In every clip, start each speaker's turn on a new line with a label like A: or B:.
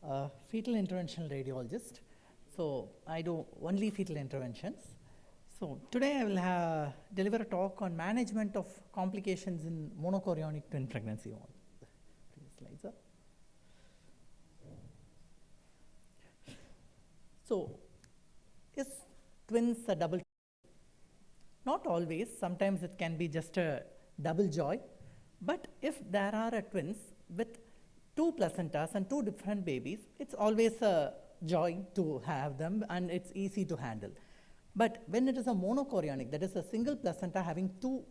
A: a fetal interventional radiologist. So I do only fetal interventions. So today I will deliver a talk on management of complications in monochorionic twin pregnancy. Slides up. So is twins a double? Not always. Sometimes it can be just a double joy. But if there are twins with two placentas and two different babies, it's always a joy to have them and it's easy to handle. But when it is a monochorionic, that is a single placenta having two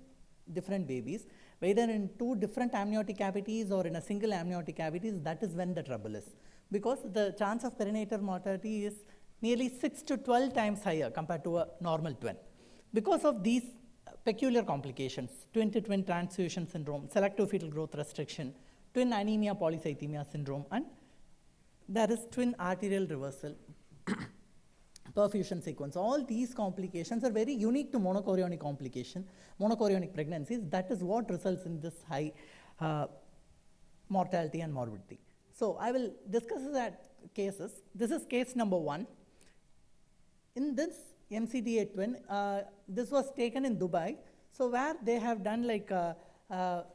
A: different babies, whether in two different amniotic cavities or in a single amniotic cavities, that is when the trouble is. Because the chance of perinatal mortality is nearly 6 to 12 times higher compared to a normal twin. Because of these peculiar complications, twin-to-twin transfusion syndrome, selective fetal growth restriction, twin anemia polycythemia syndrome, and there is twin arterial reversal, perfusion sequence. All these complications are very unique to monochorionic pregnancies. That is what results in this high mortality and morbidity. So I will discuss that cases. This is case number 1. In this MCDA twin, this was taken in Dubai. So where they have done like a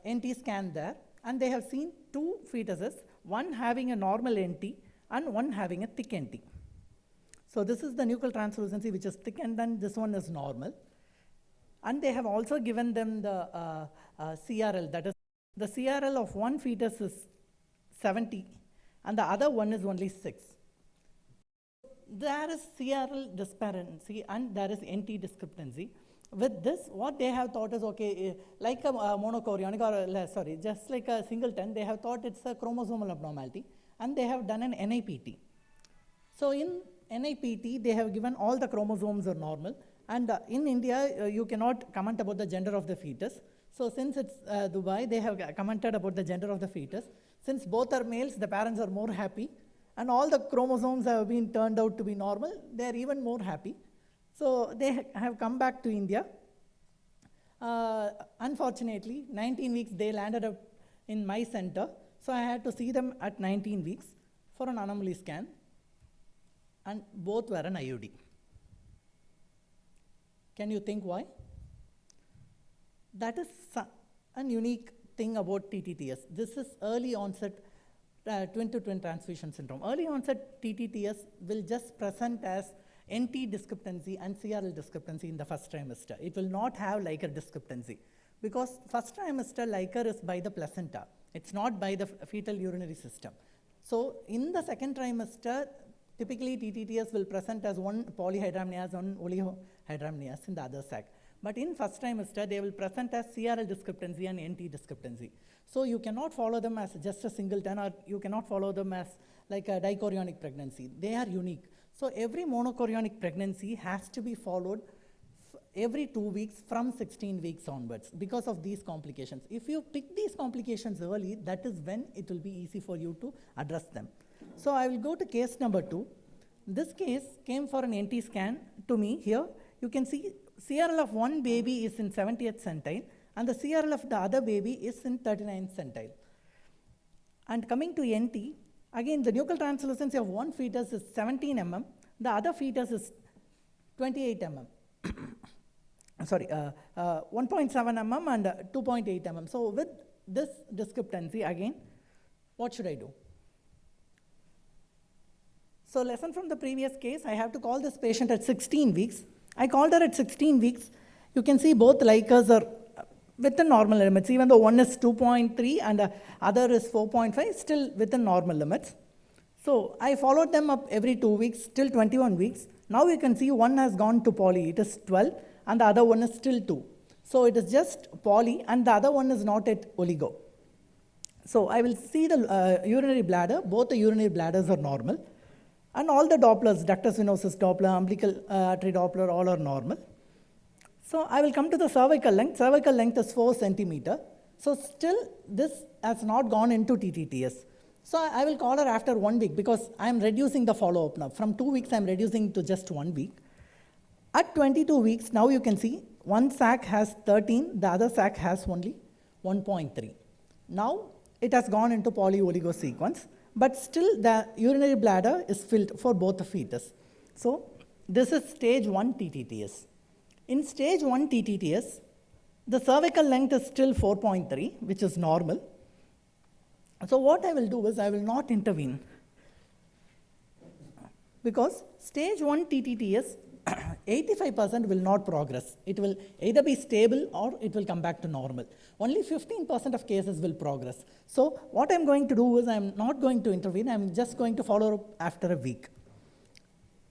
A: NT scan there, and they have seen two fetuses, one having a normal NT and one having a thick NT. So this is the nuchal translucency which is thick, and then this one is normal. And they have also given them the CRL, that is the CRL of one fetus is 70 and the other one is only 6. There is CRL discrepancy and there is NT discrepancy. With this, what they have thought is, okay, like a monochorionic or just like a singleton, they have thought it's a chromosomal abnormality and they have done an NIPT. So in NIPT, they have given all the chromosomes are normal, and in India, you cannot comment about the gender of the fetus. So since it's Dubai, they have commented about the gender of the fetus. Since both are males, the parents are more happy, and all the chromosomes have been turned out to be normal, they are even more happy. So they have come back to India. Unfortunately, 19 weeks they landed up in my center. So I had to see them at 19 weeks for an anomaly scan, and both were an IUD. Can you think why? That is a unique thing about TTTS. This is early onset twin-to-twin transfusion syndrome. Early onset TTTS will just present as NT discrepancy and CRL discrepancy in the first trimester. It will not have Leica discrepancy because first trimester Leica is by the placenta. It's not by the fetal urinary system. So in the second trimester, typically TTTS will present as one polyhydramnios, one oligohydramnios in the other sac. But in first trimester, they will present as CRL discrepancy and NT discrepancy. So you cannot follow them as just a singleton, or you cannot follow them as like a dichorionic pregnancy. They are unique. So every monochorionic pregnancy has to be followed every 2 weeks from 16 weeks onwards because of these complications. If you pick these complications early, that is when it will be easy for you to address them. So I will go to case number 2. This case came for an NT scan to me. Here you can see CRL of one baby is in 70th centile and the CRL of the other baby is in 39th centile. And coming to NT, again the nuchal translucency of one fetus is 17 mm, the other fetus is 28 mm. Sorry, 1.7 mm and 2.8 mm. So with this discrepancy, again, what should I do? So lesson from the previous case, I have to call this patient at 16 weeks. I called her at 16 weeks. You can see both Leicas are within normal limits, even though one is 2.3 and the other is 4.5, still within normal limits. So I followed them up every 2 weeks till 21 weeks. Now you can see one has gone to poly, it is 12, and the other one is still 2. So it is just poly, and the other one is not at oligo. So I will see the urinary bladder. Both the urinary bladders are normal. And all the Dopplers, ductus venosus Doppler, umbilical artery Doppler, all are normal. So I will come to the cervical length. Cervical length is 4 centimeter. So still this has not gone into TTTS. So I will call her after 1 week because I am reducing the follow-up now. From 2 weeks, I am reducing to just 1 week. At 22 weeks, now you can see one sac has 13, the other sac has only 1.3. Now it has gone into poly-oligo sequence, but still the urinary bladder is filled for both the fetus. So this is stage 1 TTTS. In stage 1 TTTS, the cervical length is still 4.3, which is normal. So what I will do is I will not intervene, because stage 1 TTTS, 85% will not progress. It will either be stable or it will come back to normal. Only 15% of cases will progress. So what I'm going to do is I'm not going to intervene, I'm just going to follow up after a week.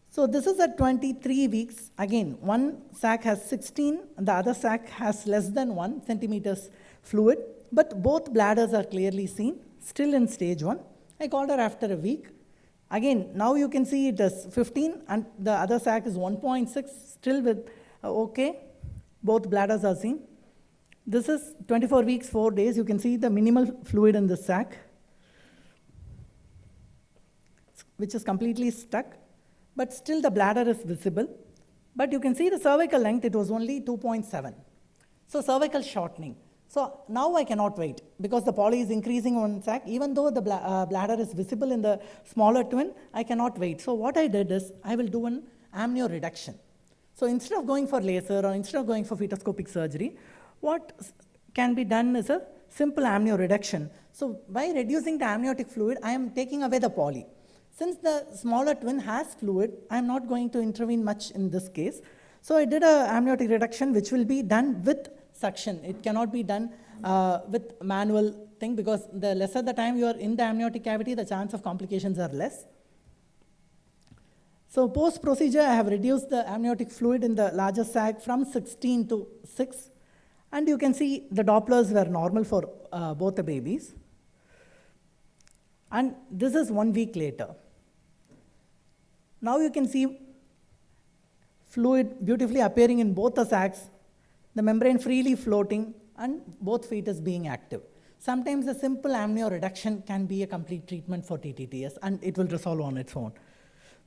A: So this is at 23 weeks. Again, one sac has 16, the other sac has less than 1 centimeters fluid, but both bladders are clearly seen, still in stage 1. I called her after a week. Again, now you can see it is 15 and the other sac is 1.6, still with okay. Both bladders are seen. This is 24 weeks, 4 days. You can see the minimal fluid in the sac, which is completely stuck, but still the bladder is visible. But you can see the cervical length, it was only 2.7. So cervical shortening. So now I cannot wait, because the poly is increasing on sac. Even though the bladder is visible in the smaller twin, I cannot wait. So what I did is, I will do an amnioreduction. So instead of going for laser or instead of going for fetoscopic surgery, what can be done is a simple amnioreduction. So by reducing the amniotic fluid, I am taking away the poly. Since the smaller twin has fluid, I am not going to intervene much in this case. So I did an amniotic reduction, which will be done with suction. It cannot be done with manual thing, because the lesser the time you are in the amniotic cavity, the chance of complications are less. So post procedure, I have reduced the amniotic fluid in the larger sac from 16 to 6. And you can see the Dopplers were normal for both the babies. And this is 1 week later. Now you can see fluid beautifully appearing in both the sacs, the membrane freely floating, and both fetus being active. Sometimes a simple amnioreduction can be a complete treatment for TTTS, and it will resolve on its own.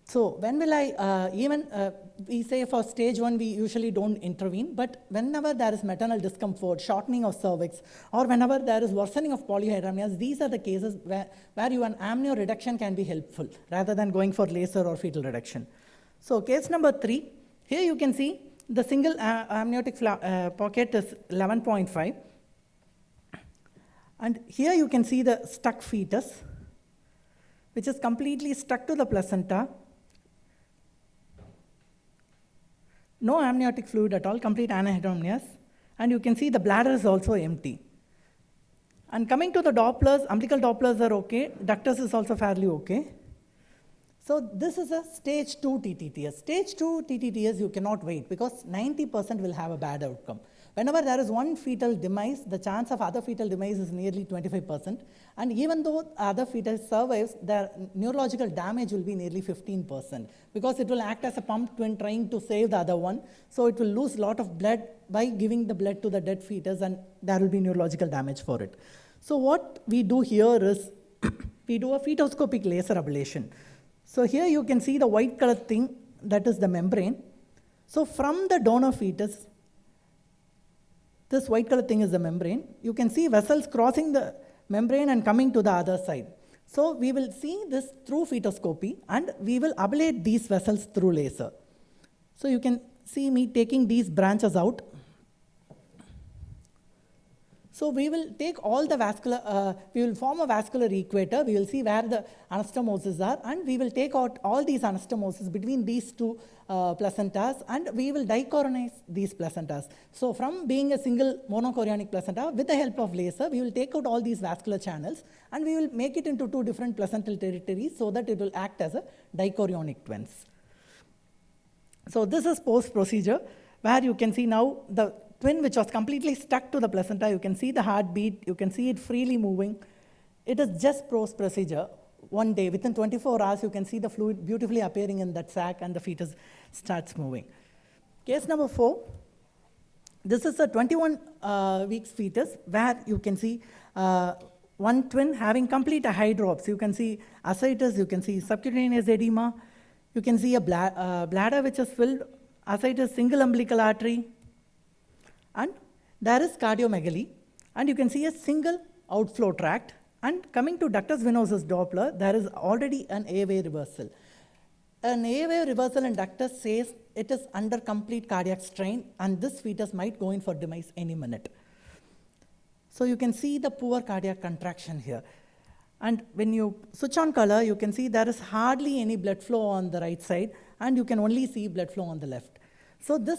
A: So when will I, we say for stage 1, we usually don't intervene, but whenever there is maternal discomfort, shortening of cervix, or whenever there is worsening of polyhydramnios, these are the cases where an amnioreduction can be helpful, rather than going for laser or fetal reduction. So case number 3, here you can see the single amniotic pocket is 11.5. And here you can see the stuck fetus, which is completely stuck to the placenta. No amniotic fluid at all, complete anhydramnios. And you can see the bladder is also empty. And coming to the Dopplers, umbilical Dopplers are okay. Ductus is also fairly okay. So this is a stage 2 TTTS. Stage 2 TTTS, you cannot wait, because 90% will have a bad outcome. Whenever there is one fetal demise, the chance of other fetal demise is nearly 25%. And even though other fetus survives, the neurological damage will be nearly 15%, because it will act as a pump twin trying to save the other one. So it will lose a lot of blood by giving the blood to the dead fetus, and there will be neurological damage for it. So what we do here is, we do a fetoscopic laser ablation. So here you can see the white colored thing, that is the membrane. So from the donor fetus, this white color thing is the membrane. You can see vessels crossing the membrane and coming to the other side. So we will see this through fetoscopy, and we will ablate these vessels through laser. So you can see me taking these branches out. So we will take all the vascular, we will form a vascular equator. We will see where the anastomoses are, and we will take out all these anastomoses between these two placentas, and we will dichorionize these placentas. So from being a single monochorionic placenta, with the help of laser, we will take out all these vascular channels, and we will make it into 2 different placental territories, so that it will act as a dichorionic twins. So this is post-procedure, where you can see now the twin which was completely stuck to the placenta. You can see the heartbeat, you can see it freely moving. It is just post-procedure. One day, within 24 hours, you can see the fluid beautifully appearing in that sac, and the fetus starts moving. Case number 4, this is a 21 weeks fetus, where you can see one twin having complete hydrops. You can see ascites, you can see subcutaneous edema, you can see a bladder which is filled, ascites, single umbilical artery, and there is cardiomegaly, and you can see a single outflow tract, And coming to ductus venosus Doppler, there is already an A-wave reversal. An A-wave reversal in ductus says it is under complete cardiac strain, and this fetus might go in for demise any minute. So you can see the poor cardiac contraction here. And when you switch on color, you can see there is hardly any blood flow on the right side, and you can only see blood flow on the left. So this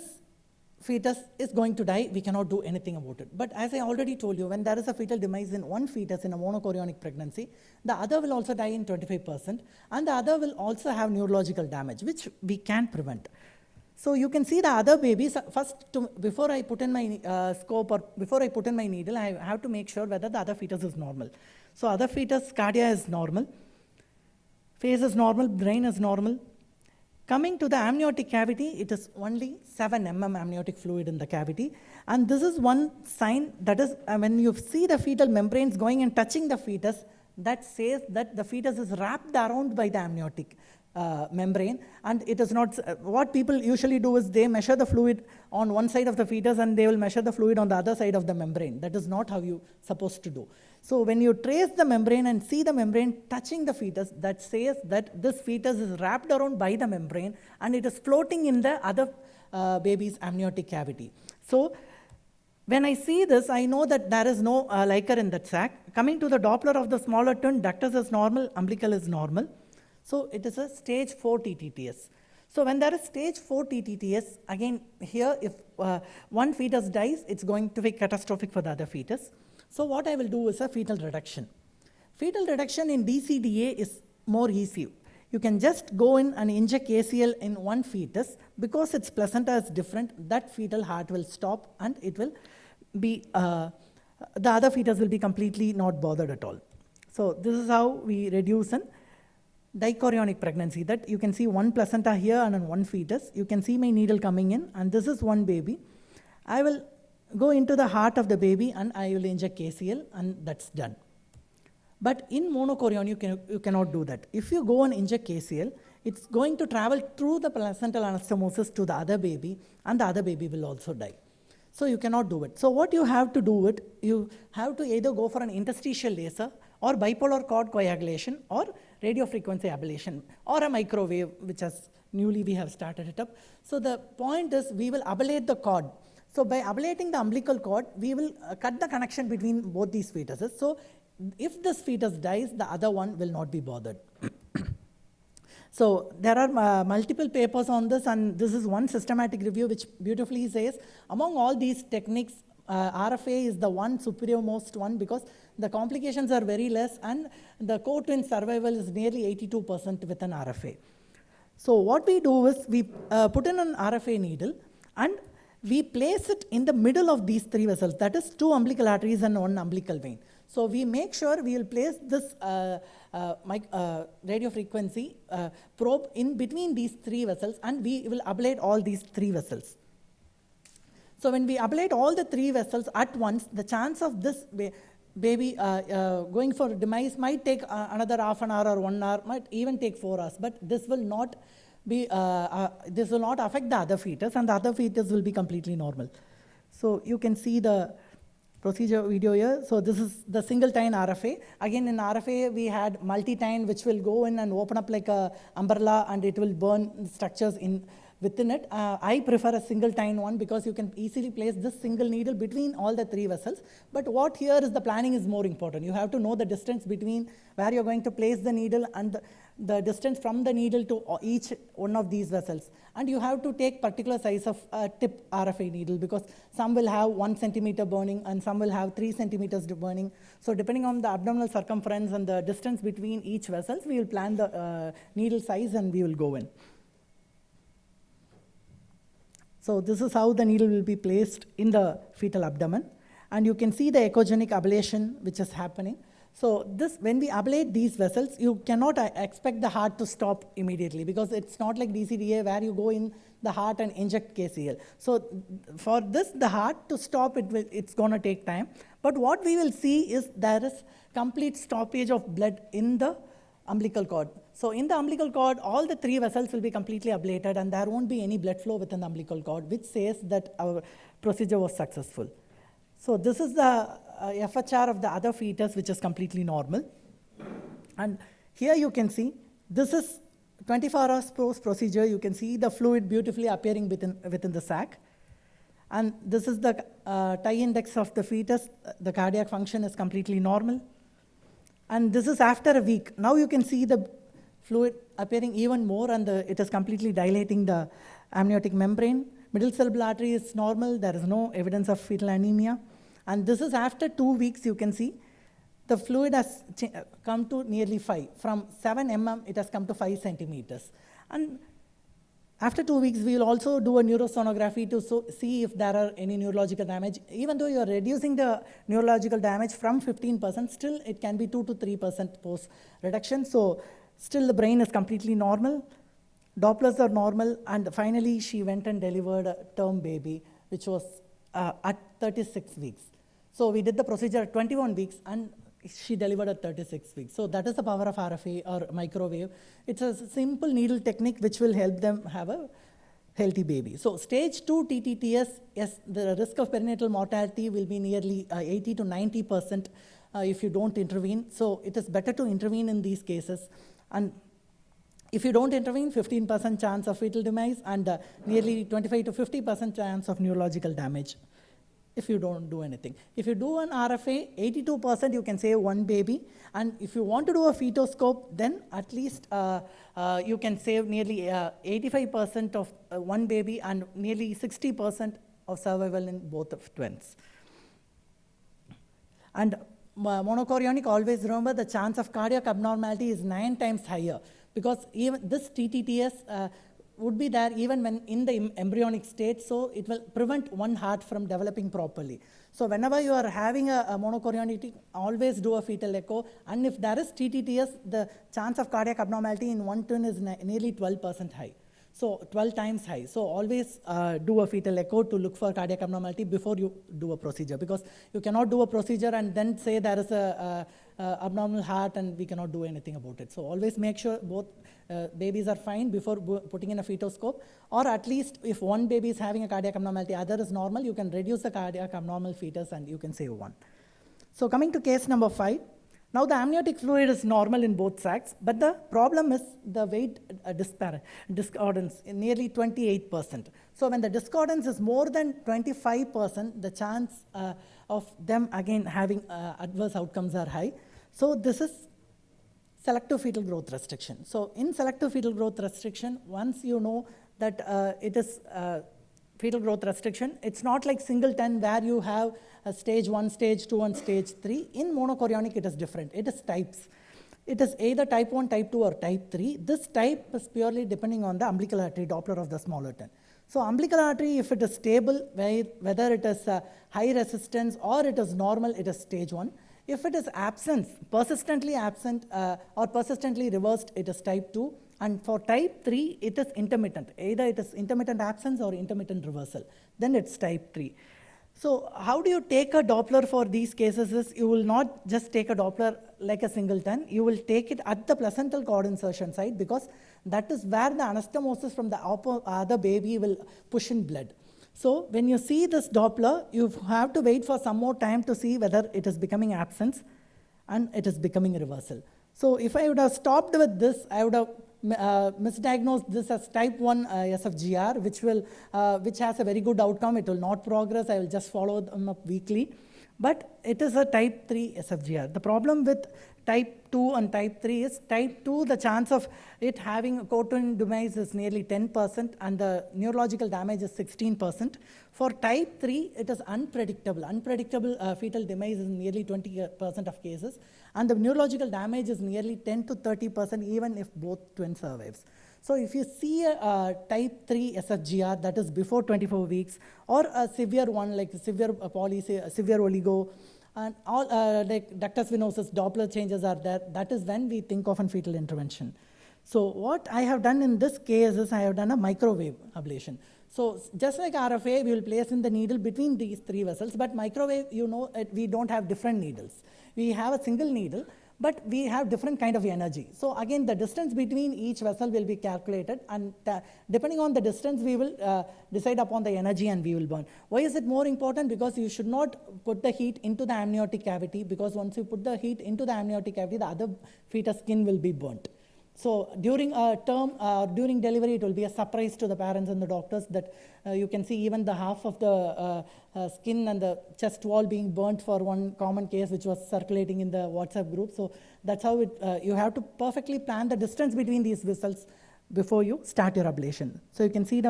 A: fetus is going to die. We cannot do anything about it. But as I already told you, when there is a fetal demise in one fetus in a monochorionic pregnancy, the other will also die in 25%, and the other will also have neurological damage, which we can prevent. So you can see the other babies. First, before I put in my scope or before I put in my needle, I have to make sure whether the other fetus is normal. So other fetus cardia is normal, face is normal, brain is normal. Coming to the amniotic cavity, it is only 7 mm amniotic fluid in the cavity. And this is one sign, that is when you see the fetal membranes going and touching the fetus, that says that the fetus is wrapped around by the amniotic membrane, and it is not, what people usually do is they measure the fluid on one side of the fetus and they will measure the fluid on the other side of the membrane. That is not how you're supposed to do. So when you trace the membrane and see the membrane touching the fetus, that says that this fetus is wrapped around by the membrane and it is floating in the other baby's amniotic cavity. So when I see this, I know that there is no liquor in that sac. Coming to the Doppler of the smaller twin, ductus is normal, umbilical is normal. So it is a stage 4 TTTS. So when there is stage 4 TTTS, again here if one fetus dies, it's going to be catastrophic for the other fetus. So what I will do is a fetal reduction. Fetal reduction in DCDA is more easy. You can just go in and inject ACL in one fetus. Because its placenta is different, that fetal heart will stop and it will be, the other fetus will be completely not bothered at all. So this is how we reduce an dichorionic pregnancy, that you can see one placenta here and one fetus. You can see my needle coming in, and this is one baby. I will go into the heart of the baby and I will inject KCL, and that's done. But in monochorion, you cannot do that. If you go and inject KCL, it's going to travel through the placental anastomosis to the other baby, and the other baby will also die. So you cannot do it. So what you have to do it, you have to either go for an interstitial laser or bipolar cord coagulation or radiofrequency ablation or a microwave, which has newly we have started it up. So the point is we will ablate the cord. So by ablating the umbilical cord, we will cut the connection between both these fetuses. So if this fetus dies, the other one will not be bothered. So there are multiple papers on this, and this is one systematic review which beautifully says, among all these techniques, RFA is the one superior-most one because the complications are very less and the co-twin survival is nearly 82% with an RFA. So what we do is we put in an RFA needle and we place it in the middle of these three vessels, that is 2 umbilical arteries and 1 umbilical vein. So we make sure we will place this radiofrequency probe in between these 3 vessels, and we will ablate all these 3 vessels. So when we ablate all the 3 vessels at once, the chance of this baby going for demise might take another half an hour or 1 hour, might even take 4 hours, but this will not be, this will not affect the other fetus, and the other fetus will be completely normal. So you can see the procedure video here. So this is the single tine RFA. Again, in RFA, we had multi-tine, which will go in and open up like a umbrella, and it will burn structures within it. I prefer a single tine one because you can easily place this single needle between all the 3 vessels. But what here is the planning is more important. You have to know the distance between where you're going to place the needle and the distance from the needle to each one of these vessels. And you have to take particular size of tip RFA needle because some will have 1 centimeter burning and some will have 3 centimeters burning. So depending on the abdominal circumference and the distance between each vessels, we will plan the needle size and we will go in. So this is how the needle will be placed in the fetal abdomen. And you can see the echogenic ablation which is happening. So this, when we ablate these vessels, you cannot expect the heart to stop immediately because it's not like DCDA where you go in the heart and inject KCL. So for this, the heart to stop, it's going to take time. But what we will see is there is complete stoppage of blood in the umbilical cord. So in the umbilical cord, all the 3 vessels will be completely ablated and there won't be any blood flow within the umbilical cord, which says that our procedure was successful. So this is the FHR of the other fetus, which is completely normal. And here you can see, this is 24 hours post procedure. You can see the fluid beautifully appearing within the sac. And this is the tie index of the fetus. The cardiac function is completely normal. And this is after a week. Now you can see the fluid appearing even more, and it is completely dilating the amniotic membrane. Middle cerebral artery is normal. There is no evidence of fetal anemia. And this is after 2 weeks. You can see the fluid has come to nearly 5. From 7 mm, it has come to 5 centimeters. And after 2 weeks, we will also do a neurosonography to see if there are any neurological damage. Even though you are reducing the neurological damage from 15%, still it can be 2 to 3% post reduction. So still the brain is completely normal. Dopplers are normal. And finally, she went and delivered a term baby, which was at 36 weeks. So we did the procedure at 21 weeks, and she delivered at 36 weeks. So that is the power of RFA or microwave. It's a simple needle technique which will help them have a healthy baby. So stage 2 TTTS, yes, the risk of perinatal mortality will be nearly 80 to 90% if you don't intervene. So it is better to intervene in these cases. And if you don't intervene, 15% chance of fetal demise and nearly 25 to 50% chance of neurological damage if you don't do anything. If you do an RFA, 82% you can save one baby. And if you want to do a fetoscope, then at least you can save nearly 85% of one baby and nearly 60% of survival in both of twins. And monochorionic, always remember the chance of cardiac abnormality is 9 times higher, because even this TTTS would be there even when in the embryonic state, so it will prevent one heart from developing properly. So whenever you are having a monochorionic, always do a fetal echo, and if there is TTTS, the chance of cardiac abnormality in one twin is nearly 12% high. So 12 times high. So always do a fetal echo to look for cardiac abnormality before you do a procedure, because you cannot do a procedure and then say there is a abnormal heart and we cannot do anything about it. So always make sure both babies are fine before putting in a fetoscope, or at least if one baby is having a cardiac abnormality, other is normal, you can reduce the cardiac abnormal fetus and you can save one. So coming to case number 5. Now the amniotic fluid is normal in both sacs, but the problem is the weight discordance, nearly 28%. So when the discordance is more than 25%, the chance of them again having adverse outcomes are high. So this is selective fetal growth restriction. So in selective fetal growth restriction, once you know that it is fetal growth restriction, it's not like singleton where you have a stage 1, stage 2, and stage 3. In monochorionic, it is different. It is types. It is either type 1, type 2, or type 3. This type is purely depending on the umbilical artery Doppler of the smaller ton. So umbilical artery, if it is stable, whether it is high resistance or it is normal, it is stage 1. If it is absent, persistently absent or persistently reversed, it is type 2. And for type 3, it is intermittent. Either it is intermittent absence or intermittent reversal. Then it's type 3. So how do you take a Doppler for these cases is you will not just take a Doppler like a singleton. You will take it at the placental cord insertion site, because that is where the anastomosis from the other baby will push in blood. So when you see this Doppler, you have to wait for some more time to see whether it is becoming absence and it is becoming reversal. So if I would have stopped with this, I would have misdiagnosed this as type 1 SFGR, which has a very good outcome. It will not progress. I will just follow them up weekly. But it is a type 3 SFGR. The problem with type 2 and type 3 is type 2, the chance of it having co-twin demise is nearly 10% and the neurological damage is 16%. For type 3, it is unpredictable. Unpredictable fetal demise is nearly 20% of cases, and the neurological damage is nearly 10 to 30% even if both twins survives. So if you see a type 3 SFGR, that is before 24 weeks, or a severe one like severe severe oligo, and all like ductus venosus, Doppler changes are there, that is when we think of a fetal intervention. So what I have done in this case is I have done a microwave ablation. So just like RFA, we will place in the needle between these 3 vessels, but microwave, you know, we don't have different needles. We have a single needle, but we have different kind of energy. So again, the distance between each vessel will be calculated, and depending on the distance, we will decide upon the energy and we will burn. Why is it more important? Because you should not put the heat into the amniotic cavity, because once you put the heat into the amniotic cavity, the other fetus skin will be burnt. So during a term, during delivery, it will be a surprise to the parents and the doctors that you can see even the half of the skin and the chest wall being burnt for one common case which was circulating in the WhatsApp group. So that's how you have to perfectly plan the distance between these vessels before you start your ablation. So you can see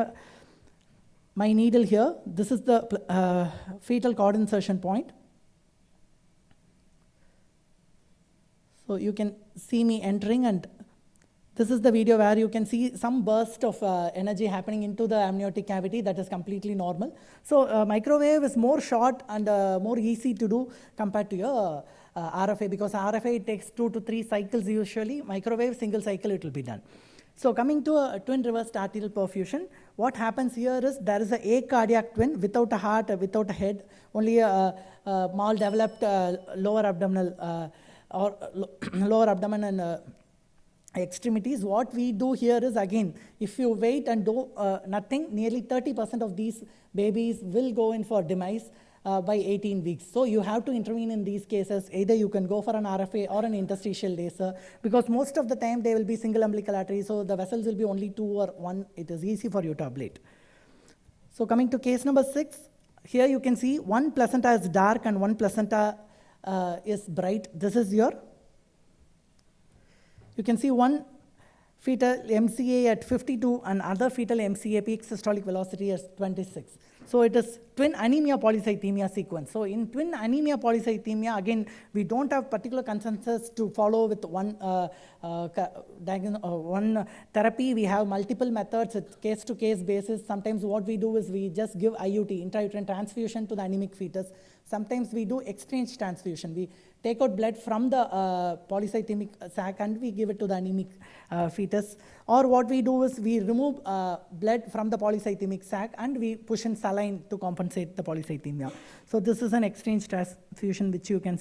A: my needle here. This is the fetal cord insertion point. So you can see me entering, and this is the video where you can see some burst of energy happening into the amniotic cavity. That is completely normal. So microwave is more short and more easy to do compared to your RFA, because RFA it takes 2 to 3 cycles usually. Microwave, single cycle it will be done. So coming to a twin reversed arterial perfusion, what happens here is there is a cardiac twin without a heart, without a head, only a maldeveloped lower abdominal or lower abdomen and extremities. What we do here is, again, if you wait and do nothing, nearly 30% of these babies will go in for demise by 18 weeks. So you have to intervene in these cases. Either you can go for an RFA or an interstitial laser, because most of the time they will be single umbilical artery, so the vessels will be only 2 or 1. It is easy for you to ablate. So coming to case number 6, here you can see one placenta is dark and one placenta is bright. This is your, you can see one fetal MCA at 52 and other fetal MCA peak systolic velocity at 26. So it is twin anemia polycythemia sequence. So in twin anemia polycythemia, again, we don't have particular consensus to follow with one therapy. We have multiple methods at case-to-case basis. Sometimes what we do is we just give IUT, intrauterine transfusion, to the anemic fetus. Sometimes we do exchange transfusion. We take out blood from the polycythemic sac and we give it to the anemic fetus. Or what we do is we remove blood from the polycythemic sac and we push in saline to compensate the polycythemia. So this is an exchange transfusion which you can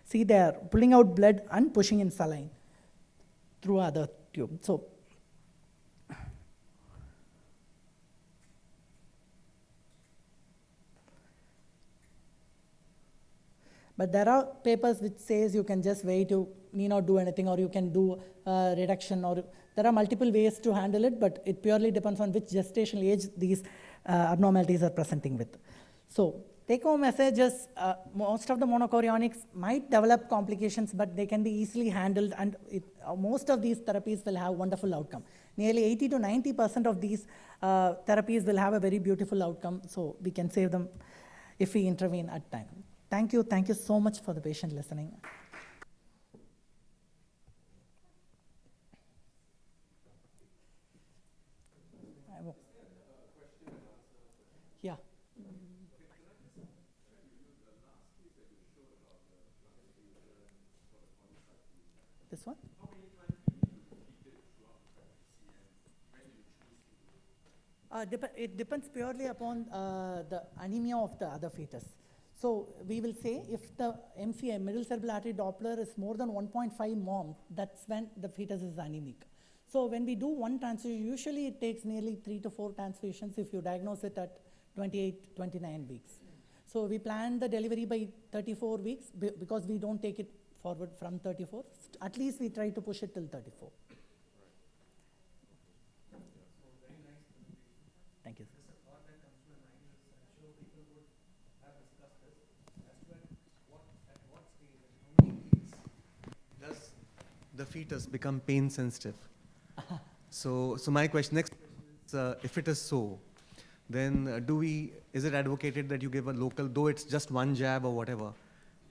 A: see there, pulling out blood and pushing in saline through other tube. So but there are papers which says you can just wait, you need not do anything, or you can do reduction, or there are multiple ways to handle it, but it purely depends on which gestational age these abnormalities are presenting with. So take-home message is most of the monochorionics might develop complications, but they can be easily handled, and most of these therapies will have wonderful outcome. Nearly 80 to 90% of these therapies will have a very beautiful outcome, so we can save them if we intervene at time. Thank you so much for the patient listening. Yeah. This one? It depends purely upon the anemia of the other fetus. So we will say if the MCA, middle cerebral artery Doppler, is more than 1.5 mom, that's when the fetus is anemic. So when we do one transfusion, usually it takes nearly 3 to 4 transfusions if you diagnose it at 28, 29 weeks. So we plan the delivery by 34 weeks because we don't take it forward from 34. At least we try to push it till 34. Thank you.
B: The fetus become pain sensitive. So my next question is, if it is so, then is it advocated that you give a local, though it's just one jab or whatever,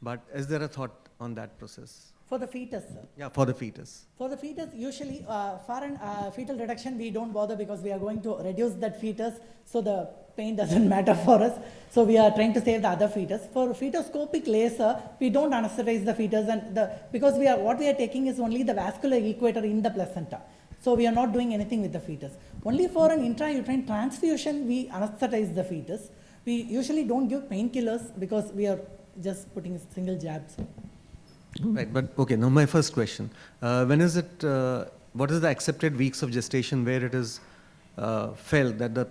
B: but is there a thought on that process?
A: For the fetus, sir?
B: Yeah, for the fetus.
A: For the fetus, usually for an fetal reduction, we don't bother because we are going to reduce that fetus, so the pain doesn't matter for us. So we are trying to save the other fetus. For fetoscopic laser, we don't anesthetize the fetus, and because what we are taking is only the vascular equator in the placenta. So we are not doing anything with the fetus. Only for an intrauterine transfusion, we anesthetize the fetus. We usually don't give painkillers because we are just putting single jabs.
B: Right, but okay, now my first question. When is it, what is the accepted weeks of gestation where it is felt that the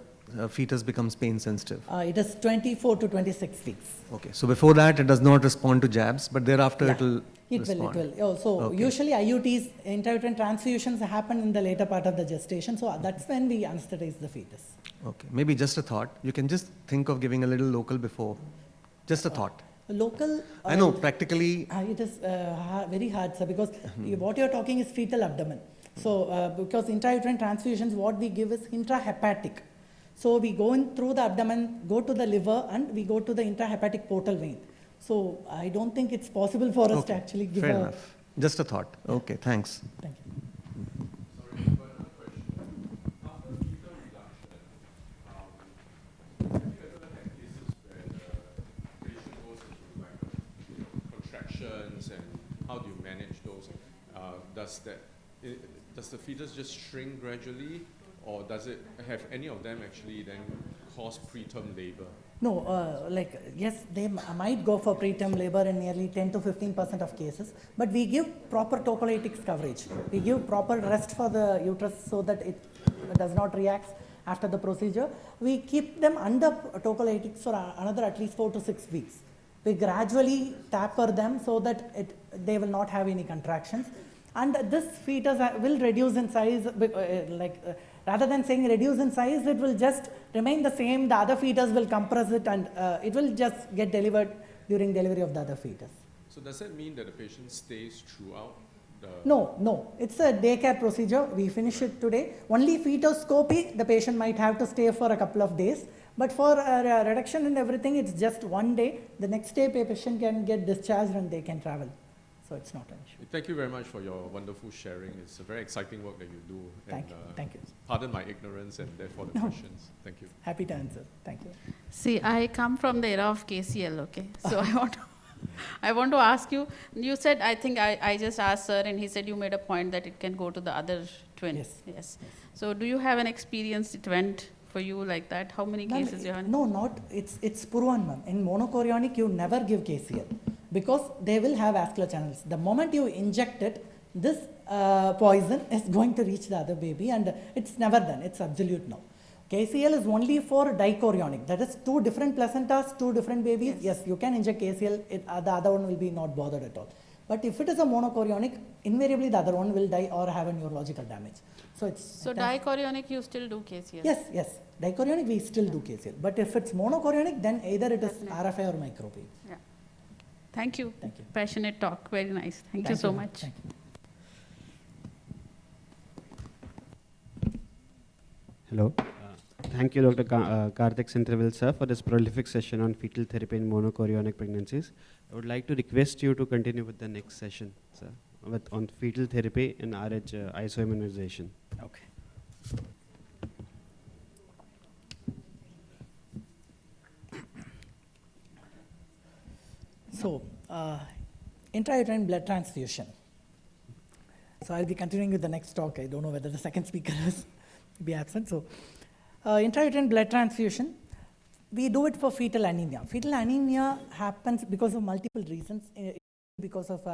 B: fetus becomes pain sensitive?
A: It is 24 to 26 weeks.
B: Okay, so before that it does not respond to jabs, but thereafter
A: Yeah,
B: it will
A: It
B: respond.
A: will. Oh, so
B: Okay.
A: usually IUTs, intrauterine transfusions, happen in the later part of the gestation. So that's when we anesthetize the fetus.
B: Okay, maybe just a thought. You can just think of giving a little local before. Just a thought.
A: Local.
B: I know, practically,
A: It is very hard, sir, because what you're talking is fetal abdomen. So because intrauterine transfusions, what we give is intrahepatic. So we go in through the abdomen, go to the liver, and we go to the intrahepatic portal vein. So I don't think it's possible for us to
B: okay,
A: actually give
B: fair
A: a.
B: enough. Just a thought. Okay, thanks.
A: Thank you.
C: Contractions and how do you manage those? Does the fetus just shrink gradually, or does it have any of them actually then cause preterm labor?
A: No, yes, they might go for preterm labor in nearly 10 to 15% of cases, but we give proper tocolytics coverage. We give proper rest for the uterus so that it does not react after the procedure. We keep them under tocolytics for another at least 4 to 6 weeks. We gradually taper them so that they will not have any contractions. And this fetus will reduce in size, rather than saying reduce in size, it will just remain the same. The other fetus will compress it, and it will just get delivered during delivery of the other fetus.
C: So does that mean that the patient stays throughout the...
A: No. It's a daycare procedure. We finish it today. Only fetoscopy, the patient might have to stay for a couple of days. But for reduction and everything, it's just one day. The next day, a patient can get discharged and they can travel. So it's not an issue.
C: Thank you very much for your wonderful sharing. It's a very exciting work that you do.
A: Thank you.
C: Pardon my ignorance and therefore the questions. Thank you.
A: Happy to answer. Thank you.
D: See, I come from the era of KCL, okay? So I want to ask you, you said, I think I just asked sir and he said you made a point that it can go to the other twin. Yes. So do you have an experience it went for you like that? How many cases you have?
A: No, not, it's Purvan, ma'am. In monochorionic, you never give KCL because they will have vascular channels. The moment you inject it, this poison is going to reach the other baby, and it's never done. It's absolute no. KCL is only for dichorionic. That is 2 different placentas, 2 different babies. Yes, you can inject KCL. The other one will be not bothered at all. But if it is a monochorionic, invariably the other one will die or have a neurological damage. So
D: dichorionic you still do KCL?
A: Yes. Dichorionic we still do KCL. But if it's monochorionic, then either it is RFI or micropay.
D: Yeah. Thank you.
A: Thank you.
D: Passionate talk. Very nice. Thank you so
A: ma'am.
D: much.
A: Thank you.
E: Hello. Thank you, Dr. Karthik Centreville, sir, for this prolific session on fetal therapy in monochorionic pregnancies. I would like to request you to continue with the next session, sir, on fetal therapy and RH isoimmunization.
A: Okay. So, intrauterine blood transfusion. So I'll be continuing with the next talk. I don't know whether the second speaker is be absent. So, intrauterine blood transfusion, we do it for fetal anemia. Fetal anemia happens because of multiple reasons. Because of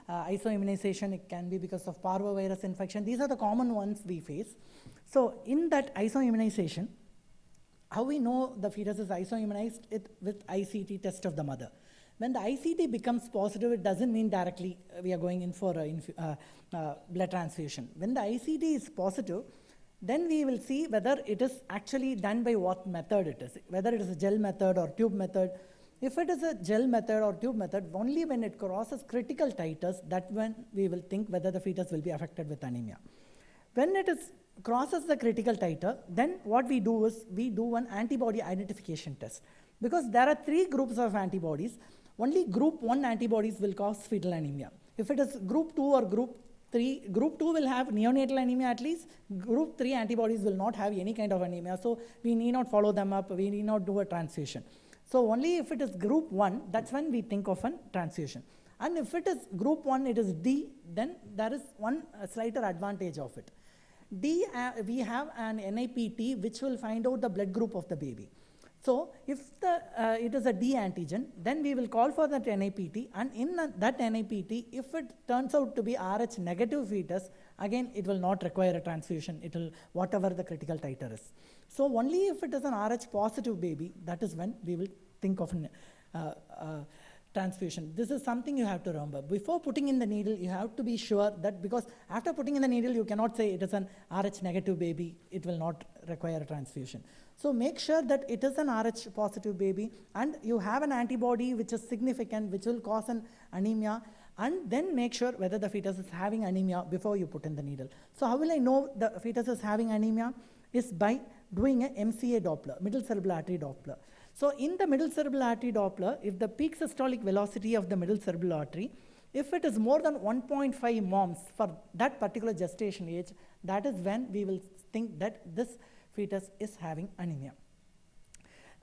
A: isoimmunization, it can be because of parvovirus infection. These are the common ones we face. So in that isoimmunization, how we know the fetus is isoimmunized? With ICT test of the mother. When the ICT becomes positive, it doesn't mean directly we are going in for blood transfusion. When the ICT is positive, then we will see whether it is actually done by what method it is, whether it is a gel method or tube method. If it is a gel method or tube method, only when it crosses critical titers, that when we will think whether the fetus will be affected with anemia. When it crosses the critical titer, then what we do is we do an antibody identification test. Because there are 3 groups of antibodies, only group 1 antibodies will cause fetal anemia. If it is group 2 or group 3, group 2 will have neonatal anemia at least, group 3 antibodies will not have any kind of anemia, so we need not follow them up, we need not do a transfusion. So only if it is group 1, that's when we think of a transfusion. And if it is group 1, it is D, then there is one slighter advantage of it. D, we have an NIPT which will find out the blood group of the baby. So if it is a D antigen, then we will call for that NIPT, and in that NIPT, if it turns out to be Rh negative fetus, again it will not require a transfusion, it will whatever the critical titer is. So only if it is an Rh positive baby, that is when we will think of an transfusion. This is something you have to remember. Before putting in the needle, you have to be sure that, because after putting in the needle, you cannot say it is an Rh negative baby, it will not require a transfusion. So make sure that it is an Rh positive baby and you have an antibody which is significant, which will cause an anemia, and then make sure whether the fetus is having anemia before you put in the needle. So how will I know the fetus is having anemia? Is by doing a MCA Doppler, middle cerebral artery Doppler. So in the middle cerebral artery Doppler, if the peak systolic velocity of the middle cerebral artery, if it is more than 1.5 moms for that particular gestation age, that is when we will think that this fetus is having anemia.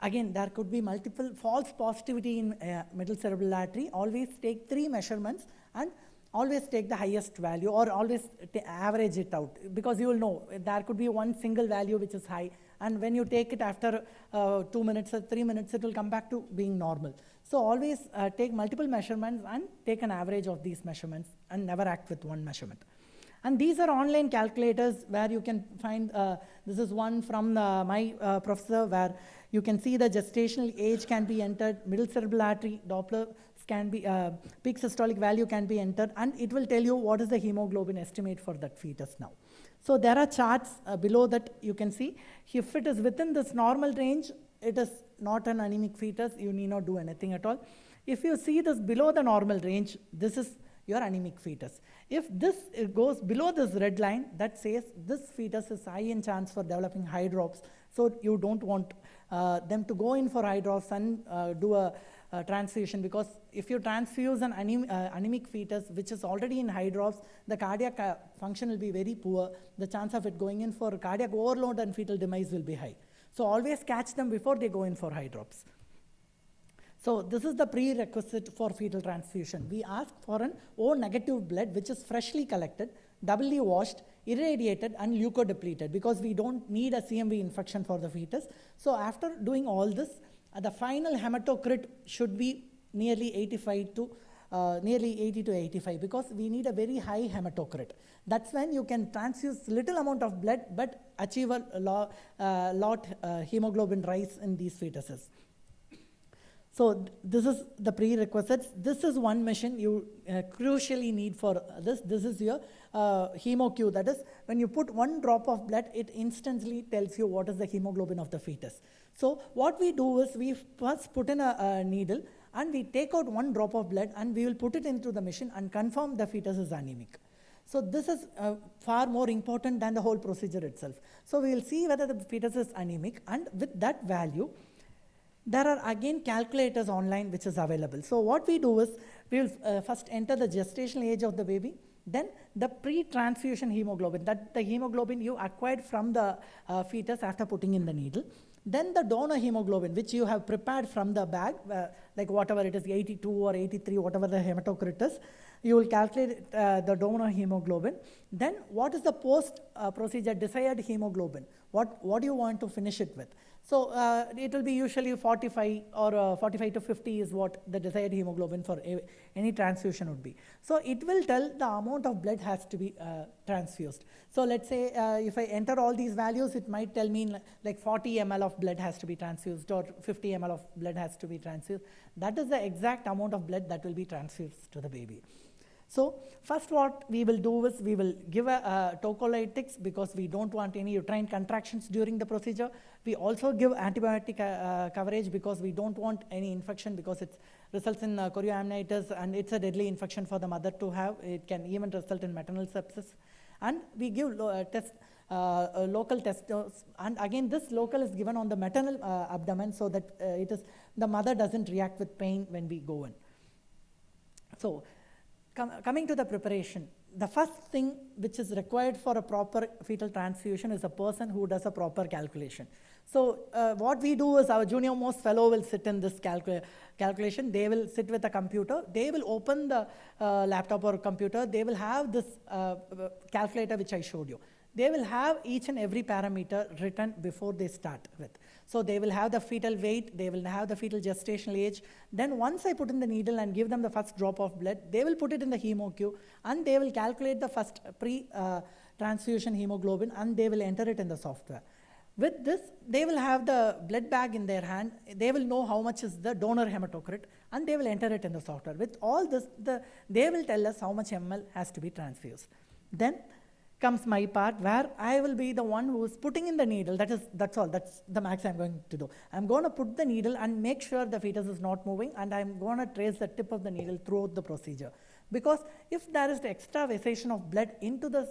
A: Again, there could be multiple false positivity in middle cerebral artery. Always take 3 measurements and always take the highest value, or always average it out, because you will know there could be one single value which is high, and when you take it after 2 minutes or 3 minutes, it will come back to being normal. So always take multiple measurements and take an average of these measurements and never act with one measurement. And these are online calculators where you can find, this is one from my professor, where you can see the gestational age can be entered, middle cerebral artery Doppler can be, peak systolic value can be entered, and it will tell you what is the hemoglobin estimate for that fetus now. So there are charts below that you can see. If it is within this normal range, it is not an anemic fetus, you need not do anything at all. If you see this below the normal range, this is your anemic fetus. If this goes below this red line, that says this fetus is high in chance for developing high drops, so you don't want them to go in for high drops and do a transfusion, because if you transfuse an anemic fetus which is already in high drops, the cardiac function will be very poor. The chance of it going in for cardiac overload and fetal demise will be high. So always catch them before they go in for high drops. So this is the prerequisite for fetal transfusion. We ask for an O negative blood which is freshly collected, doubly washed, irradiated and leukodepleted, because we don't need a CMV infection for the fetus. So after doing all this, the final hematocrit should be nearly 85 to nearly 80 to 85, because we need a very high hematocrit. That's when you can transfuse little amount of blood but achieve a lot hemoglobin rise in these fetuses. So this is the prerequisites. This is one machine you crucially need for this. This is your HemoQ. That is, when you put one drop of blood, it instantly tells you what is the hemoglobin of the fetus. So what we do is we first put in a needle and we take out one drop of blood and we will put it into the machine and confirm the fetus is anemic. So this is far more important than the whole procedure itself. So we will see whether the fetus is anemic, and with that value, there are again calculators online which is available. So what we do is, we will first enter the gestational age of the baby, then the pre-transfusion hemoglobin, that the hemoglobin you acquired from the fetus after putting in the needle, then the donor hemoglobin which you have prepared from the bag, like whatever it is, 82 or 83, whatever the hematocrit is, you will calculate the donor hemoglobin. Then what is the post-procedure desired hemoglobin? What do you want to finish it with? So it will be usually 45 or 45 to 50 is what the desired hemoglobin for any transfusion would be. So it will tell the amount of blood has to be transfused. So let's say if I enter all these values, it might tell me like 40 ml of blood has to be transfused or 50 ml of blood has to be transfused. That is the exact amount of blood that will be transfused to the baby. So first what we will do is we will give a tocolytics, because we don't want any uterine contractions during the procedure. We also give antibiotic coverage because we don't want any infection, because it results in chorioamnitis and it's a deadly infection for the mother to have. It can even result in maternal sepsis. And we give local tests, and again this local is given on the maternal abdomen so that the mother doesn't react with pain when we go in. So coming to the preparation, the first thing which is required for a proper fetal transfusion is a person who does a proper calculation. So what we do is our junior most fellow will sit in this calculation. They will sit with a computer. They will open the laptop or computer. They will have this calculator which I showed you. they will have each and every parameter written before they start with. So they will have the fetal weight, they will have the fetal gestational age. Then once I put in the needle and give them the first drop of blood, they will put it in the HemoQ and they will calculate the first pre-transfusion hemoglobin and they will enter it in the software. With this, they will have the blood bag in their hand, they will know how much is the donor hematocrit and they will enter it in the software. With all this, they will tell us how much ml has to be transfused. Then comes my part where I will be the one who is putting in the needle. That's all, that's the max I'm going to do. I'm going to put the needle and make sure the fetus is not moving, and I'm going to trace the tip of the needle throughout the procedure. Because if there is the extra vessation of blood into the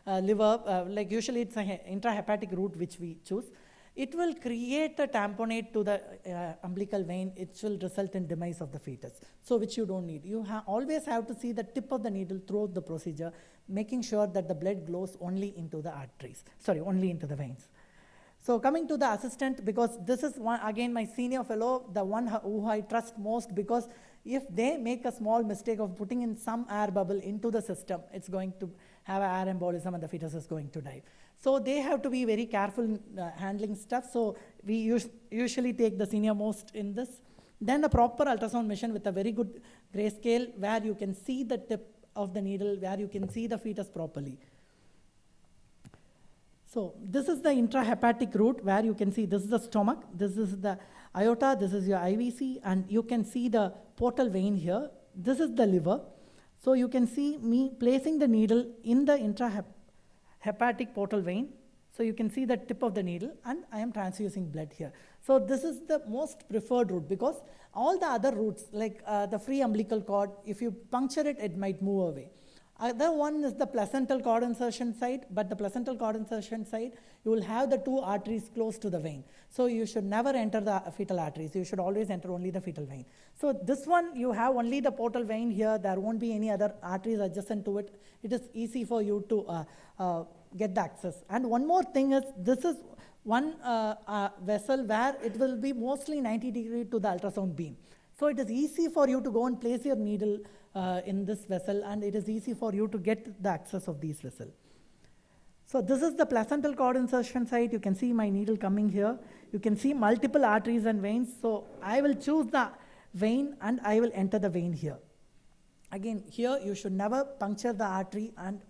A: liver, like usually it's an intrahepatic route which we choose, it will create a tamponade to the umbilical vein. It will result in demise of the fetus, so which you don't need. You always have to see the tip of the needle throughout the procedure, making sure that the blood flows only into the arteries, only into the veins. So coming to the assistant, because this is one, again, my senior fellow, the one who I trust most, because if they make a small mistake of putting in some air bubble into the system, it's going to have an air embolism and the fetus is going to die. So they have to be very careful in handling stuff. So we usually take the senior most in this. Then a proper ultrasound machine with a very good grayscale where you can see the tip of the needle, where you can see the fetus properly. So this is the intrahepatic route where you can see this is the stomach, this is the aorta, this is your IVC, and you can see the portal vein here. This is the liver. So you can see me placing the needle in the intrahepatic portal vein. So you can see the tip of the needle, and I am transfusing blood here. So this is the most preferred route, because all the other routes, like the free umbilical cord, if you puncture it, it might move away. Other one is the placental cord insertion site, but the placental cord insertion site, you will have the two arteries close to the vein. So you should never enter the fetal arteries. You should always enter only the fetal vein. So this one, you have only the portal vein here. There won't be any other arteries adjacent to it. It is easy for you to get the access. And one more thing is, this is one vessel where it will be mostly 90 degrees to the ultrasound beam. So it is easy for you to go and place your needle in this vessel, and it is easy for you to get the access of these vessels. So this is the placental cord insertion site. You can see my needle coming here. You can see multiple arteries and veins. So I will choose the vein and I will enter the vein here. Again, here you should never puncture the artery, and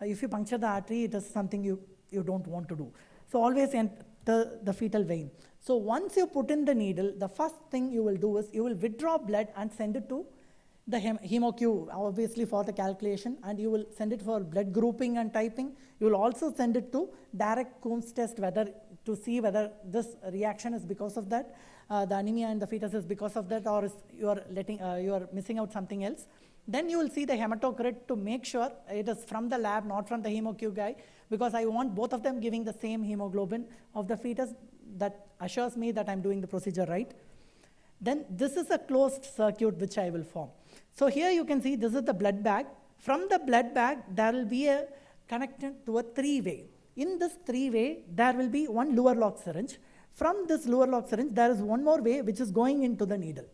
A: if you puncture the artery, it is something you don't want to do. So always enter the fetal vein. So once you put in the needle, the first thing you will do is you will withdraw blood and send it to the HemoQ, obviously for the calculation, and you will send it for blood grouping and typing. You will also send it to direct Coombs test, to see whether this reaction is because of that, the anemia in the fetus is because of that, or is you are missing out something else. Then you will see the hematocrit to make sure it is from the lab, not from the HemoQ guy, because I want both of them giving the same hemoglobin of the fetus. That assures me that I'm doing the procedure right. Then this is a closed circuit which I will form. So here you can see this is the blood bag. From the blood bag, there will be a connected to a three-way. In this three-way, there will be one lower lock syringe. From this lower lock syringe, there is one more way which is going into the needle.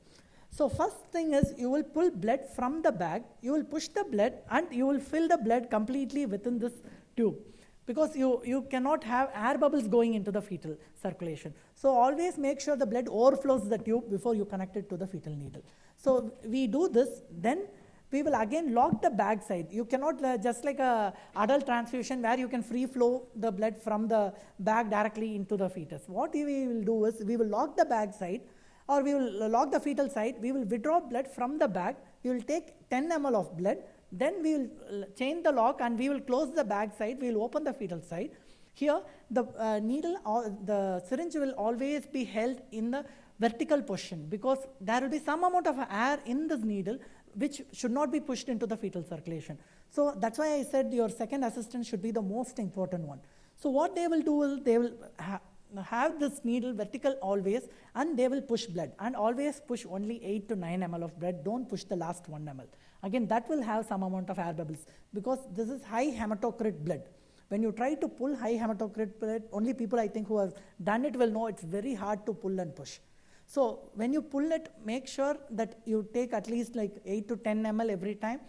A: So first thing is, you will pull blood from the bag, you will push the blood, and you will fill the blood completely within this tube. Because you cannot have air bubbles going into the fetal circulation. So always make sure the blood overflows the tube before you connect it to the fetal needle. So we do this, then we will again lock the bag side. You cannot, just like a adult transfusion where you can free flow the blood from the bag directly into the fetus. What we will do is, we will lock the bag side, or we will lock the fetal side, we will withdraw blood from the bag, we will take 10 ml of blood, then we will change the lock and we will close the bag side, we will open the fetal side. Here, the needle or the syringe will always be held in the vertical position, because there will be some amount of air in this needle which should not be pushed into the fetal circulation. So that's why I said your second assistant should be the most important one. So what they will do is, they will have this needle vertical always, and they will push blood, and always push only 8 to 9 ml of blood. Don't push the last 1 ml. Again, that will have some amount of air bubbles, because this is high hematocrit blood. When you try to pull high hematocrit blood, only people I think who have done it will know it's very hard to pull and push. So when you pull it, make sure that you take at least like 8 to 10 ml every time.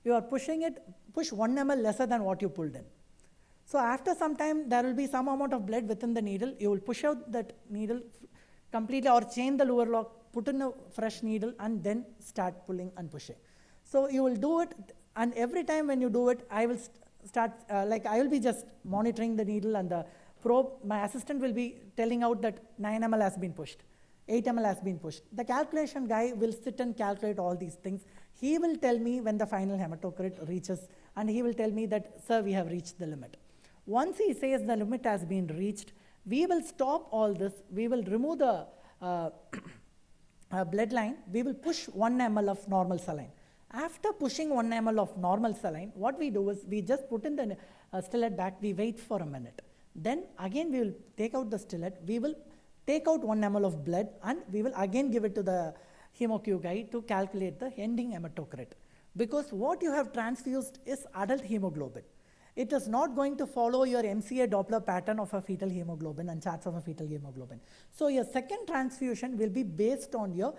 A: You are pushing it, push 1 ml lesser than what you pulled in. So after some time, there will be some amount of blood within the needle. You will push out that needle completely or change the lower lock, put in a fresh needle, and then start pulling and pushing. So you will do it, and every time when you do it, I will start, I will be just monitoring the needle and the probe. My assistant will be telling out that 9 ml has been pushed, 8 ml has been pushed. The calculation guy will sit and calculate all these things. He will tell me when the final hematocrit reaches, and he will tell me that, sir, we have reached the limit. Once he says the limit has been reached, we will stop all this. We will remove the blood line. We will push 1 ml of normal saline. After pushing 1 ml of normal saline, what we do is we just put in the stillet back. We wait for a minute. Then again we will take out the stillet. We will take out 1 ml of blood, and we will again give it to the HemoQ guy to calculate the ending hematocrit. Because what you have transfused is adult hemoglobin. It is not going to follow your MCA Doppler pattern of a fetal hemoglobin and charts of a fetal hemoglobin. So your second transfusion will be based on your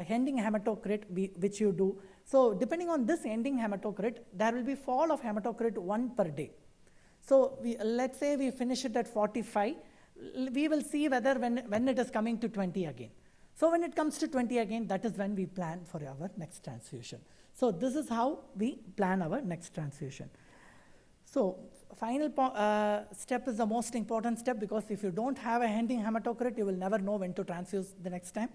A: ending hematocrit which you do. So depending on this ending hematocrit, there will be fall of hematocrit 1 per day. So let's say we finish it at 45, we will see whether when it is coming to 20 again. So when it comes to 20 again, that is when we plan for our next transfusion. So this is how we plan our next transfusion. So final step is the most important step, because if you don't have a ending hematocrit, you will never know when to transfuse the next time.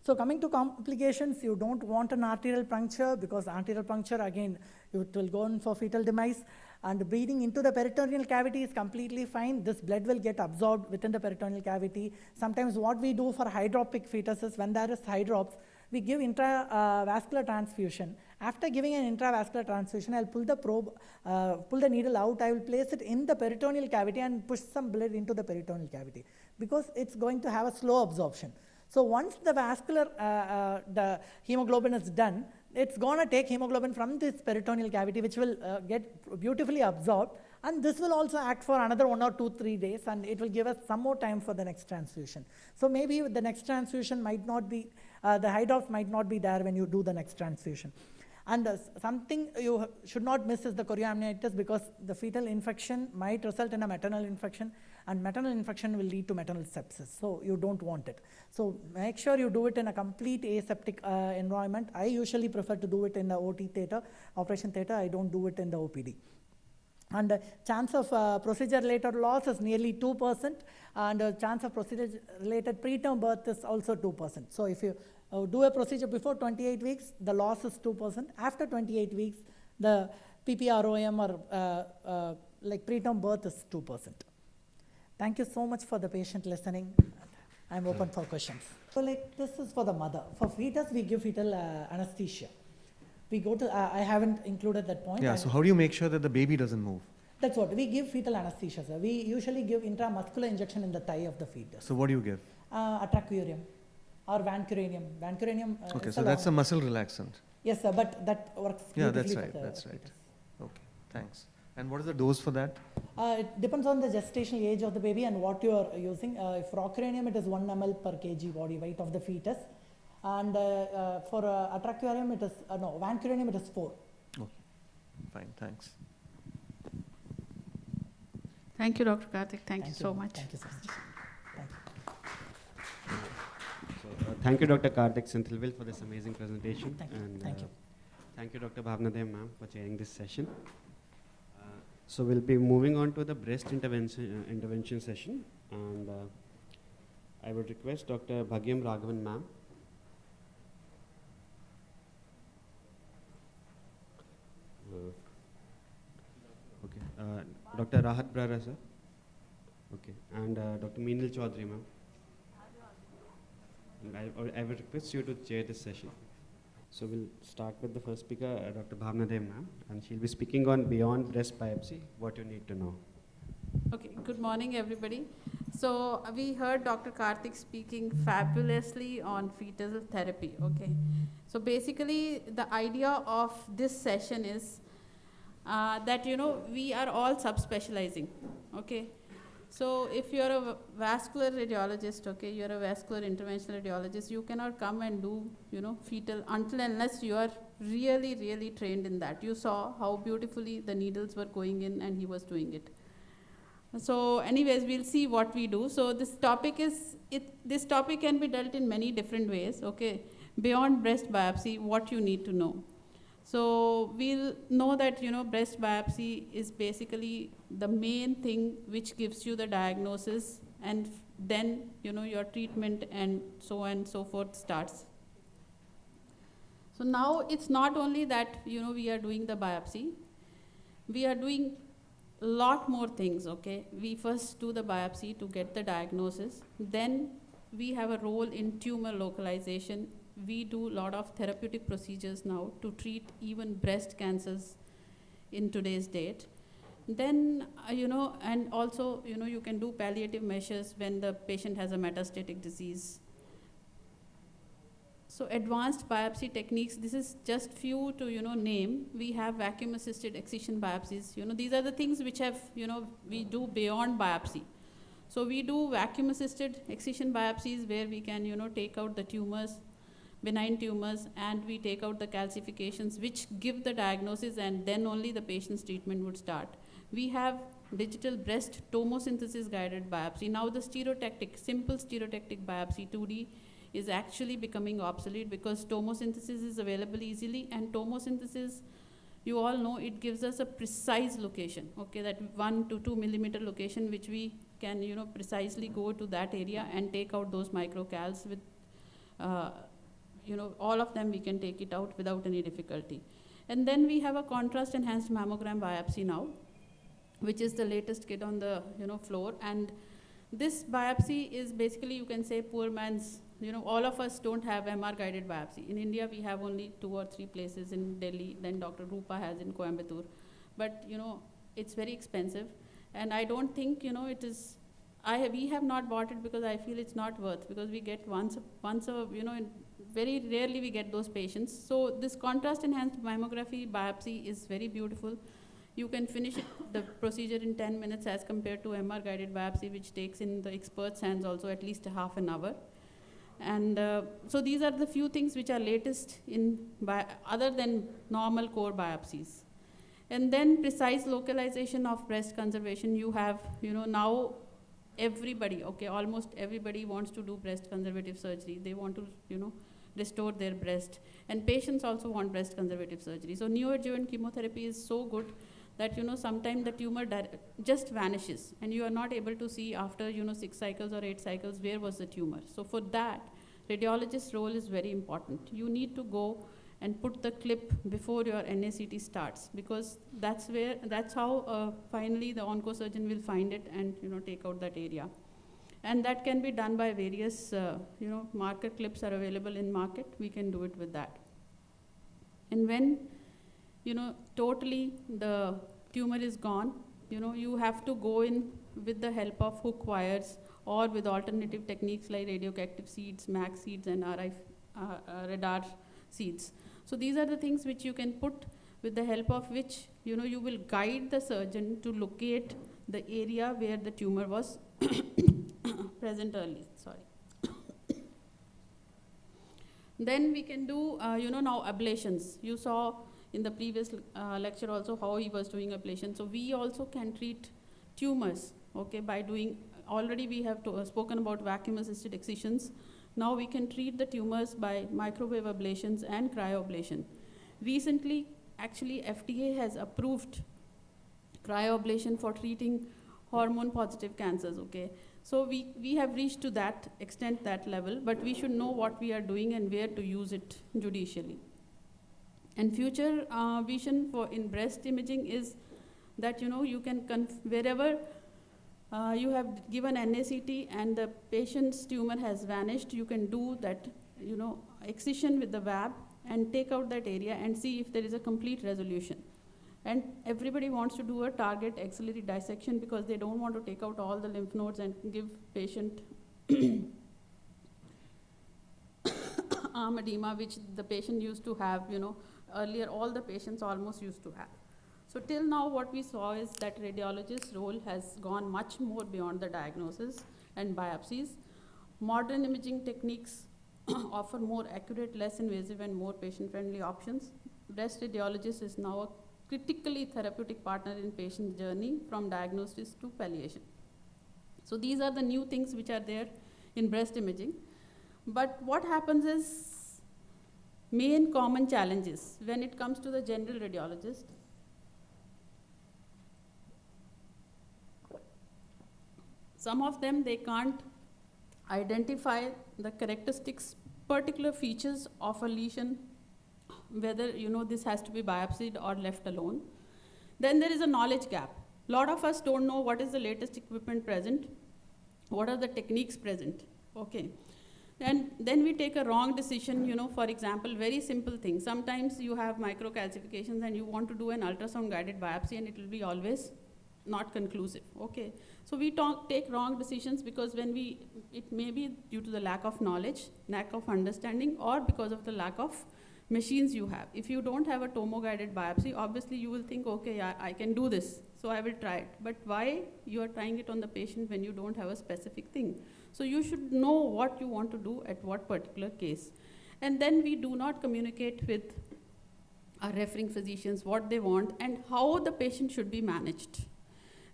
A: So coming to complications, you don't want an arterial puncture, because arterial puncture, again, it will go in for fetal demise. And breathing into the peritoneal cavity is completely fine. This blood will get absorbed within the peritoneal cavity. Sometimes what we do for hydropic fetuses, when there is hydrops, we give intravascular transfusion. After giving an intravascular transfusion, I'll pull the probe, pull the needle out. I will place it in the peritoneal cavity and push some blood into the peritoneal cavity, because it's going to have a slow absorption. So once the vascular, the hemoglobin is done, it's going to take hemoglobin from this peritoneal cavity, which will get beautifully absorbed, and this will also act for another 1 or 2, 3 days, and it will give us some more time for the next transfusion. So maybe the next transfusion might not be, the hydrops might not be there when you do the next transfusion. And something you should not miss is the chorioamnionitis, because the fetal infection might result in a maternal infection, and maternal infection will lead to maternal sepsis. So you don't want it. So make sure you do it in a complete aseptic environment. I usually prefer to do it in the OT theater, operation theater. I don't do it in the OPD. And the chance of procedure-related loss is nearly 2%, and the chance of procedure-related preterm birth is also 2%. So if you do a procedure before 28 weeks, the loss is 2%. After 28 weeks, the PPROM or like preterm birth is 2%. Thank you so much for the patient listening. I'm open for questions. So like this is for the mother. For fetus, we give fetal anesthesia. We go to, I haven't included that point.
B: Yeah, so how do you make sure that the baby doesn't move?
A: That's what, we give fetal anesthesia, sir. We usually give intramuscular injection in the thigh of the fetus.
B: So what do you give?
A: Atracurium or vancuranium. Vancuranium.
B: Okay, so that's a muscle relaxant.
A: Yes, sir, but that works.
B: Yeah, that's
A: beautifully
B: right,
A: for the
B: that's right.
A: fetus.
B: Okay, thanks. And what is the dose for that?
A: It depends on the gestational age of the baby and what you are using. For rocuranium, it is 1 ml per kg body weight of the fetus. And for atracurium, it is, no, vancuranium, it is 4.
B: Okay, fine, thanks.
D: Thank you, Dr. Karthik. Thank you so much.
A: Thank you so much. Thank you.
E: So, thank you, Dr. Karthik Senthilville, for this amazing presentation.
A: Thank you.
E: And
A: Thank you.
E: thank you, Dr. Bhavnadev, ma'am, for chairing this session. So we'll be moving on to the breast intervention session, and I would request Dr. Bhagyam Raghavan, ma'am. Okay, Dr. Rahat Brara, sir. Okay, and Dr. Meenal Chaudhary, ma'am. And I would request you to chair this session. So we'll start with the first speaker, Dr. Bhavnadev, ma'am, and she'll be speaking on beyond breast biopsy, what you need to know.
D: Okay, good morning, everybody. So we heard Dr. Karthik speaking fabulously on fetal therapy, okay. So basically, the idea of this session is that, you know, we are all subspecializing, okay. So if you're a vascular radiologist, okay, you're a vascular interventional radiologist, you cannot come and do, fetal until unless you are really, really trained in that. You saw how beautifully the needles were going in and he was doing it. So anyways, we'll see what we do. So this topic can be dealt in many different ways, okay. Beyond breast biopsy, what you need to know. So we'll know that, breast biopsy is basically the main thing which gives you the diagnosis, and then, your treatment and so on and so forth starts. So now it's not only that, we are doing the biopsy, we are doing a lot more things, okay. We first do the biopsy to get the diagnosis, then we have a role in tumor localization. We do a lot of therapeutic procedures now to treat even breast cancers in today's date. Then, and also, you can do palliative measures when the patient has a metastatic disease. So advanced biopsy techniques, this is just few to, name. We have vacuum-assisted excision biopsies. These are the things which have, we do beyond biopsy. So we do vacuum-assisted excision biopsies where we can, take out the tumors, benign tumors, and we take out the calcifications which give the diagnosis, and then only the patient's treatment would start. We have digital breast tomosynthesis guided biopsy. Now the simple stereotactic biopsy 2D is actually becoming obsolete because tomosynthesis is available easily, and tomosynthesis, you all know, it gives us a precise location, okay, that 1 to 2 millimeter location which we can, precisely go to that area and take out those microcals with all of them we can take it out without any difficulty. And then we have a contrast enhanced mammogram biopsy now, which is the latest kit on the floor. And this biopsy is basically, you can say, poor man's, all of us don't have MR guided biopsy. In India, we have only 2 or 3 places in Delhi, then Dr. Rupa has in Coimbatore. But, it's very expensive. And I don't think, it is, we have not bought it because I feel it's not worth, because we get once a very rarely we get those patients. So this contrast enhanced mammography biopsy is very beautiful. You can finish the procedure in 10 minutes as compared to MR guided biopsy, which takes in the expert's hands also at least a half an hour. And so these are the few things which are latest in other than normal core biopsies. And then precise localization of breast conservation. You have, now everybody, okay, almost everybody wants to do breast conservative surgery. They want to, restore their breast. And patients also want breast conservative surgery. So neoadjuvant chemotherapy is so good that, sometimes the tumor just vanishes and you are not able to see after, 6 cycles or 8 cycles where was the tumor. So for that, radiologist's role is very important. You need to go and put the clip before your NACT starts, because that's how finally the oncosurgeon will find it and, take out that area. And that can be done by various, marker clips are available in market. We can do it with that. And when, totally the tumor is gone, you have to go in with the help of hook wires or with alternative techniques like radioactive seeds, MAC seeds, and radar seeds. So these are the things which you can put, with the help of which, you will guide the surgeon to locate the area where the tumor was present early, Then we can do, now ablations. You saw in the previous lecture also how he was doing ablation. So we also can treat tumors, okay, by doing, already we have spoken about vacuum-assisted excisions. Now we can treat the tumors by microwave ablations and cryoablation. Recently, actually, FDA has approved cryoablation for treating hormone-positive cancers, okay? So we have reached to that extent, that level, but we should know what we are doing and where to use it judicially. And future vision in breast imaging is that, you can, wherever you have given NACT and the patient's tumor has vanished, you can do that, excision with the VAB and take out that area and see if there is a complete resolution. And everybody wants to do a target axillary dissection because they don't want to take out all the lymph nodes and give patient arm edema, which the patient used to have, earlier all the patients almost used to have. So till now what we saw is that radiologist's role has gone much more beyond the diagnosis and biopsies. Modern imaging techniques offer more accurate, less invasive and more patient-friendly options. Breast radiologist is now a critically therapeutic partner in patient journey from diagnosis to palliation. So these are the new things which are there in breast imaging. But what happens is main common challenges when it comes to the general radiologist. Some of them, they can't identify the characteristics, particular features of a lesion, whether this has to be biopsied or left alone. Then there is a knowledge gap. A lot of us don't know what is the latest equipment present, what are the techniques present, okay. And then we take a wrong decision, for example, very simple things. Sometimes you have microcalcifications and you want to do an ultrasound guided biopsy and it will be always not conclusive, okay. So we take wrong decisions because it may be due to the lack of knowledge, lack of understanding, or because of the lack of machines you have. If you don't have a tomo-guided biopsy, obviously you will think, okay, yeah, I can do this, so I will try it. But why you are trying it on the patient when you don't have a specific thing? So you should know what you want to do at what particular case. And then we do not communicate with our referring physicians what they want and how the patient should be managed.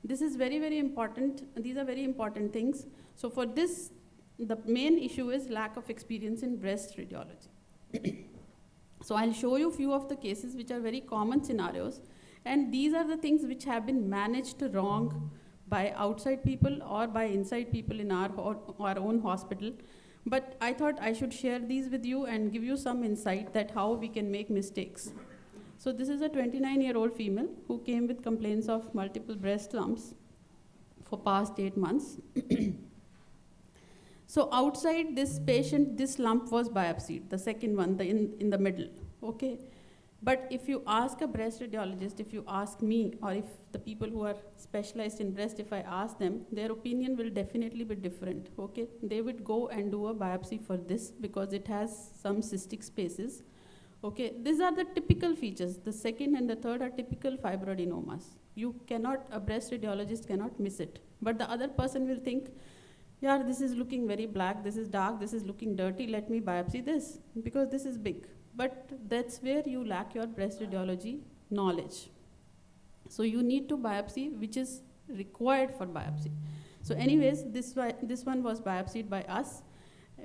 D: This is very, very important. These are very important things. So for this, the main issue is lack of experience in breast radiology. So I'll show you a few of the cases which are very common scenarios. And these are the things which have been managed wrong by outside people or by inside people in our own hospital. But I thought I should share these with you and give you some insight that how we can make mistakes. So this is a 29-year-old female who came with complaints of multiple breast lumps for past 8 months. So outside this patient, this lump was biopsied, the second one, in the middle, okay? But if you ask a breast radiologist, if you ask me, or if the people who are specialized in breast, if I ask them, their opinion will definitely be different, okay? They would go and do a biopsy for this because it has some cystic spaces. Okay, these are the typical features. The second and the third are typical fibroadenomas. A breast radiologist cannot miss it. But the other person will think, yeah, this is looking very black, this is dark, this is looking dirty, let me biopsy this, because this is big. But that's where you lack your breast radiology knowledge. So you need to biopsy which is required for biopsy. So anyways, this one was biopsied by us.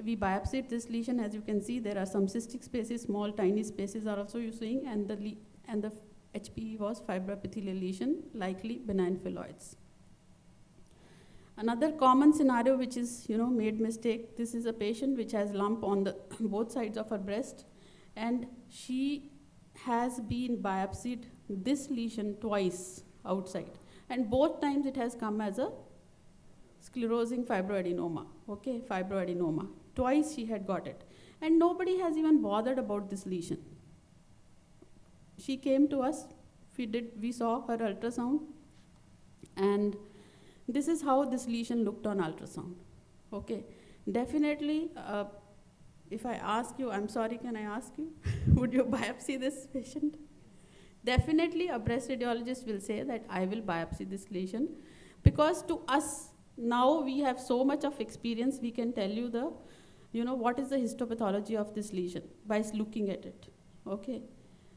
D: We biopsied this lesion. As you can see, there are some cystic spaces, small tiny spaces are also seeing, and the HPE was fibroepithelial lesion, likely benign phylloids. Another common scenario which is made mistake. This is a patient which has lump on the both sides of her breast, and she has been biopsied this lesion twice outside, and both times it has come as a sclerosing fibroadenoma. Okay, fibroadenoma. Twice she had got it. And nobody has even bothered about this lesion. She came to us, we saw her ultrasound, and this is how this lesion looked on ultrasound. Okay, definitely, if I ask you, I'm sorry, can I ask you, would you biopsy this patient? Definitely a breast radiologist will say that I will biopsy this lesion, because to us, now we have so much of experience, we can tell you what is the histopathology of this lesion by looking at it, okay?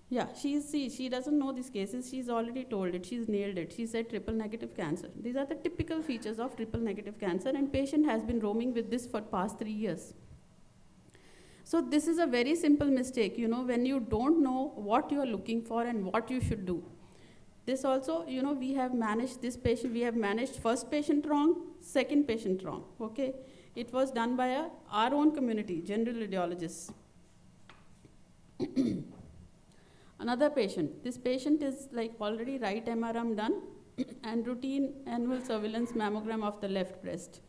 D: Yeah, she doesn't know these cases, she's already told it, she's nailed it. She said triple negative cancer. These are the typical features of triple negative cancer, and patient has been roaming with this for past 3 years. So this is a very simple mistake, when you don't know what you are looking for and what you should do. This also, we have managed this patient, we have managed first patient wrong, second patient wrong, okay? It was done by our own community, general radiologists. Another patient, this patient is like already right MRM done and routine annual surveillance mammogram of the left breast.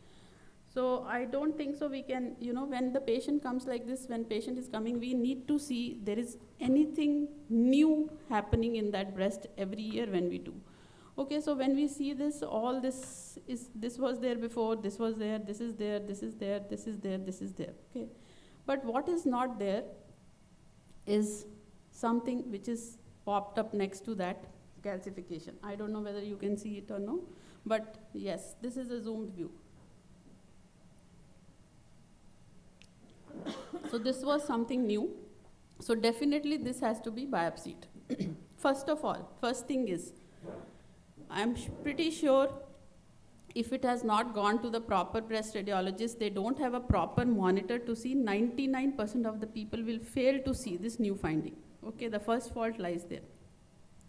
D: So I don't think so we can, when the patient comes like this, when patient is coming, we need to see there is anything new happening in that breast every year when we do. Okay, so when we see this, all this was there before, this was there, this is there, this is there, this is there, this is there, okay. But what is not there is something which is popped up next to that calcification. I don't know whether you can see it or no, but yes, this is a zoomed view. So this was something new. So definitely this has to be biopsied. First of all, first thing is, I'm pretty sure if it has not gone to the proper breast radiologist, they don't have a proper monitor to see, 99% of the people will fail to see this new finding. Okay, the first fault lies there.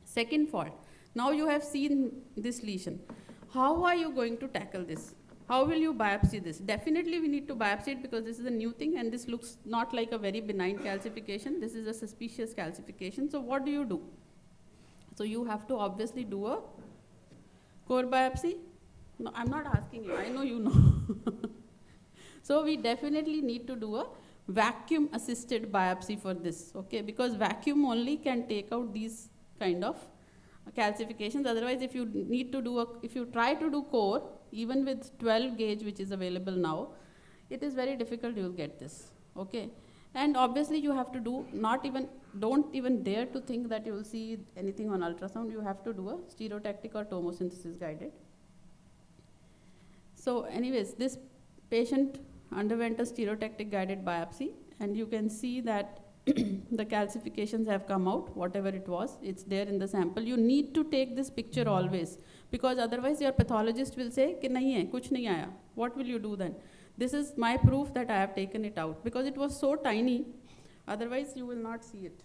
D: Second fault, now you have seen this lesion. How are you going to tackle this? How will you biopsy this? Definitely we need to biopsy it because this is a new thing and this looks not like a very benign calcification. This is a suspicious calcification. So what do you do? So you have to obviously do a core biopsy. No, I'm not asking you, I know you know. So we definitely need to do a vacuum assisted biopsy for this, okay? Because vacuum only can take out these kind of calcifications. Otherwise, if you need to do if you try to do core, even with 12 gauge, which is available now, it is very difficult you will get this, okay? And obviously you have to do, don't even dare to think that you will see anything on ultrasound. You have to do a stereotactic or tomosynthesis guided. So anyways, this patient underwent a stereotactic guided biopsy, and you can see that the calcifications have come out, whatever it was, it's there in the sample. You need to take this picture always, because otherwise your pathologist will say, कि नहीं है, कुछ नहीं आया. What will you do then? This is my proof that I have taken it out, because it was so tiny, otherwise you will not see it.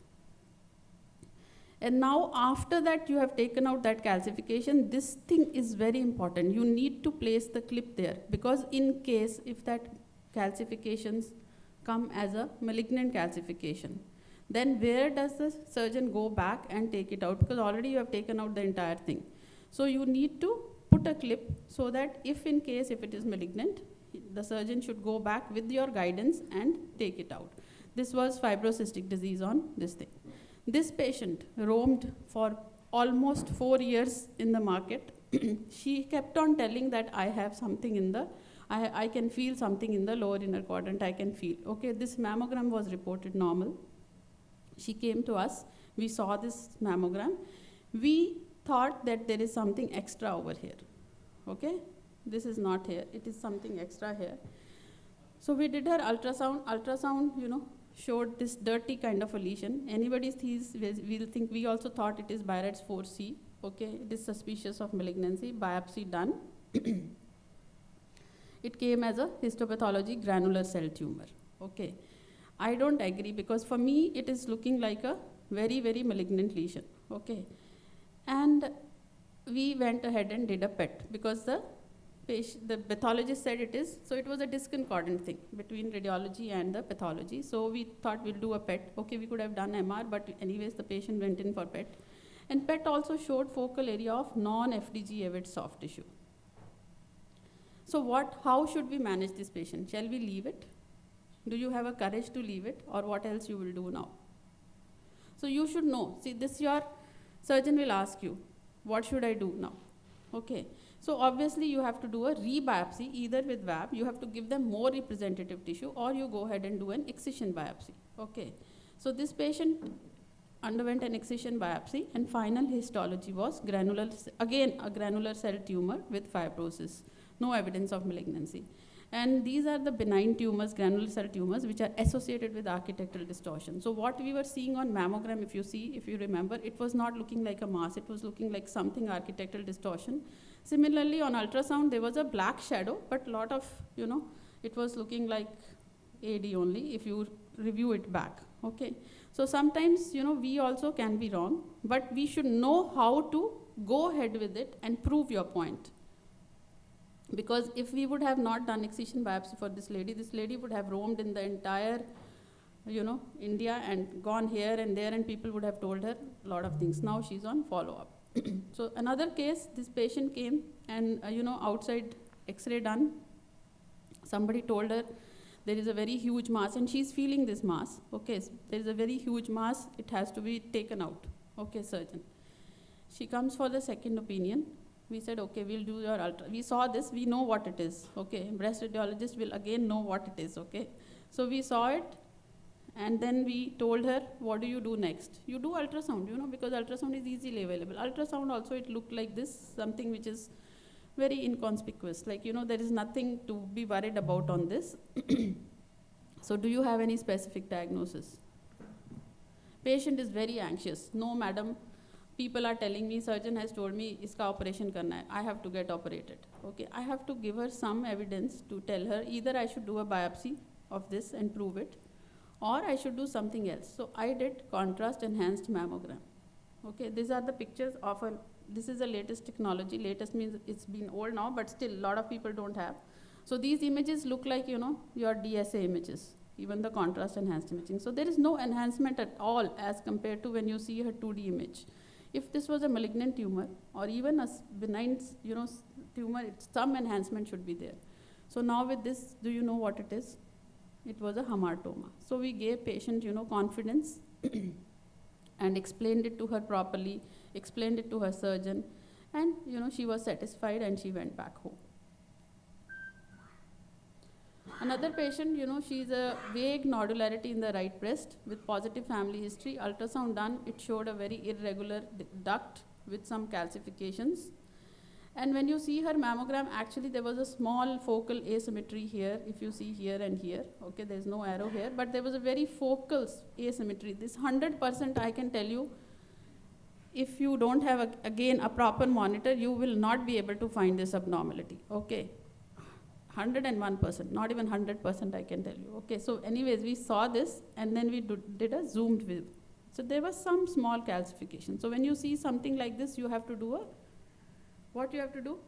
D: And now after that you have taken out that calcification, this thing is very important. You need to place the clip there, because in case if that calcifications come as a malignant calcification, then where does the surgeon go back and take it out? Because already you have taken out the entire thing. So you need to put a clip so that if in case if it is malignant, the surgeon should go back with your guidance and take it out. This was fibrocystic disease on this thing. This patient roamed for almost 4 years in the market. She kept on telling that I have something in the, I can feel something in the lower inner quadrant, I can feel. Okay, this mammogram was reported normal. She came to us, we saw this mammogram. We thought that there is something extra over here, okay? This is not here, it is something extra here. So we did her ultrasound, you know, showed this dirty kind of a lesion. Anybody sees, we'll think, we also thought it is Barrett's 4C, okay? It is suspicious of malignancy, biopsy done. It came as a histopathology granular cell tumor, okay? I don't agree, because for me it is looking like a very, very malignant lesion, okay? And we went ahead and did a PET, because the pathologist said it is, so it was a discordant thing between radiology and the pathology. So we thought we'll do a PET. Okay, we could have done MR, but anyways, the patient went in for PET. And PET also showed focal area of non-FDG avid soft tissue. So how should we manage this patient? Shall we leave it? Do you have a courage to leave it, or what else you will do now? So you should know. See, this your surgeon will ask you, what should I do now? Okay. So obviously you have to do a re-biopsy, either with VAB, you have to give them more representative tissue, or you go ahead and do an excision biopsy, okay? So this patient underwent an excision biopsy, and final histology was granular, again a granular cell tumor with fibrosis, no evidence of malignancy. And these are the benign tumors, granular cell tumors, which are associated with architectural distortion. So what we were seeing on mammogram, if you remember, it was not looking like a mass, it was looking like something architectural distortion. Similarly, on ultrasound, there was a black shadow, but a lot of, you know, it was looking like AD only if you review it back, okay? So sometimes, you know, we also can be wrong, but we should know how to go ahead with it and prove your point. Because if we would have not done excision biopsy for this lady would have roamed in the entire, you know, India and gone here and there, and people would have told her a lot of things. Now she's on follow-up. So another case, this patient came and, you know, outside X-ray done, somebody told her there is a very huge mass, and she's feeling this mass. Okay, so there is a very huge mass, it has to be taken out. Okay, surgeon. She comes for the second opinion. We said, okay, we'll do your ultra. We saw this, we know what it is. Okay, breast radiologist will again know what it is, okay? So we saw it, And then we told her, what do you do next? You do ultrasound, because ultrasound is easily available. Ultrasound also, it looked like this, something which is very inconspicuous. Like, there is nothing to be worried about on this. So do you have any specific diagnosis? Patient is very anxious. No, madam, people are telling me, surgeon has told me, iska operation karna hai. I have to get operated. Okay, I have to give her some evidence to tell her either I should do a biopsy of this and prove it, or I should do something else. So I did contrast enhanced mammogram. Okay, these are the pictures of this is the latest technology. Latest means it's been old now, but still a lot of people don't have. So these images look like, your DSA images, even the contrast enhanced imaging. So there is no enhancement at all as compared to when you see her 2D image. If this was a malignant tumor or even a benign, tumor, some enhancement should be there. So now with this, do you know what it is? It was a hamartoma. So we gave patient, confidence and explained it to her properly, explained it to her surgeon, and, she was satisfied and she went back home. Another patient, she's a vague nodularity in the right breast with positive family history. Ultrasound done, it showed a very irregular duct with some calcifications. And when you see her mammogram, actually there was a small focal asymmetry here, if you see here and here. Okay, there's no arrow here, but there was a very focal asymmetry. This 100%, I can tell you, if you don't have, again, a proper monitor, you will not be able to find this abnormality. Okay. 101%, not even 100%, I can tell you. Okay, so anyways, we saw this and then we did a zoomed view. So there was some small calcification. So when you see something like this, you have to do what you have to do?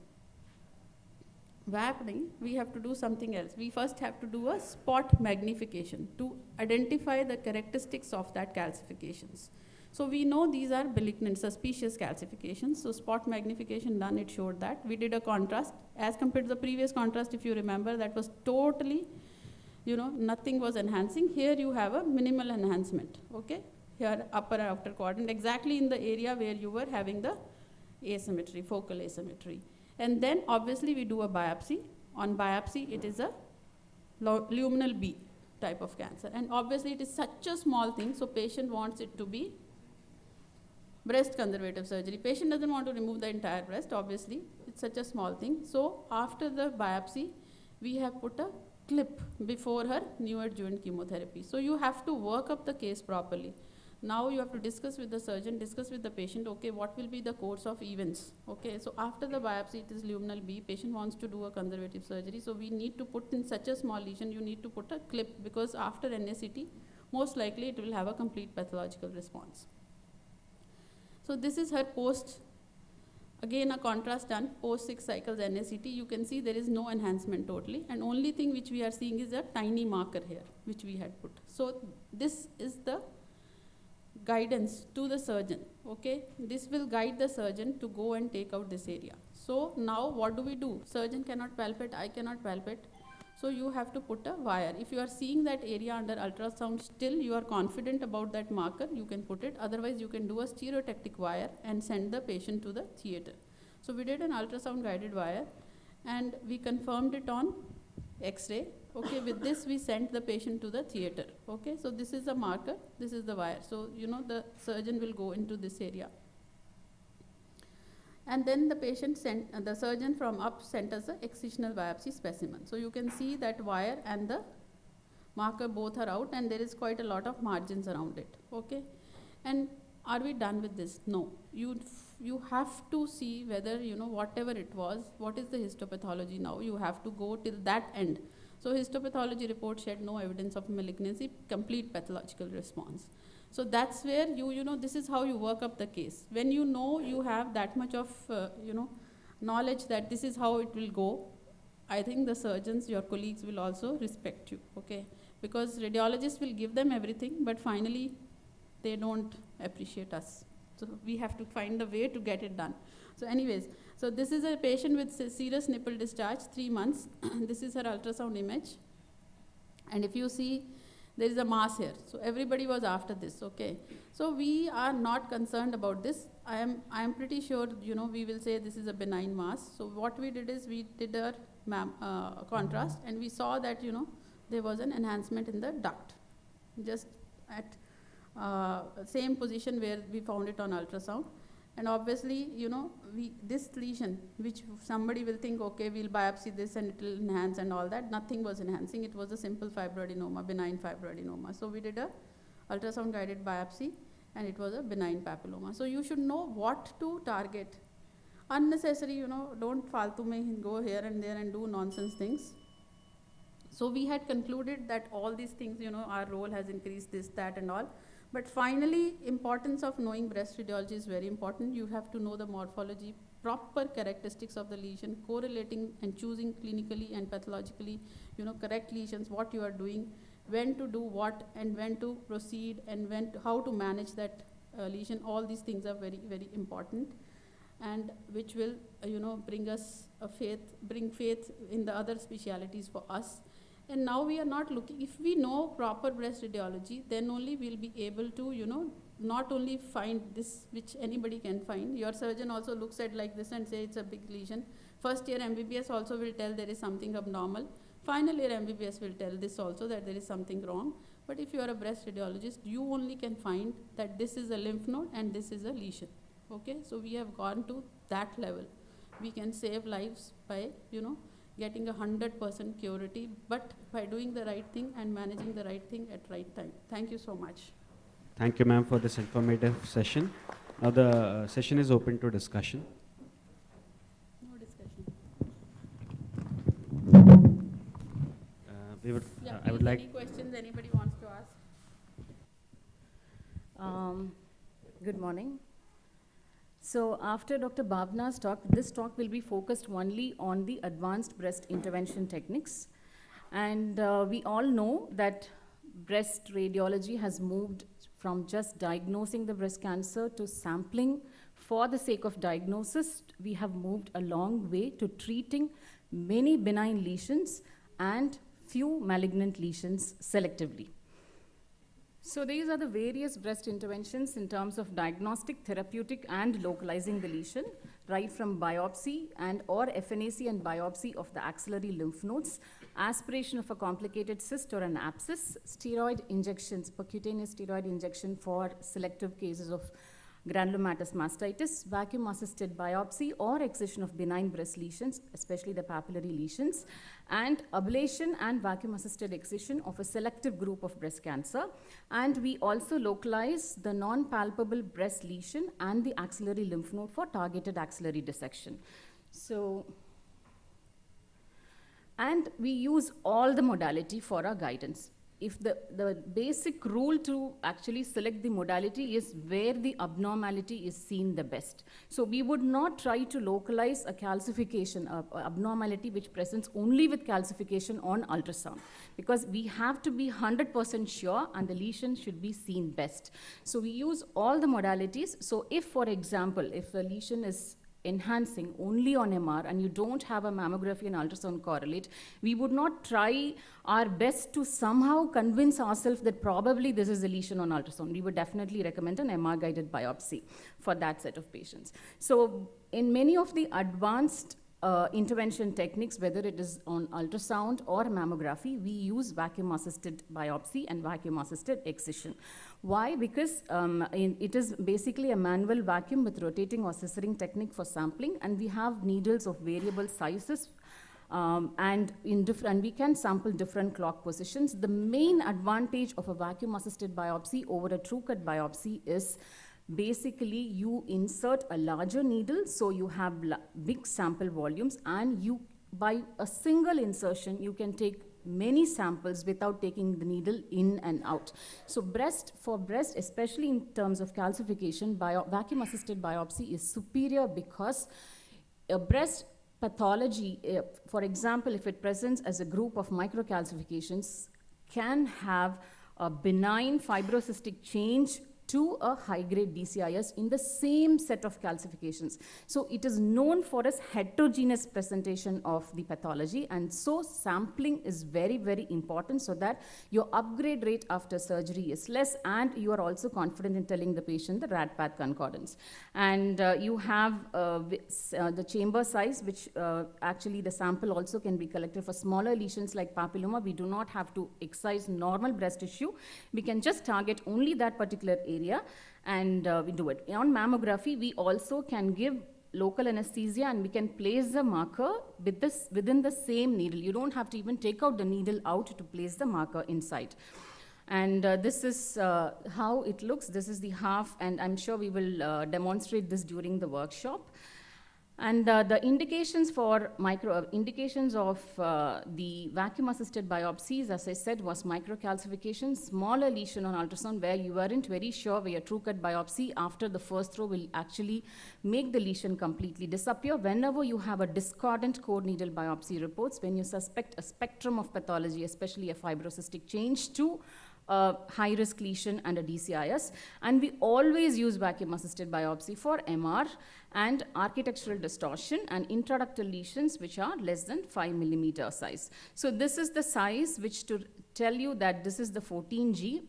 D: We have to do something else. We first have to do a spot magnification to identify the characteristics of that calcifications. So we know these are malignant, suspicious calcifications. So spot magnification done, it showed that. We did a contrast. As compared to the previous contrast, if you remember, that was totally, nothing was enhancing. Here you have a minimal enhancement, okay? Here, upper and outer quadrant, exactly in the area where you were having the asymmetry, focal asymmetry. And then, obviously, we do a biopsy. On biopsy, it is a luminal B type of cancer. And obviously, it is such a small thing, so patient wants it to be breast conservative surgery. Patient doesn't want to remove the entire breast, obviously. It's such a small thing. So after the biopsy, we have put a clip before her neoadjuvant chemotherapy. So you have to work up the case properly. Now you have to discuss with the surgeon, discuss with the patient, okay, what will be the course of events? Okay, so after the biopsy, it is luminal B. Patient wants to do a conservative surgery. So we need to put in such a small lesion, you need to put a clip because after NACT, most likely it will have a complete pathological response. So this is her post, again a contrast done, post 6 cycles NACT. You can see there is no enhancement totally, and only thing which we are seeing is a tiny marker here, which we had put. So this is the guidance to the surgeon, okay? This will guide the surgeon to go and take out this area. So now what do? Surgeon cannot palpate, I cannot palpate. So you have to put a wire. If you are seeing that area under ultrasound still, you are confident about that marker, you can put it. Otherwise, you can do a stereotactic wire and send the patient to the theater. So we did an ultrasound guided wire and we confirmed it on X-ray. Okay, with this we sent the patient to the theater. Okay, so this is a marker, this is the wire. So, the surgeon will go into this area. And then the surgeon from up sent us an excisional biopsy specimen. So you can see that wire and the marker both are out and there is quite a lot of margins around it, okay? And are we done with this? No. You have to see whether, whatever it was, what is the histopathology now? You have to go till that end. So histopathology report showed no evidence of malignancy, complete pathological response. So that's where this is how you work up the case. When you have that much of, knowledge that this is how it will go, I think the surgeons, your colleagues will also respect you, okay? Because radiologists will give them everything, but finally they don't appreciate us. So we have to find a way to get it done. So anyways, so this is a patient with serous nipple discharge, 3 months. This is her ultrasound image. And if you see, there is a mass here. So everybody was after this, okay? So we are not concerned about this. I am pretty sure, we will say this is a benign mass. So what we did is we did a contrast and we saw that, there was an enhancement in the duct. just at same position where we found it on ultrasound. And obviously, this lesion, which somebody will think, okay, we'll biopsy this and it will enhance and all that, nothing was enhancing. It was a simple fibroadenoma, benign fibroadenoma. So we did a ultrasound guided biopsy and it was a benign papilloma. So you should know what to target. Unnecessary, don't faltu mein go here and there and do nonsense things. So we had concluded that all these things, our role has increased, this, that and all. But finally, importance of knowing breast radiology is very important. You have to know the morphology, proper characteristics of the lesion, correlating and choosing clinically and pathologically, correct lesions, what you are doing, when to do what, and when to proceed, and how to manage that lesion. All these things are very, very important, and which will, bring faith in the other specialities for us. And now we are not looking, if we know proper breast radiology, then only we'll be able to, not only find this, which anybody can find. Your surgeon also looks at like this and say it's a big lesion. First year MBBS also will tell there is something abnormal. Final year MBBS will tell this also, that there is something wrong. But if you are a breast radiologist, you only can find that this is a lymph node and this is a lesion. Okay, so we have gone to that level. We can save lives by, getting 100% curity, but by doing the right thing and managing the right thing at right time. Thank you so much.
E: Thank you, ma'am, for this informative session. Now the session is open to discussion.
D: No discussion.
E: I would like.
D: Any questions anybody wants to ask?
F: Good morning. So after Dr. Bhavna's talk, this talk will be focused only on the advanced breast intervention techniques. And we all know that breast radiology has moved from just diagnosing the breast cancer to sampling for the sake of diagnosis. We have moved a long way to treating many benign lesions and few malignant lesions selectively. So these are the various breast interventions in terms of diagnostic, therapeutic, and localizing the lesion, right from biopsy and or FNAC and biopsy of the axillary lymph nodes, aspiration of a complicated cyst or an abscess, steroid injections, percutaneous steroid injection for selective cases of granulomatous mastitis, vacuum-assisted biopsy or excision of benign breast lesions, especially the papillary lesions, and ablation and vacuum-assisted excision of a selective group of breast cancer. And we also localize the non-palpable breast lesion and the axillary lymph node for targeted axillary dissection. So, and we use all the modality for our guidance. If the basic rule to actually select the modality is where the abnormality is seen the best. So we would not try to localize a calcification, abnormality which presents only with calcification on ultrasound, because we have to be 100% sure and the lesion should be seen best. So we use all the modalities. So if, for example, if a lesion is enhancing only on MR and you don't have a mammography and ultrasound correlate, we would not try our best to somehow convince ourselves that probably this is a lesion on ultrasound. We would definitely recommend an MR guided biopsy for that set of patients. So in many of the advanced intervention techniques, whether it is on ultrasound or mammography, we use vacuum-assisted biopsy and vacuum-assisted excision. Why? Because it is basically a manual vacuum with rotating or scissoring technique for sampling, and we have needles of variable sizes, and we can sample different clock positions. The main advantage of a vacuum-assisted biopsy over a true-cut biopsy is basically you insert a larger needle, so you have big sample volumes, and you, by a single insertion, you can take many samples without taking the needle in and out. So for breast, especially in terms of calcification, vacuum-assisted biopsy is superior because a breast pathology, for example, if it presents as a group of microcalcifications, can have a benign fibrocystic change to a high-grade DCIS in the same set of calcifications. So it is known for its heterogeneous presentation of the pathology, and so sampling is very, very important so that your upgrade rate after surgery is less, and you are also confident in telling the patient the RAD-PATH concordance. And you have the chamber size, which actually the sample also can be collected for smaller lesions like papilloma. We do not have to excise normal breast tissue. We can just target only that particular area, and we do it. On mammography, we also can give local anesthesia, and we can place the marker with within the same needle. You don't have to even take out the needle out to place the marker inside. And this is how it looks. This is the half, and I'm sure we will demonstrate this during the workshop. And the indications for indications of the vacuum-assisted biopsies, as I said, was microcalcification, smaller lesion on ultrasound where you weren't very sure where your true-cut biopsy after the first throw will actually make the lesion completely disappear. Whenever you have a discordant core needle biopsy reports, when you suspect a spectrum of pathology, especially a fibrocystic change to a high-risk lesion and a DCIS, and we always use vacuum-assisted biopsy for MR and architectural distortion and intraductal lesions which are less than 5 millimeter size. So this is the size which to tell you that this is the 14G.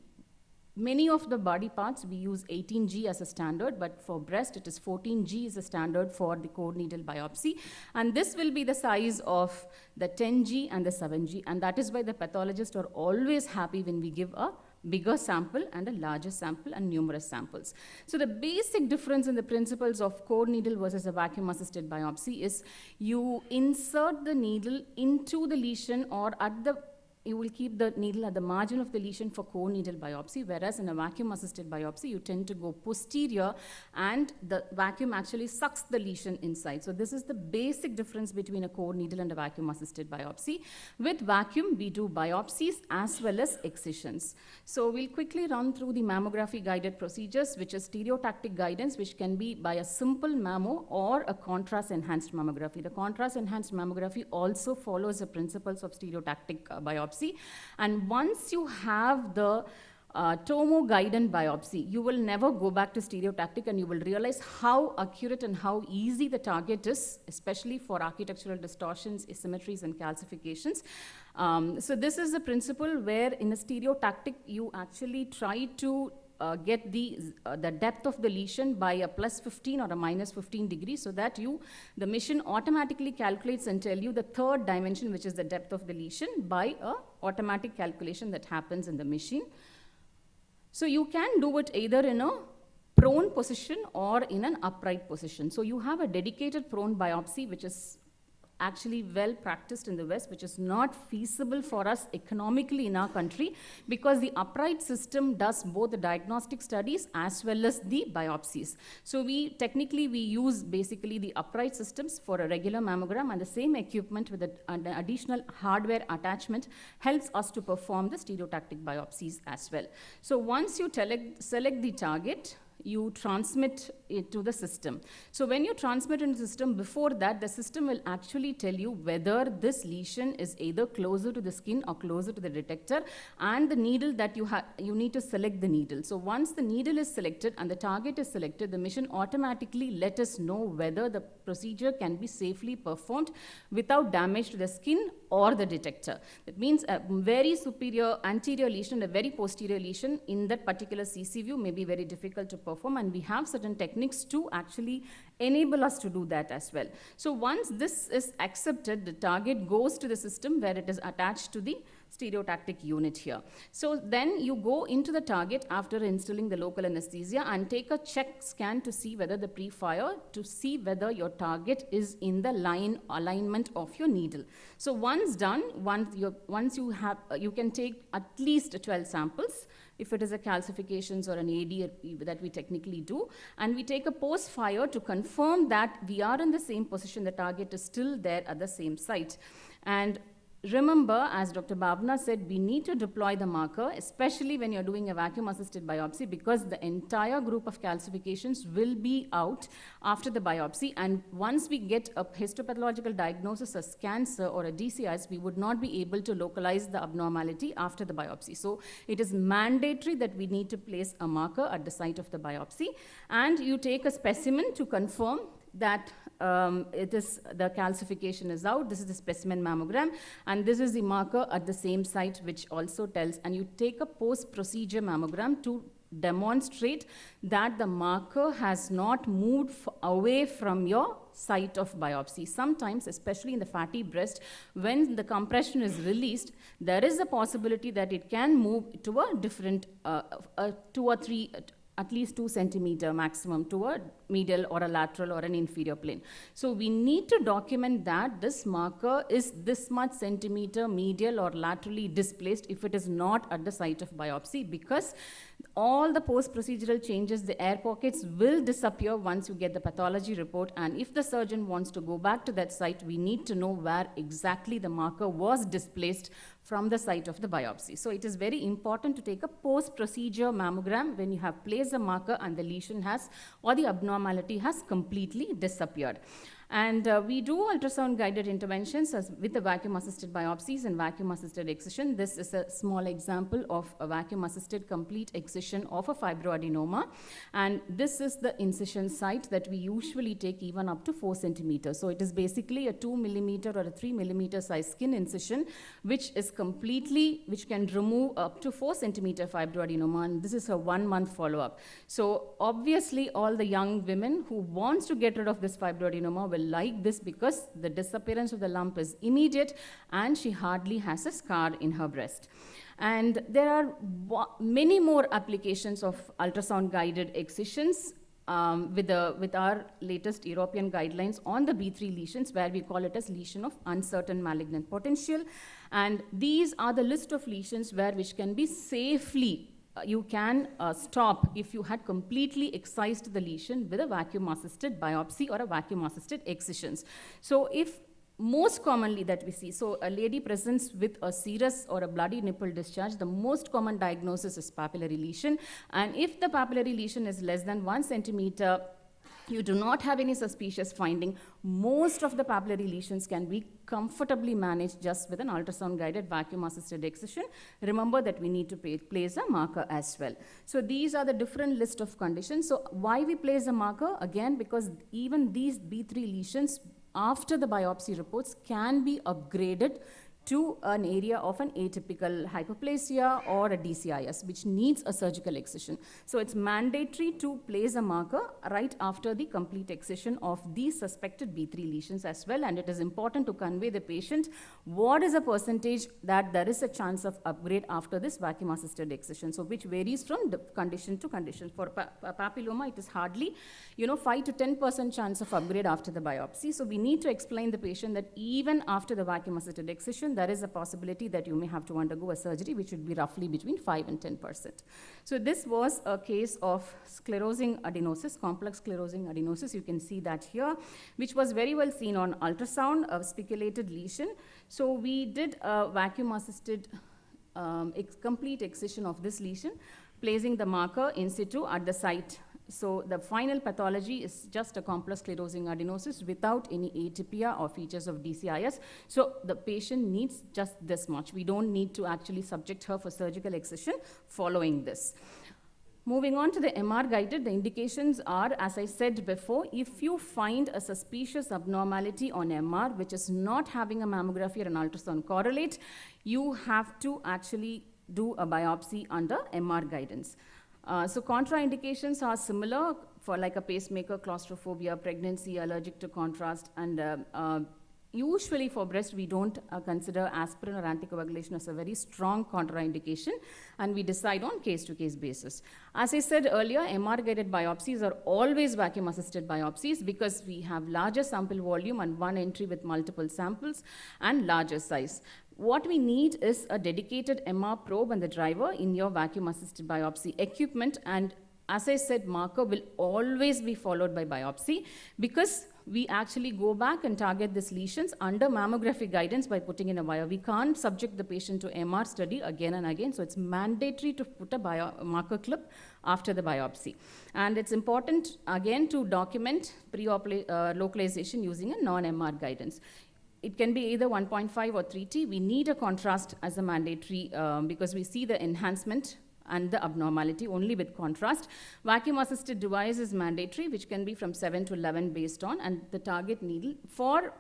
F: Many of the body parts we use 18G as a standard, but for breast it is 14G is a standard for the core needle biopsy. And this will be the size of the 10G and the 7G, and that is why the pathologists are always happy when we give a bigger sample and a larger sample and numerous samples. So the basic difference in the principles of core needle versus a vacuum-assisted biopsy is you insert the needle into the lesion or you will keep the needle at the margin of the lesion for core needle biopsy, whereas in a vacuum-assisted biopsy, you tend to go posterior and the vacuum actually sucks the lesion inside. So this is the basic difference between a core needle and a vacuum-assisted biopsy. With vacuum, we do biopsies as well as excisions. So we'll quickly run through the mammography guided procedures, which is stereotactic guidance, which can be by a simple mammo or a contrast-enhanced mammography. The contrast-enhanced mammography also follows the principles of stereotactic biopsy. And once you have the tomo-guided biopsy, you will never go back to stereotactic, and you will realize how accurate and how easy the target is, especially for architectural distortions, asymmetries, and calcifications. So this is the principle where in a stereotactic, you actually try to get the depth of the lesion by a plus 15 or a minus 15 degrees, so that the machine automatically calculates and tell you the third dimension, which is the depth of the lesion, by a automatic calculation that happens in the machine. So you can do it either in a prone position or in an upright position. So you have a dedicated prone biopsy, which is actually well practiced in the West, which is not feasible for us economically in our country, because the upright system does both the diagnostic studies as well as the biopsies. So we use basically the upright systems for a regular mammogram, and the same equipment with an additional hardware attachment helps us to perform the stereotactic biopsies as well. So once you select the target, you transmit it to the system. So when you transmit in the system, before that, the system will actually tell you whether this lesion is either closer to the skin or closer to the detector, and the needle that you need to select the needle. So once the needle is selected and the target is selected, the machine automatically let us know whether the procedure can be safely performed without damage to the skin or the detector. That means a very superior anterior lesion, a very posterior lesion in that particular CC view may be very difficult to perform, and we have certain techniques to actually enable us to do that as well. So once this is accepted, the target goes to the system where it is attached to the stereotactic unit here. So then you go into the target after installing the local anesthesia and take a check scan to see whether the pre-fire, to see whether your target is in the alignment of your needle. So once done, you can take at least 12 samples. If it is a calcifications or an AD that we technically do, and we take a post-fire to confirm that we are in the same position, the target is still there at the same site. And remember, as Dr. Bhavna said, we need to deploy the marker, especially when you're doing a vacuum-assisted biopsy, because the entire group of calcifications will be out after the biopsy. And once we get a histopathological diagnosis as cancer or a DCIS, we would not be able to localize the abnormality after the biopsy. So it is mandatory that we need to place a marker at the site of the biopsy. And you take a specimen to confirm that the calcification is out. This is the specimen mammogram, and this is the marker at the same site, which also tells, and you take a post-procedure mammogram to demonstrate that the marker has not moved away from your site of biopsy. Sometimes, especially in the fatty breast, when the compression is released, there is a possibility that it can move to a different, 2 or 3, at least 2 centimeter maximum, to a medial or a lateral or an inferior plane. So we need to document that this marker is this much centimeter medial or laterally displaced if it is not at the site of biopsy, because all the post-procedural changes, the air pockets will disappear once you get the pathology report. And if the surgeon wants to go back to that site, we need to know where exactly the marker was displaced from the site of the biopsy. So it is very important to take a post-procedure mammogram when you have placed a marker and the lesion has, or the abnormality has completely disappeared. And we do ultrasound-guided interventions with the vacuum-assisted biopsies and vacuum-assisted excision. This is a small example of a vacuum-assisted complete excision of a fibroadenoma. And this is the incision site that we usually take even up to 4 centimeters. So it is basically a 2 millimeter or a 3 millimeter size skin incision, which can remove up to 4 centimeter fibroadenoma. And this is a 1 month follow-up. So obviously, all the young women who wants to get rid of this fibroadenoma will like this, because the disappearance of the lump is immediate and she hardly has a scar in her breast. And there are many more applications of ultrasound-guided excisions with our latest European guidelines on the B3 lesions, where we call it as lesion of uncertain malignant potential. And these are the list of lesions which can be safely you can stop if you had completely excised the lesion with a vacuum-assisted biopsy or a vacuum-assisted excisions. So if most commonly that we see, so a lady presents with a serous or a bloody nipple discharge, the most common diagnosis is papillary lesion. And if the papillary lesion is less than 1 centimeter, you do not have any suspicious finding, most of the papillary lesions can be comfortably managed just with an ultrasound-guided vacuum-assisted excision. Remember that we need to place a marker as well. So these are the different list of conditions. So why we place a marker? Again, because even these B3 lesions, after the biopsy reports, can be upgraded to an area of an atypical hyperplasia or a DCIS, which needs a surgical excision. So it's mandatory to place a marker right after the complete excision of these suspected B3 lesions as well. And it is important to convey the patient what is a percentage that there is a chance of upgrade after this vacuum-assisted excision. So which varies from the condition to condition. For papilloma, it is hardly 5 to 10% chance of upgrade after the biopsy. So we need to explain the patient that even after the vacuum-assisted excision, there is a possibility that you may have to undergo a surgery, which would be roughly between 5 and 10%. So this was a case of sclerosing adenosis, complex sclerosing adenosis. You can see that here, which was very well seen on ultrasound, a spiculated lesion. So we did a vacuum-assisted complete excision of this lesion, placing the marker in situ at the site. So the final pathology is just a complex sclerosing adenosis without any atypia or features of DCIS. So the patient needs just this much. We don't need to actually subject her for surgical excision following this. Moving on to the MR guided, the indications are, as I said before, if you find a suspicious abnormality on MR, which is not having a mammography or an ultrasound correlate, you have to actually do a biopsy under MR guidance. So contraindications are similar for like a pacemaker, claustrophobia, pregnancy, allergic to contrast, and usually for breast, we don't consider aspirin or anticoagulation as a very strong contraindication, and we decide on case-to-case basis. As I said earlier, MR-guided biopsies are always vacuum-assisted biopsies because we have larger sample volume and one entry with multiple samples and larger size. What we need is a dedicated MR probe and the driver in your vacuum-assisted biopsy equipment. And as I said, marker will always be followed by biopsy because we actually go back and target these lesions under mammography guidance by putting in a wire. We can't subject the patient to MR study again and again, so it's mandatory to put a marker clip after the biopsy. And it's important, again, to document pre-op localization using a non-MR guidance. It can be either 1.5 or 3T. We need a contrast as a mandatory because we see the enhancement and the abnormality only with contrast. Vacuum-assisted device is mandatory, which can be from 7 to 11 based on, and the target needle. For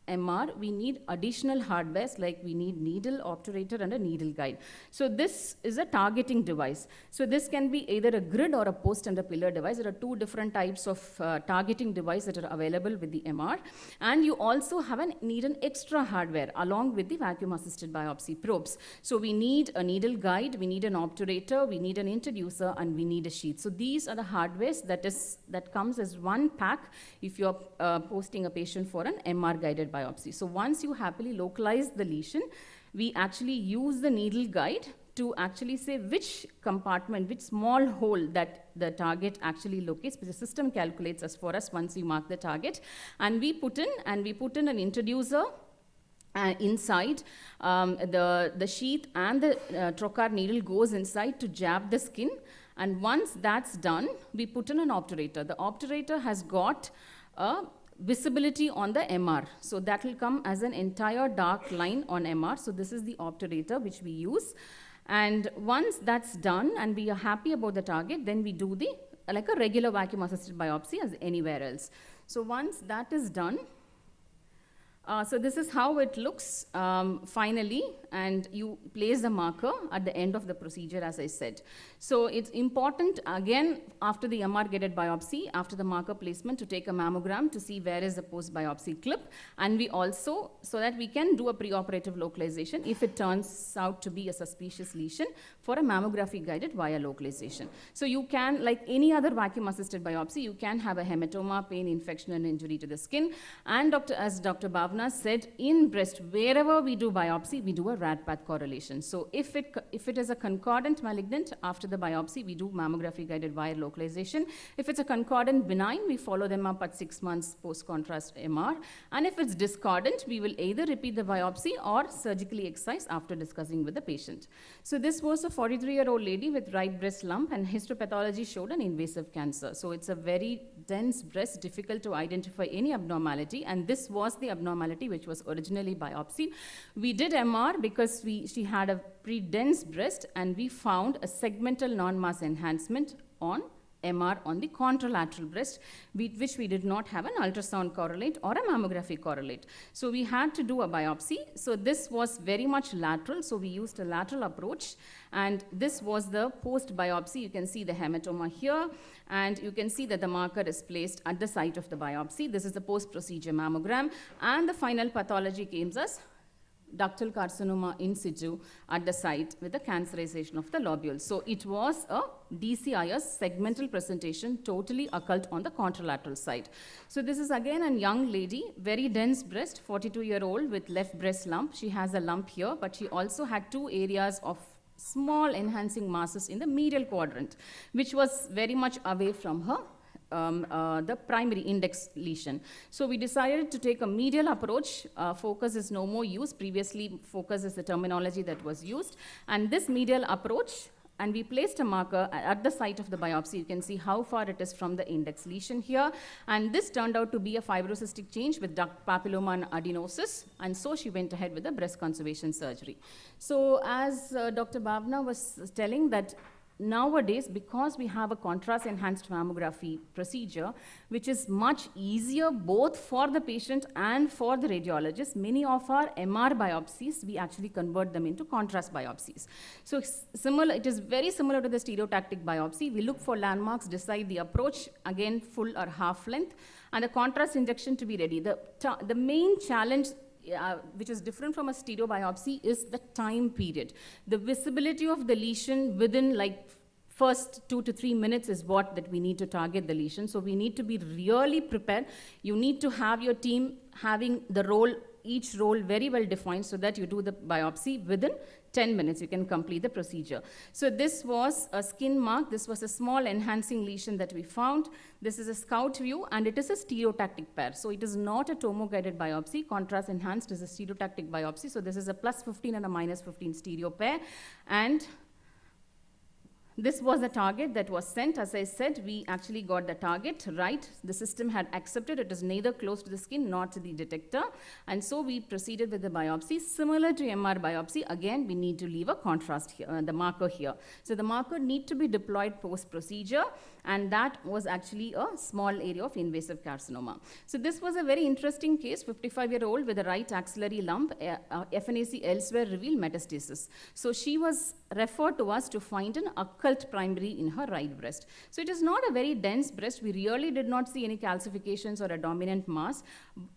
F: MR, we need additional hardwares, like we need needle, obturator, and a needle guide. So this is a targeting device. So this can be either a grid or a post and a pillar device. There are two different types of targeting device that are available with the MR. And you also need an extra hardware along with the vacuum-assisted biopsy probes. So we need a needle guide, we need an obturator, we need an introducer, and we need a sheath. So these are the hardwares that comes as one pack if you're posting a patient for an MR-guided biopsy. So once you happily localize the lesion, we actually use the needle guide to actually say which compartment, which small hole that the target actually locates, because the system calculates as for us once we mark the target. And we put in an introducer inside. The sheath and the trocar needle goes inside to jab the skin. And once that's done, we put in an obturator. The obturator has got a visibility on the MR. So that will come as an entire dark line on MR. So this is the obturator which we use. And once that's done and we are happy about the target, then we do like a regular vacuum-assisted biopsy as anywhere else. So once that is done, so this is how it looks finally, and you place the marker at the end of the procedure, as I said. So it's important, again, after the MR-guided biopsy, after the marker placement, to take a mammogram to see where is the post-biopsy clip, and we also, so that we can do a preoperative localization if it turns out to be a suspicious lesion for a mammography-guided via localization. So you can, like any other vacuum-assisted biopsy, you can have a hematoma, pain, infection, and injury to the skin, and as Dr. Bhavna said, in breast, wherever we do biopsy, we do a RAD-path correlation. So if it is a concordant malignant, after the biopsy, we do mammography-guided wire localization. If it's a concordant benign, we follow them up at 6 months post-contrast MR. And if it's discordant, we will either repeat the biopsy or surgically excise after discussing with the patient. So this was a 43-year-old lady with right breast lump, and histopathology showed an invasive cancer. So it's a very dense breast, difficult to identify any abnormality, and this was the abnormality which was originally biopsied. We did MR because she had a pretty dense breast, and we found a segmental non-mass enhancement on MR on the contralateral breast, which we did not have an ultrasound correlate or a mammography correlate. So we had to do a biopsy. So this was very much lateral, so we used a lateral approach, and this was the post-biopsy. You can see the hematoma here, and you can see that the marker is placed at the site of the biopsy. This is the post-procedure mammogram, and the final pathology came as ductal carcinoma in situ at the site with the cancerization of the lobules. So it was a DCIS segmental presentation, totally occult on the contralateral side. So this is again a young lady, very dense breast, 42-year-old with left breast lump. She has a lump here, but she also had 2 areas of small enhancing masses in the medial quadrant, which was very much away from her the primary index lesion. So we decided to take a medial approach. Focus is no more used. Previously, focus is the terminology that was used. And this medial approach, and we placed a marker at the site of the biopsy. You can see how far it is from the index lesion here. And this turned out to be a fibrocystic change with duct papilloma and adenosis. And so she went ahead with the breast conservation surgery. So as Dr. Bhavna was telling, that nowadays, because we have a contrast-enhanced mammography procedure, which is much easier both for the patient and for the radiologist, many of our MR biopsies, we actually convert them into contrast biopsies. So it is very similar to the stereotactic biopsy. We look for landmarks, decide the approach, again, full or half length, and the contrast injection to be ready. The main challenge which is different from a stereo biopsy is the time period. The visibility of the lesion within like first 2 to 3 minutes is what that we need to target the lesion. So we need to be really prepared. You need to have your team having the role each role very well defined so that you do the biopsy within 10 minutes. You can complete the procedure. So this was a skin mark. This was a small enhancing lesion that we found. This is a scout view, and it is a stereotactic pair. So it is not a tomo-guided biopsy. Contrast enhanced is a stereotactic biopsy. So this is a +15 and a -15 stereo pair. And this was the target that was sent. As I said, we actually got the target right. The system had accepted it is neither close to the skin nor to the detector. And so we proceeded with the biopsy. Similar to MR biopsy, again, we need to leave a contrast here, the marker here. So the marker need to be deployed post-procedure, and that was actually a small area of invasive carcinoma. So this was a very interesting case, 55-year-old with a right axillary lump, FNAC elsewhere revealed metastasis. So she was referred to us to find an occult primary in her right breast. So it is not a very dense breast. We really did not see any calcifications or a dominant mass.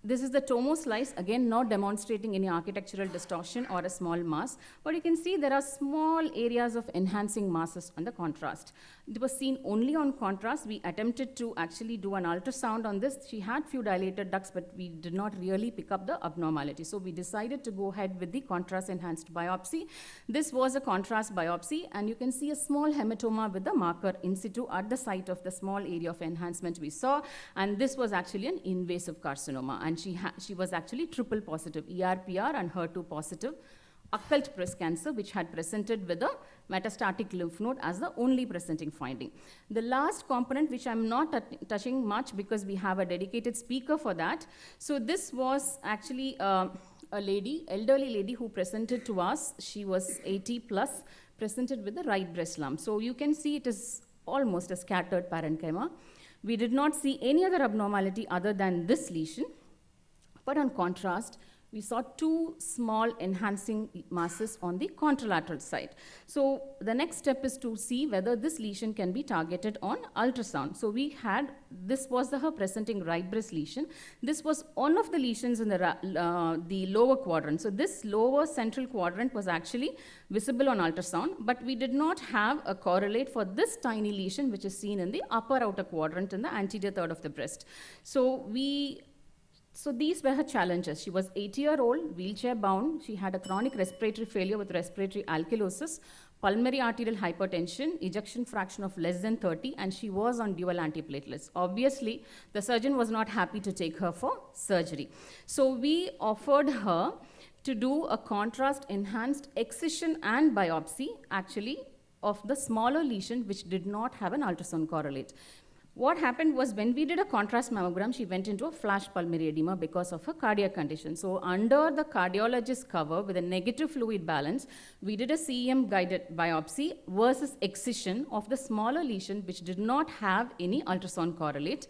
F: This is the tomo slice, again not demonstrating any architectural distortion or a small mass, but you can see there are small areas of enhancing masses on the contrast. It was seen only on contrast. We attempted to actually do an ultrasound on this. She had few dilated ducts, but we did not really pick up the abnormality. So we decided to go ahead with the contrast enhanced biopsy. This was a contrast biopsy, and you can see a small hematoma with the marker in situ at the site of the small area of enhancement we saw, and this was actually an invasive carcinoma, and she was actually triple positive, ER/PR and HER2 positive occult breast cancer, which had presented with a metastatic lymph node as the only presenting finding. The last component, which I'm not touching much because we have a dedicated speaker for that. So this was actually a lady, elderly lady who presented to us. She was 80 plus, presented with a right breast lump. So you can see it is almost a scattered parenchyma. We did not see any other abnormality other than this lesion, but on contrast, we saw two small enhancing masses on the contralateral side. So the next step is to see whether this lesion can be targeted on ultrasound. So we had, this was her presenting right breast lesion. This was one of the lesions in the lower quadrant. So this lower central quadrant was actually visible on ultrasound, but we did not have a correlate for this tiny lesion, which is seen in the upper outer quadrant in the anterior third of the breast. So these were her challenges. She was 80-year-old, wheelchair-bound. She had a chronic respiratory failure with respiratory alkalosis, pulmonary arterial hypertension, ejection fraction of less than 30, and she was on dual antiplatelets. Obviously, the surgeon was not happy to take her for surgery. So we offered her to do a contrast-enhanced excision and biopsy, actually, of the smaller lesion, which did not have an ultrasound correlate. What happened was when we did a contrast mammogram, she went into a flash pulmonary edema because of her cardiac condition. So under the cardiologist's cover with a negative fluid balance, we did a CEM-guided biopsy versus excision of the smaller lesion which did not have any ultrasound correlate.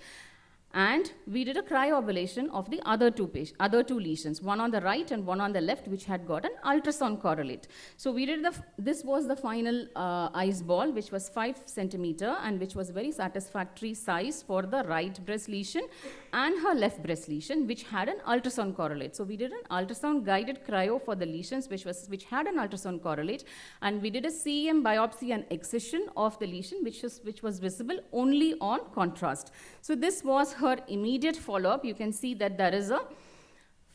F: And we did a cryoablation of the other two lesions, one on the right and one on the left, which had got an ultrasound correlate. So we did this was the final ice ball, which was 5 centimeter and which was very satisfactory size for the right breast lesion and her left breast lesion, which had an ultrasound correlate. So we did an ultrasound guided cryo for the lesions, which had an ultrasound correlate, and we did a CEM biopsy and excision of the lesion, which was visible only on contrast. So this was her immediate follow-up. You can see that there is a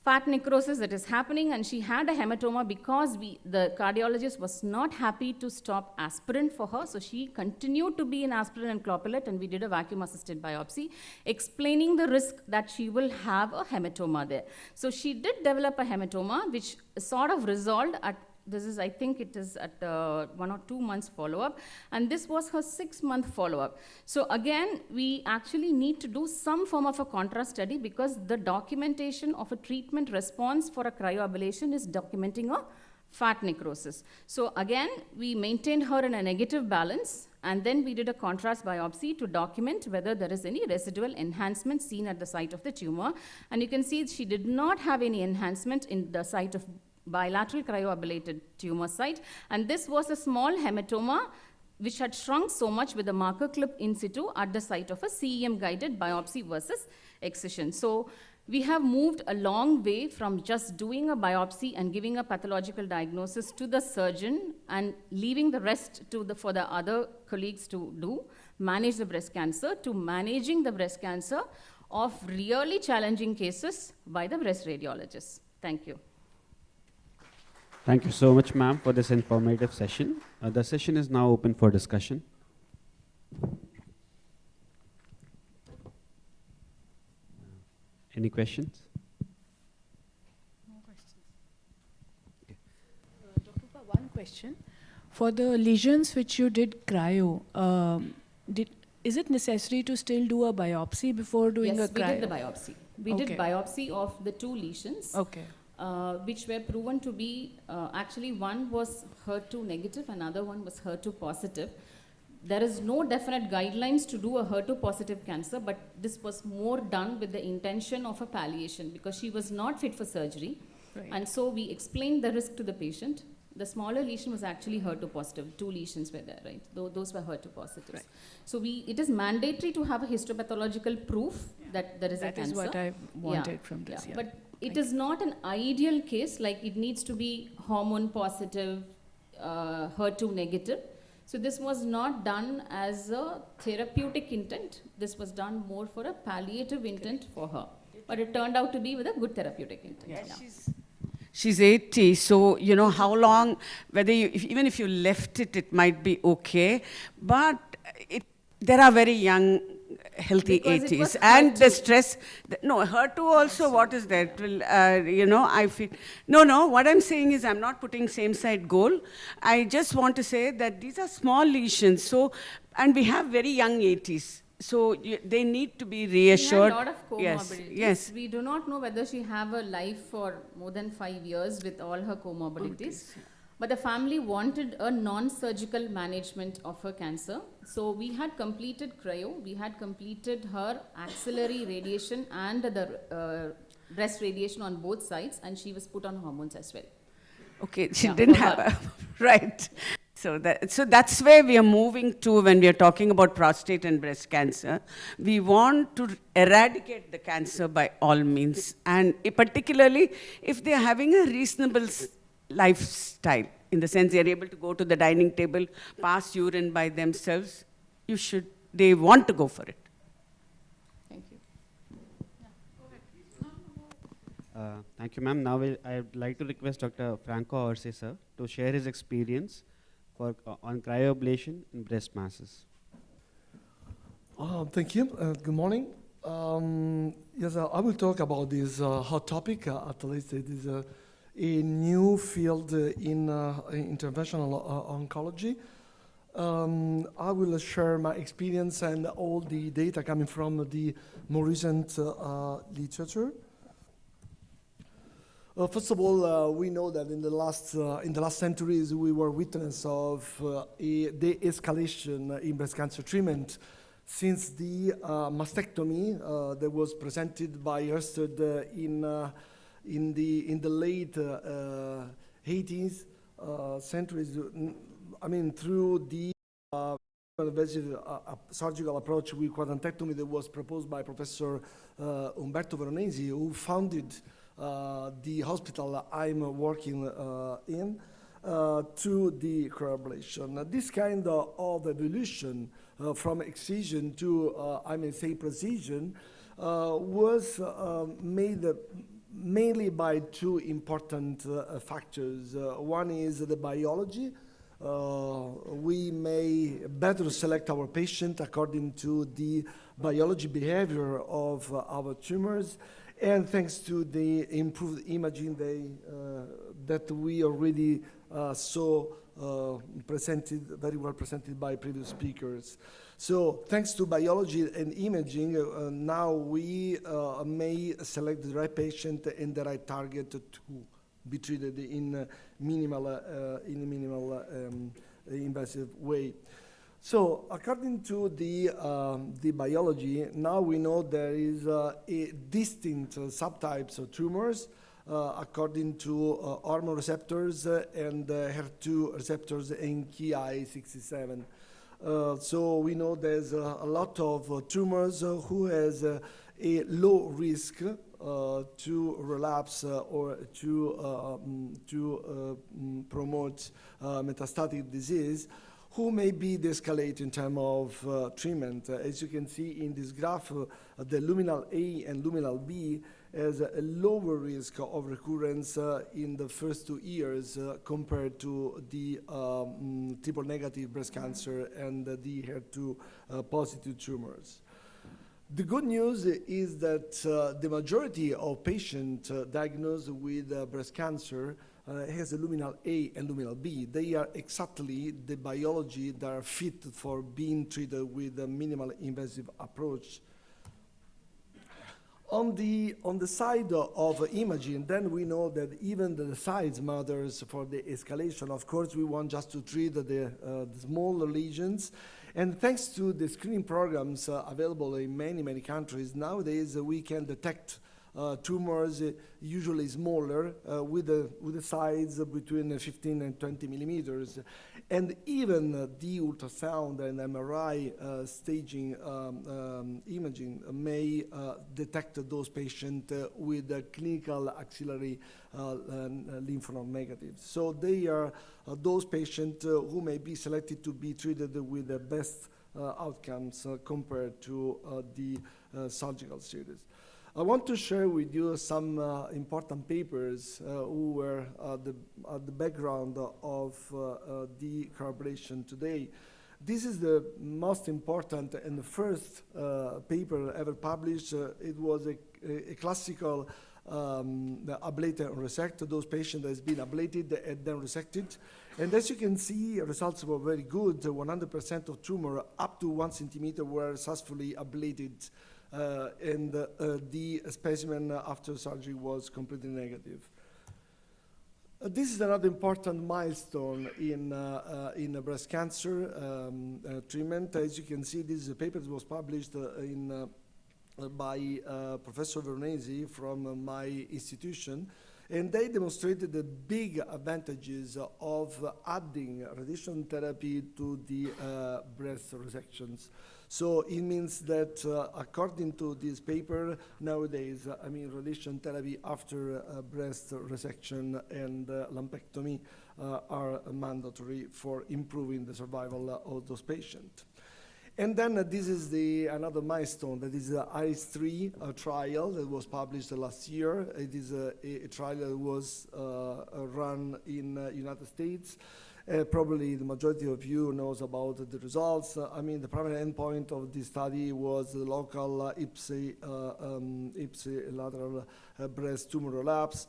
F: fat necrosis that is happening, and she had a hematoma because the cardiologist was not happy to stop aspirin for her, so she continued to be in aspirin and clopidogrel, and we did a vacuum-assisted biopsy, explaining the risk that she will have a hematoma there. So she did develop a hematoma, which sort of resolved at I think it is at 1 or 2 months follow-up, and this was her 6-month follow-up. So again, we actually need to do some form of a contrast study because the documentation of a treatment response for a cryoablation is documenting a fat necrosis. So again, we maintained her in a negative balance, and then we did a contrast biopsy to document whether there is any residual enhancement seen at the site of the tumor. And you can see she did not have any enhancement in the site of bilateral cryoablated tumor site, and this was a small hematoma which had shrunk so much with a marker clip in situ at the site of a CEM-guided biopsy versus excision. So we have moved a long way from just doing a biopsy and giving a pathological diagnosis to the surgeon and leaving the rest for the other colleagues to manage the breast cancer, to managing the breast cancer of really challenging cases by the breast radiologists. Thank you.
E: Thank you so much, ma'am, for this informative session. The session is now open for discussion. Any questions?
G: Dr. Pa, one question. For the lesions which you did cryo, is it necessary to still do a biopsy before doing
F: Yes,
G: a
F: we
G: cryo?
F: did the biopsy. We did
G: Okay.
F: biopsy of the 2 lesions.
G: Okay.
F: Which were proven to be, actually one was HER2 negative, another one was HER2 positive. There is no definite guidelines to do a HER2 positive cancer, but this was more done with the intention of a palliation because she was not fit for surgery.
G: Right.
F: And so we explained the risk to the patient. The smaller lesion was actually HER2 positive. 2 lesions were there, right? Those were HER2 positives.
G: Right.
F: So it is mandatory to have a histopathological proof that there is a
G: That
F: cancer.
G: is what I wanted
F: Yeah,
G: from this. Yeah.
F: But it is not an ideal case, like it needs to be hormone positive, HER2 negative. So this was not done as a therapeutic intent. This was done more for a palliative intent for her. But it turned out to be with a good therapeutic intent. Yeah.
H: She's 80, so you know how long, whether you, even if you left it, it might be okay. But there are very young, healthy
F: Because it was
H: 80s. And the
F: HER2.
H: stress, no, HER2 also, what is that? Well, you know, I feel, no, what I'm saying is I'm not putting same-side goal. I just want to say that these are small lesions, so, and we have very young 80s. So they need to be reassured.
F: She had a lot of comorbidities.
H: Yes.
F: We do not know whether she have a life for more than 5 years with all her comorbidities. But the family wanted a non-surgical management of her cancer. So we had completed cryo, we had completed her axillary radiation and the breast radiation on both sides, and she was put on hormones as well.
H: Okay, she
F: Yeah,
H: didn't
F: for
H: have
F: her.
H: right. So that's where we are moving to when we are talking about prostate and breast cancer. We want to eradicate the cancer by all means, and particularly if they are having a reasonable lifestyle, in the sense they are able to go to the dining table, pass urine by themselves, they want to go for it.
F: Thank you.
E: Thank you, ma'am. Now I would like to request Dr. Franco Orsi, sir, to share his experience on cryoablation in breast masses.
I: Thank you. Good morning. Yes, I will talk about this hot topic. At least it is a new field in interventional oncology. I will share my experience and all the data coming from the more recent literature. First of all, we know that in the last centuries we were witness of a de-escalation in breast cancer treatment since the mastectomy that was presented by Ørsted in the late 80s centuries. I mean, through the invasive surgical approach with quadrantectomy that was proposed by Professor Umberto Veronesi, who founded the hospital I'm working in, to the cryoablation. This kind of evolution from excision to, I may say, precision was made mainly by 2 important factors. One is the biology. We may better select our patient according to the biology behavior of our tumors. And thanks to the improved imaging that we already saw very well presented by previous speakers. So thanks to biology and imaging, now we may select the right patient and the right target to be treated in minimal invasive way. So according to the biology, now we know there is a distinct subtypes of tumors according to hormone receptors and HER2 receptors and Ki67. So we know there's a lot of tumors who has a low risk to relapse or to promote metastatic disease, who may be de-escalate in terms of treatment. As you can see in this graph, the luminal A and luminal B has a lower risk of recurrence in the first 2 years compared to the triple negative breast cancer and the HER2 positive tumors. The good news is that the majority of patients diagnosed with breast cancer has a luminal A and luminal B. They are exactly the biology that are fit for being treated with a minimal invasive approach. On the side of imaging, then we know that even the size matters for the escalation. Of course, we want just to treat the smaller lesions. And thanks to the screening programs available in many, many countries, nowadays we can detect tumors usually smaller with a size between 15 and 20 millimeters. And even the ultrasound and MRI staging imaging may detect those patients with clinical axillary lymph node negatives. So they are those patients who may be selected to be treated with the best outcomes compared to the surgical series. I want to share with you some important papers who were at the background of the collaboration today. This is the most important and the first paper ever published. It was a classical ablate and resect. Those patients that has been ablated and then resected. And as you can see, results were very good. 100% of tumor up to 1 centimeter were successfully ablated. And the specimen after surgery was completely negative. This is another important milestone in breast cancer treatment. As you can see, this paper was published by Professor Veronesi from my institution, and they demonstrated the big advantages of adding radiation therapy to the breast resections. So it means that according to this paper, nowadays, radiation therapy after breast resection and lumpectomy are mandatory for improving the survival of those patients. And then this is another milestone, that is the ICE3 trial that was published last year. It is a trial that was run in United States. Probably the majority of you knows about the results. The primary endpoint of this study was the local ipsilateral breast tumor relapse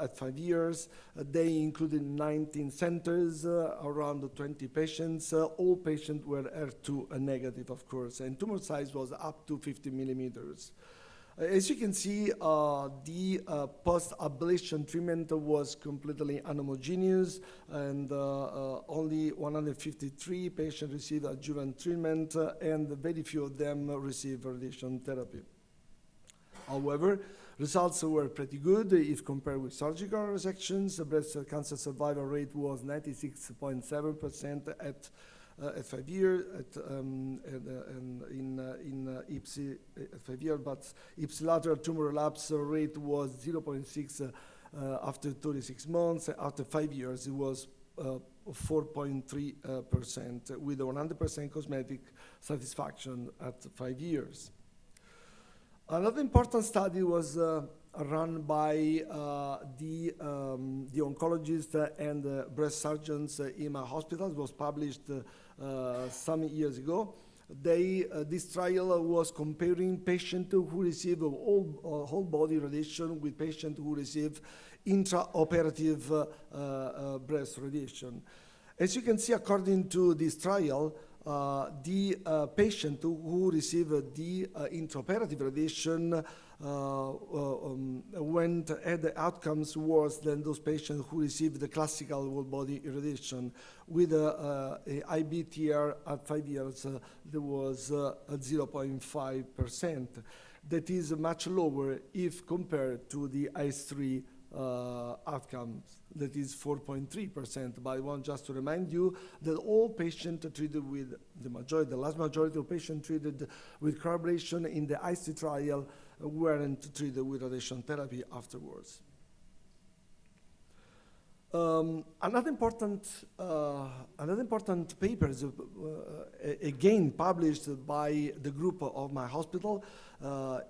I: at 5 years. They included 19 centers, around 20 patients. All patients were HER2 negative, of course, and tumor size was up to 50 millimeters. As you can see, the post-ablation treatment was completely unhomogeneous, and only 153 patients received adjuvant treatment, and very few of them received radiation therapy. However, results were pretty good if compared with surgical resections. The breast cancer survival rate was 96.7% at 5 years in IPSI at 5 years, but ipsilateral tumor relapse rate was 0.6 after 36 months. After 5 years, it was 4.3% with 100% cosmetic satisfaction at 5 years. Another important study was run by the oncologists and breast surgeons in my hospital. It was published some years ago. This trial was comparing patients who receive whole body radiation with patients who receive intraoperative breast radiation. As you can see, according to this trial, the patient who received the intraoperative radiation had the outcomes worse than those patients who received the classical whole body irradiation. With a IBTR at 5 years, there was 0.5%. That is much lower if compared to the ICE3 outcomes, that is 4.3%. But I want just to remind you that all patients treated with the last majority of patients treated with collaboration in the ICE trial weren't treated with radiation therapy afterwards. Another important paper is again published by the group of my hospital.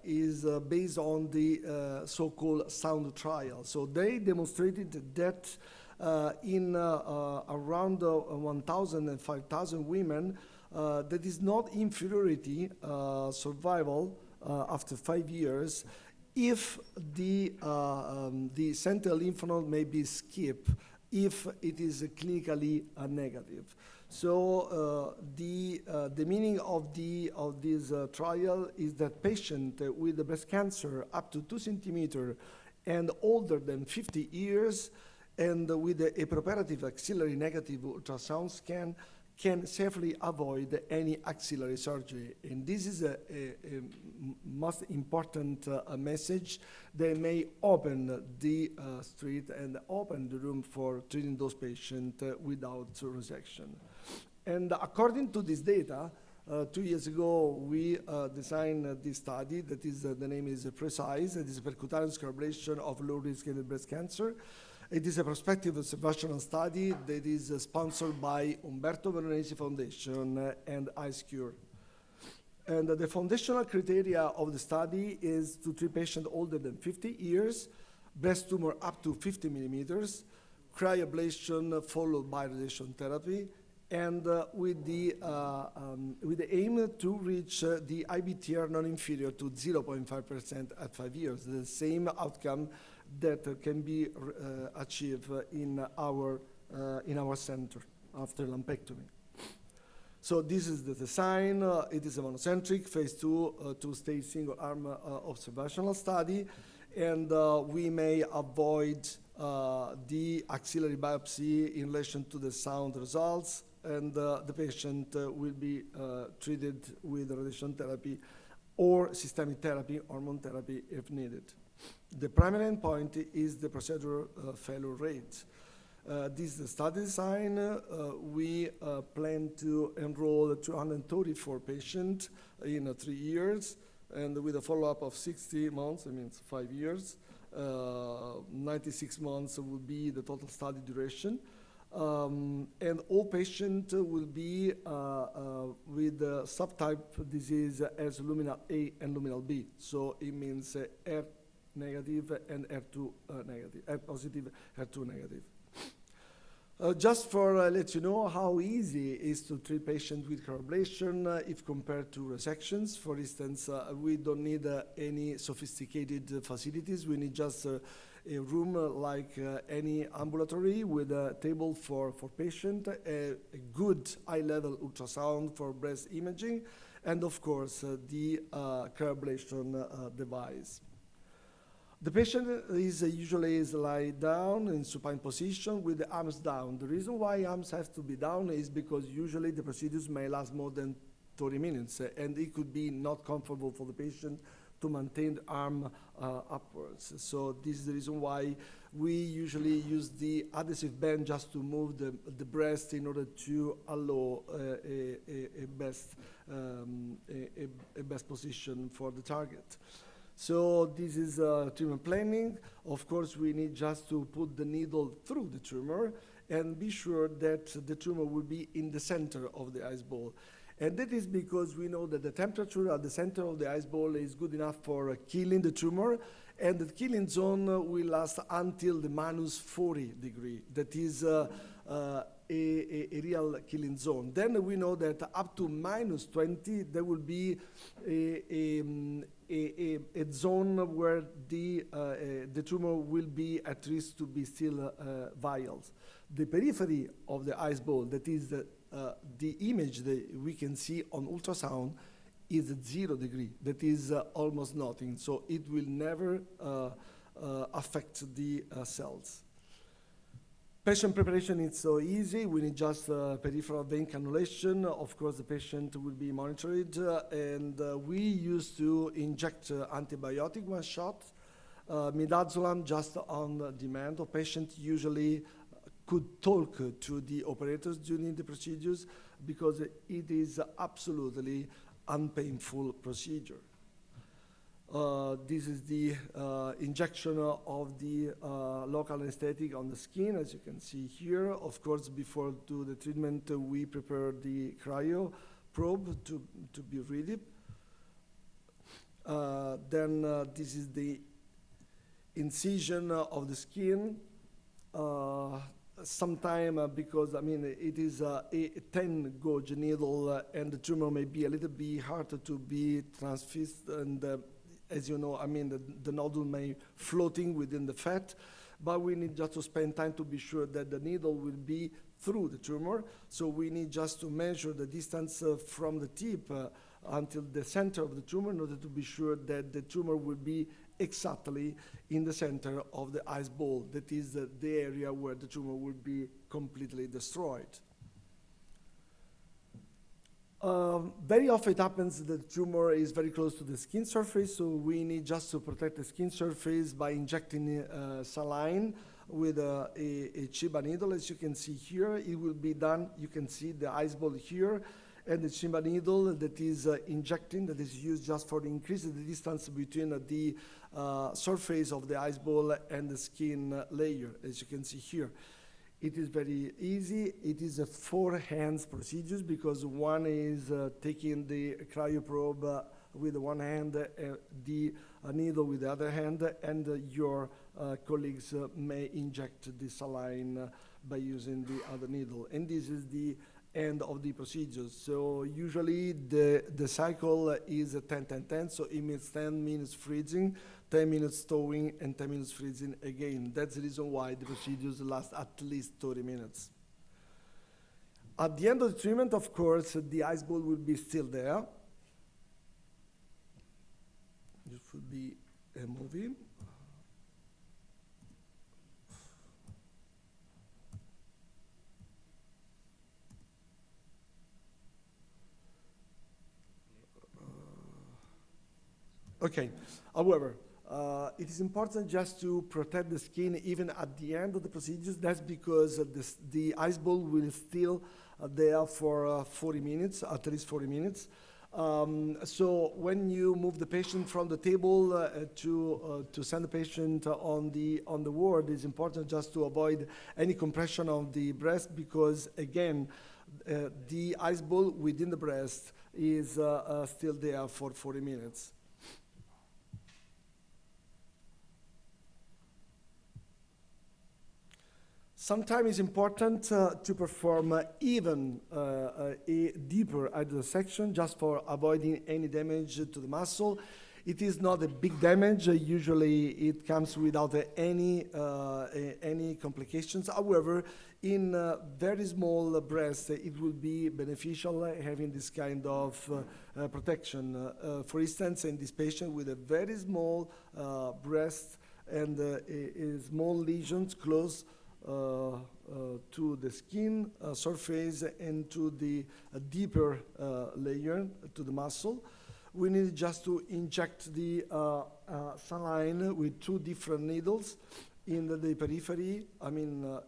I: is based on the so-called sound trial. So they demonstrated that in around 1,000 and 5,000 women, that is not inferiority survival after 5 years if the central lymph node may be skipped if it is clinically negative. So the meaning of this trial is that patient with breast cancer up to 2 centimeter and older than 50 years and with a preoperative axillary negative ultrasound scan can safely avoid any axillary surgery. And this is a most important message. They may open the street and open the room for treating those patients without resection. And according to this data, 2 years ago, we designed this study that is, the name is PRECISE. It is a percutaneous collaboration of low-risk breast cancer. It is a prospective observational study that is sponsored by Umberto Veronesi Foundation and IceCure. And the foundational criteria of the study is to treat patients older than 50 years, breast tumor up to 50 millimeters, cryoablation followed by radiation therapy, and with the aim to reach the IBTR non-inferior to 0.5% at 5 years, the same outcome that can be achieved in our center after lumpectomy. So this is the design. It is a monocentric phase 2 two-stage single-arm observational study, and we may avoid the axillary biopsy in relation to the sound results, and the patient will be treated with radiation therapy or systemic therapy, hormone therapy if needed. The primary endpoint is the procedural failure rate. This is the study design. We plan to enroll 234 patients in 3 years, and with a follow-up of 60 months, that means 5 years. 96 months will be the total study duration. And all patients will be with subtype disease as luminal A and luminal B. So it means R negative and R2 negative, R positive, R2 negative. Just for let you know how easy it is to treat patients with cryoablation if compared to resections. For instance, we don't need any sophisticated facilities. We need just a room like any ambulatory with a table for patient, a good high-level ultrasound for breast imaging, and of course the cryoablation device. The patient is usually lie down in supine position with the arms down. The reason why arms have to be down is because usually the procedures may last more than 30 minutes, and it could be not comfortable for the patient to maintain the arm upwards. So this is the reason why we usually use the adhesive band just to move the breast in order to allow a best position for the target. So this is treatment planning. Of course, we need just to put the needle through the tumor and be sure that the tumor will be in the center of the ice ball. And that is because we know that the temperature at the center of the ice ball is good enough for killing the tumor, and the killing zone will last until the minus 40 degree. That is a real killing zone. Then we know that up to minus 20, there will be a zone where the tumor will be at risk to be still viable. The periphery of the ice ball, that is the image that we can see on ultrasound, is at 0 degree. That is almost nothing. So it will never affect the cells. Patient preparation is so easy. We need just peripheral vein cannulation. Of course, the patient will be monitored, and we used to inject antibiotic one shot, midazolam just on demand. The patient usually could talk to the operators during the procedures because it is absolutely unpainful procedure. This is the injection of the local anesthetic on the skin, as you can see here. Of course, before do the treatment, we prepare the cryo probe to be ready. Then this is the incision of the skin. Sometime because I mean it is a 10 gauge needle and the tumor may be a little bit harder to be transfixed, and as you know, I mean the nodule may floating within the fat, but we need just to spend time to be sure that the needle will be through the tumor. So we need just to measure the distance from the tip until the center of the tumor in order to be sure that the tumor will be exactly in the center of the ice ball. That is the area where the tumor will be completely destroyed. Very often it happens that the tumor is very close to the skin surface, so we need just to protect the skin surface by injecting saline with a Chiba needle. As you can see here, it will be done. You can see the ice ball here, and the Chiba needle that is injecting, that is used just for increasing the distance between the surface of the ice ball and the skin layer, as you can see here. It is very easy. It is a 4 hands procedure because one is taking the cryoprobe with one hand, the needle with the other hand, and your colleagues may inject the saline by using the other needle. And this is the end of the procedure. So usually the cycle is 10-10-10, so it means 10 minutes freezing, 10 minutes thawing, and 10 minutes freezing again. That's the reason why the procedures last at least 30 minutes. At the end of the treatment, of course, the ice ball will be still there. This would be a movie. Okay, however, it is important just to protect the skin even at the end of the procedures. That's because the ice ball will still there for 40 minutes, at least 40 minutes. So when you move the patient from the table to send the patient on the ward, it's important just to avoid any compression of the breast because, again, the ice ball within the breast is still there for 40 minutes. Sometimes it's important to perform even a deeper hydrosection just for avoiding any damage to the muscle. It is not a big damage. Usually it comes without any complications. However, in very small breasts, it will be beneficial having this kind of protection. For instance, in this patient with a very small breast and small lesions close to the skin surface and to the deeper layer, to the muscle. We need just to inject the saline with 2 different needles in the periphery, I mean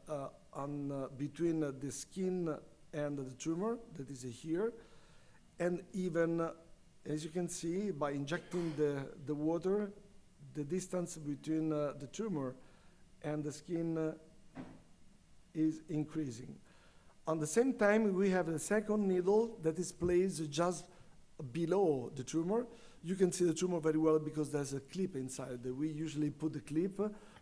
I: between the skin and the tumor, that is here. And even, as you can see, by injecting the water, the distance between the tumor and the skin is increasing. On the same time, we have a second needle that is placed just below the tumor. You can see the tumor very well because there's a clip inside. We usually put the clip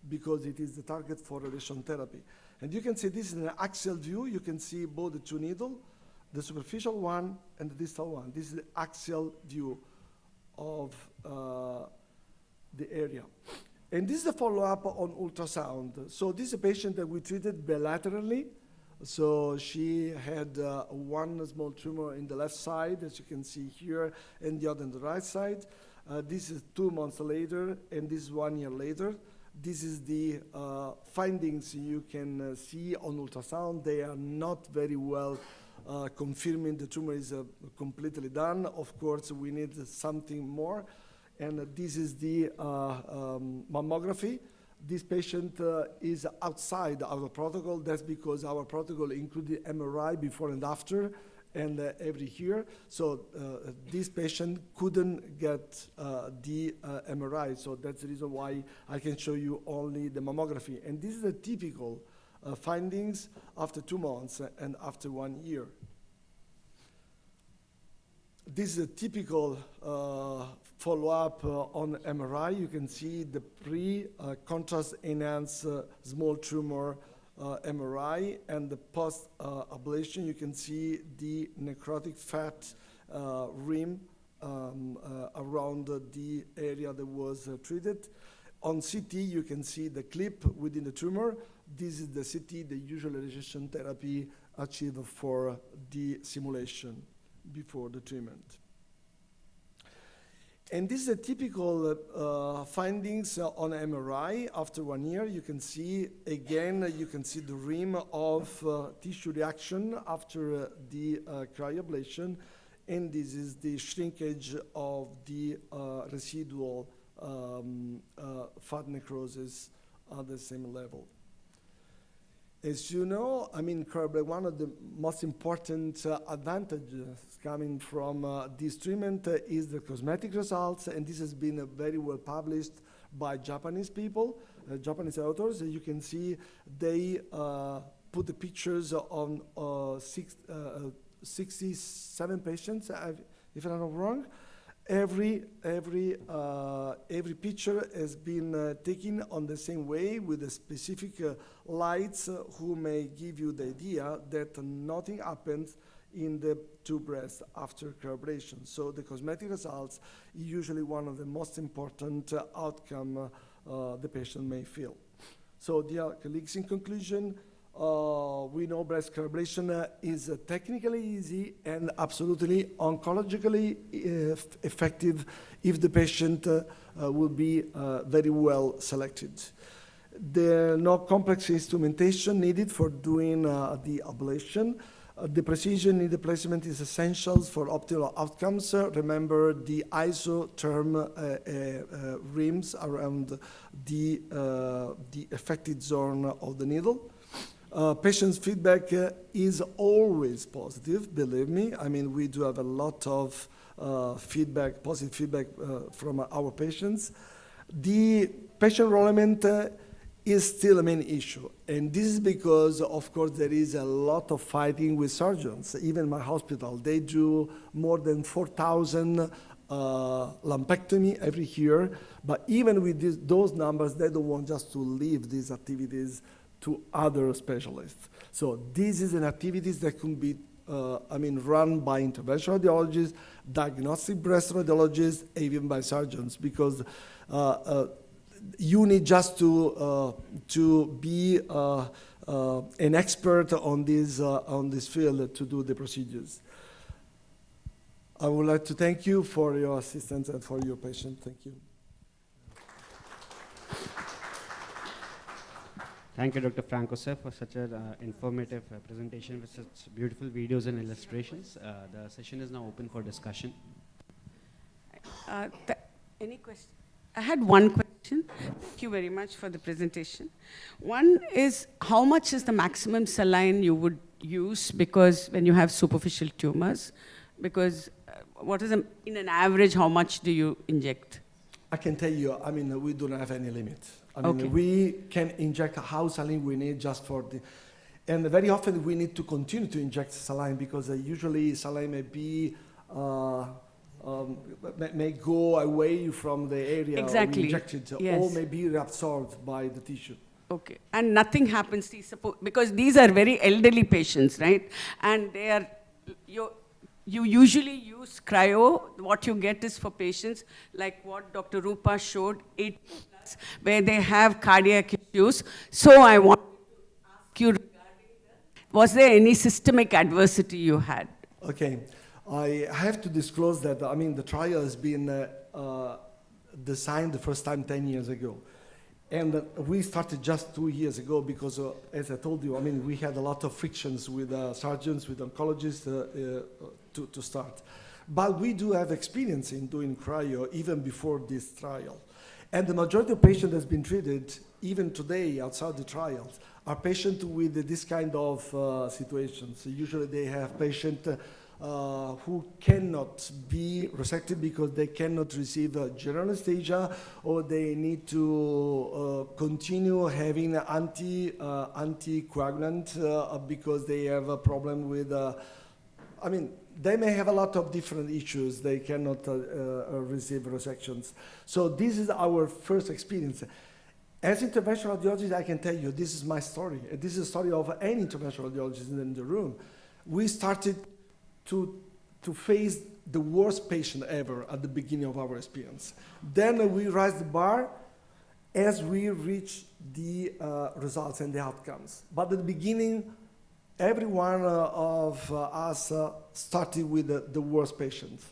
I: because it is the target for radiation therapy. And you can see this is an axial view. You can see both the 2 needles, the superficial one and the distal one. This is the axial view of the area. And this is the follow-up on ultrasound. So this is a patient that we treated bilaterally. So she had one small tumor in the left side, as you can see here, and the other on the right side. This is 2 months later, and this is 1 year later. This is the findings you can see on ultrasound. They are not very well confirming the tumor is completely done. Of course, we need something more. And this is the mammography. This patient is outside our protocol. That's because our protocol included MRI before and after, and every year. So this patient couldn't get the MRI. So that's the reason why I can show you only the mammography. And this is the typical findings after 2 months and after 1 year. This is a typical follow-up on MRI. You can see the pre-contrast enhanced small tumor MRI, and the post-ablation. You can see the necrotic fat rim around the area that was treated. On CT, you can see the clip within the tumor. This is the CT, the usual radiation therapy achieved for the simulation before the treatment. And this is a typical findings on MRI. After 1 year, you can see, again, you can see the rim of tissue reaction after the cryoablation. And this is the shrinkage of the residual fat necrosis at the same level. As you know, I mean, one of the most important advantages coming from this treatment is the cosmetic results, and this has been very well published by Japanese people, Japanese authors. You can see they put the pictures on 67 patients, if I'm not wrong. Every picture has been taken on the same way with the specific lights who may give you the idea that nothing happens in the two breasts after cryoablation. So the cosmetic results is usually one of the most important outcome the patient may feel. So dear colleagues, in conclusion, we know breast cryoablation is technically easy and absolutely oncologically effective if the patient will be very well selected. There are no complex instrumentation needed for doing the ablation. The precision in the placement is essential for optimal outcomes. Remember the isotherm rims around the affected zone of the needle. Patients' feedback is always positive, believe me. I mean, we do have a lot of feedback, positive feedback from our patients. The patient enrollment is still a main issue. And this is because, of course, there is a lot of fighting with surgeons. Even my hospital, they do more than 4,000 lumpectomy every year. But even with those numbers, they don't want just to leave these activities to other specialists. So this is an activity that can be run by interventional radiologists, diagnostic breast radiologists, even by surgeons, because you need just to be an expert on this field to do the procedures. I would like to thank you for your assistance and for your patience. Thank you.
E: Thank you, Dr. Franco, sir, for such an informative presentation with such beautiful videos and illustrations. The session is now open for discussion.
H: Any question? I had one question. Thank you very much for the presentation. One is, how much is the maximum saline you would use because when you have superficial tumors? Because what is, in an average, how much do you inject?
I: I can tell you, I mean, we don't have any limit. I mean,
H: Okay.
I: we can inject how saline we need just for the, and very often we need to continue to inject saline because usually saline may be, may go away from the area
H: Exactly.
I: we injected,
H: Yes.
I: or may be reabsorbed by the tissue.
H: Okay, and nothing happens, because these are very elderly patients, right? And they are, you usually use cryo. What you get is for patients like what Dr. Rupa showed, 8+, where they have cardiac issues. So I want to ask you regarding was there any systemic adversity you had?
I: Okay, I have to disclose that, I mean, the trial has been designed the first time 10 years ago. And we started just 2 years ago because, as I told you, I mean, we had a lot of frictions with surgeons, with oncologists to start. But we do have experience in doing cryo even before this trial. And the majority of patients that's been treated, even today outside the trials, are patients with this kind of situations. So usually they have patients who cannot be resected because they cannot receive general anesthesia, or they need to continue having anticoagulant because they have a problem with I mean, they may have a lot of different issues. They cannot receive resections. So this is our first experience. As interventional radiologist, I can tell you, this is my story. This is the story of any interventional radiologist in the room. We started to face the worst patient ever at the beginning of our experience. Then we raised the bar as we reach the results and the outcomes. But at the beginning, every one of us started with the worst patients.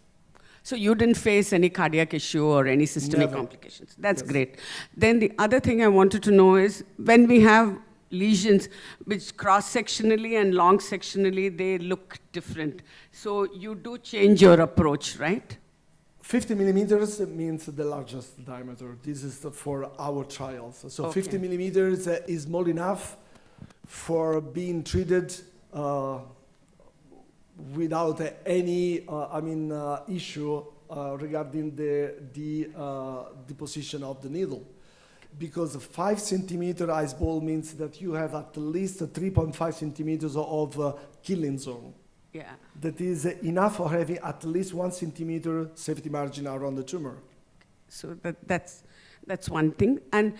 H: So you didn't face any cardiac issue or any systemic
I: Never.
H: complications. That's
I: Yes.
H: great. Then the other thing I wanted to know is when we have lesions which cross-sectionally and long-sectionally, they look different. So you do change your approach, right?
I: 50 millimeters means the largest diameter. This is for our trials. So
H: Okay.
I: 50 millimeters is small enough for being treated without any issue regarding the position of the needle. Because a 5 centimeter ice ball means that you have at least 3.5 centimeters of killing zone.
H: Yeah.
I: That is enough for having at least 1 centimeter safety margin around the tumor.
H: So that's one thing. And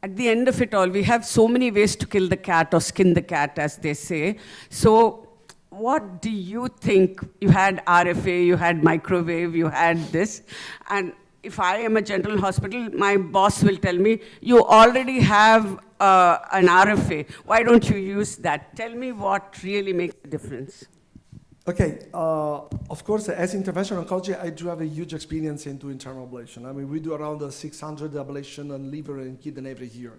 H: at the end of it all, we have so many ways to kill the cat or skin the cat, as they say. So what do you think? You had RFA, you had microwave, you had this. And if I am a general hospital, my boss will tell me, you already have an RFA. Why don't you use that? Tell me what really makes a difference.
I: Okay, of course, as interventional oncology, I do have a huge experience into internal ablation. I mean, we do around 600 ablation on liver and kidney every year.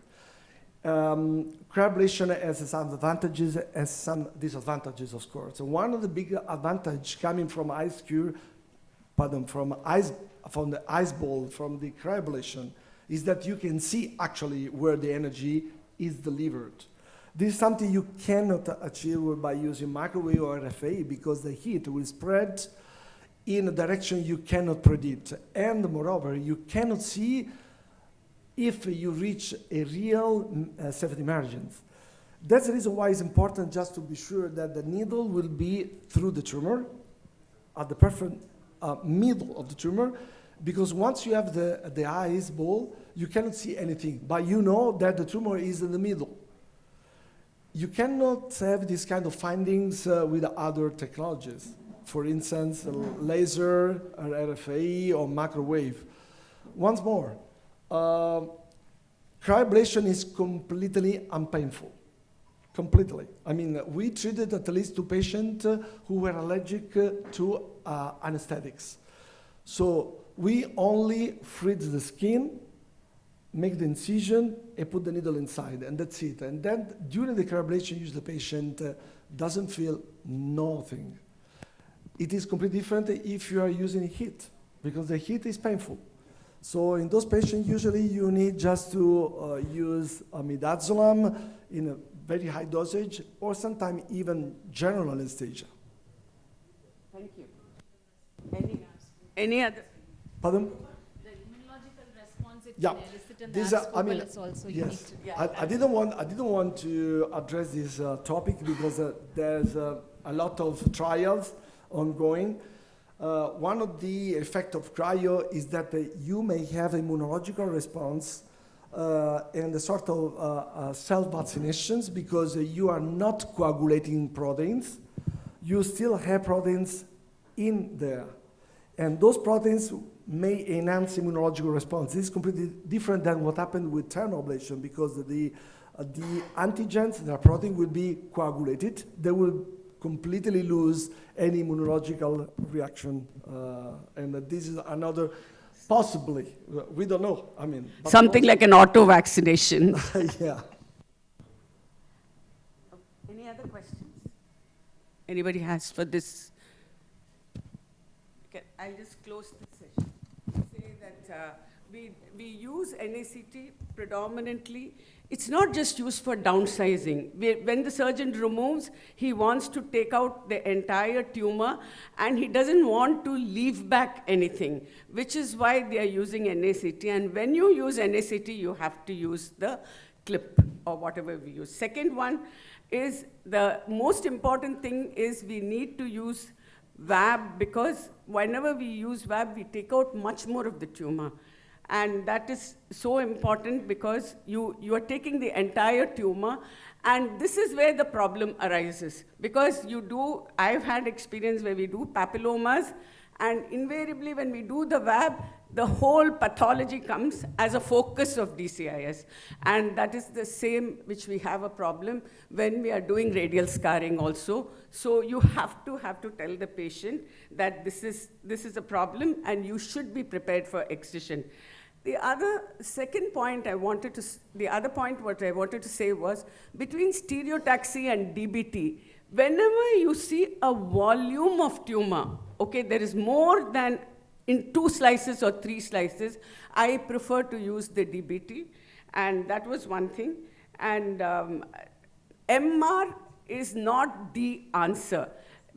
I: Cryoablation has some advantages, has some disadvantages, of course. One of the big advantages coming from from the ice ball, from the cryoablation, is that you can see actually where the energy is delivered. This is something you cannot achieve by using microwave or RFA because the heat will spread in a direction you cannot predict. And moreover, you cannot see if you reach a real safety margins. That's the reason why it's important just to be sure that the needle will be through the tumor at the perfect middle of the tumor, because once you have the ice ball, you cannot see anything, but you know that the tumor is in the middle. You cannot have this kind of findings with other technologies. For instance, laser, or RFA, or microwave. Once more, cryoablation is completely unpainful. Completely. I mean, we treated at least 2 patients who were allergic to anesthetics. So we only freeze the skin, make the incision, and put the needle inside, and that's it. And then during the cryoablation, usually the patient doesn't feel nothing. It is completely different if you are using heat, because the heat is painful. So in those patients, usually you need just to use midazolam in a very high dosage, or sometimes even general anesthesia.
H: Thank you. Any other?
I: Pardon?
F: The immunological response it
I: Yeah.
F: can elicit in
I: This,
F: the
I: I mean,
F: abscopal is also
I: yes.
F: unique.
I: I didn't want to address this topic because there's a lot of trials ongoing. One of the effects of cryo is that you may have immunological response and a sort of self-vaccinations because you are not coagulating proteins. You still have proteins in there. And those proteins may enhance immunological response. This is completely different than what happened with thermoablation because the antigens, the protein will be coagulated. They will completely lose any immunological reaction. And this is another, possibly, we don't know. I mean,
H: Something like an auto-vaccination.
I: yeah.
H: Any other questions? Anybody has for this? Okay, I'll just close this session. Say that we use NACT predominantly. It's not just used for downsizing. When the surgeon removes, he wants to take out the entire tumor, and he doesn't want to leave back anything, which is why they are using NACT. And when you use NACT, you have to use the clip or whatever we use. Second one, is the most important thing is we need to use VAB, because whenever we use VAB, we take out much more of the tumor. And that is so important because you are taking the entire tumor, and this is where the problem arises. Because I've had experience where we do papillomas, and invariably when we do the VAB, the whole pathology comes as a focus of DCIS. And that is the same which we have a problem when we are doing radial scarring also. So you have to tell the patient that this is a problem and you should be prepared for excision. The other point what I wanted to say was, between stereotaxy and DBT, whenever you see a volume of tumor, okay, there is more than in 2 slices or 3 slices, I prefer to use the DBT, and that was one thing. And MR is not the answer.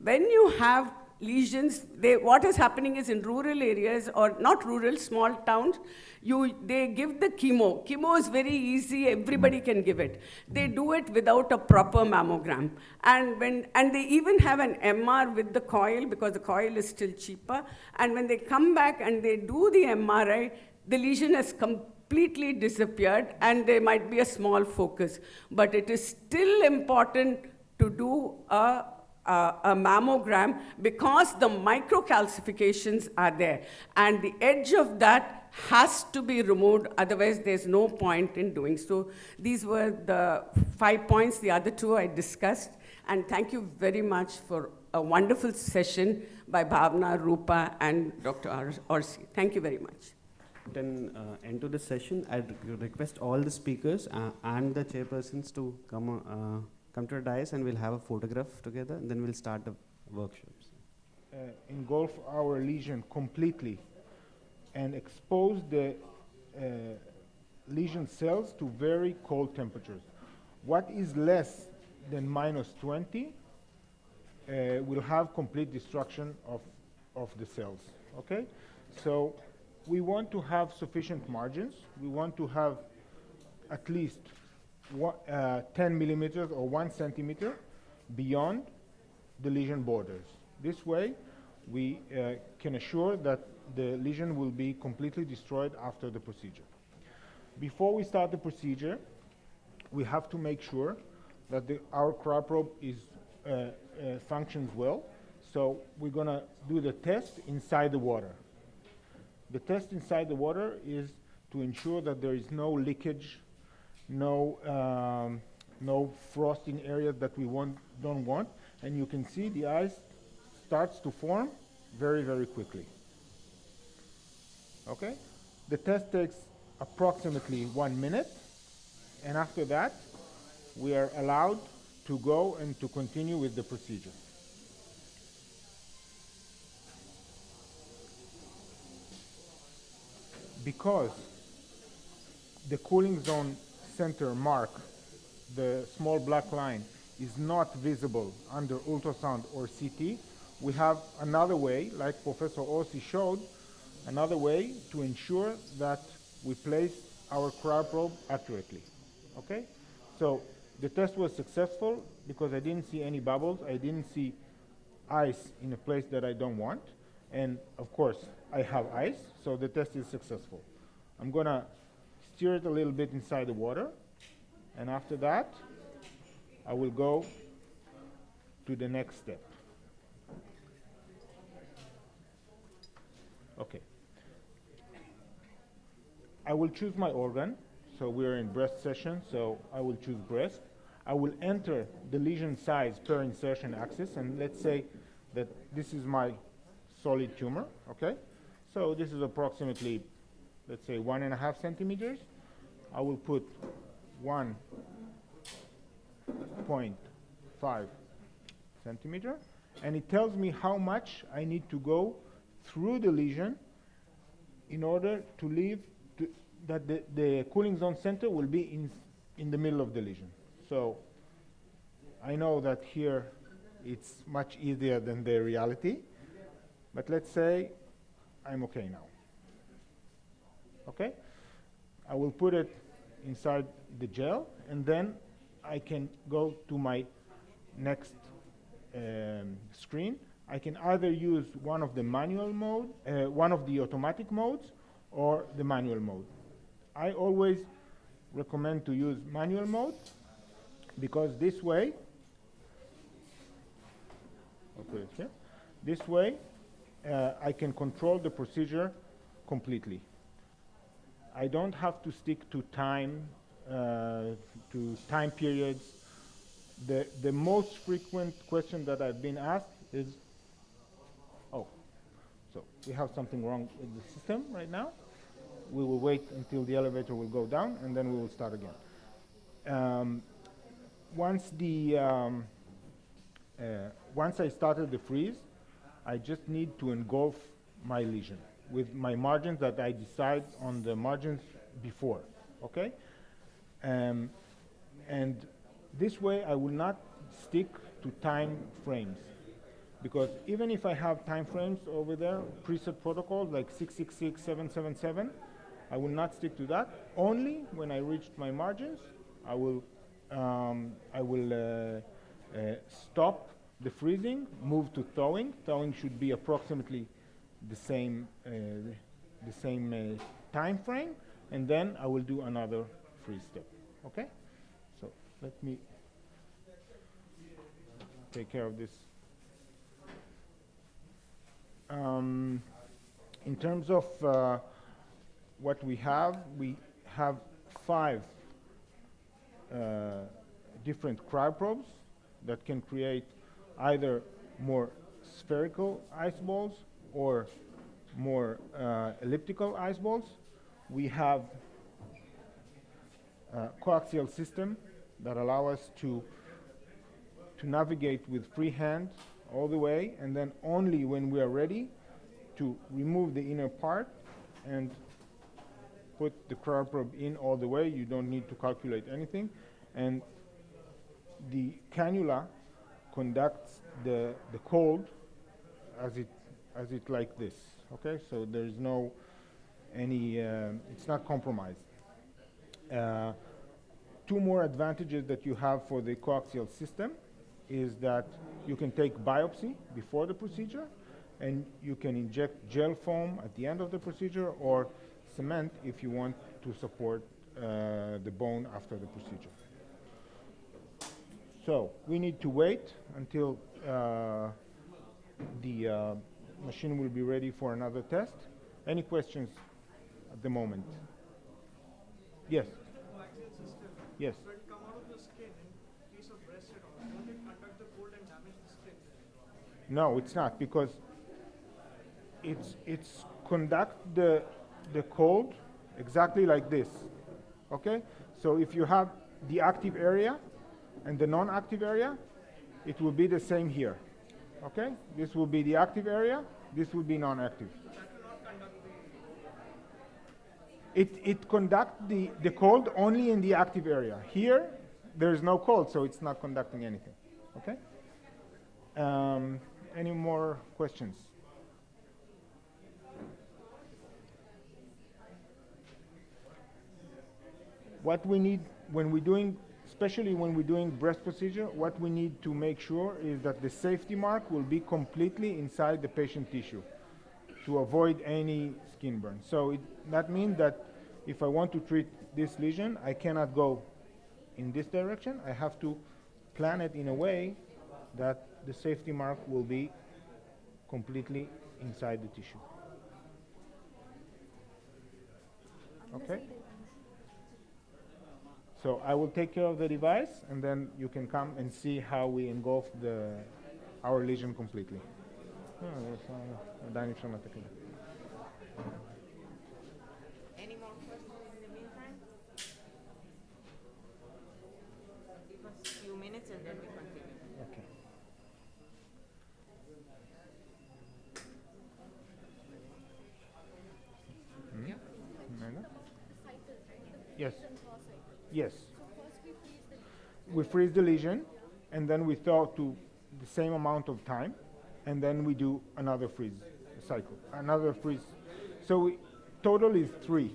H: When you have lesions, what is happening is in rural areas, or not rural, small towns, they give the chemo. Chemo is very easy, everybody can give it. They do it without a proper mammogram. And they even have an MR with the coil, because the coil is still cheaper. And when they come back and they do the MRI, the lesion has completely disappeared, and there might be a small focus. But it is still important to do a mammogram, because the microcalcifications are there, and the edge of that has to be removed, otherwise there's no point in doing so. These were the 5 points, the other 2 I discussed, and thank you very much for a wonderful session by Bhavna, Rupa, and Dr. Orsi. Thank you very much.
E: Then end to the session, I'd request all the speakers and the chairpersons to come to the dais, and we'll have a photograph together, and then we'll start the workshops.
J: Engulf our lesion completely and expose the lesion cells to very cold temperatures. What is less than -20 will have complete destruction of the cells, okay? So we want to have sufficient margins. We want to have at least 10 millimeters or 1 centimeter beyond the lesion borders. This way, we can assure that the lesion will be completely destroyed after the procedure. Before we start the procedure, we have to make sure that our cryoprobe functions well. So we're going to do the test inside the water. The test inside the water is to ensure that there is no leakage, no frosting areas that we don't want, and you can see the ice starts to form very, very quickly. Okay? The test takes approximately 1 minute, and after that, we are allowed to go and to continue with the procedure. Because the cooling zone center mark, the small black line, is not visible under ultrasound or CT, we have another way, like Professor Orsi showed, another way to ensure that we place our cryoprobe accurately. Okay? So the test was successful because I didn't see any bubbles, I didn't see ice in a place that I don't want, and of course I have ice, so the test is successful. I'm gonna steer it a little bit inside the water, and after that I will go to the next step. Okay. I will choose my organ, so we're in breast session, so I will choose breast. I will enter the lesion size per insertion axis, and let's say that this is my solid tumor, okay? So this is approximately, let's say, 1.5 centimeters. I will put 1.5 centimeter, and it tells me how much I need to go through the lesion in order to leave that the cooling zone center will be in the middle of the lesion. So I know that here it's much easier than the reality, but let's say I'm okay now. Okay? I will put it inside the gel, and then I can go to my next screen. I can either use one of the manual mode, one of the automatic modes, or the manual mode. I always recommend to use manual mode because this way, okay, here, this way I can control the procedure completely. I don't have to stick to time periods. The most frequent question that I've been asked is, oh, so we have something wrong with the system right now. We will wait until the elevator will go down, and then we will start again. Once I started the freeze, I just need to engulf my lesion with my margins that I decide on the margins before, okay? And this way I will not stick to time frames, because even if I have time frames over there, preset protocols like 666, 777, I will not stick to that. Only when I reached my margins, I will stop the freezing, move to thawing. Thawing should be approximately the same time frame, and then I will do another freeze step. Okay? So let me take care of this. In terms of what we have 5 different cryoprobes that can create either more spherical ice balls or more elliptical ice balls. We have a coaxial system that allow us to navigate with free hand all the way, and then only when we are ready to remove the inner part and put the cryoprobe in all the way. You don't need to calculate anything, and the cannula conducts the cold as it like this. Okay, so there's no it's not compromised. 2 more advantages that you have for the coaxial system is that you can take biopsy before the procedure, and you can inject gel foam at the end of the procedure, or cement if you want to support the bone after the procedure. So we need to wait until the machine will be ready for another test. Any questions at the moment? Yes. Yes. No, it's not, because it's conduct the cold exactly like this. Okay? So if you have the active area and the non-active area, it will be the same here. Okay? This will be the active area, this will be non-active. It conducts the cold only in the active area. Here, there's no cold, so it's not conducting anything. Okay? Any more questions? What we need when we're doing, especially when we're doing breast procedure, what we need to make sure is that the safety mark will be completely inside the patient tissue to avoid any skin burn. So that means that if I want to treat this lesion, I cannot go in this direction. I have to plan it in a way that the safety mark will be completely inside the tissue. Okay? So I will take care of the device, and then you can come and see how we engulf our lesion completely.
K: Any more questions in the meantime? Give us a few minutes and then we continue.
J: Okay.
K: Yeah.
J: Yes. Yes. We freeze the lesion, and then we thaw to the same amount of time, and then we do another freeze cycle, another freeze. So total is 3,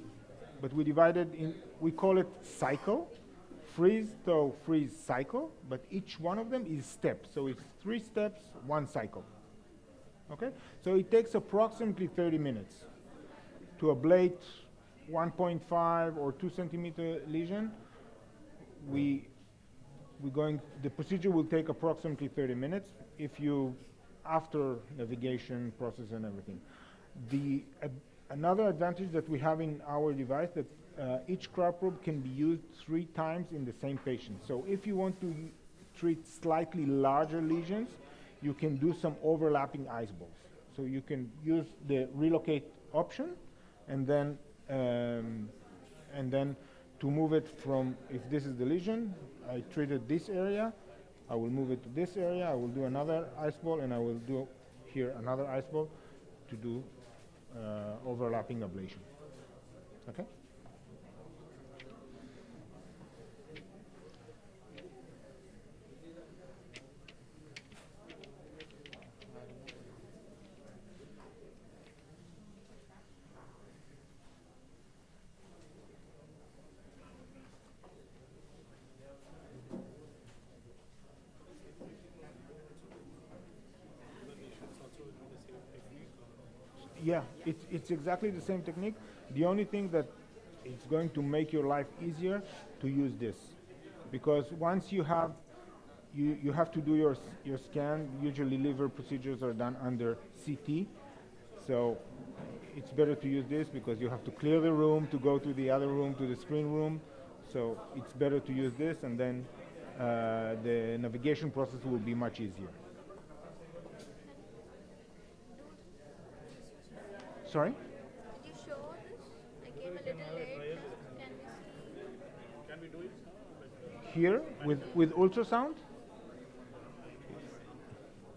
J: but we divided in, we call it cycle, freeze thaw freeze cycle, but each one of them is steps. So it's 3 steps, 1 cycle. Okay? So it takes approximately 30 minutes to ablate 1.5 or 2 centimeter lesion. The procedure will take approximately 30 minutes if you, after navigation process and everything. Another advantage that we have in our device that each cryoprobe can be used 3 times in the same patient. So if you want to treat slightly larger lesions, you can do some overlapping ice balls. So you can use the relocate option, and then to move it from, if this is the lesion, I treated this area, I will move it to this area, I will do another ice ball, and I will do here another ice ball to do overlapping ablation. Okay? Yeah, it's exactly the same technique. The only thing that it's going to make your life easier to use this, because once you have to do your scan. Usually liver procedures are done under CT, so it's better to use this because you have to clear the room to go to the other room, to the screen room. So it's better to use this, and then the navigation process will be much easier. Sorry?
L: Did you show this? I came a little late. Can we see?
J: Here with ultrasound?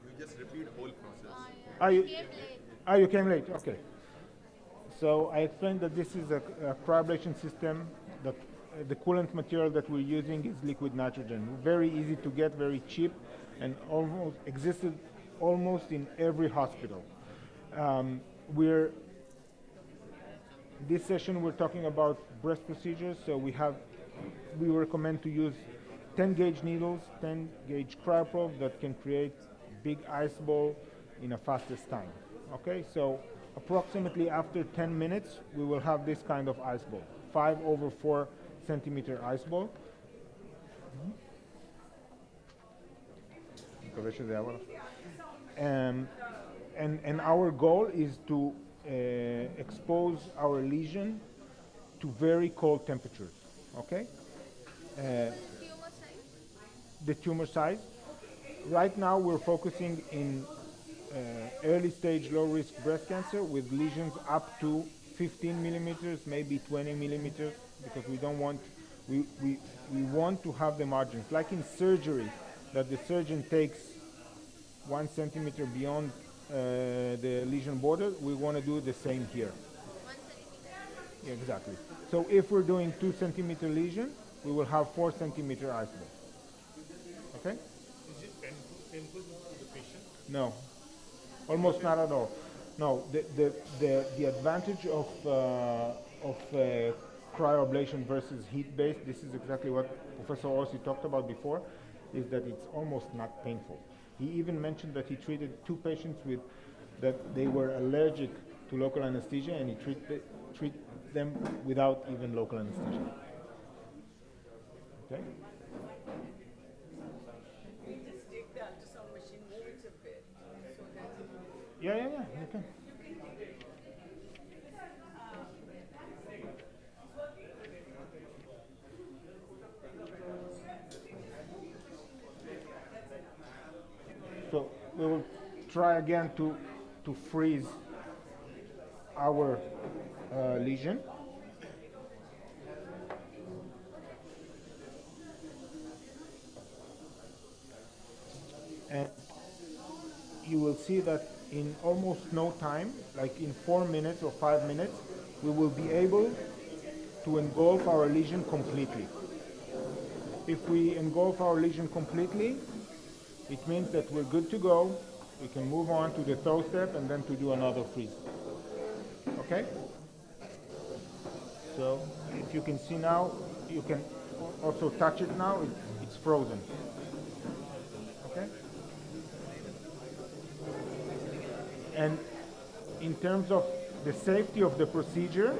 C: You just repeat the whole process.
J: You came late. Okay. So I explained that this is a cryoablation system, that the coolant material that we're using is liquid nitrogen. Very easy to get, very cheap, and almost existed almost in every hospital. This session we're talking about breast procedures, so we recommend to use 10 gauge needles, 10 gauge cryoprobe that can create big ice ball in a fastest time. Okay, so approximately after 10 minutes we will have this kind of ice ball, 5/4 centimeter ice ball. And our goal is to expose our lesion to very cold temperatures, okay? The tumor size. Right now we're focusing in early stage low risk breast cancer with lesions up to 15 millimeters, maybe 20 millimeters, because we want to have the margins, like in surgery, that the surgeon takes 1 centimeter beyond the lesion border. We want to do the same here.
L: 1 centimeter?
J: Yeah, exactly. So if we're doing 2 centimeter lesion, we will have 4 centimeter ice ball. Okay?
M: Is it painful to the patient?
J: No, almost not at all. No, the advantage of cryoablation versus heat-based, this is exactly what Professor Orsi talked about before, is that it's almost not painful. He even mentioned that he treated 2 patients that they were allergic to local anesthesia, and he treat them without even local anesthesia. Okay?
H: We just take the ultrasound machine, move it a bit, so that
J: Yeah, you can. So we will try again to freeze our lesion. And you will see that in almost no time, like in 4 minutes or 5 minutes, we will be able to engulf our lesion completely. If we engulf our lesion completely, it means that we're good to go. We can move on to the thaw step and then to do another freeze. Okay? So if you can see now, you can also touch it now, it's frozen. Okay? And in terms of the safety of the procedure,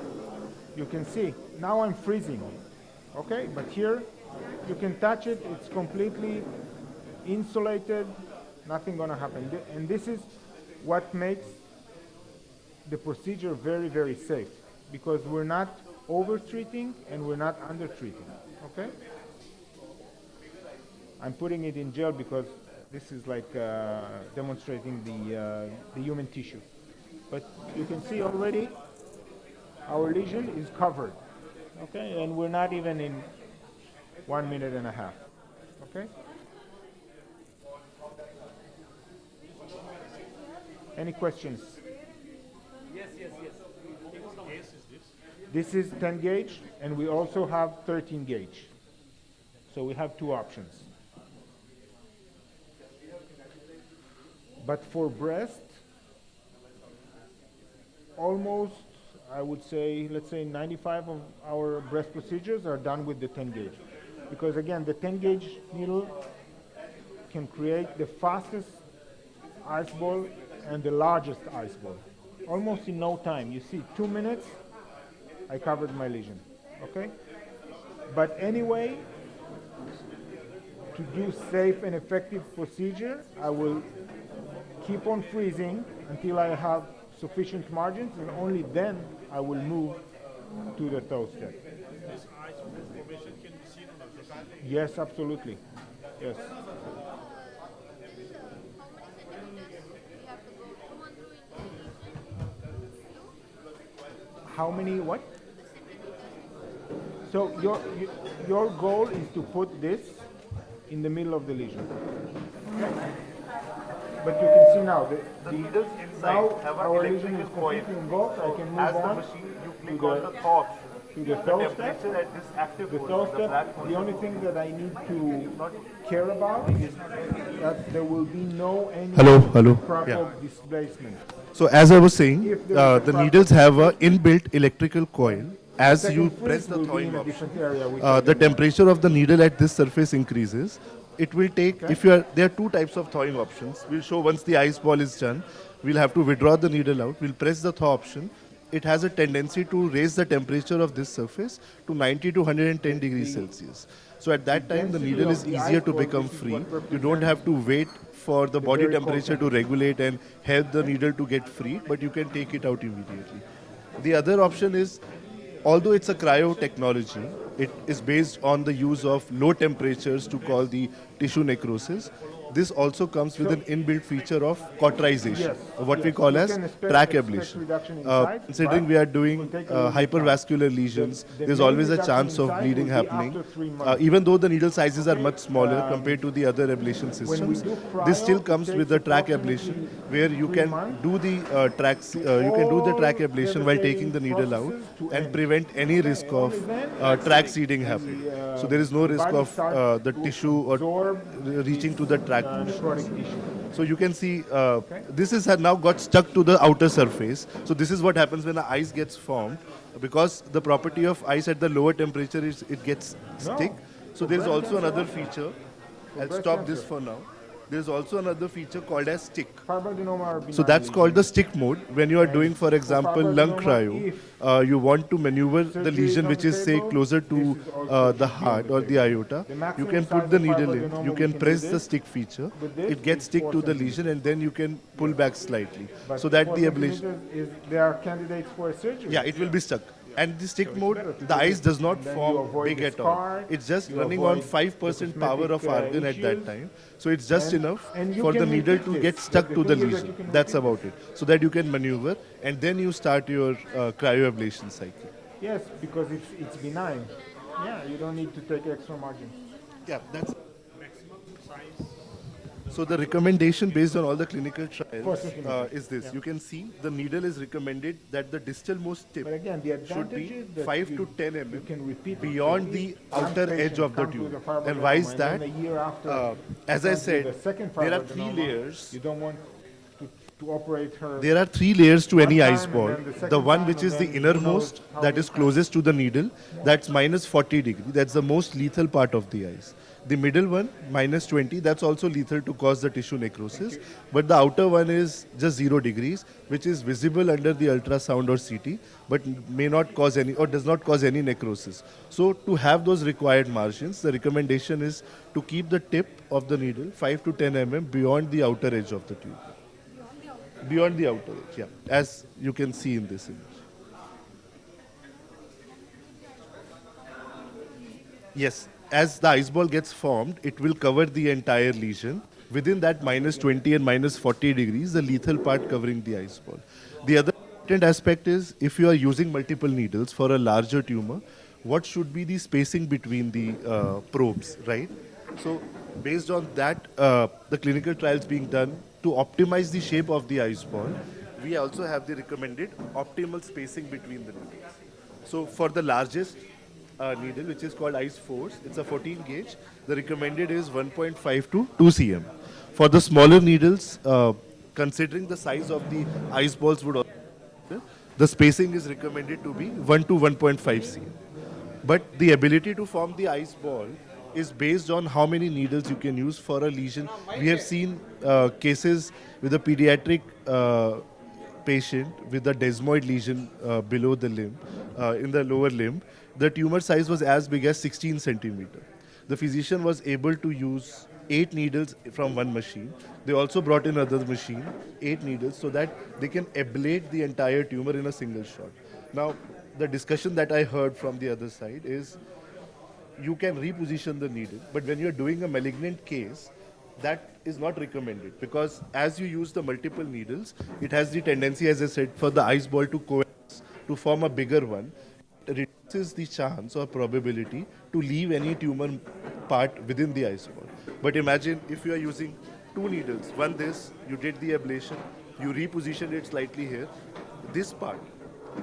J: you can see, now I'm freezing, okay? But here, you can touch it, it's completely insulated, nothing gonna happen. And this is what makes the procedure very, very safe, because we're not over-treating and we're not under-treating, okay? I'm putting it in gel because this is like demonstrating the human tissue. But you can see already our lesion is covered, okay? And we're not even in 1.5 minutes, okay? Any questions?
M: Yes. What case is this?
J: This is 10 gauge, and we also have 13 gauge. So we have two options. But for breast, almost, I would say, let's say 95 of our breast procedures are done with the 10 gauge. Because again, the 10 gauge needle can create the fastest ice ball and the largest ice ball. Almost in no time. You see, 2 minutes, I covered my lesion, okay? But anyway, to do safe and effective procedure, I will keep on freezing until I have sufficient margins, and only then I will move to the toe step.
M: This ice formation can be seen on ultrasound?
J: Yes, absolutely. Yes. How many what? So your goal is to put this in the middle of the lesion. Okay? But you can see now the
M: needles inside
J: now
M: have
J: our
M: an
J: lesion is
M: electrical coil.
J: completely involved. I can move
M: As the
J: on
M: machine, you
J: to
M: click on the
J: the
M: thaw option.
J: to the toe step.
M: temperature at this active
J: The
M: pose,
J: toe
M: the
J: step,
M: black pose.
J: the only thing that I need to care about is that there will be no any
N: Hello.
J: crumple displacement.
N: So as I was saying,
J: If there is a
N: the
J: crack-
N: needles have a inbuilt electrical coil. As
J: Second
N: you
J: freeze
N: press the
J: will be
N: thawing
J: in a
N: option,
J: different area, which I
N: the
J: can-
N: temperature of the needle at this surface increases. It will take, if you are, there are two types of thawing options. We'll show once the ice ball is done. We'll have to withdraw the needle out. We'll press the thaw option. It has a tendency to raise the temperature of this surface to 90 to 110 degrees Celsius. So at that time, the needle is easier to become free. You don't have to wait for the body
J: very cold
N: temperature to regulate and help the needle to get free, but you can take it out immediately. The other option is, although it's a cryo technology, it is based on the use of low temperatures to call the tissue necrosis. This also comes with an inbuilt feature of cauterization,
J: Yes,
N: what we
J: yes.
N: call
J: You
N: as
J: can expect-
N: track
J: expect
N: ablation.
J: reduction in size,
N: Considering
J: but
N: we are
J: it
N: doing
J: will take a little bit of
N: hypervascular
J: time.
N: lesions,
J: The
N: there's
J: main
N: always a
J: reduction
N: chance
J: in
N: of
J: size
N: bleeding
J: will be
N: happening.
J: after 3 months.
N: Even though the needle sizes are much smaller compared to the other ablation
J: When we
N: systems,
J: do
N: this still
J: cryo,
N: comes
J: it
N: with the
J: takes
N: track
J: approximately
N: ablation, where you
J: 3
N: can
J: months
N: do the you can do the track ablation while taking the needle out
J: processes to
N: and
J: end.
N: prevent any risk of
J: only then
N: track seeding happening. So there is no risk
J: body
N: of
J: starts
N: the
J: to
N: tissue or
J: absorb
N: reaching to the track
J: necrotic
N: portions.
J: tissue.
N: So you can see this is now got stuck to the outer surface. So this is what happens when the ice gets formed, because the property of ice at the lower temperature is it gets stick. So there is
J: breast
N: also
J: cancer,
N: another feature. I'll
J: breast
N: stop this
J: cancer.
N: for now. There is also another feature called as stick.
J: Fibroadenoma are
N: So
J: benign
N: that's called the
J: lesions.
N: stick mode. When you are doing, for example, lung cryo, you want to maneuver the
J: surgery is
N: lesion
J: on
N: which
J: the
N: is, say,
J: table,
N: closer to
J: this is also
N: the heart
J: on the
N: or the
J: table.
N: aorta.
J: The
N: You
J: maximum
N: can
J: size
N: put the
J: of
N: needle in,
J: fibroadenoma
N: you
J: we
N: can
J: can
N: press
J: do
N: the
J: this.
N: stick feature,
J: With this,
N: it gets
J: it's
N: stick
J: 4
N: to the
J: centimeters.
N: lesion, and then you can pull back slightly.
J: But
N: So that
J: 4
N: the ablation,
J: centimeters they are candidates for a surgery.
N: yeah, it will be stuck. And the stick
J: So it's
N: mode,
J: better to
N: the
J: do
N: ice
J: it.
N: does not
J: Then you
N: form
J: avoid
N: big
J: the
N: at all.
J: scar,
N: It's just
J: you
N: running on
J: avoid
N: 5%
J: the
N: power of
J: cosmetic,
N: argon at that
J: issues.
N: time. So it's just enough
J: And you
N: for the
J: can
N: needle
J: repeat
N: to
J: this,
N: get
J: but
N: stuck
J: the
N: to the
J: thing is that
N: lesion.
J: you can
N: That's
J: repeat
N: about it. So that you can maneuver, and then you start your cryoablation cycle.
J: Yes, because it's benign. Yeah, you don't need to take extra margin.
N: Yeah, that's. So the recommendation based on all the clinical trials
J: 4 centimeters,
N: is this.
J: yeah.
N: You can see the needle is recommended that the distal most tip
J: But again, the
N: should
J: advantage
N: be
J: is that
N: 5
J: you-
N: to 10
J: you
N: mm
J: can repeat it.
N: beyond
J: So
N: the
J: if one
N: outer edge
J: patient
N: of the
J: comes with
N: tube.
J: a
N: And why is
J: fibroadenoma,
N: that?
J: and then a year after
N: As I
J: comes with
N: said,
J: the second
N: there are 3
J: fibroadenoma,
N: layers.
J: You don't want to to operate her.
N: There are 3 layers to any
J: one
N: ice
J: time,
N: ball.
J: and then the
N: The
J: second
N: one
J: time,
N: which
J: and
N: is the
J: then who knows
N: innermost,
J: how
N: that
J: many
N: is closest to the needle, that's minus 40 degree. That's the most lethal part of the ice. The middle one, minus 20, that's also lethal to cause the tissue necrosis. But the outer one is just 0 degrees, which is visible under the ultrasound or CT, but may not cause any, or does not cause any necrosis. So to have those required margins, the recommendation is to keep the tip of the needle 5 to 10 mm beyond the outer edge of the tube. Beyond the outer edge, yeah, as you can see in this image. Yes, as the ice ball gets formed, it will cover the entire lesion. Within that minus 20 and minus 40 degrees, the lethal part covering the ice ball. The other important aspect is if you are using multiple needles for a larger tumor, what should be the spacing between the probes, right? So based on that, the clinical trials being done to optimize the shape of the ice ball, we also have the recommended optimal spacing between the needles. So for the largest needle, which is called Ice Force, it's a 14 gauge. The recommended is 1.5 to 2 cm. For the smaller needles, considering the size of the ice balls would also, the spacing is recommended to be 1 to 1.5 cm. But the ability to form the ice ball is based on how many needles you can use for a lesion. We have seen cases with a pediatric patient with a desmoid lesion below the limb, in the lower limb. The tumor size was as big as 16 centimeter. The physician was able to use 8 needles from one machine. They also brought in another machine, 8 needles, so that they can ablate the entire tumor in a single shot. Now, the discussion that I heard from the other side is you can reposition the needle, but when you're doing a malignant case, that is not recommended because as you use the multiple needles, it has the tendency, as I said, for the ice ball to coalesce, to form a bigger one. It reduces the chance or probability to leave any tumor part within the ice ball. But imagine if you are using 2 needles, one this, you did the ablation, you repositioned it slightly here, this part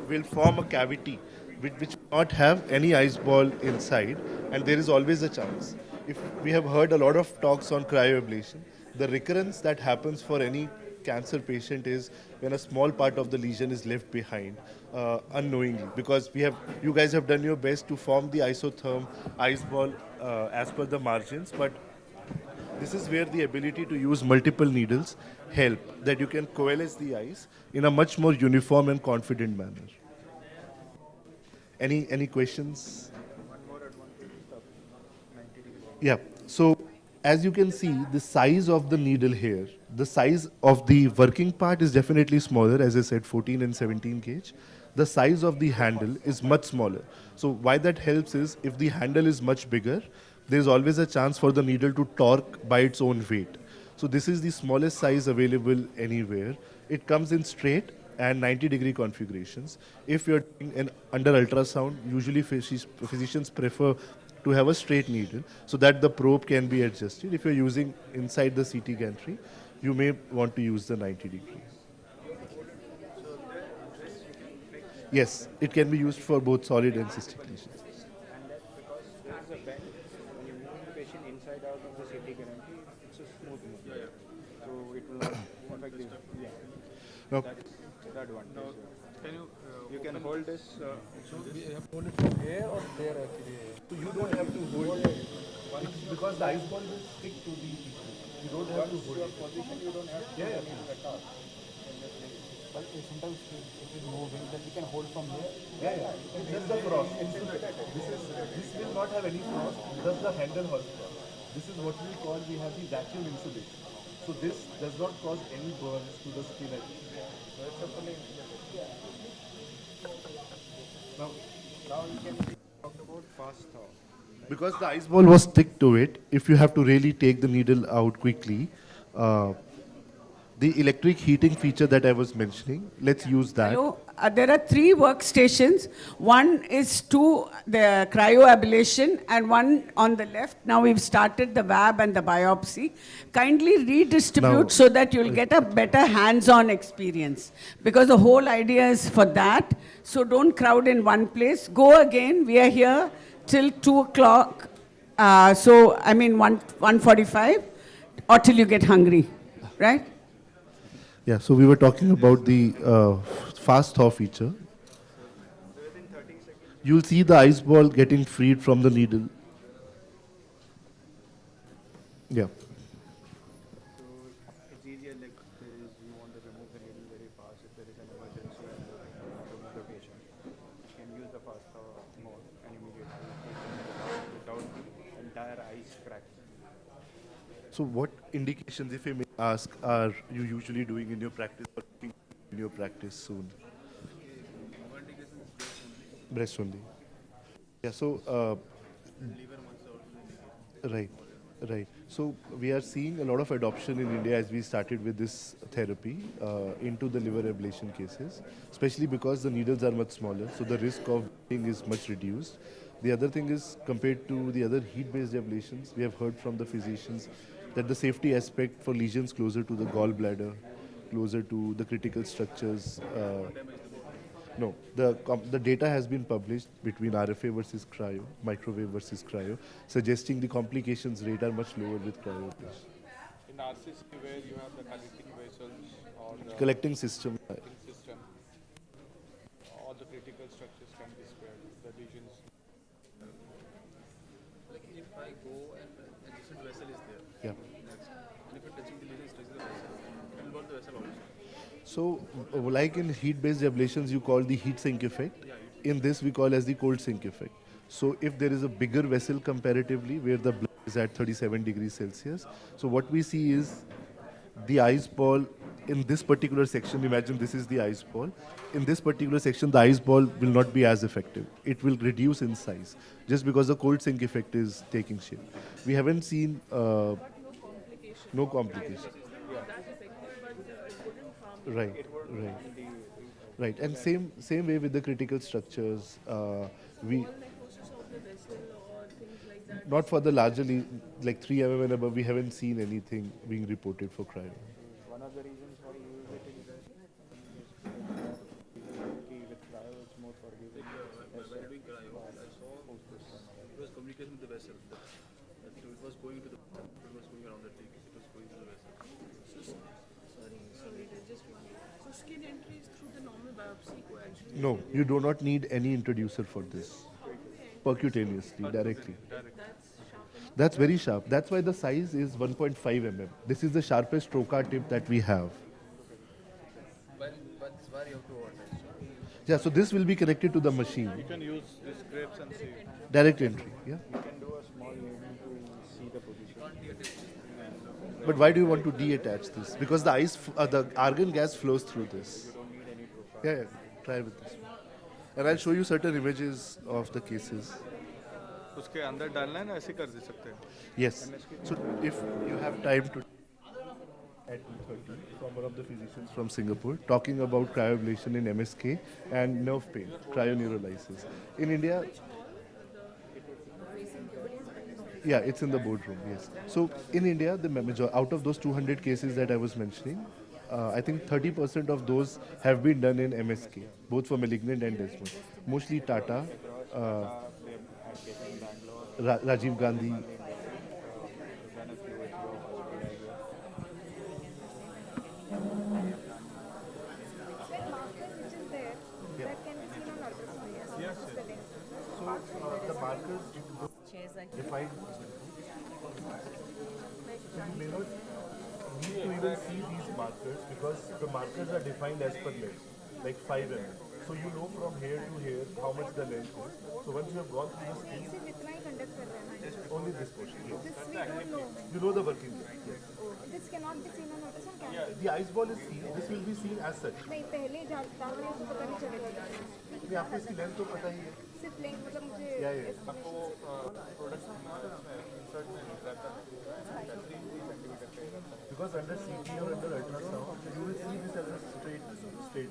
N: will form a cavity which will not have any ice ball inside, and there is always a chance. If we have heard a lot of talks on cryoablation, the recurrence that happens for any cancer patient is when a small part of the lesion is left behind unknowingly, because you guys have done your best to form the isotherm ice ball as per the margins, but this is where the ability to use multiple needles help, that you can coalesce the ice in a much more uniform and confident manner. Any questions? Yeah, so as you can see, the size of the needle here, the size of the working part is definitely smaller, as I said, 14 and 17 gauge. The size of the handle is much smaller. So why that helps is, if the handle is much bigger, there is always a chance for the needle to torque by its own weight. So this is the smallest size available anywhere. It comes in straight and 90-degree configurations. If you're doing under ultrasound, usually physicians prefer to have a straight needle so that the probe can be adjusted. If you're using inside the CT gantry, you may want to use the 90-degree. Yes, it can be used for both solid and cystic lesions.
M: And that's because there is a bend. When you move the patient inside out of the CT gantry, it's a smooth movement. So it will not affect the. Yeah.
N: No.
M: That's the advantage.
O: Now, can
M: you can hold this.
O: So we have to hold it from here or there actually?
N: So you don't have to hold it. Because the ice ball will stick to the tissue. You don't have to hold it.
M: Position you don't have to
N: Yeah,
M: at all.
O: But sometimes it is moving, then we can hold from here.
N: Yeah. It's just the frost. This will not have any frost. Just the handle has frost. This is what we call, we have the vacuum insulation. So this does not cause any burns to the skin.
M: Now you can talk about fast thaw.
N: Because the ice ball was stick to it, if you have to really take the needle out quickly, the electric heating feature that I was mentioning, let's use that.
H: Hello. There are 3 workstations. One is the cryoablation and one on the left. Now we've started the VAB and the biopsy. Kindly redistribute
N: Now,
H: so that you'll get a better hands-on experience. Because the whole idea is for that. So don't crowd in one place. Go again. We are here till 2 o'clock. 1:45 or till you get hungry, right?
N: Yeah, so we were talking about the fast thaw feature. You'll see the ice ball getting freed from the needle. Yeah.
M: So it's easier, like there is, you want to remove the needle very fast if there is an emergency and you want to remove the patient. You can use the fast mode and immediately take the needle out without the entire ice crack.
N: So what indications, if I may ask, are you usually doing in your practice or looking in your practice soon? Breast only. Yeah, so, right, right. So we are seeing a lot of adoption in India as we started with this therapy into the liver ablation cases, especially because the needles are much smaller, so the risk of bleeding is much reduced. The other thing is, compared to the other heat-based ablations, we have heard from the physicians that the safety aspect for lesions closer to the gallbladder, closer to the critical structures. No, the data has been published between RFA versus cryo, microwave versus cryo, suggesting the complications rate are much lower with cryo.
P: In RCC, where you have the collecting vessels or the
N: Collecting system.
P: all the critical structures can be spared, the lesions.
Q: Like if I go and adjacent vessel is there,
N: Yeah.
Q: and if it touching the lesion, touches the vessel, it will burn the vessel also.
N: So, like in heat-based ablations, you call the heat sink effect. In this, we call as the cold sink effect. So, if there is a bigger vessel comparatively, where the blood is at 37 degrees Celsius, so what we see is the ice ball in this particular section. Imagine this is the ice ball. In this particular section, the ice ball will not be as effective. It will reduce in size just because the cold sink effect is taking shape. We haven't seen no complication. Right, right, right. And same way with the critical structures. We not for the larger like 3 mm and above. We haven't seen anything being reported for cryo.
M: One of the reasons why you use it is that with cryo it's more forgiving.
Q: While doing cryo, I saw it was communication with the vessel. That it was going to the vessel. It was going around the leak. It was going to the vessel.
G: Sorry, just one. So skin entry is through the normal biopsy coagulant?
N: No, you do not need any introducer for this. Percutaneously, directly. That's very sharp. That's why the size is 1.5 mm. This is the sharpest trocar tip that we have.
Q: But where you have to order.
N: Yeah, so this will be connected to the machine.
P: You can use these grapes and see.
N: Direct entry, yeah.
M: You can do a small lesion to see the position.
N: But why do you want to detach this? Because the the argon gas flows through this.
M: You don't need any trocar.
N: Yeah, try with this. And I'll show you certain images of the cases.
P: उसके अंदर डालना है ना ऐसे कर दे सकते हैं.
N: Yes. So if you have time to at 2:30 from one of the physicians from Singapore talking about cryoablation in MSK and nerve pain, cryoneurolysis. In India, yeah, it's in the boardroom, yes. So in India, the out of those 200 cases that I was mentioning, I think 30% of those have been done in MSK, both for malignant and desmoid. Mostly Tata, Rajiv Gandhi. The markers defined. So you may not need to even see these markers because the markers are defined as per length, like 5 mm. So you know from here to here how much the length is. So once you have gone through the scale, only this portion. Yes.
L: This we don't know.
N: You know the working. Yes.
L: This cannot be seen on ultrasound, can
N: Yeah, the ice ball is seen. This will be seen as such.
L: नहीं पहले डालने से पता नहीं चलेगा.
N: नहीं आपको इसकी लेंथ तो पता ही है.
L: सिर्फ लेंथ मतलब मुझे.
N: Yeah.
P: आपको प्रोडक्ट इंसर्ट में रहता है.
N: Because under CT or under ultrasound, you will see this as a straight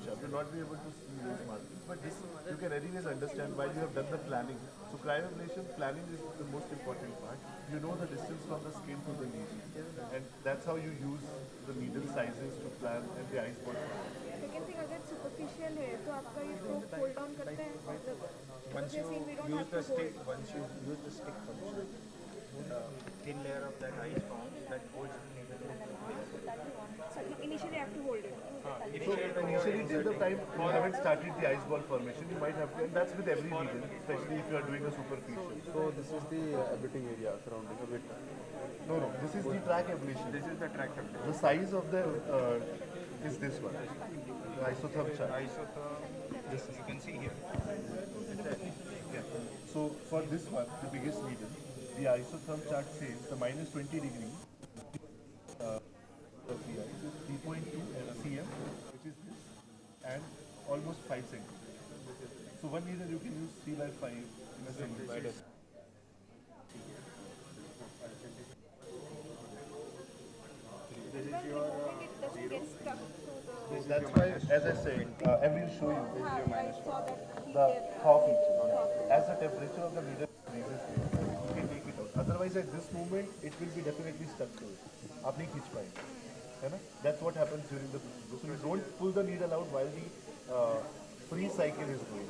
N: shaft. You will not be able to see these markings. But this you can anyways understand while you have done the planning. So cryoablation planning is the most important part. You know the distance from the skin to the needle, and that's how you use the needle sizes to plan and the ice ball.
L: Second thing, अगर superficial है तो आपका ये probe fold down करते हैं मतलब.
M: Once you use the stick, function, thin layer of that ice forms that holds the needle in place.
L: So initially I have to hold it.
N: So initially till the time you haven't started the ice ball formation, you might have to, and that's with every region, especially if you are doing a superficial.
M: So this is the ablating area surrounding a bit.
N: No, no, this is the track ablation.
M: This is the track ablation.
N: The size of the is this one, the isotherm chart.
M: This you can see here.
N: Yeah. So for this one, the biggest needle, the isotherm chart says the minus 20 degree of the ice is 3.2 cm, which is this, and almost 5 centimeters. So one needle you can use 3 by 5 in a single bite.
M: This is your zero.
N: That's why, as I said, I will show you the thaw feature. As the temperature of the needle increases, you can take it out. Otherwise, at this moment, it will be definitely stuck to it. आप नहीं खींच पाएंगे, है ना? That's what happens during the procedure. So you don't pull the needle out while the freeze cycle is going.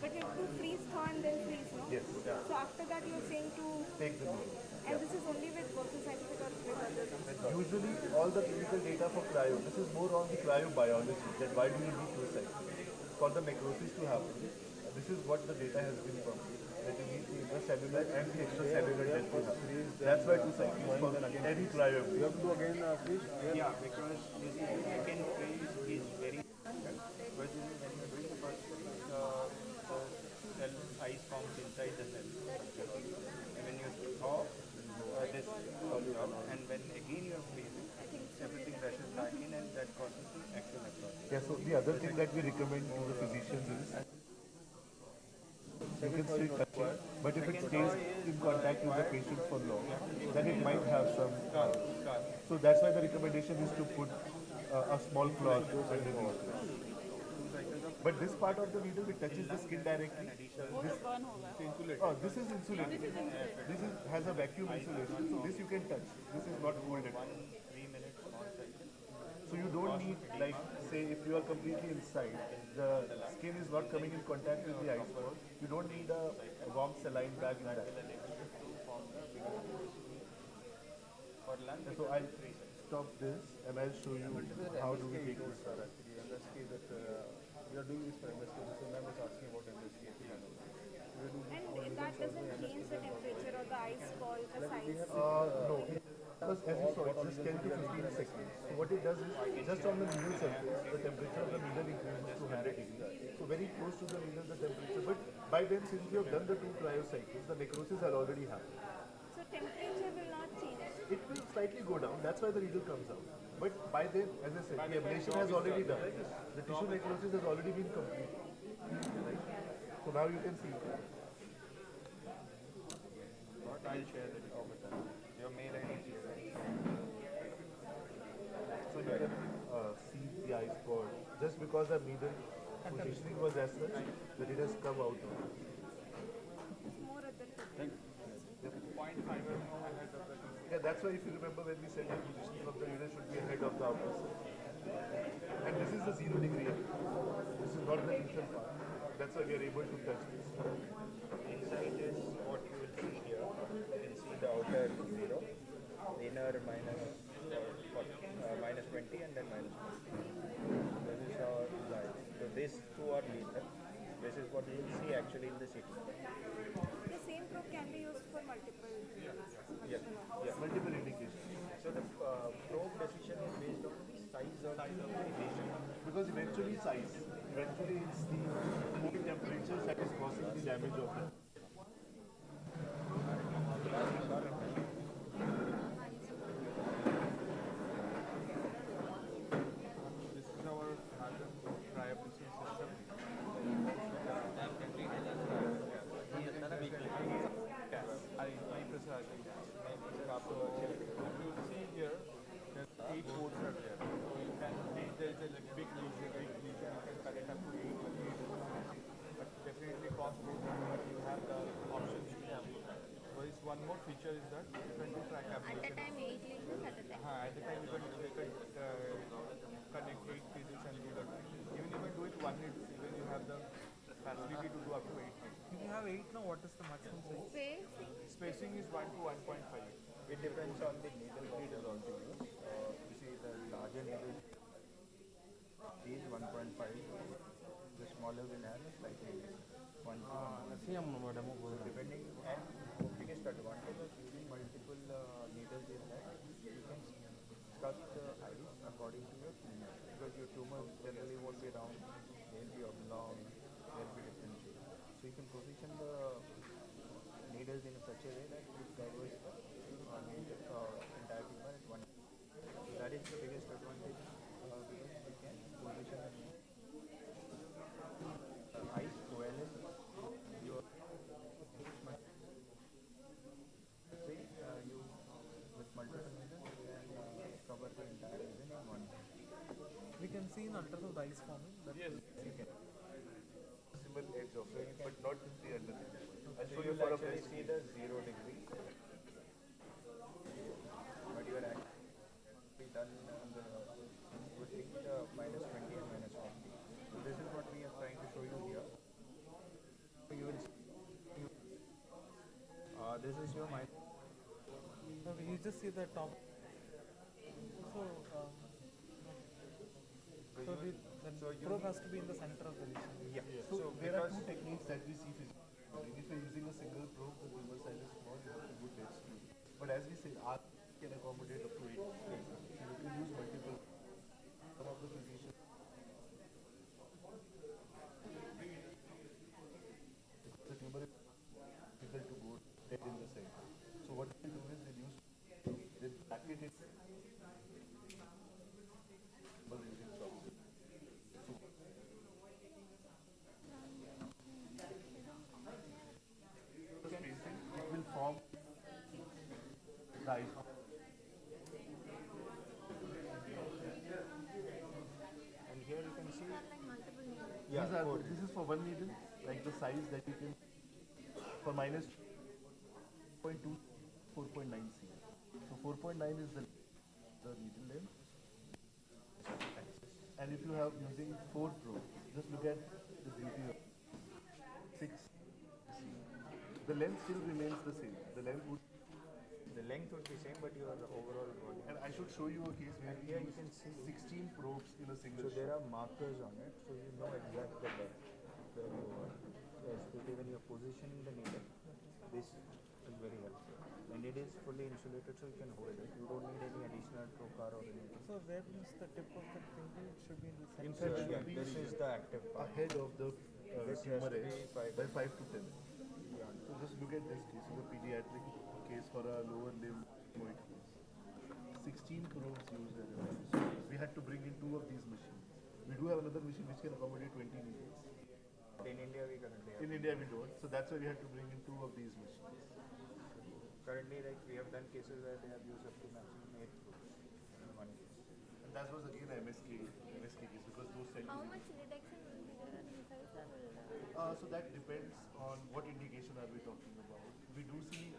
L: But you have to freeze, thaw, and then freeze, no?
N: Yes.
L: So after that, you are saying to
N: Take the needle.
L: and this is only with Boston Scientific or with others?
N: Usually, all the clinical data for cryo, this is more on the cryobiology, that why do you need two cycles? For the necrosis to happen, this is what the data has been from. That you need the intracellular and the extracellular death to happen. That's why two cycles for any cryo.
M: You have to do again freeze? Yeah, because this second freeze is very important. Because when you're doing the first freeze, cell ice forms inside the cell. And when you thaw, this comes out, and when again you are freezing, everything rushes back in, and that causes the actual necrosis.
N: Yeah, so the other thing that we recommend to the physicians is you can still touch it, but if it stays in contact with the patient for long, then it might have some. So that's why the recommendation is to put a small cloth underneath. But this part of the needle, it touches the skin directly. This is insulated. This has a vacuum insulation, so this you can touch. This is not molded.
M: 3 minutes on cycle.
N: So you don't need, like, say, if you are completely inside, the skin is not coming in contact with the ice ball, you don't need a warm saline bag in that.
M: For lung,
N: So I'll stop this and I'll show you how do we take this.
M: actually, MSK that we are doing this for MSK. So ma'am was asking about MSK.
L: And that doesn't change the temperature or the ice ball, the size?
N: No, because as you saw, it's just 10 to 15 seconds. So what it does is, just on the needle surface, the temperature of the needle increases to 100 degrees. So very close to the needle, the temperature. But by then, since we have done the 2 cryocycles, the necrosis has already happened.
L: So temperature will not change?
N: It will slightly go down. That's why the needle comes out. But by then, as I said, the ablation has already done. The tissue necrosis has already been completed. Right? So now you can see.
M: What I'll share it over time. Your mail ID is here, right?
N: So you can see the ice ball. Just because the needle positioning was as such, that it has come out.
L: More at the tip.
N: Yeah, that's why if you remember when we said the positioning of the needle should be ahead of the outer side. And this is the 0 degree. This is not the lethal part. That's why we are able to touch this.
M: Inside is what you will see here. You can see the outer 0, inner minus 20 and then minus 20. This is our line. So these two are lethal. This is what you will see actually in the city.
L: The same probe can be used for multiple
M: Yeah.
N: Multiple indications.
M: So the probe decision is based on the size of the lesion.
N: Because eventually size, eventually it's the moving temperatures that is causing the damage of it.
P: This is our cryopreservation system. So if you see here, there's 8 boards are there. So you can, if there is a like, big lesion, you can cut it up to 8 but definitely cost more, but you have the options to have. So this one more feature is that you can do track application.
L: At the time, 8 lesions at the time?
P: At the time you can connect 8 pieces and do that. Even if you do it 1 hit, even you have the facility to do up to 8 hits. If you have 8 now, what is the maximum size? Spacing is 1 to 1.5.
M: It depends on the needle feed you want to use. You see the larger needle. gauge 1.5. The smaller will have a slightly less. 1 to 1. So depending, and biggest advantage of using multiple needles is that you can cut the eyes according to your tumor, because your tumor generally won't be round, they'll be oblong, they'll be different shape. So you can position the needles in such a way that it covers the entire tumor at one. So that is the biggest advantage, because you can position the eyes well in your say you with multiple needles you can cover the entire region in one.
O: We can see in ultrasound the eyes forming.
M: Yes, you can.
N: Possible edge of it, but not the under. I'll
M: So
N: show
M: you
N: you for
M: will
N: a
M: actually
N: breast.
M: see the 0 degree, but you are actually done the between the minus 20 and minus 40. So this is what we are trying to show you here. So you will see, this is your minus.
O: No, you just see the top. So, the probe has to be in the center of the lesion.
M: Yeah.
N: So there are two techniques that we see physically. If you're using a single probe, the tumor size is small, you have to go dead small. But as we said, our can accommodate up to 8 cases. So you can use multiple. Some of the physicians. The tumor is difficult to go dead in the center. So what they do is they bracket it. Using toxin. So spacing, it will form the eye.
M: And here you can see.
N: Yeah, this is for one needle, like the size that you can, for minus 0.2, 4.9 C. So 4.9 is the needle length. And if you have using 4 probes, just look at the beauty of 6 C. The length still remains the same. The length would
M: be same, but your overall volume.
N: And I should show you a case where
M: here you can see
N: 16 probes in a single
M: So there are markers on it, so you know exact the depth where you are. Especially when you are positioning the needle, this is very helpful. And it is fully insulated, so you can hold it. You don't need any additional trocar or anything.
O: So where is the tip of the finger? It should be in the center.
M: Inside, this is the active part.
N: ahead of the
M: This has
N: tumor
M: to be
N: edge
M: 5
N: by 5 to 10. So just look at this case. This is a pediatric case for a lower limb moid case. 16 probes used at a time. So we had to bring in 2 of these machines. We do have another machine which can accommodate 20 needles.
M: In India, we currently have.
N: In India we don't. So that's why we had to bring in 2 of these machines.
M: Currently, like we have done cases where they have used up to maximum 8 probes in one case.
N: And that was again a MSK case because those tend to
L: How
N: be.
L: much reduction will be there in size or
N: So that depends on what indication are we talking about. We do see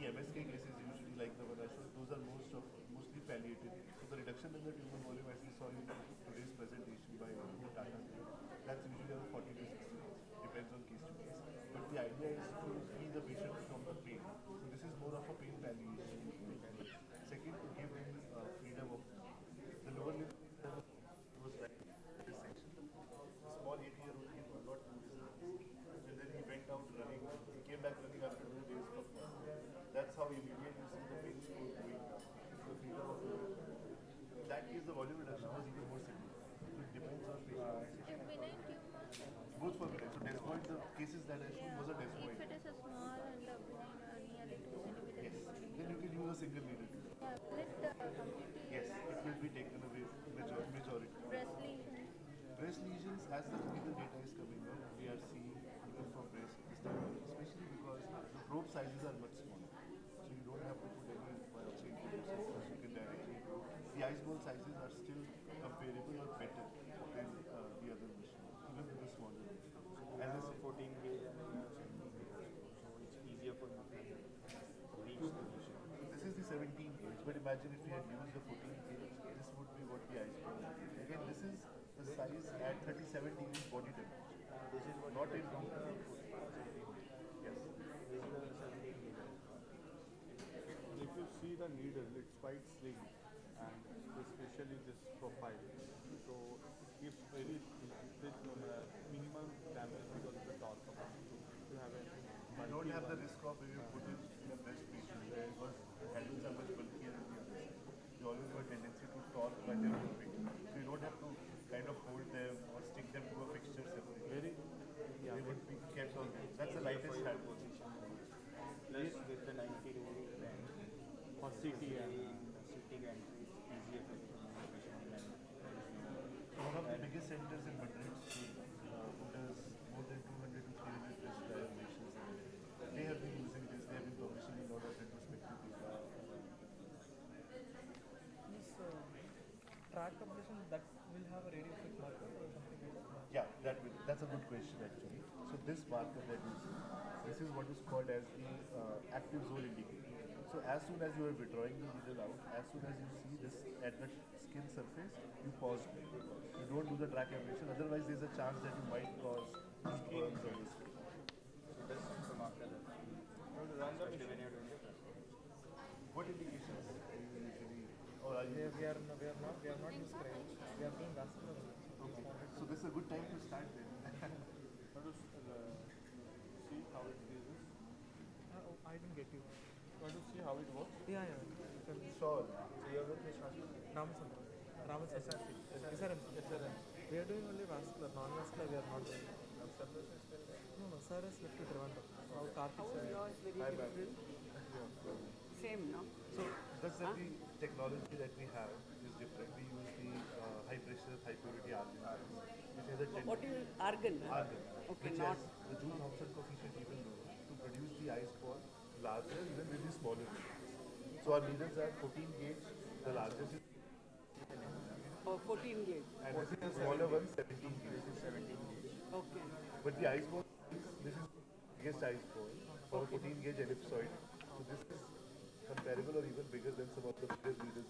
N: the MSK cases usually like the one I showed, those are mostly palliative. So the reduction in the tumor volume as we saw in today's presentation by Tata, that's usually around 40 to 60 days. Depends on case to case. But the idea is to free the patient from the pain. So this is more of a pain palliation. Second, to give him freedom of the lower limb was like this section. Small 8-year-old kid could not move his hands. And then he went out running. He came back running after 2 days of That's how immediately you see the pain score going down. The freedom of movement. In that case, the volume reduction was even more significant. So it depends on patient.
L: benign tumor?
N: Both for benign. So desmoid, the cases that I showed was a desmoid.
L: If it is a small and a benign nearly 2 centimeters.
N: Yes. Then you can use a single needle.
L: Yeah, will it completely?
N: Yes, it will be taken away majority.
L: Breast lesions.
N: Breast lesions, as the clinical data is coming up, we are seeing even for breast, especially because the probe sizes are much smaller. So you don't have to put any biopsy into you can directly go. The ice ball sizes are still comparable or better than the other machines, even with the smaller machines.
M: As I said, 14 gauge and 17 gauge. So it's easier for you to reach the lesion.
N: This is the 17 gauge, but imagine if we had used the 14 gauge, this would be what the ice ball is. Again, this is the size at 37 degrees body temperature.
M: This is what
N: not
M: you
N: in
M: from the
N: Yes.
M: This is the 17 gauge.
P: If you see the needle, it's quite slim, and especially this profile. So it gives very this minimum damage because of the torque of it. You have a
N: You don't have the risk of if you put it in a best speed because the handles are much bulkier than the other side. You always have a tendency to torque by their moving. So you don't have to kind of hold them or stick them to a fixture separately.
P: Very, yeah.
N: They would be kept on there. That's the lightest hand position.
M: Plus with the 90 degree bend,
P: For city and
M: city entry is easier for the communication and
N: One of the biggest centers in Madrid who does more than 200 to 300 press diagramations. They have been using this, they have been publishing a lot of retrospective data.
O: This track compression, that will have a radio freak marker or something like that?
N: Yeah, that's a good question actually. So this marker that you see, this is what is called as the active zone indicator. So as soon as you are withdrawing the needle out, as soon as you see this at the skin surface, you pause. You don't do the track ablation, otherwise there's a chance that you might cause burns on the skin.
M: so this is the marker that especially when you're doing the press.
N: What indications do you usually, or are you?
O: We are not used cryo. We are doing vascular.
N: Okay. So this is a good time to start then.
P: Let us see how it is.
O: I didn't get you.
P: Want to see how it works?
O: Yeah.
N: Sure.
O: So you are with me, Ramasandra. SRM. We are doing only vascular, non-vascular we are not doing. No, sir has left to Trivandrum. Now Karthik sir.
H: Yours very
N: Hi,
H: different. Same, no?
N: So just that the technology that we have is different. We use the high pressure, high purity argon, which has a tendency.
H: What do you, argon? Huh?
N: Argon,
H: Okay,
N: which
H: not.
N: has the Joule-Thomson coefficient even lower to produce the ice ball larger even with the smaller needles. So our needles are 14 gauge, the largest is
H: Oh, 14 gauge.
N: and the smaller one 17 gauge.
M: This is 17 gauge.
H: Okay.
N: But the ice ball, this is the biggest ice ball for a 14 gauge ellipsoid. So this is comparable or even bigger than some of the bigger needles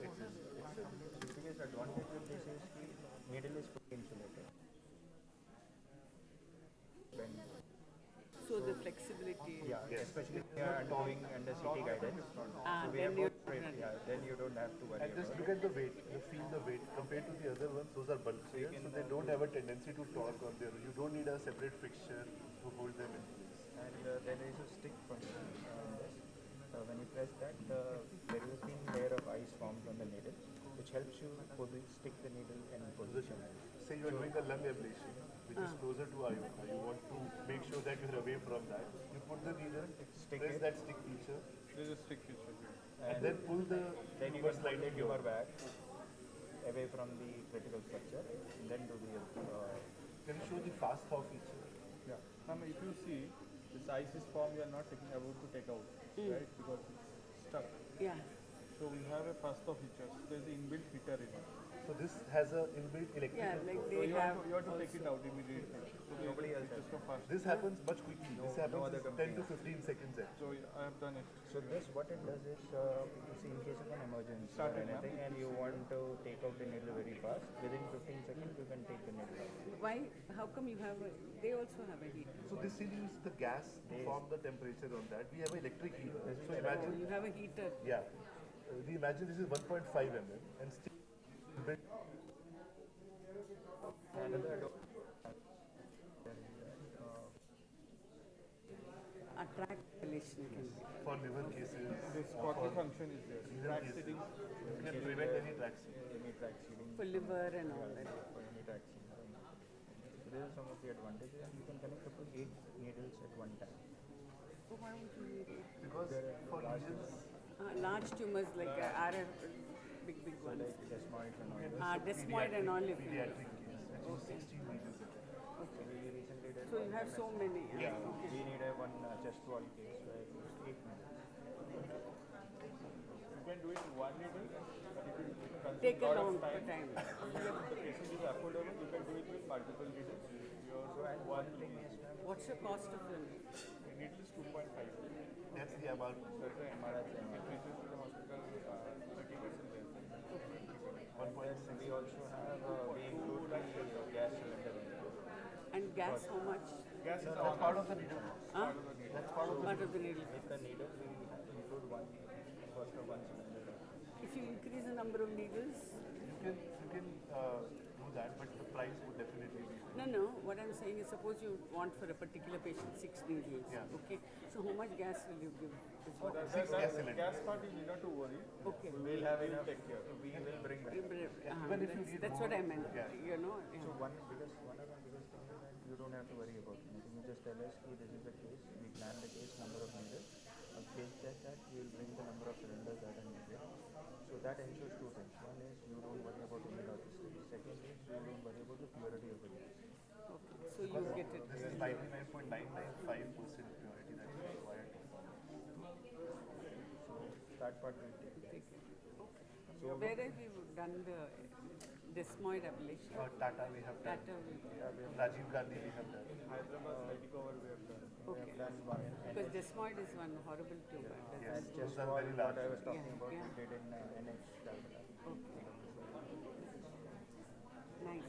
N: exist.
M: The biggest advantage of this is the needle is fully insulated. When,
H: So the flexibility.
M: yeah, especially when you are doing under city guidance. So we
H: then
M: have
H: you
M: got straight, then you don't have to worry
N: And just
M: about
N: look at the weight, you feel the weight compared to the other ones, those are bulkier, so they don't have a tendency to torque on their own. You don't need a separate fixture to hold them in place.
M: And there is a stick function on this. When you press that, there is a thin layer of ice formed on the needle, which helps you stick the needle in position.
N: Say you are doing a lung ablation, which is closer to aorta. You want to make sure that you are away from that. You put the needle, press that stick feature,
P: There is a stick feature here.
N: and then pull the
M: Then you
N: tumor
M: can pull the
N: slightly
M: tumor
N: over.
M: back away from the critical structure, and then do the
N: Can you show the fast thaw feature?
P: Yeah. Now, if you see, this ice is formed, we are not about to take out, right? Because it's stuck.
H: Yeah.
P: So we have a fast thaw feature. There is an inbuilt heater in it.
N: So this has a inbuilt electrical
H: Yeah, like
N: core.
H: they
P: So
H: have.
P: you have to take it out immediately. So
M: Nobody else
P: it is so fast.
N: This happens much quickly. This happens
M: other
N: in
M: company
N: 10 to 15 seconds.
P: So I have done it.
M: So this, what it does is, you see, in case of an emergency or
P: Starting,
M: anything, and you want to take out the needle very fast, within 15 seconds you can take the needle out.
H: Why? How come you have a? They also have a heat.
N: So this still use the gas to form the temperature on that. We have an electric heater. So
H: Oh,
N: imagine,
H: you have a heater.
N: yeah, imagine this is 1.5 mm and still built.
M: Another
H: Attract relation can be.
N: For liver cases,
P: This
N: or
P: quarter
N: for
P: function is there.
N: renal
P: Track
N: cases,
P: seating.
N: you can prevent any track seeding.
M: any track seeding.
H: For liver and all that.
M: For any track seeding. So these are some of the advantages, and you can connect up to 8 needles at one time.
H: So why would you need it?
N: Because for lesions,
H: Large tumors like RF, big
M: So
H: ones.
M: like desmoids and all.
H: Desmoid and all if you
N: pediatric case, which is 16 meters a day.
M: So we recently did
H: So you have so many.
M: Yeah,
H: Okay.
M: we need a one chest wall case where it was 8 minutes.
P: You can do it in one needle, but it will consume
H: Take a
P: lot of
H: long
P: time.
H: time.
P: If the patient is affordable, you can do it with multiple needles.
M: So and one thing is,
H: What's the cost of them?
P: The needle is 2.5.
N: That's the amount.
P: That's the MRI. It reaches to the hospital 30% less.
N: 1.6.
M: we also have, we include the gas cylinder in it.
H: And gas, how much?
P: Gas is
N: That's part of the needle.
H: Huh?
N: That's part of the
H: Part of the needle.
M: With the needle, we include one, cost of one cylinder.
H: If you increase the number of needles,
N: You can do that, but the price would definitely be high.
H: No, what I'm saying is suppose you want for a particular patient 6 needles, okay? So how much gas will you give? Is what
P: gas part you need not to worry.
H: Okay.
P: We will have enough. Take care. We will bring back.
H: That's what I meant, you know.
M: So one of the biggest thing is that you don't have to worry about anything. You just tell us, this is the case, we plan the case, number of needles. Based on that, we will bring the number of cylinders that are needed. So that ensures two things. One is you don't worry about any logistics. Second is you don't worry about the purity of the gas.
H: Okay. So you get it.
N: This is 99.995% purity that is required.
M: So that part will take.
H: So where have you done the desmoid ablation?
N: Tata we have done. Rajiv Gandhi we have done.
P: Hyderabad medical we have done.
H: Okay.
M: We have done one.
H: Because desmoid is one horrible tumor.
N: Yes,
M: Just
N: those are
M: what
N: very
M: I
N: large.
M: was talking about,
H: Yeah.
M: we did in NH Calcutta.
H: Okay. Nice.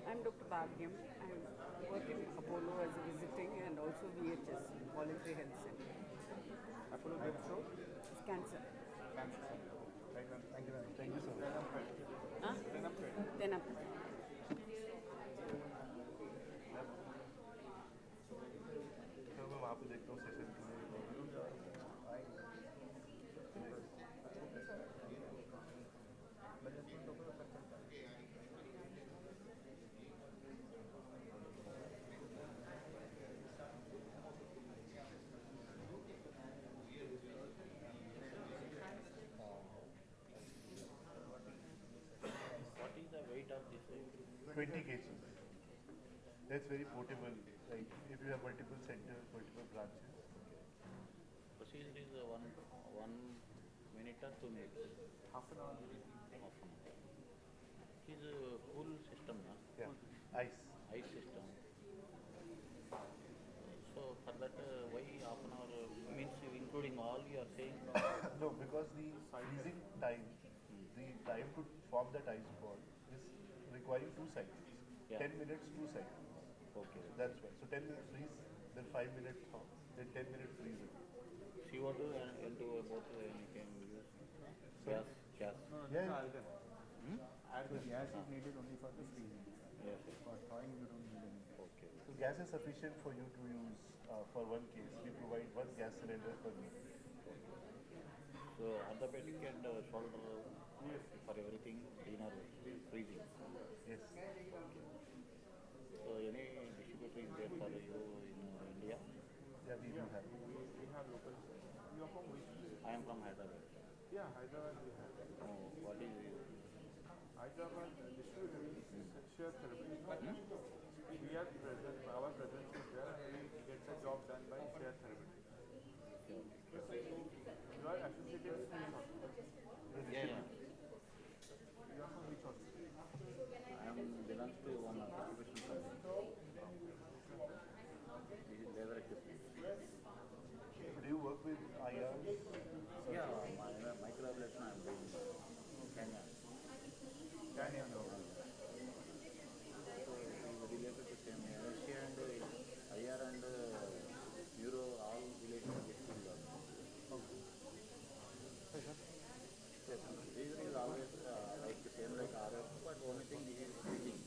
H: I'm Dr. Bhagyam. I work in Apollo as a visiting and also VHS, Voluntary Health Center.
M: Apollo gives show?
H: It's cancer.
M: Cancer. Right, ma'am. Thank you, ma'am.
N: Thank you so much.
H: Huh? Then up.
N: तो मैं वहाँ पे देखता हूँ session के लिए
Q: What is the weight of this?
N: 20 kg. That's very portable. Like if you have multiple centers, multiple branches.
Q: Procedure is one minute or 2 minutes.
N: Half an hour.
Q: Half an hour. It is a full system, na?
N: Yeah. Ice.
Q: Ice system. So for that, why half an hour means including all you are saying?
N: No, because the freezing time, the time to form that ice ball is requiring 2 cycles.
Q: Yeah.
N: 10 minutes, 2 cycles.
Q: Okay.
N: That's why. So 10 minutes freeze, then 5 minutes thaw, then 10 minutes freezing.
Q: CO2 and N2 both you can use. Gas.
N: Yeah.
M: The gas is needed only for the freezing.
Q: Yes.
M: For thawing, you don't need any.
Q: Okay.
N: So gas is sufficient for you to use for one case. We provide 1 gas cylinder per week.
Q: So orthopedic and shoulder for everything, dinner, freezing.
N: Yes.
Q: So any distributor is there for you in India?
N: Yeah, we do have.
P: We have local. You are from which?
Q: I am from Hyderabad.
P: Yeah, Hyderabad we have.
Q: Oh, what is it?
P: Hyderabad distributor is shear therapy. We are present, our presence is there and we get the job done by shear therapy. You are associated with which hospital?
Q: Yeah.
P: You are from which hospital?
Q: I am belongs to one occupation company. This is leather equipment.
N: Do you work with IRs?
Q: Yeah, microablation I am doing in Kenya.
M: Kenya, no.
Q: So it is related to same anesthesia and IR and neuro all related to this field also. Yes, this is always like the same like RF, but only thing is breathing.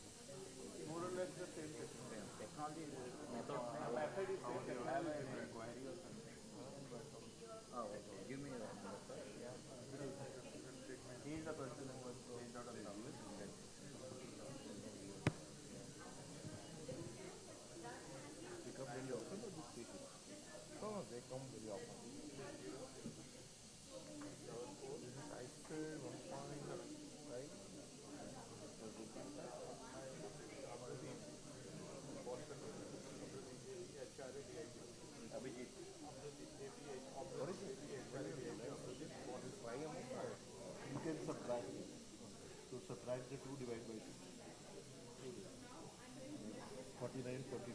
P: More or less the same technology.
Q: Technology is method.
P: Method is same.
M: Do you have any inquiry or something?
Q: Oh, okay. Give me that number, sir.
M: He is the person who was based out of the office.
N: They come very often or just patients?
P: No, they come very often. This is ice cream, 1.5, right?
Q: Abhijit.
N: You can subtract it. So subtract the 2 divided by 2. 49, 42.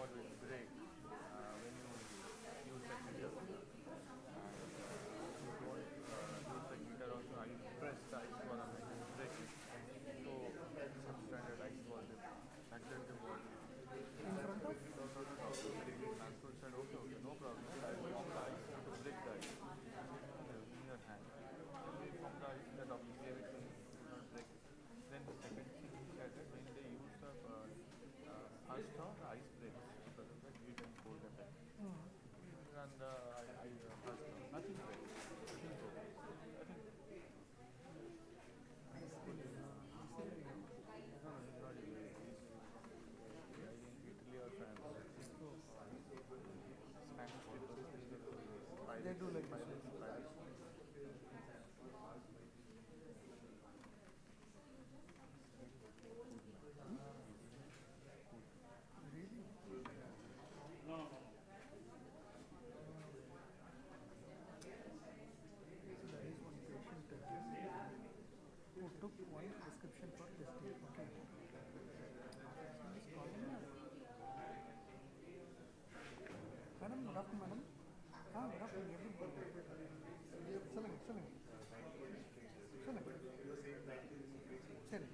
M: what will break when you use the heater. And you don't use the heater also, I press the ice ball and I break it. So substandard ice ball is accidental ball.
A: In front of?
M: Mansur said, okay, no problem. I will form the ice to break the ice. In your hand. We form the ice, the doctor gave it to me, not break it. Then the second thing he said that when they use the first or the ice breaks, because of that heat and cold effect. And first nothing breaks. Nothing broke. I think. No, it's not easy. I think Italy or France. Spanish people,
A: They do like this. Who took one prescription for testing. Okay. Madam, good afternoon, madam. Good afternoon, everybody. சொல்லுங்க சொல்லுங்க சொல்லுங்க சரி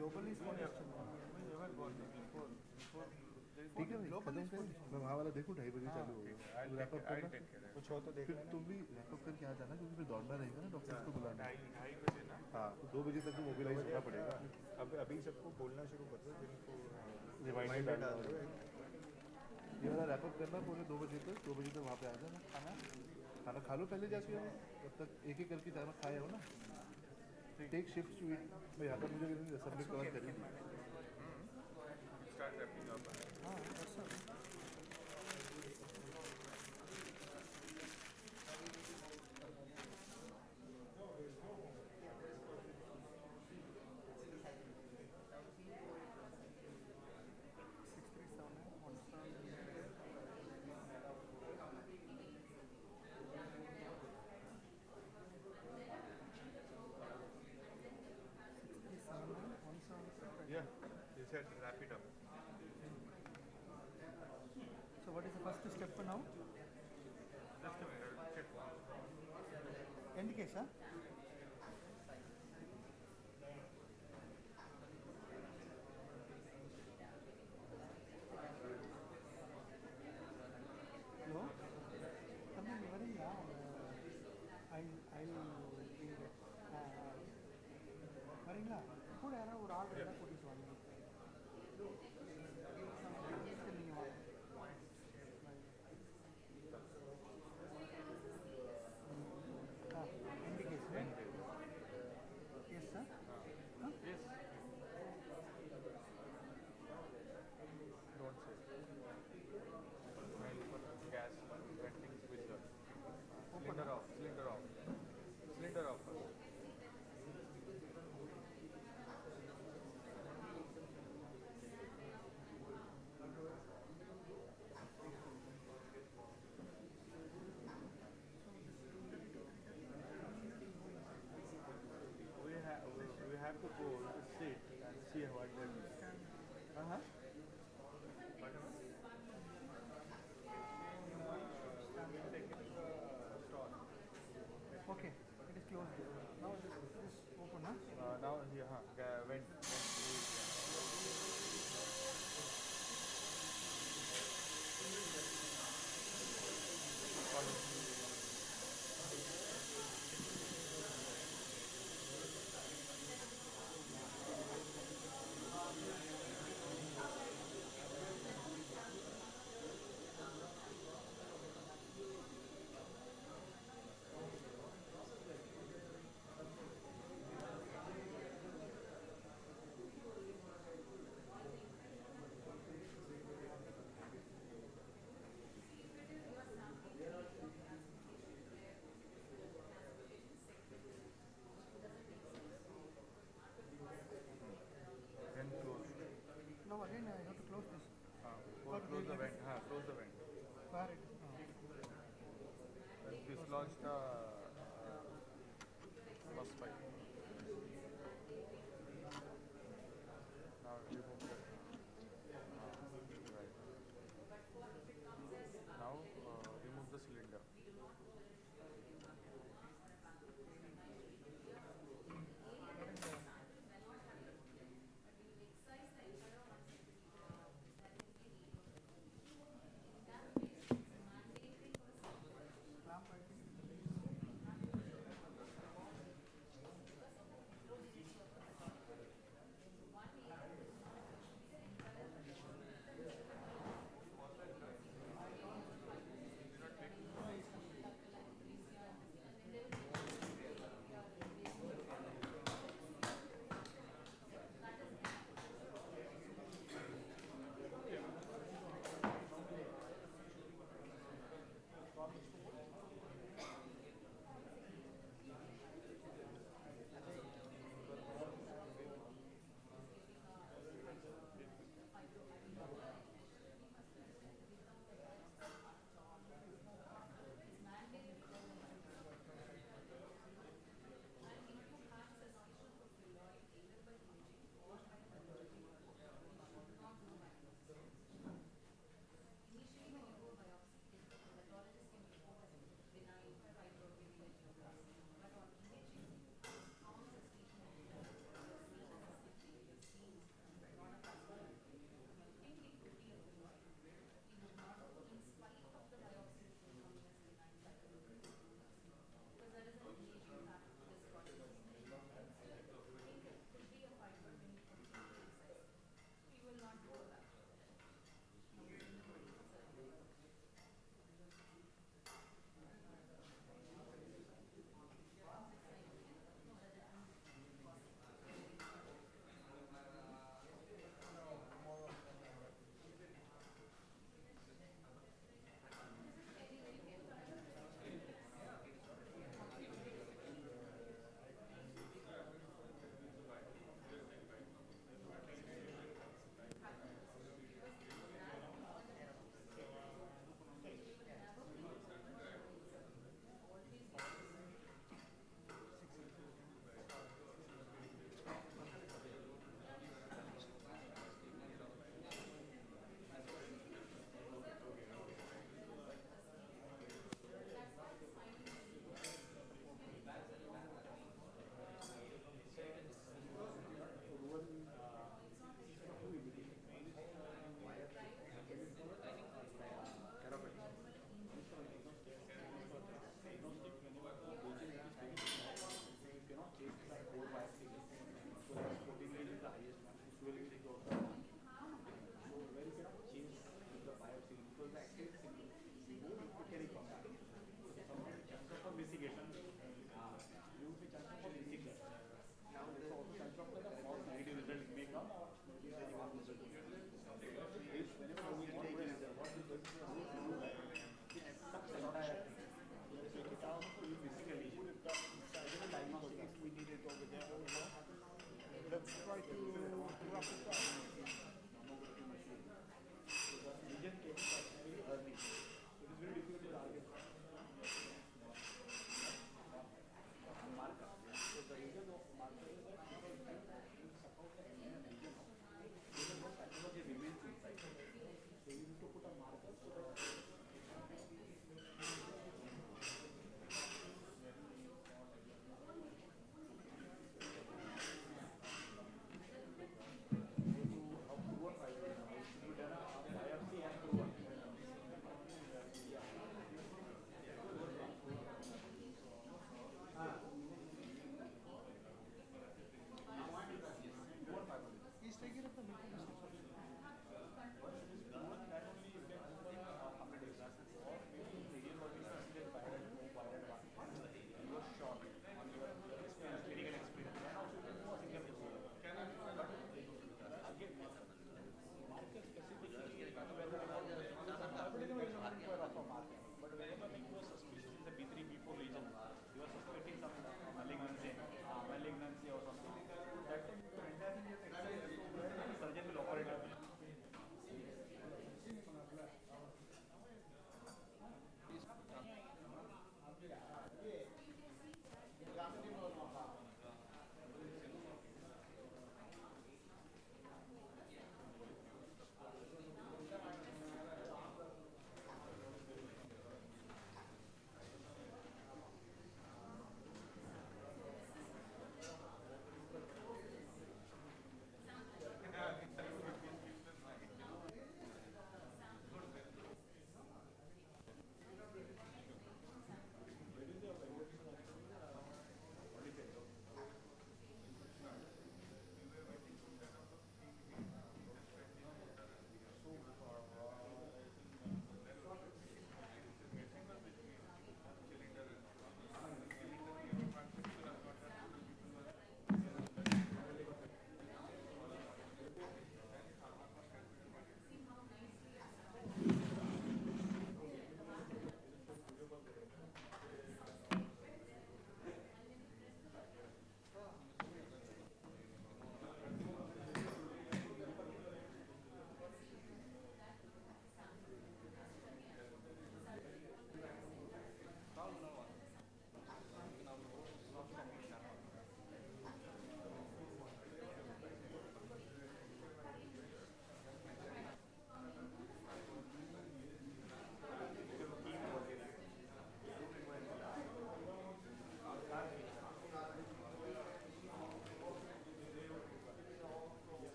A: Globally is what is
N: ठीक है भाई खत्म कर मैं वहाँ वाला देखूँ 2:30 बजे चालू होगा रैप अप करना
M: कुछ हो तो देख
N: फिर तुम भी रैप अप करके आ जाना क्योंकि फिर दौड़ना रहेगा ना डॉक्टर को बुलाना
M: 2:30 बजे ना
N: हाँ 2 बजे तक तो मोबिलाइज होना पड़ेगा
M: अभी सबको बोलना शुरू कर दो जिनको
N: रिमाइंडर डाल दो ये वाला रैप अप करना पूरे 2 बजे तक 2 बजे तक वहाँ पे आ जाना खाना खा लो पहले जाके तब तक एक एक करके जाना खाए हो ना टेक शिफ्ट टू इट मैं यहाँ पर मुझे सबमिट कवर करी थी
M: start wrapping up.
A: Yes, sir.
M: Yeah, you said wrap it up.
A: So what is the first step for now?
M: Just a minute, I'll check.
A: End case, huh? Hello? Come on, வரீங்களா? வரீங்களா? கூட யாராவது ஒரு ஆள் இருந்தால் கூட்டிட்டு வாங்க. நீங்க வாங்க. Indication. Yes, sir. Huh?
M: Yes. Don't say.
P: Now this open, huh? Now here, vent. Then close.
O: Now again I have to close this.
P: Close the vent. Close the vent.
O: Where it?
P: Dislodge the first pipe. Now remove the. Right. Now remove the cylinder.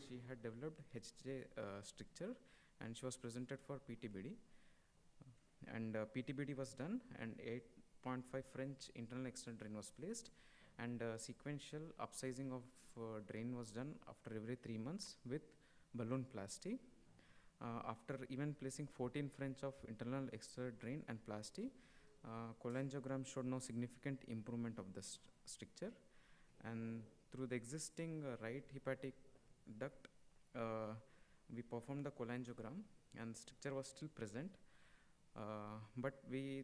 R: she had developed HJ stricture, and she was presented for PTBD. And PTBD was done, and 8.5 French internal external drain was placed, and sequential upsizing of drain was done after every 3 months with balloon plasty. After even placing 14 French of internal external drain and plasty, cholangiogram showed no significant improvement of the stricture. And through the existing right hepatic duct, we performed the cholangiogram, and stricture was still present. But we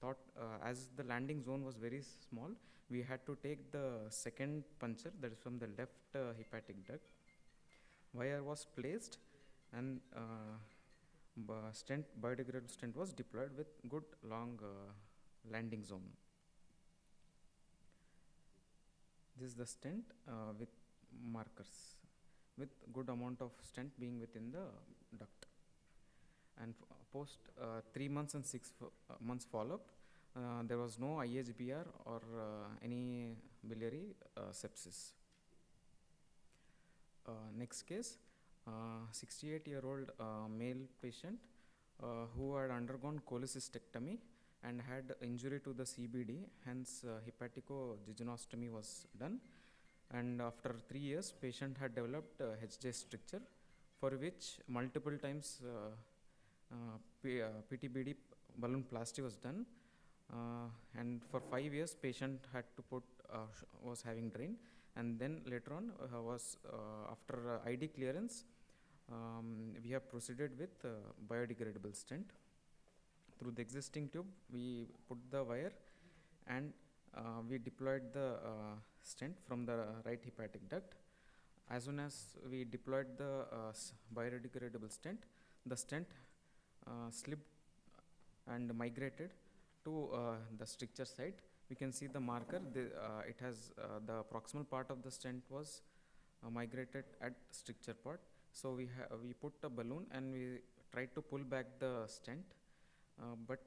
R: thought as the landing zone was very small, we had to take the second puncture, that is from the left hepatic duct. Wire was placed, and biodegradable stent was deployed with good long landing zone. This is the stent with markers, with good amount of stent being within the duct. And post 3 months and 6 months follow-up, there was no IHBR or any biliary sepsis. Next case, 68-year-old male patient who had undergone cholecystectomy and had injury to the CBD, hence hepatico-jejunostomy was done. And after 3 years, patient had developed HJ stricture, for which multiple times PTBD balloon plasty was done. And for 5 years, patient had to put, was having drain. And then later on after ID clearance, we have proceeded with biodegradable stent. Through the existing tube, we put the wire, and we deployed the stent from the right hepatic duct. As soon as we deployed the biodegradable stent, the stent slipped and migrated to the stricture site. We can see the marker. It has the proximal part of the stent was migrated at stricture part. So we put a balloon and we tried to pull back the stent, but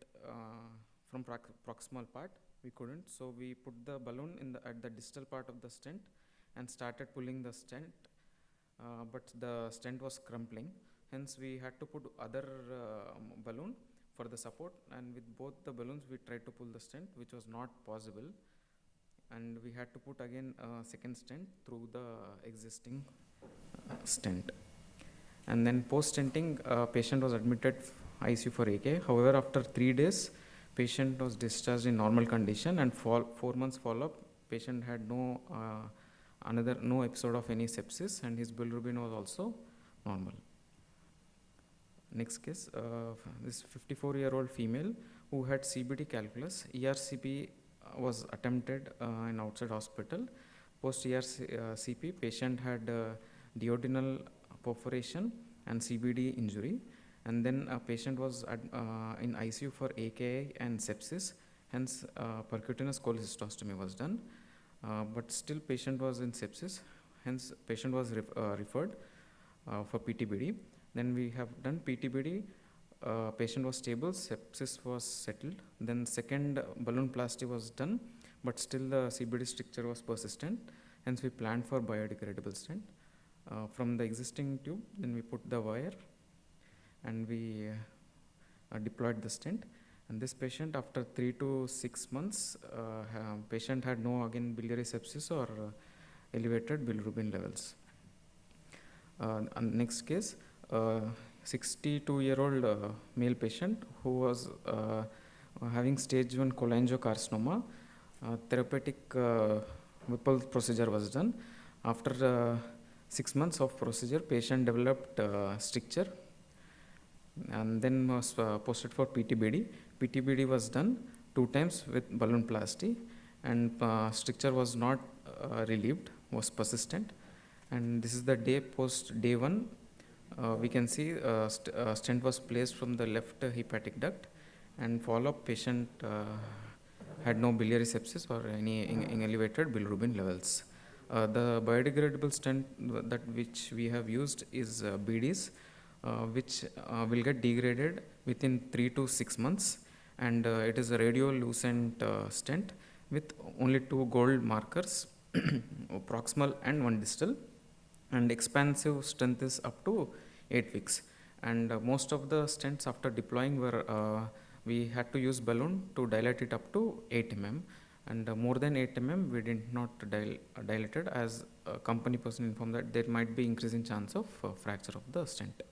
R: from proximal part we couldn't. So we put the balloon at the distal part of the stent and started pulling the stent, but the stent was crumpling. Hence we had to put other balloon for the support, and with both the balloons we tried to pull the stent, which was not possible, and we had to put again a second stent through the existing stent. And then post stenting, patient was admitted ICU for AK. However, after 3 days, patient was discharged in normal condition, and 4 months follow-up, patient had no episode of any sepsis, and his bilirubin was also normal. Next case, this 54-year-old female who had CBD calculus. ERCP was attempted in outside hospital. Post ERCP, patient had duodenal perforation and CBD injury, and then a patient was in ICU for AKI and sepsis. Hence, percutaneous cholecystostomy was done, but still patient was in sepsis. Hence, patient was referred for PTBD. Then we have done PTBD, patient was stable, sepsis was settled. Then second balloon plasty was done, but still the CBD stricture was persistent. Hence we planned for biodegradable stent. From the existing tube, then we put the wire and we deployed the stent. And this patient, after 3 to 6 months, patient had no again biliary sepsis or elevated bilirubin levels. Next case, 62-year-old male patient who was having stage 1 cholangiocarcinoma. Therapeutic Whipple procedure was done. After 6 months of procedure, patient developed stricture and then was posted for PTBD. PTBD was done 2 times with balloon plasty, and stricture was not relieved, was persistent. And this is the day post day 1. We can see stent was placed from the left hepatic duct, and follow-up patient had no biliary sepsis or any elevated bilirubin levels. The biodegradable stent which we have used is BDs, which will get degraded within 3 to 6 months, and it is a radiolucent stent with only 2 gold markers, proximal and 1 distal. and expansive strength is up to 8 weeks. And most of the stents after deploying were we had to use balloon to dilate it up to 8 mm, and more than 8 mm we did not dilate it, as a company person informed that there might be increasing chance of fracture of the stent.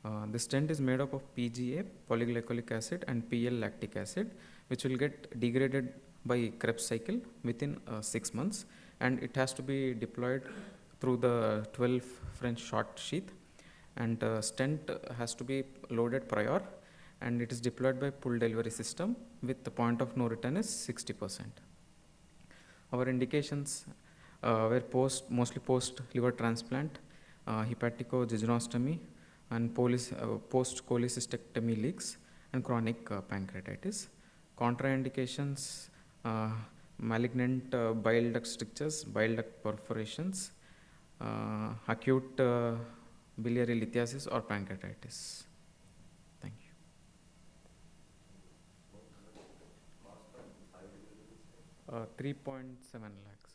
R: The stent is made up of PGA, polyglycolic acid, and PL lactic acid, which will get degraded by Krebs cycle within 6 months, and it has to be deployed through the 12 French short sheath, and stent has to be loaded prior, and it is deployed by pull delivery system with the point of no return is 60%. Our indications were mostly post liver transplant, hepatico-jejunostomy, and post cholecystectomy leaks, and chronic pancreatitis. Contraindications: malignant bile duct strictures, bile duct perforations, acute biliary lithiasis, or pancreatitis. Thank you. $3.7 lakhs.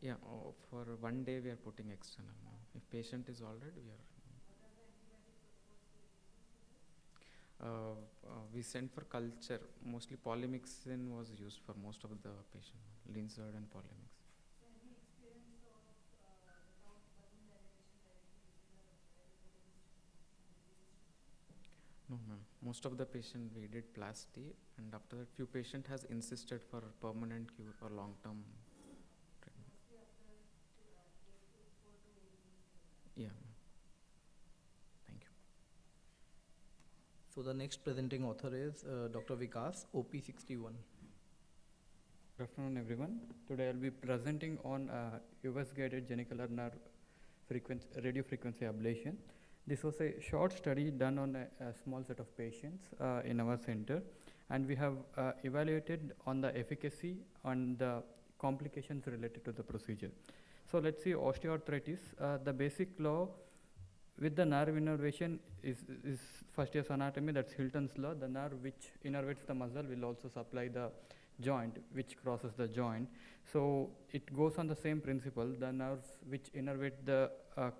R: Yeah, for 1 day we are putting external. If patient is all right, we sent for culture. Mostly polymyxin was used for most of the patient, Linzerd and polymyxin. No, ma'am. Most of the patient we did plasty, and after that few patient has insisted for permanent cure or long-term treatment. Yeah, ma'am. Thank you.
S: So the next presenting author is Dr. Vikas, OP61.
T: Good afternoon, everyone. Today I'll be presenting on US-guided genicular nerve radio frequency ablation. This was a short study done on a small set of patients in our center, and we have evaluated on the efficacy and the complications related to the procedure. So let's see osteoarthritis. The basic law with the nerve innervation is first year's anatomy, that's Hilton's law. The nerve which innervates the muscle will also supply the joint which crosses the joint. So it goes on the same principle. The nerves which innervate the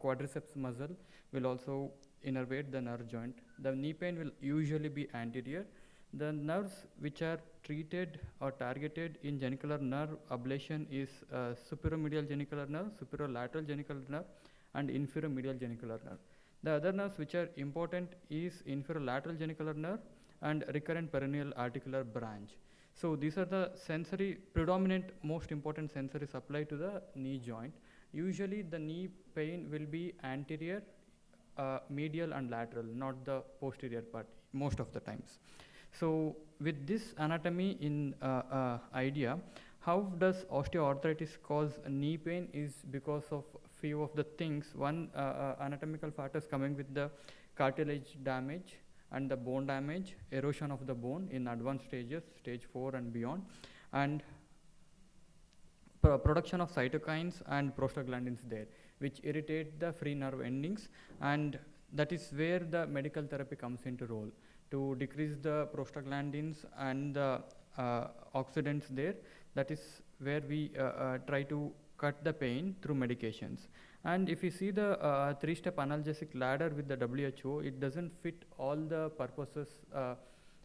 T: quadriceps muscle will also innervate the nerve joint. The knee pain will usually be anterior. The nerves which are treated or targeted in genicular nerve ablation is superomedial genicular nerve, superolateral genicular nerve, and inferior-medial genicular nerve. The other nerves which are important is inferior-lateral genicular nerve and recurrent peroneal articular branch. So these are the predominant most important sensory supply to the knee joint. Usually the knee pain will be anterior, medial and lateral, not the posterior part most of the times. So with this anatomy in idea, how does osteoarthritis cause knee pain is because of few of the things. One, anatomical factors coming with the cartilage damage and the bone damage, erosion of the bone in advanced stages, stage 4 and beyond, and production of cytokines and prostaglandins there, which irritate the free nerve endings, and that is where the medical therapy comes into role to decrease the prostaglandins and the oxidants there. That is where we try to cut the pain through medications. And if you see the 3-step analgesic ladder with the WHO, it doesn't fit all the purposes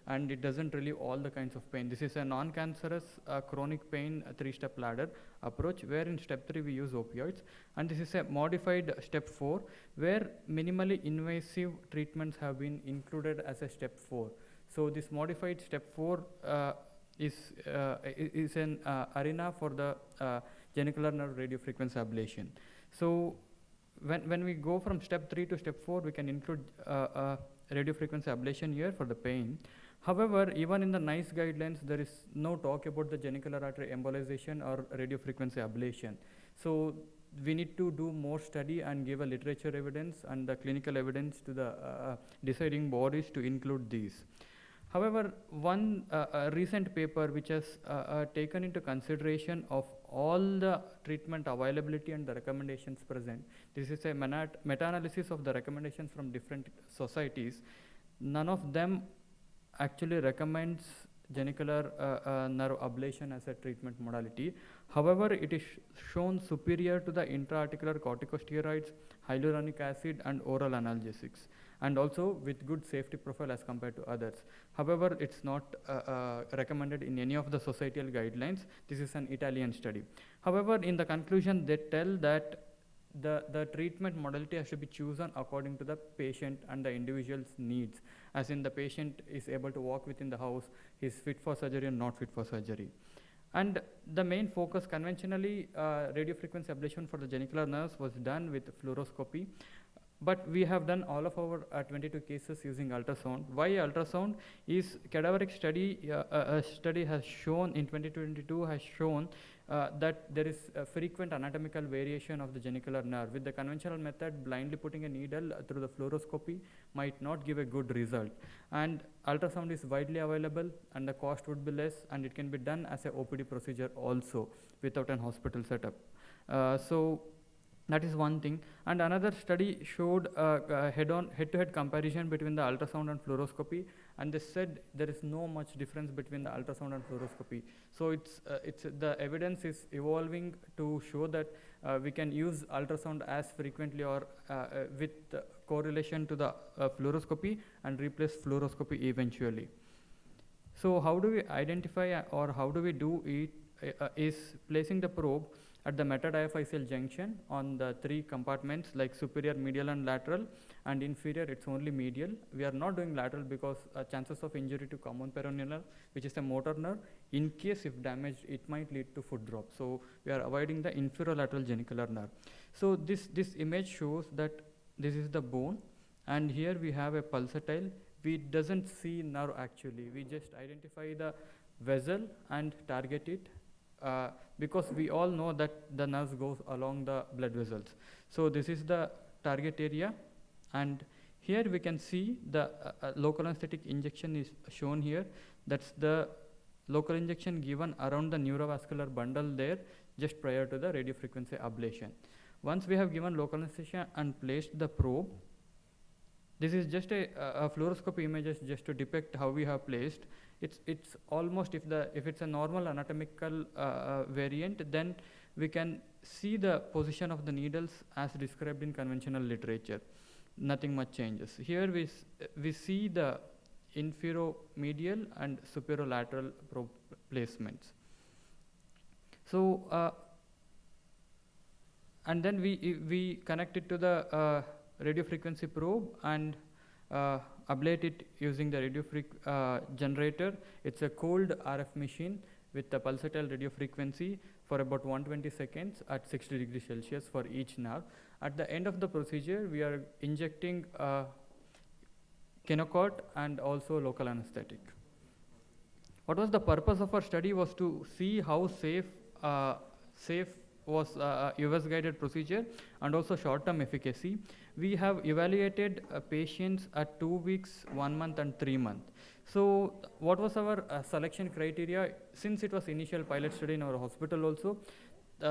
T: and it doesn't relieve all the kinds of pain. This is a non-cancerous chronic pain 3-step ladder approach, where in step 3 we use opioids, and this is a modified step 4 where minimally invasive treatments have been included as a step 4. So this modified step 4 is an arena for the genicular nerve radiofrequency ablation. So when we go from step 3 to step 4, we can include radiofrequency ablation here for the pain. However, even in the NICE guidelines, there is no talk about the genicular artery embolization or radiofrequency ablation. So we need to do more study and give a literature evidence and the clinical evidence to the deciding bodies to include these. However, one recent paper which has taken into consideration of all the treatment availability and the recommendations present, this is a meta-analysis of the recommendations from different societies. None of them actually recommends genicular nerve ablation as a treatment modality. However, it is shown superior to the intra-articular corticosteroids, hyaluronic acid, and oral analgesics, and also with good safety profile as compared to others. However, it's not recommended in any of the societal guidelines. This is an Italian study. However, in the conclusion, they tell that the treatment modality has to be chosen according to the patient and the individual's needs, as in the patient is able to walk within the house, is fit for surgery and not fit for surgery. And the main focus conventionally, radiofrequency ablation for the genicular nerves was done with fluoroscopy, but we have done all of our 22 cases using ultrasound. Why ultrasound? Is cadaveric study, a study has shown in 2022 has shown that there is a frequent anatomical variation of the genicular nerve. With the conventional method, blindly putting a needle through the fluoroscopy might not give a good result. And ultrasound is widely available and the cost would be less, and it can be done as a OPD procedure also without an hospital setup. So that is one thing. And another study showed head-to-head comparison between the ultrasound and fluoroscopy, and they said there is no much difference between the ultrasound and fluoroscopy. So it's the evidence is evolving to show that we can use ultrasound as frequently or with correlation to the fluoroscopy and replace fluoroscopy eventually. So how do we identify or how do we do it is placing the probe at the metadiaphyseal junction on the 3 compartments like superior, medial and lateral, and inferior it's only medial. We are not doing lateral because chances of injury to common peroneal nerve, which is a motor nerve, in case if damaged, it might lead to foot drop. So we are avoiding the inferolateral genicular nerve. So this image shows that this is the bone, and here we have a pulsatile. We doesn't see nerve actually. We just identify the vessel and target it. Because we all know that the nerves goes along the blood vessels. So this is the target area, and here we can see the local anesthetic injection is shown here. That's the local injection given around the neurovascular bundle there just prior to the radiofrequency ablation. Once we have given local anesthesia and placed the probe, this is just a fluoroscopy images just to depict how we have placed. It's almost if it's a normal anatomical variant, then we can see the position of the needles as described in conventional literature. Nothing much changes. Here we see the inferomedial and superolateral probe placements. So and then we connect it to the radiofrequency probe and ablate it using the generator. It's a cold RF machine with the pulsatile radiofrequency for about 120 seconds at 60 degrees Celsius for each nerve. At the end of the procedure, we are injecting Kenacort and also local anesthetic. What was the purpose of our study was to see how safe was US guided procedure and also short-term efficacy. We have evaluated patients at 2 weeks, 1 month and 3 months. So what was our selection criteria? Since it was initial pilot study in our hospital also,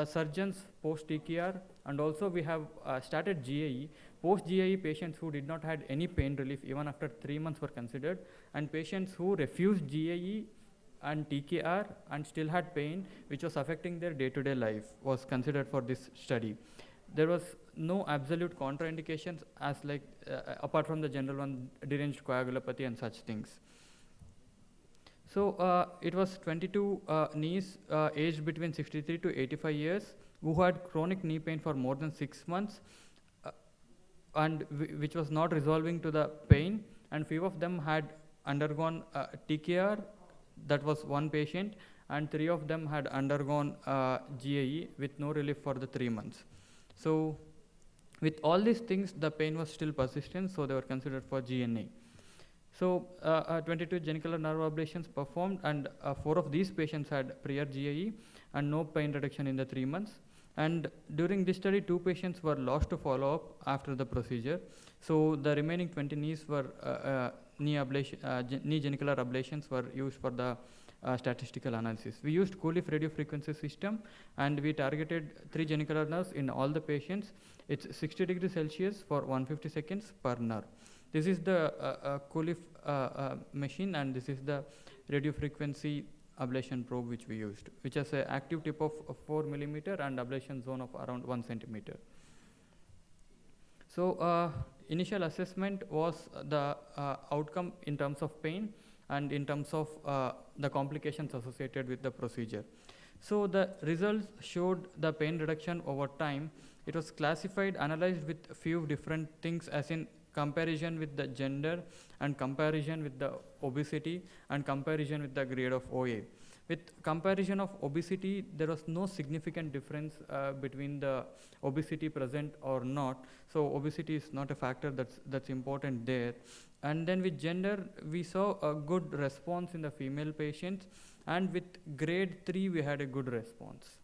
T: surgeons post TKR, and also we have started GAE. Post GAE patients who did not had any pain relief even after 3 months were considered, and patients who refused GAE and TKR and still had pain which was affecting their day-to-day life was considered for this study. There was no absolute contraindications as like apart from the general one, deranged coagulopathy and such things. So it was 22 knees aged between 63 to 85 years who had chronic knee pain for more than 6 months and which was not resolving to the pain, and few of them had undergone TKR. That was 1 patient, and 3 of them had undergone GAE with no relief for the 3 months. So with all these things, the pain was still persistent, so they were considered for GNA. So 22 genicular nerve ablations performed, and 4 of these patients had prior GAE and no pain reduction in the 3 months. And during this study, 2 patients were lost to follow-up after the procedure. So the remaining 20 knees were knee genicular ablations were used for the statistical analysis. We used Cooley radiofrequency system, and we targeted 3 genicular nerves in all the patients. It's 60 degrees Celsius for 150 seconds per nerve. This is the Cooley machine, and this is the radiofrequency ablation probe which we used, which has an active tip of 4 millimeter and ablation zone of around 1 centimeter. So initial assessment was the outcome in terms of pain and in terms of the complications associated with the procedure. So the results showed the pain reduction over time. It was classified, analyzed with a few different things, as in comparison with the gender and comparison with the obesity and comparison with the grade of OA. With comparison of obesity, there was no significant difference between the obesity present or not. So obesity is not a factor that's important there. And then with gender, we saw a good response in the female patients, and with grade 3, we had a good response.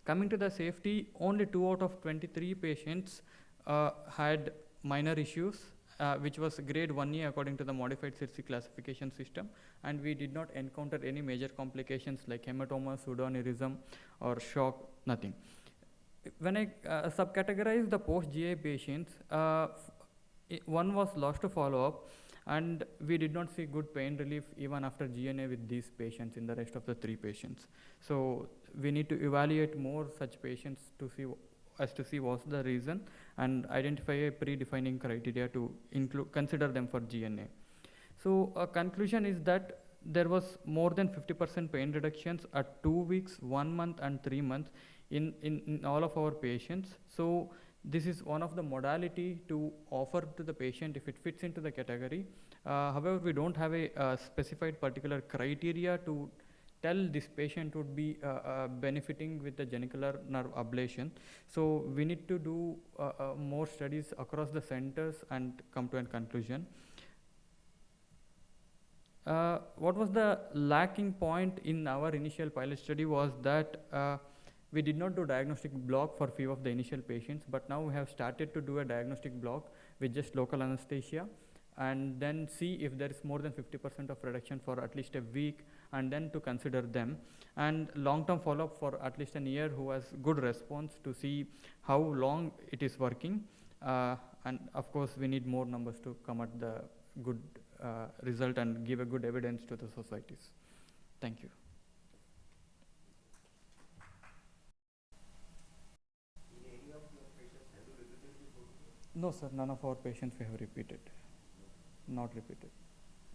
T: Coming to the safety, only 2 out of 23 patients had minor issues, which was grade 1A according to the modified CIRSE classification system, and we did not encounter any major complications like hematoma, pseudoaneurysm, or shock, nothing. When I subcategorize the post-GA patients, one was lost to follow-up, and we did not see good pain relief even after GNA with these patients in the rest of the 3 patients. So we need to evaluate more such patients to see what's the reason and identify a predefining criteria to consider them for GNA. So a conclusion is that there was more than 50% pain reductions at 2 weeks, 1 month, and 3 months in all of our patients. So this is one of the modality to offer to the patient if it fits into the category. However, we don't have a specified particular criteria to tell this patient would be benefiting with the genicular nerve ablation. So we need to do more studies across the centers and come to a conclusion. What was the lacking point in our initial pilot study was that we did not do diagnostic block for few of the initial patients, but now we have started to do a diagnostic block with just local anesthesia, and then see if there is more than 50% of reduction for at least a week, and then to consider them. And long-term follow-up for at least a year who has good response to see how long it is working. And of course, we need more numbers to come at the good result and give a good evidence to the societies. Thank you. No, sir, none of our patients we have repeated. Not repeated.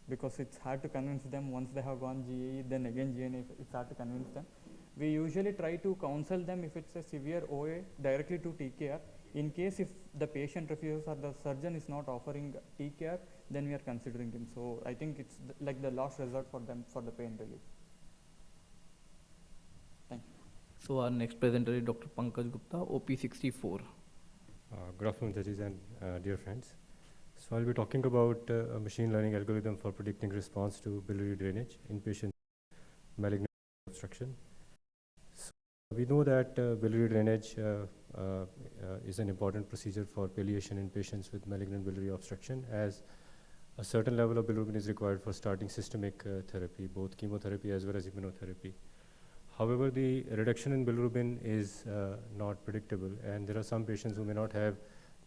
T: Because it's hard to convince them once they have gone GAE, then again GNA, it's hard to convince them. We usually try to counsel them if it's a severe OA directly to TKR. In case if the patient refuses or the surgeon is not offering TKR, then we are considering him. So I think it's like the last resort for them for the pain relief. Thank you.
S: So our next presenter is Dr. Pankaj Gupta, OP64.
U: Good afternoon, judges and dear friends. So I'll be talking about a machine learning algorithm for predicting response to biliary drainage in patients with malignant obstruction. So we know that biliary drainage is an important procedure for palliation in patients with malignant biliary obstruction, as a certain level of bilirubin is required for starting systemic therapy, both chemotherapy as well as immunotherapy. However, the reduction in bilirubin is not predictable, and there are some patients who may not have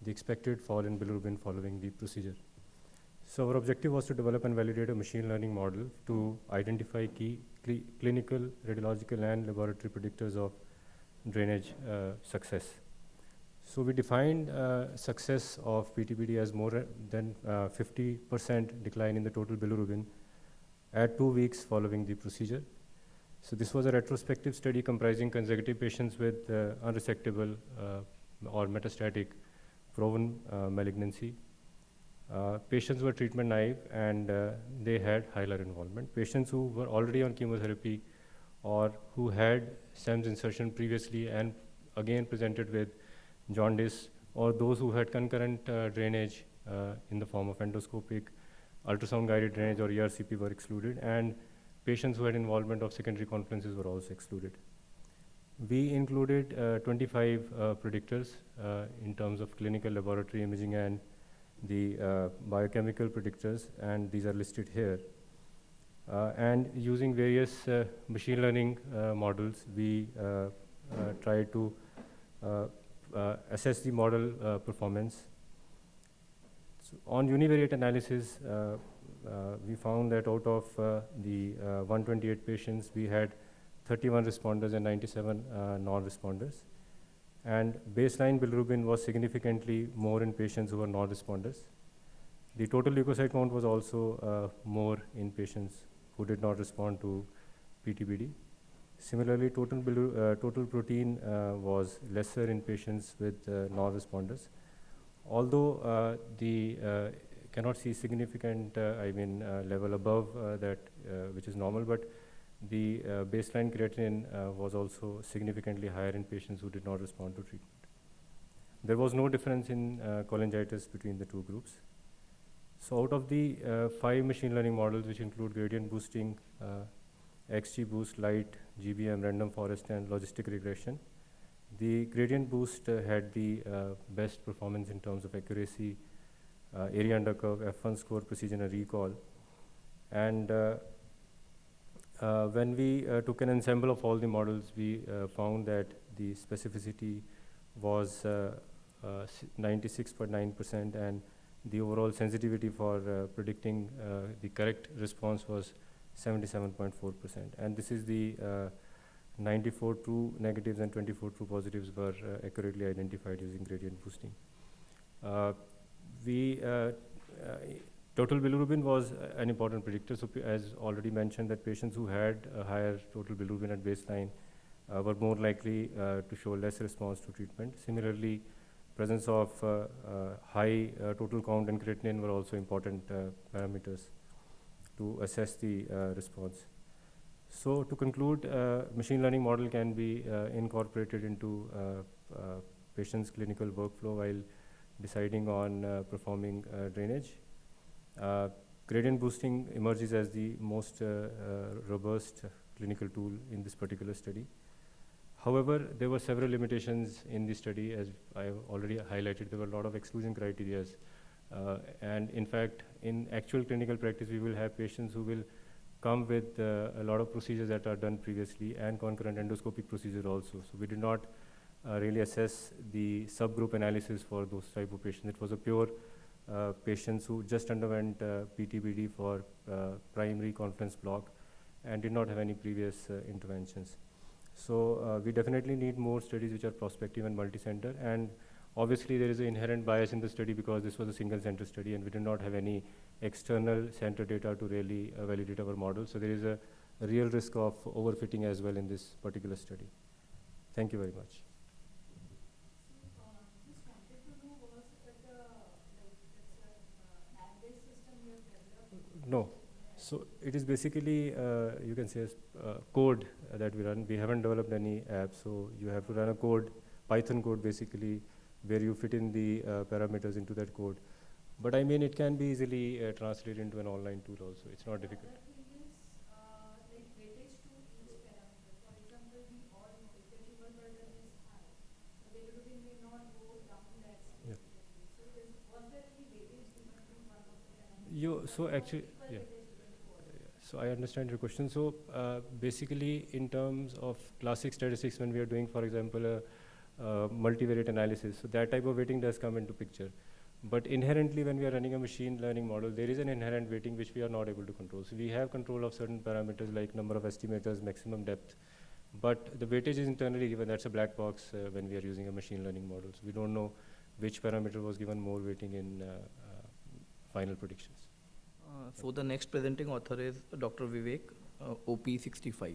U: the expected fall in bilirubin following the procedure. So our objective was to develop and validate a machine learning model to identify key clinical, radiological, and laboratory predictors of drainage success. So we defined success of PTBD as more than 50% decline in the total bilirubin at 2 weeks following the procedure. So this was a retrospective study comprising consecutive patients with unresectable or metastatic proven malignancy. Patients were treatment naive, and they had hilar involvement. Patients who were already on chemotherapy or who had SEMS insertion previously and again presented with jaundice, or those who had concurrent drainage in the form of endoscopic, ultrasound guided drainage or ERCP were excluded, and patients who had involvement of secondary confluences were also excluded. We included 25 predictors in terms of clinical, laboratory imaging, and the biochemical predictors, and these are listed here. And using various machine learning models, we try to assess the model performance. So on univariate analysis, we found that out of the 128 patients, we had 31 responders and 97 non-responders. And baseline bilirubin was significantly more in patients who were non-responders. The total leukocyte count was also more in patients who did not respond to PTBD. Similarly, total protein was lesser in patients with non-responders. Although cannot see significant, level above that which is normal, but the baseline creatinine was also significantly higher in patients who did not respond to treatment. There was no difference in cholangitis between the two groups. So out of the 5 machine learning models, which include gradient boosting, XGBoost, Light, GBM, random forest, and logistic regression, the gradient boost had the best performance in terms of accuracy, area under curve, F1 score, precision, and recall. And when we took an ensemble of all the models, we found that the specificity was 96.9%, and the overall sensitivity for predicting the correct response was 77.4%. And this is the 94 true negatives and 24 true positives were accurately identified using gradient boosting. Total bilirubin was an important predictor. So as already mentioned, that patients who had a higher total bilirubin at baseline were more likely to show less response to treatment. Similarly, presence of high total count and creatinine were also important parameters to assess the response. So to conclude, machine learning model can be incorporated into patient's clinical workflow while deciding on performing drainage. Gradient boosting emerges as the most robust clinical tool in this particular study. However, there were several limitations in the study. As I have already highlighted, there were a lot of exclusion criteria. And in fact, in actual clinical practice, we will have patients who will come with a lot of procedures that are done previously and concurrent endoscopic procedure also. So we did not really assess the subgroup analysis for those type of patients. It was a pure patients who just underwent PTBD for primary confluence block and did not have any previous interventions. So we definitely need more studies which are prospective and multi-center. And obviously there is an inherent bias in the study because this was a single center study and we did not have any external center data to really validate our model. So there is a real risk of overfitting as well in this particular study. Thank you very much. No. So it is basically, you can say, code that we run. We haven't developed any app, so you have to run a code, Python code basically, where you fit in the parameters into that code. But I mean, it can be easily translated into an online tool also. It's not difficult. So actually, yeah. So I understand your question. So basically, in terms of classic statistics, when we are doing, for example, a multivariate analysis, so that type of weighting does come into picture. But inherently, when we are running a machine learning model, there is an inherent weighting which we are not able to control. So we have control of certain parameters like number of estimators, maximum depth. But the weightage is internally given. That's a black box when we are using a machine learning model. So we don't know which parameter was given more weighting in final predictions.
S: So the next presenting author is Dr. Vivek, OP65.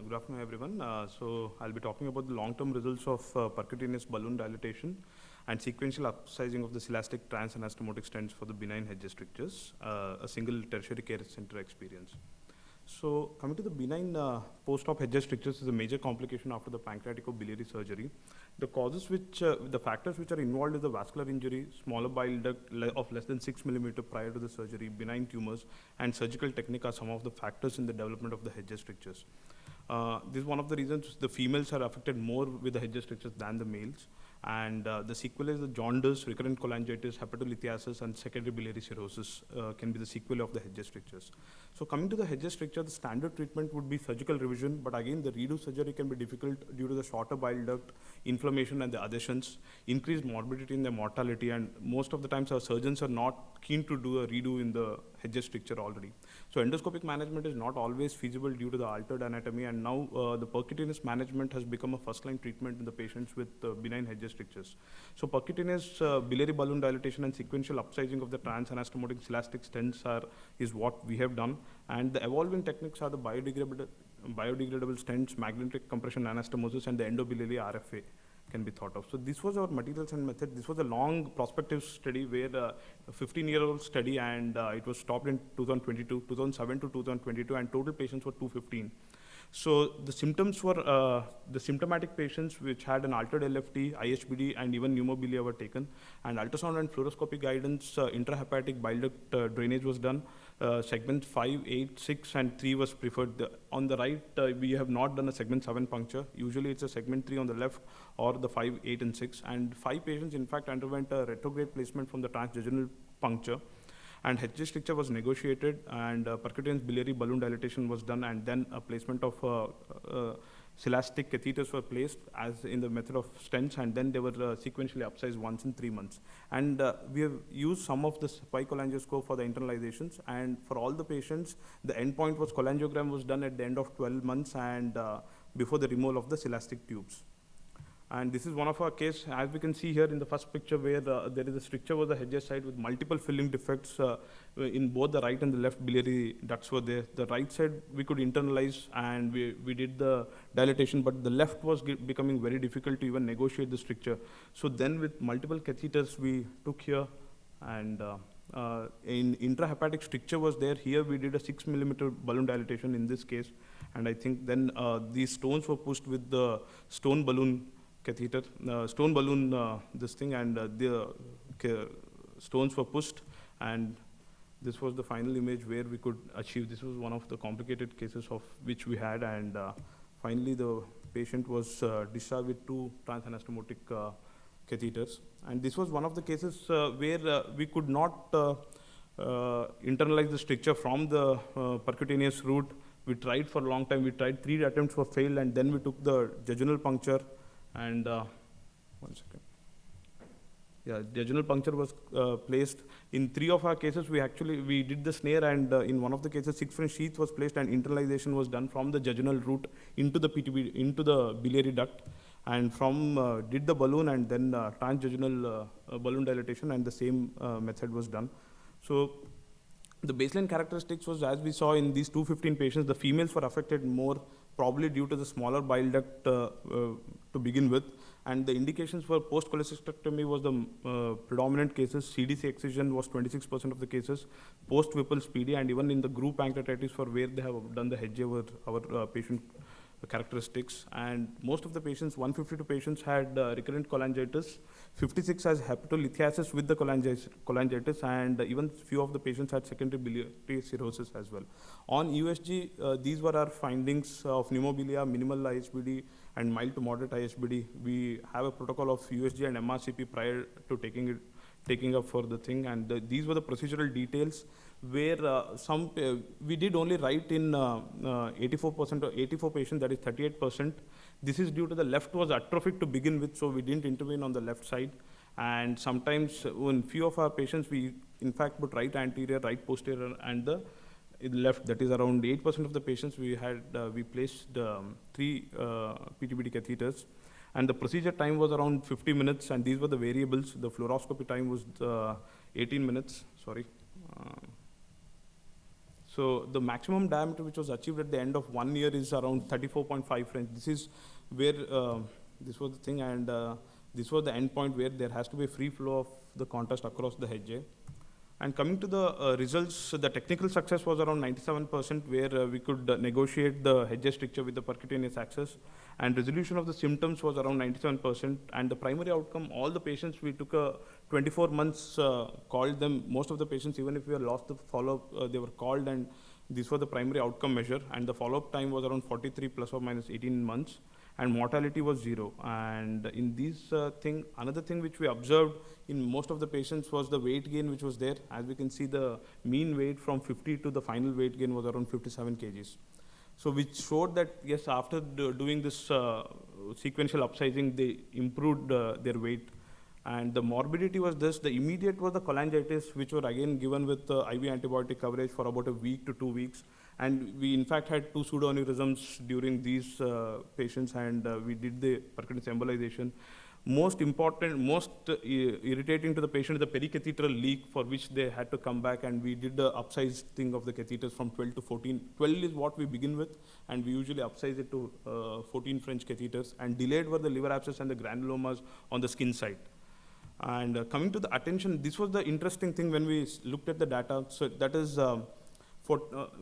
B: Good afternoon, everyone. So I'll be talking about the long-term results of percutaneous balloon dilatation and sequential upsizing of the celastic transanastomotic stents for the benign hedge strictures, a single tertiary care center experience. So coming to the benign post-op hedge strictures is a major complication after the pancreaticobiliary surgery. The causes which, the factors which are involved is the vascular injury, smaller bile duct of less than 6 mm prior to the surgery, benign tumors, and surgical technique are some of the factors in the development of the hedge strictures. This is one of the reasons the females are affected more with the hedge strictures than the males. And the sequelae is the jaundice, recurrent cholangitis, hepatolithiasis, and secondary biliary cirrhosis can be the sequelae of the Hedges strictures. So coming to the Hedges stricture, the standard treatment would be surgical revision, but again, the redo surgery can be difficult due to the shorter bile duct, inflammation, and the adhesions, increased morbidity and the mortality, and most of the times our surgeons are not keen to do a redo in the Hedges stricture already. So endoscopic management is not always feasible due to the altered anatomy, and now the percutaneous management has become a first-line treatment in the patients with benign Hedges strictures. So percutaneous biliary balloon dilatation and sequential upsizing of the transanastomotic celastic stents is what we have done, and the evolving techniques are the biodegradable stents, magnetic compression anastomosis, and the endobiliary RFA can be thought of. So this was our materials and method. This was a long prospective study where a 15-year-old study, and it was stopped in 2007 to 2022, and total patients were 215. So the symptoms were, the symptomatic patients which had an altered LFT, IHBD, and even pneumobilia were taken, and ultrasound and fluoroscopy guidance, intrahepatic bile duct drainage was done. Segment 5, 8, 6, and 3 was preferred. On the right, we have not done a segment 7 puncture. Usually it's a segment 3 on the left, or the 5, 8, and 6. And 5 patients, in fact, underwent a retrograde placement from the transjejunal puncture. And Hedges stricture was negotiated, and percutaneous biliary balloon dilatation was done, and then a placement of celastic catheters were placed as in the method of stents, and then they were sequentially upsized once in 3 months. And we have used some of the spike cholangioscope for the internalizations, and for all the patients, the endpoint was cholangiogram was done at the end of 12 months and before the removal of the celastic tubes. And this is one of our case, as we can see here in the first picture, where there is a stricture over the Hedges side with multiple filling defects in both the right and the left biliary ducts were there. The right side we could internalize, and we did the dilatation, but the left was becoming very difficult to even negotiate the stricture. So then with multiple catheters we took here, and in intrahepatic stricture was there. Here we did a 6 millimeter balloon dilatation in this case, and I think then these stones were pushed with the stone balloon catheter, stone balloon this thing, and the stones were pushed, and this was the final image where we could achieve. This was one of the complicated cases of which we had, and finally the patient was discharged with 2 transanastomotic catheters. And this was one of the cases where we could not internalize the stricture from the percutaneous route. We tried for a long time. We tried 3 attempts were failed, and then we took the jejunal puncture. And one second. Yeah, jejunal puncture was placed. In 3 of our cases, we did the snare, and in one of the cases, 6 French sheath was placed, and internalization was done from the jejunal route into the PTB, into the biliary duct, and from did the balloon, and then transjejunal balloon dilatation, and the same method was done. So the baseline characteristics was, as we saw in these 215 patients, the females were affected more, probably due to the smaller bile duct to begin with, and the indications for post-cholecystectomy was the predominant cases. CDC excision was 26% of the cases, post-Whipple's PD, and even in the group pancreatitis for where they have done the Hedges were our patient characteristics. And most of the patients, 152 patients had recurrent cholangitis, 56 has hepatolithiasis with the cholangitis, and even few of the patients had secondary biliary cirrhosis as well. On USG, these were our findings of pneumobilia, minimal IHBD, and mild to moderate IHBD. We have a protocol of USG and MRCP prior to taking up for the thing, and these were the procedural details where we did only write in 84% or 84 patients, that is 38%. This is due to the left was atrophic to begin with, so we didn't intervene on the left side. And sometimes in few of our patients, we in fact put right anterior, right posterior, and the left. That is around 8% of the patients we had, we placed 3 PTBD catheters. And the procedure time was around 50 minutes, and these were the variables. The fluoroscopy time was 18 minutes, sorry. So the maximum diameter which was achieved at the end of 1 year is around 34.5 French. This is where, this was the thing, and this was the end point where there has to be a free flow of the contrast across the Hedges. And coming to the results, the technical success was around 97%, where we could negotiate the Hedges stricture with the percutaneous access, and resolution of the symptoms was around 97%. And the primary outcome, all the patients, we took a 24 months, called them, most of the patients, even if we had lost the follow-up, they were called, and these were the primary outcome measure, and the follow-up time was around 43 plus or minus 18 months. and mortality was 0. And in these another thing which we observed in most of the patients was the weight gain which was there. As we can see, the mean weight from 50 to the final weight gain was around 57 kgs. So which showed that yes, after doing this sequential upsizing, they improved their weight. And the morbidity was this: the immediate was the cholangitis, which were again given with IV antibiotic coverage for about a week to 2 weeks. And we in fact had 2 pseudoaneurysms during these patients, and we did the percutaneous embolization. Most important, most irritating to the patient is the pericatheteral leak, for which they had to come back, and we did the upsizing of the catheters from 12 to 14. 12 is what we begin with, and we usually upsize it to 14 French catheters. And delayed were the liver abscess and the granulomas on the skin side. And coming to the attention, this was the interesting thing when we looked at the data. So that is,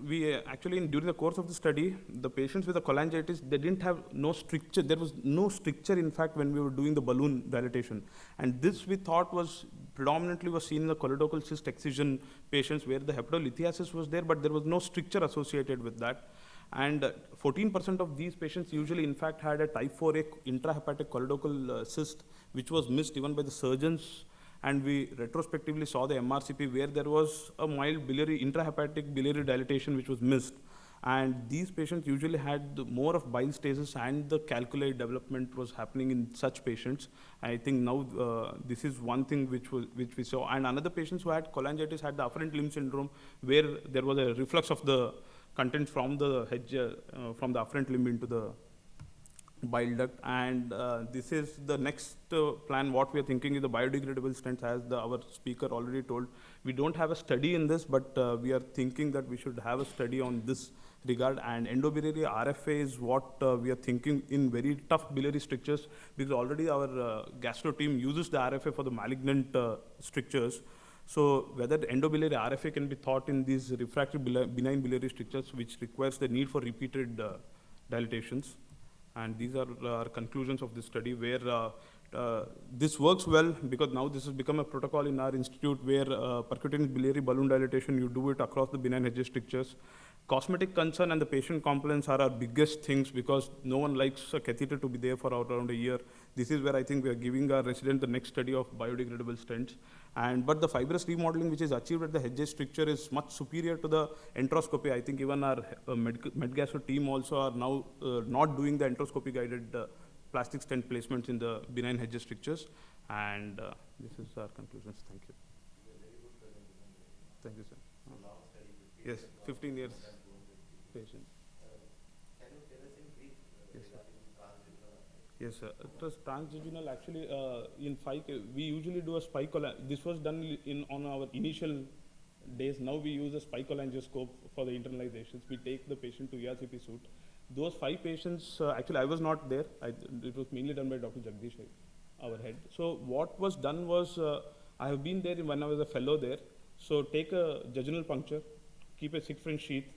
B: we actually, during the course of the study, the patients with the cholangitis, they didn't have no stricture. There was no stricture, in fact, when we were doing the balloon dilatation. And this we thought was predominantly was seen in the choledochal cyst excision patients, where the hepatolithiasis was there, but there was no stricture associated with that. And 14% of these patients usually, in fact, had a type 4A intrahepatic choledochal cyst, which was missed even by the surgeons. And we retrospectively saw the MRCP where there was a mild intrahepatic biliary dilatation which was missed. And these patients usually had more of bile stasis, and the calculi development was happening in such patients. I think now this is one thing which we saw. And another patients who had cholangitis had the afferent limb syndrome, where there was a reflux of the content from the hedge, from the afferent limb into the bile duct. And this is the next plan. What we are thinking is the biodegradable stents, as our speaker already told. We don't have a study in this, but we are thinking that we should have a study on this regard. And endobiliary RFA is what we are thinking in very tough biliary strictures, because already our gastro team uses the RFA for the malignant strictures. So whether the endobiliary RFA can be thought in these refractory benign biliary strictures, which requires the need for repeated dilatations. And these are our conclusions of this study, where this works well, because now this has become a protocol in our institute, where percutaneous biliary balloon dilatation, you do it across the benign hedges strictures. Cosmetic concern and the patient complaints are our biggest things, because no one likes a catheter to be there for around a year. This is where I think we are giving our resident the next study of biodegradable stents. But the fibrous remodeling which is achieved at the hedges stricture is much superior to the enteroscopy. I think even our MedGastro team also are now not doing the enteroscopy guided plastic stent placements in the benign hedges strictures. And this is our conclusions. Thank you. Thank you, sir. Yes, 15 years patient. Yes, sir. Yes, sir. It was transjejunal. Actually, in 5, we usually do a spicolan. This was done on our initial days. Now we use a spicolangioscope for the internalizations. We take the patient to ERCP suite. Those 5 patients, actually I was not there. It was mainly done by Dr. Jagdish, our head. So what was done was, I have been there when I was a fellow there. So take a jejunal puncture, keep a 6 French sheath,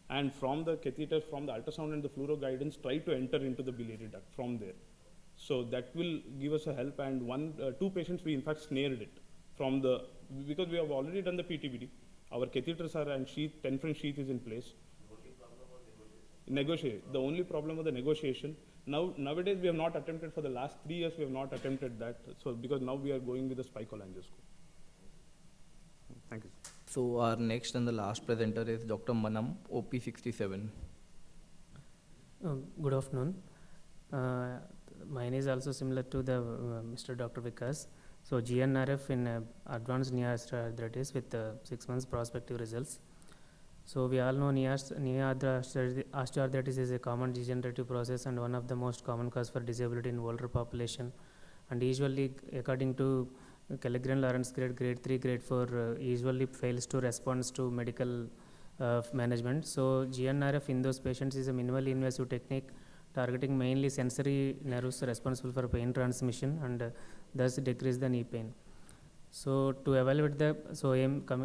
B: and from the catheter, from the ultrasound and the fluoro guidance, try to enter into the biliary duct from there. So that will give us a help. And 2 patients we in fact snared it from the, because we have already done the PTBD. Our catheters are and sheath, 10 French sheath is in place. Negotiate. The only problem was the negotiation. Nowadays we have not attempted, for the last 3 years we have not attempted that. So because now we are going with the spicolangioscope. Thank you.
S: So our next and the last presenter is Dr. Manam, OP67.
D: Good afternoon. Mine is also similar to the Mr. Dr. Vikas. So GNRF in advanced knee osteoarthritis with 6 months prospective results. So we all know knee osteoarthritis is a common degenerative process and one of the most common cause for disability in older population. And usually, according to Kellgren-Lawrence grade 3, grade 4, usually fails to respond to medical management. So GNRF in those patients is a minimally invasive technique targeting mainly sensory nerves responsible for pain transmission and thus decrease the knee pain. So to evaluate the,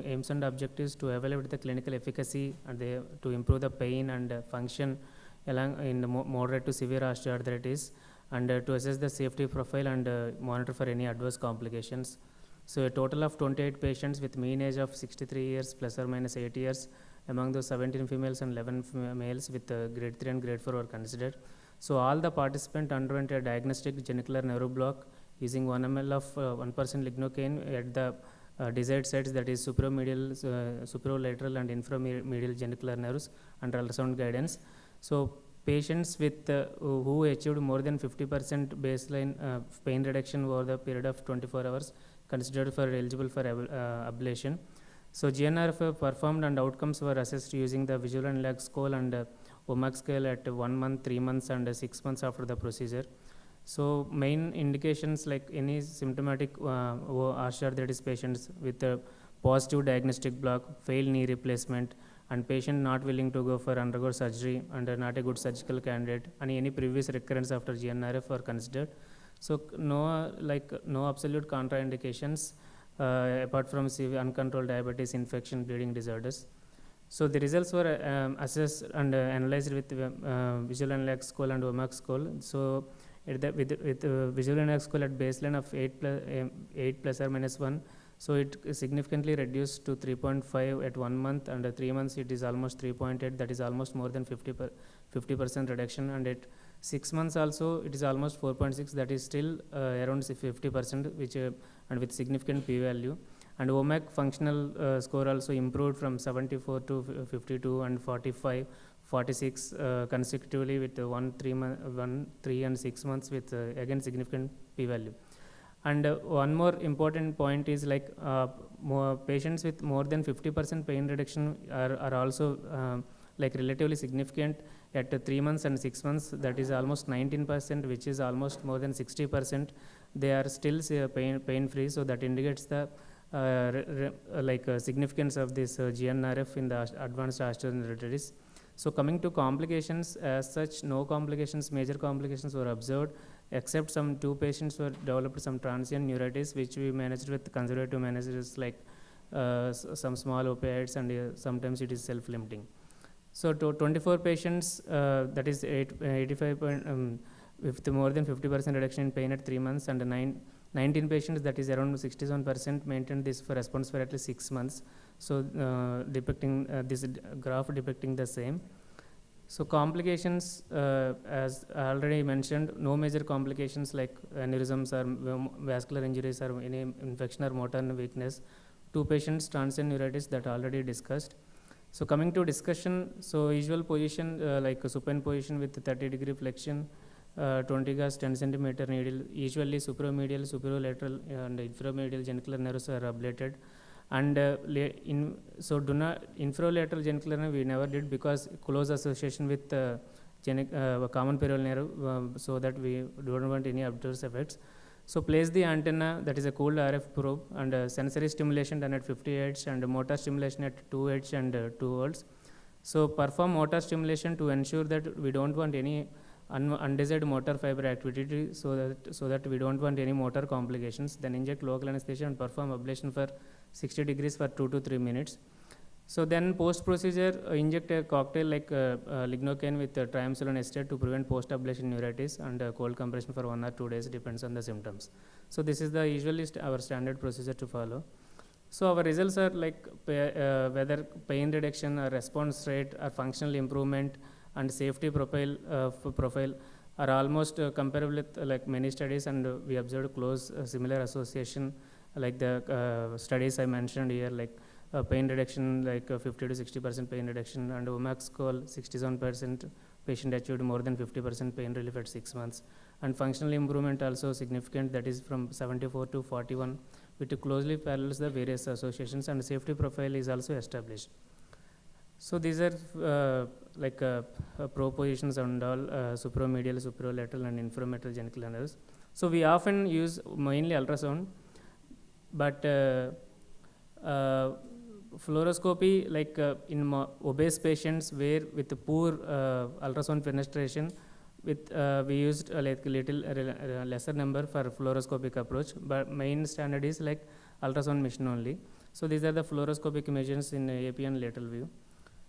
D: aims and objectives to evaluate the clinical efficacy and to improve the pain and function along in the moderate to severe osteoarthritis, and to assess the safety profile and monitor for any adverse complications. So a total of 28 patients with mean age of 63 years plus or minus 8 years. Among those 17 females and 11 males with grade 3 and grade 4 were considered. So all the participants underwent a diagnostic genicular nerve block using 1 ml of 1% lignocaine at the desired sites, that is supromedial, supralateral and inframedial genicular nerves under ultrasound guidance. So patients with who achieved more than 50% baseline pain reduction over the period of 24 hours considered for eligible for ablation. So GNRF performed and outcomes were assessed using the visual analog scale and WOMAC scale at 1 month, 3 months and 6 months after the procedure. So main indications like any symptomatic osteoarthritis patients with a positive diagnostic block, failed knee replacement, and patient not willing to go for undergo surgery and not a good surgical candidate, and any previous recurrence after GNRF are considered. So no absolute contraindications apart from severe uncontrolled diabetes, infection, bleeding disorders. So the results were assessed and analyzed with visual analog scale and WOMAC scale. So with visual analog scale at baseline of 8 plus or minus 1, so it significantly reduced to 3.5 at 1 month, and 3 months it is almost 3.8, that is almost more than 50% reduction, and at 6 months also it is almost 4.6, that is still around 50%, which and with significant p-value. And WOMAC functional score also improved from 74 to 52 and 45, 46 consecutively with 1, 3 and 6 months with again significant p-value. And one more important point is like more patients with more than 50% pain reduction are also like relatively significant at 3 months and 6 months, that is almost 19%, which is almost more than 60%. They are still pain free, so that indicates the significance of this GNRF in the advanced osteoarthritis. So coming to complications, as such, no complications, major complications were observed, except some 2 patients were developed some transient neuritis, which we managed with conservative measures like some small opioids, and sometimes it is self-limiting. So to 24 patients, that is 85 with more than 50% reduction in pain at 3 months, and 19 patients, that is around 67%, maintained this for response for at least 6 months. So depicting this graph depicting the same. So complications, as I already mentioned, no major complications like aneurysms or vascular injuries or any infection or motor weakness. 2 patients transient neuritis, that already discussed. So coming to discussion, so usual position like supine position with 30-degree flexion, 20 gauge 10 centimeter needle, usually supromedial, superolateral and inframedial genicular nerves are ablated. And so do not infralateral genicular nerve we never did because close association with common peroneal nerve, so that we don't want any adverse effects. So place the antenna, that is a cooled RF probe, and sensory stimulation done at 50 Hz and motor stimulation at 2 Hz and 2 volts. So perform motor stimulation to ensure that we don't want any undesired motor fiber activity, so that we don't want any motor complications. Then inject local anesthesia and perform ablation for 60 degrees for 2 to 3 minutes. So then post-procedure, inject a cocktail like lignocaine with triamcinolone acetate to prevent post-ablation neuritis, and cold compression for 1 or 2 days, depends on the symptoms. So this is the usually our standard procedure to follow. So our results are like whether pain reduction or response rate or functional improvement and safety profile are almost comparable with like many studies, and we observed close similar association like the studies I mentioned here, like pain reduction like 50 to 60% pain reduction, and WOMAC score 67% patient achieved more than 50% pain relief at 6 months, and functional improvement also significant, that is from 74 to 41, which closely parallels the various associations, and safety profile is also established. So these are propositions and all supromedial, superolateral and inframedial genicular nerves. So we often use mainly ultrasound, but fluoroscopy like in obese patients where with poor ultrasound penetration, with we used like little lesser number for fluoroscopic approach, but main standard is like ultrasound machine only. So these are the fluoroscopic measures in AP and lateral view.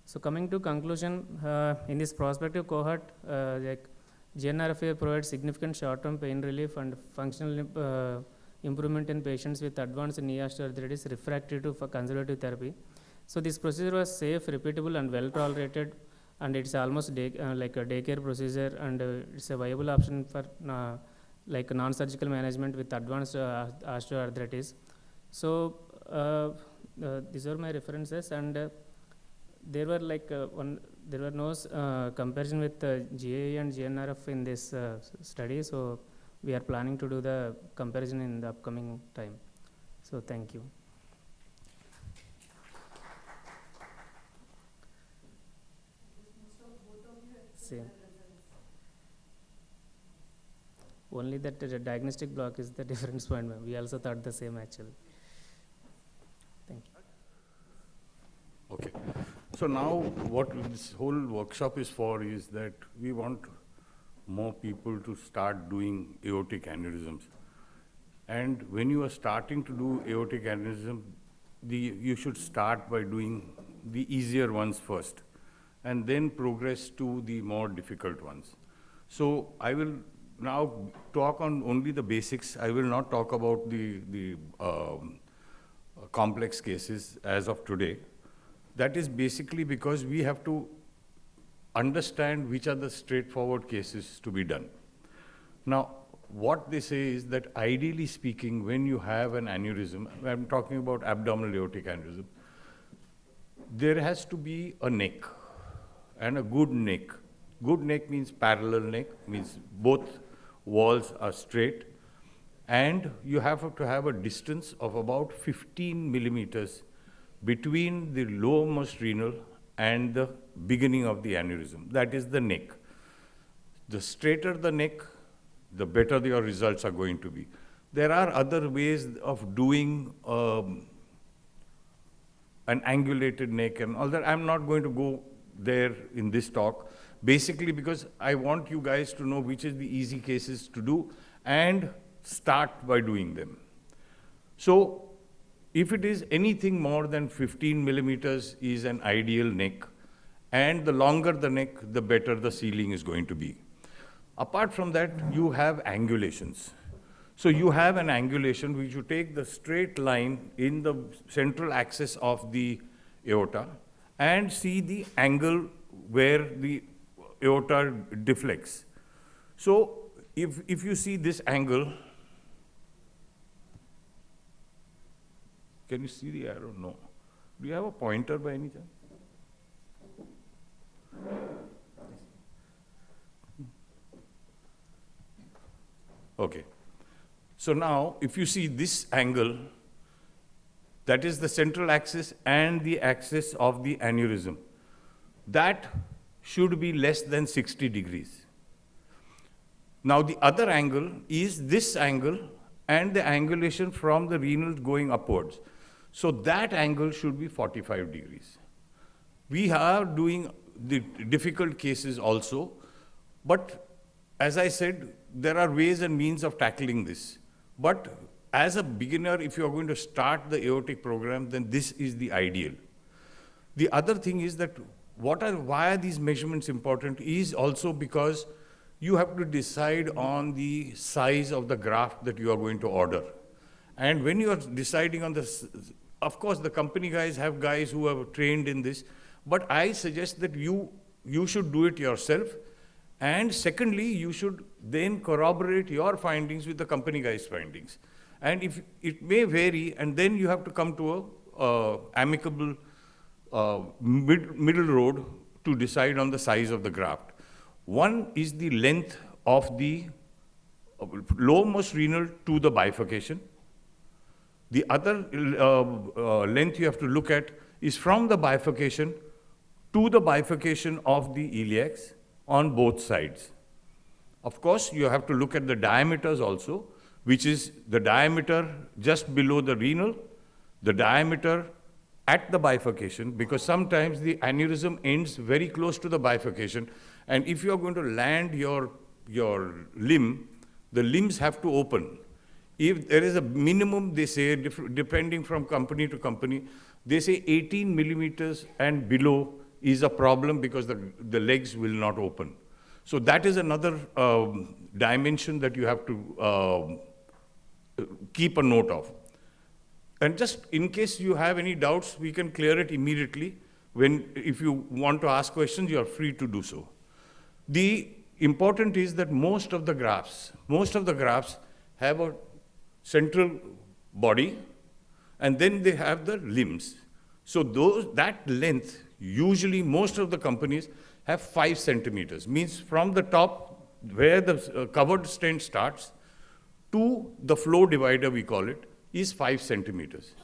D: So coming to conclusion, in this prospective cohort, like GNRF provides significant short-term pain relief and functional improvement in patients with advanced knee osteoarthritis refractory to conservative therapy. So this procedure was safe, repeatable and well tolerated and it's almost like a daycare procedure, and it's a viable option for like non-surgical management with advanced osteoarthritis. So these are my references, and there were like there were no comparison with GAE and GNRF in this study, so we are planning to do the comparison in the upcoming time. So thank you. Same. Only that the diagnostic block is the difference point, ma'am. We also thought the same actually. Thank you.
F: Okay. So now what this whole workshop is for is that we want more people to start doing aortic aneurysms. And when you are starting to do aortic aneurysm, you should start by doing the easier ones first, and then progress to the more difficult ones. So I will now talk on only the basics. I will not talk about the complex cases as of today. That is basically because we have to understand which are the straightforward cases to be done. Now, what they say is that ideally speaking, when you have an aneurysm, I'm talking about abdominal aortic aneurysm, there has to be a neck, and a good neck. Good neck means parallel neck, means both walls are straight, and you have to have a distance of about 15 millimeters between the lowermost renal and the beginning of the aneurysm. That is the neck. The straighter the neck, the better your results are going to be. There are other ways of doing an angulated neck and all that. I'm not going to go there in this talk, basically because I want you guys to know which is the easy cases to do and start by doing them. So if it is anything more than 15 millimeters is an ideal neck, and the longer the neck, the better the sealing is going to be. Apart from that, you have angulations. So you have an angulation which you take the straight line in the central axis of the aorta and see the angle where the aorta deflects. So if you see this angle, can you see the arrow? No. Do you have a pointer by any chance? Okay. So now, if you see this angle, that is the central axis and the axis of the aneurysm. That should be less than 60 degrees. Now, the other angle is this angle and the angulation from the renal going upwards. So that angle should be 45 degrees. We are doing the difficult cases also, but as I said, there are ways and means of tackling this. But as a beginner, if you are going to start the aortic program, then this is the ideal. The other thing is that why are these measurements important is also because you have to decide on the size of the graft that you are going to order. And when you are deciding on this, of course, the company guys have guys who are trained in this, but I suggest that you should do it yourself. And secondly, you should then corroborate your findings with the company guy's findings. And if it may vary, and then you have to come to a amicable middle road to decide on the size of the graft. One is the length of the lowermost renal to the bifurcation. The other length you have to look at is from the bifurcation to the bifurcation of the iliacs on both sides. Of course, you have to look at the diameters also, which is the diameter just below the renal, the diameter at the bifurcation, because sometimes the aneurysm ends very close to the bifurcation, and if you are going to land your limb, the limbs have to open. If there is a minimum, they say, depending from company to company, they say 18 millimeters and below is a problem because the legs will not open. So that is another dimension that you have to keep a note of. And just in case you have any doubts, we can clear it immediately. If you want to ask questions, you are free to do so. The important is that most of the graphs have a central body, and then they have the limbs. So that length, usually most of the companies have 5 centimeters, means from the top where the covered stent starts to the flow divider, we call it, is 5 centimeters.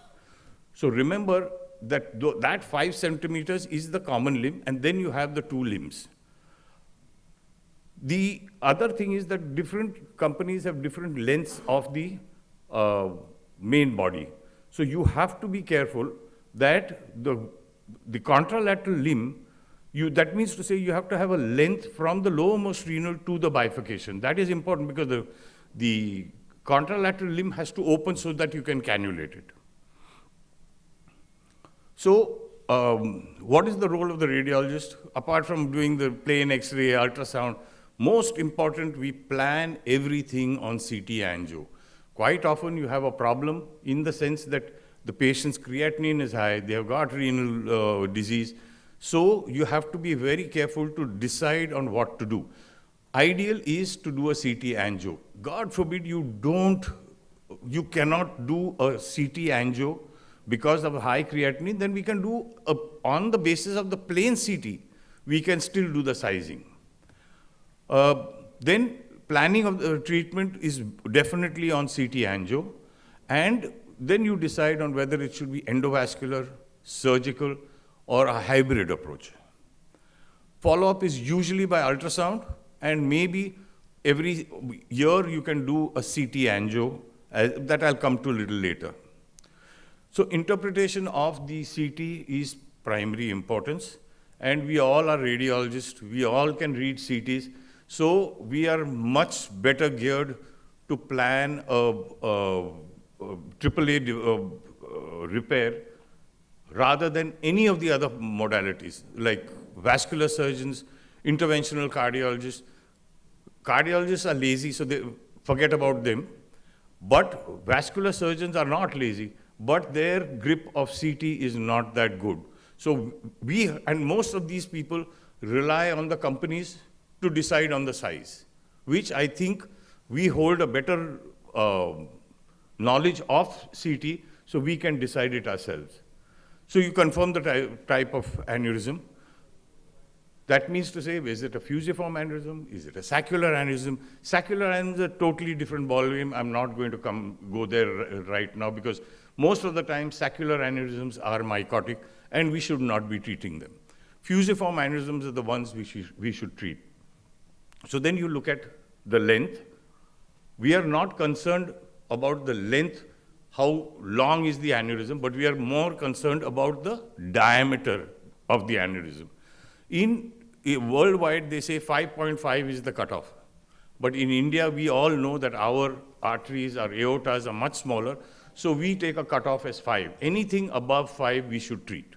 F: So remember that that 5 centimeters is the common limb, and then you have the 2 limbs. The other thing is that different companies have different lengths of the main body. So you have to be careful that the contralateral limb, that means to say you have to have a length from the lowermost renal to the bifurcation. That is important because the contralateral limb has to open so that you can cannulate it. So what is the role of the radiologist? Apart from doing the plain X-ray, ultrasound, most important, we plan everything on CT angio. Quite often you have a problem in the sense that the patient's creatinine is high, they have got renal disease, so you have to be very careful to decide on what to do. Ideal is to do a CT angio. God forbid you cannot do a CT angio because of high creatinine, then we can do, on the basis of the plain CT, we can still do the sizing. Then planning of the treatment is definitely on CT angio, and then you decide on whether it should be endovascular, surgical, or a hybrid approach. Follow-up is usually by ultrasound, and maybe every year you can do a CT angio, that I'll come to a little later. So interpretation of the CT is primary importance, and we all are radiologists, we all can read CTs, so we are much better geared to plan a AAA repair rather than any of the other modalities, like vascular surgeons, interventional cardiologists. Cardiologists are lazy, so they forget about them. But vascular surgeons are not lazy, but their grip of CT is not that good. So and most of these people rely on the companies to decide on the size, which I think we hold a better knowledge of CT, so we can decide it ourselves. So you confirm the type of aneurysm. That means to say, is it a fusiform aneurysm? Is it a saccular aneurysm? Saccular aneurysm is a totally different ballgame. I'm not going to go there right now because most of the time saccular aneurysms are mycotic and we should not be treating them. Fusiform aneurysms are the ones we should treat. So then you look at the length. We are not concerned about the length, how long is the aneurysm, but we are more concerned about the diameter of the aneurysm. Worldwide, they say 5.5 is the cutoff. But in India, we all know that our arteries, our aortas are much smaller, so we take a cutoff as 5. Anything above 5, we should treat.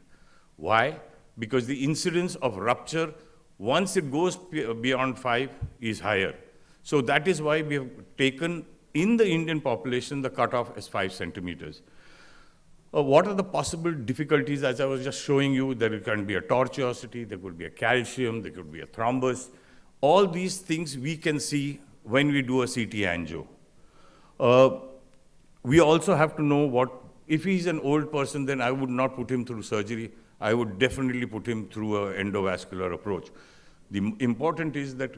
F: Why? Because the incidence of rupture, once it goes beyond 5, is higher. So that is why we have taken, in the Indian population, the cutoff as 5 centimeters. What are the possible difficulties? As I was just showing you, there can be a tortuosity, there could be a calcium, there could be a thrombus. All these things we can see when we do a CT angio. We also have to know if he's an old person, then I would not put him through surgery. I would definitely put him through an endovascular approach. The important is that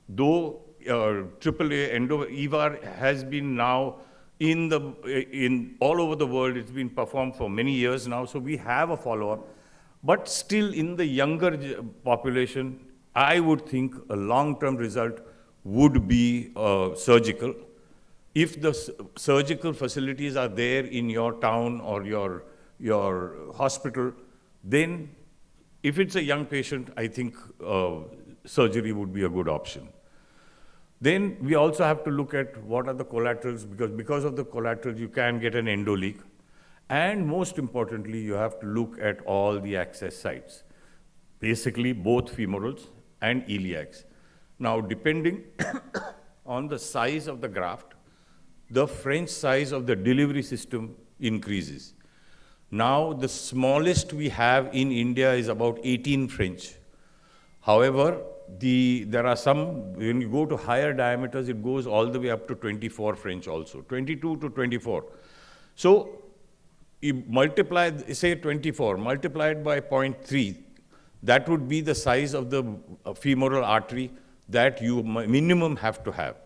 F: though AAA EVAR has been now all over the world, it's been performed for many years now, so we have a follow-up. But still in the younger population, I would think a long-term result would be surgical. If the surgical facilities are there in your town or your hospital, then if it's a young patient, I think surgery would be a good option. Then we also have to look at what are the collaterals, because of the collaterals you can get an endo leak. And most importantly, you have to look at all the access sites, basically both femorals and iliacs. Now, depending on the size of the graft, the French size of the delivery system increases. Now, the smallest we have in India is about 18 French. However, there are some, when you go to higher diameters, it goes all the way up to 24 French also, 22 to 24. So, you multiply, say 24, multiplied by 0.3, that would be the size of the femoral artery that you minimum have to have.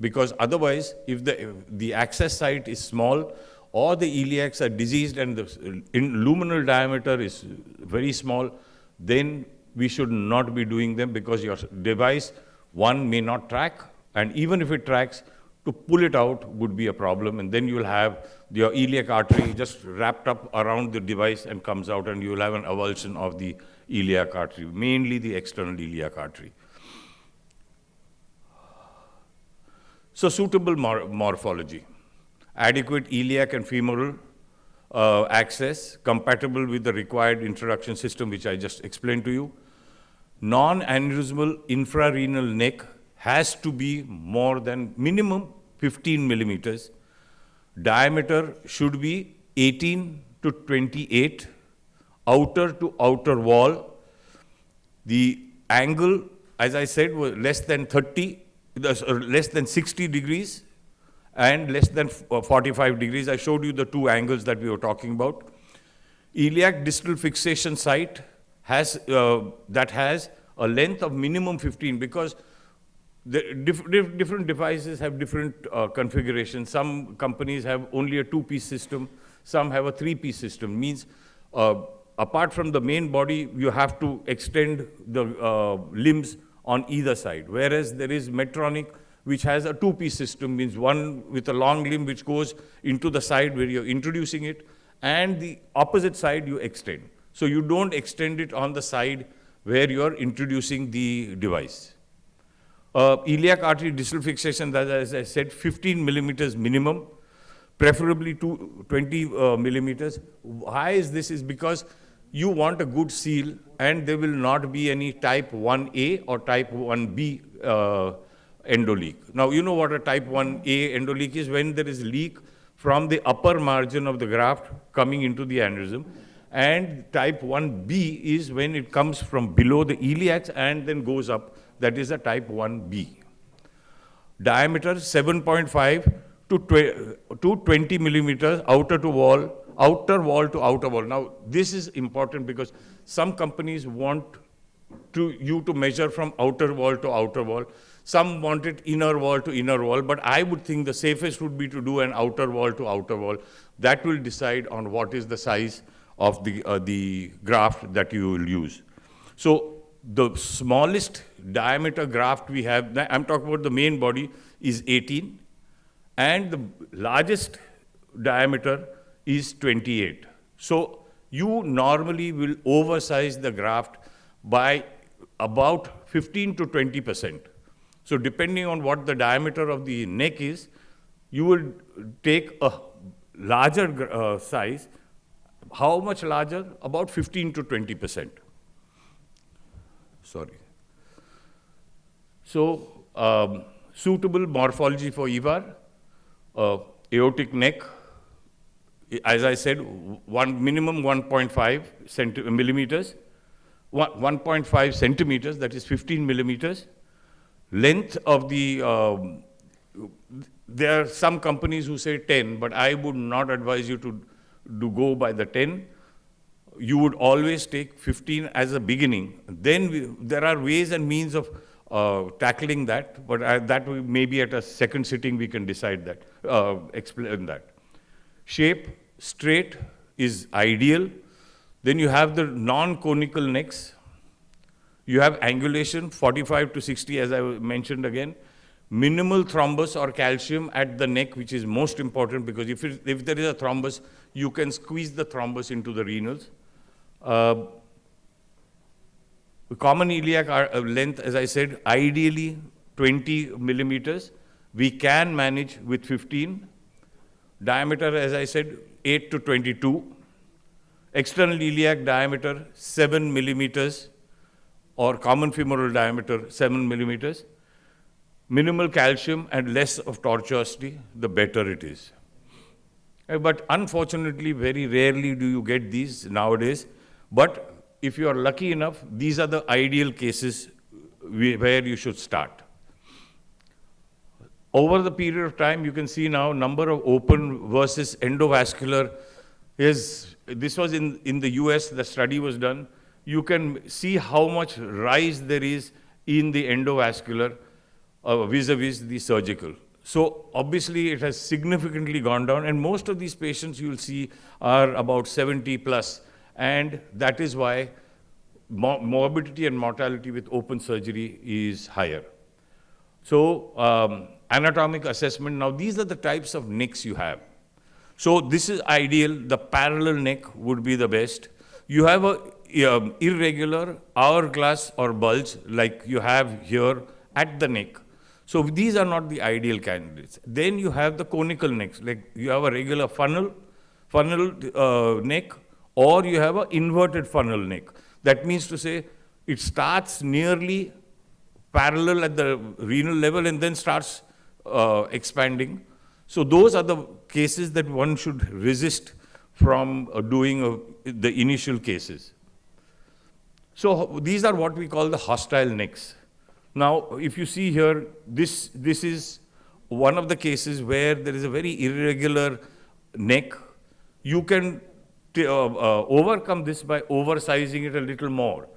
F: Because otherwise, if the access site is small, or the iliacs are diseased and the luminal diameter is very small, then we should not be doing them, because your device, one, may not track, and even if it tracks, to pull it out would be a problem, and then you will have your iliac artery just wrapped up around the device and comes out, and you will have an avulsion of the iliac artery, mainly the external iliac artery. So, suitable morphology. Adequate iliac and femoral access, compatible with the required introduction system, which I just explained to you. Non-aneurysmal infrarenal neck has to be more than minimum 15 millimeters. Diameter should be 18 to 28, outer to outer wall. The angle, as I said, was less than 60 degrees and less than 45 degrees. I showed you the two angles that we were talking about. Iliac distal fixation site has that has a length of minimum 15, because the different devices have different configurations. Some companies have only a 2-piece system, some have a 3-piece system. Means apart from the main body, you have to extend the limbs on either side. Whereas there is Medtronic, which has a 2-piece system, means one with a long limb which goes into the side where you're introducing it, and the opposite side you extend. So you don't extend it on the side where you're introducing the device. Iliac artery distal fixation, as I said, 15 millimeters minimum, preferably to 20 millimeters. Why is this? Is because you want a good seal, and there will not be any type 1A or type 1B endoleak. Now, you know what a type 1A endoleak is, when there is leak from the upper margin of the graft coming into the aneurysm. And type 1B is when it comes from below the iliacs and then goes up. That is a type 1B. Diameter 7.5 to 20 millimeters, outer wall to outer wall. Now, this is important because some companies want you to measure from outer wall to outer wall. Some want it inner wall to inner wall, but I would think the safest would be to do an outer wall to outer wall. That will decide on what is the size of the graft that you will use. So the smallest diameter graft we have, I'm talking about the main body, is 18, and the largest diameter is 28. So you normally will oversize the graft by about 15 to 20%. So depending on what the diameter of the neck is, you will take a larger size. How much larger? About 15 to 20%. Sorry. So, suitable morphology for EVAR, aortic neck, as I said, minimum 1.5 millimeters, 1.5 centimeters, that is 15 millimeters. Length of the, there are some companies who say 10, but I would not advise you to go by the 10. You would always take 15 as a beginning. Then there are ways and means of tackling that, but that maybe at a second sitting we can decide that, explain that. Shape, straight is ideal. Then you have the non-conical necks. You have angulation, 45 to 60, as I mentioned again. Minimal thrombus or calcium at the neck, which is most important, because if there is a thrombus, you can squeeze the thrombus into the renals. Common iliac length, as I said, ideally 20 millimeters. We can manage with 15. Diameter, as I said, 8 to 22. External iliac diameter, 7 millimeters, or common femoral diameter, 7 millimeters. Minimal calcium and less of tortuosity, the better it is. But unfortunately, very rarely do you get these nowadays. But if you are lucky enough, these are the ideal cases where you should start. Over the period of time, you can see now number of open versus endovascular this was in the US, the study was done. You can see how much rise there is in the endovascular vis-a-vis the surgical. So obviously it has significantly gone down, and most of these patients you will see are about 70 plus, and that is why morbidity and mortality with open surgery is higher. So anatomic assessment, now these are the types of necks you have. So this is ideal, the parallel neck would be the best. You have a irregular hourglass or bulge like you have here at the neck. So these are not the ideal candidates. Then you have the conical necks, like you have a regular funnel neck, or you have an inverted funnel neck. That means to say it starts nearly parallel at the renal level and then starts expanding. So those are the cases that one should resist from doing the initial cases. So these are what we call the hostile necks. Now, if you see here, this is one of the cases where there is a very irregular neck. You can overcome this by oversizing it a little more.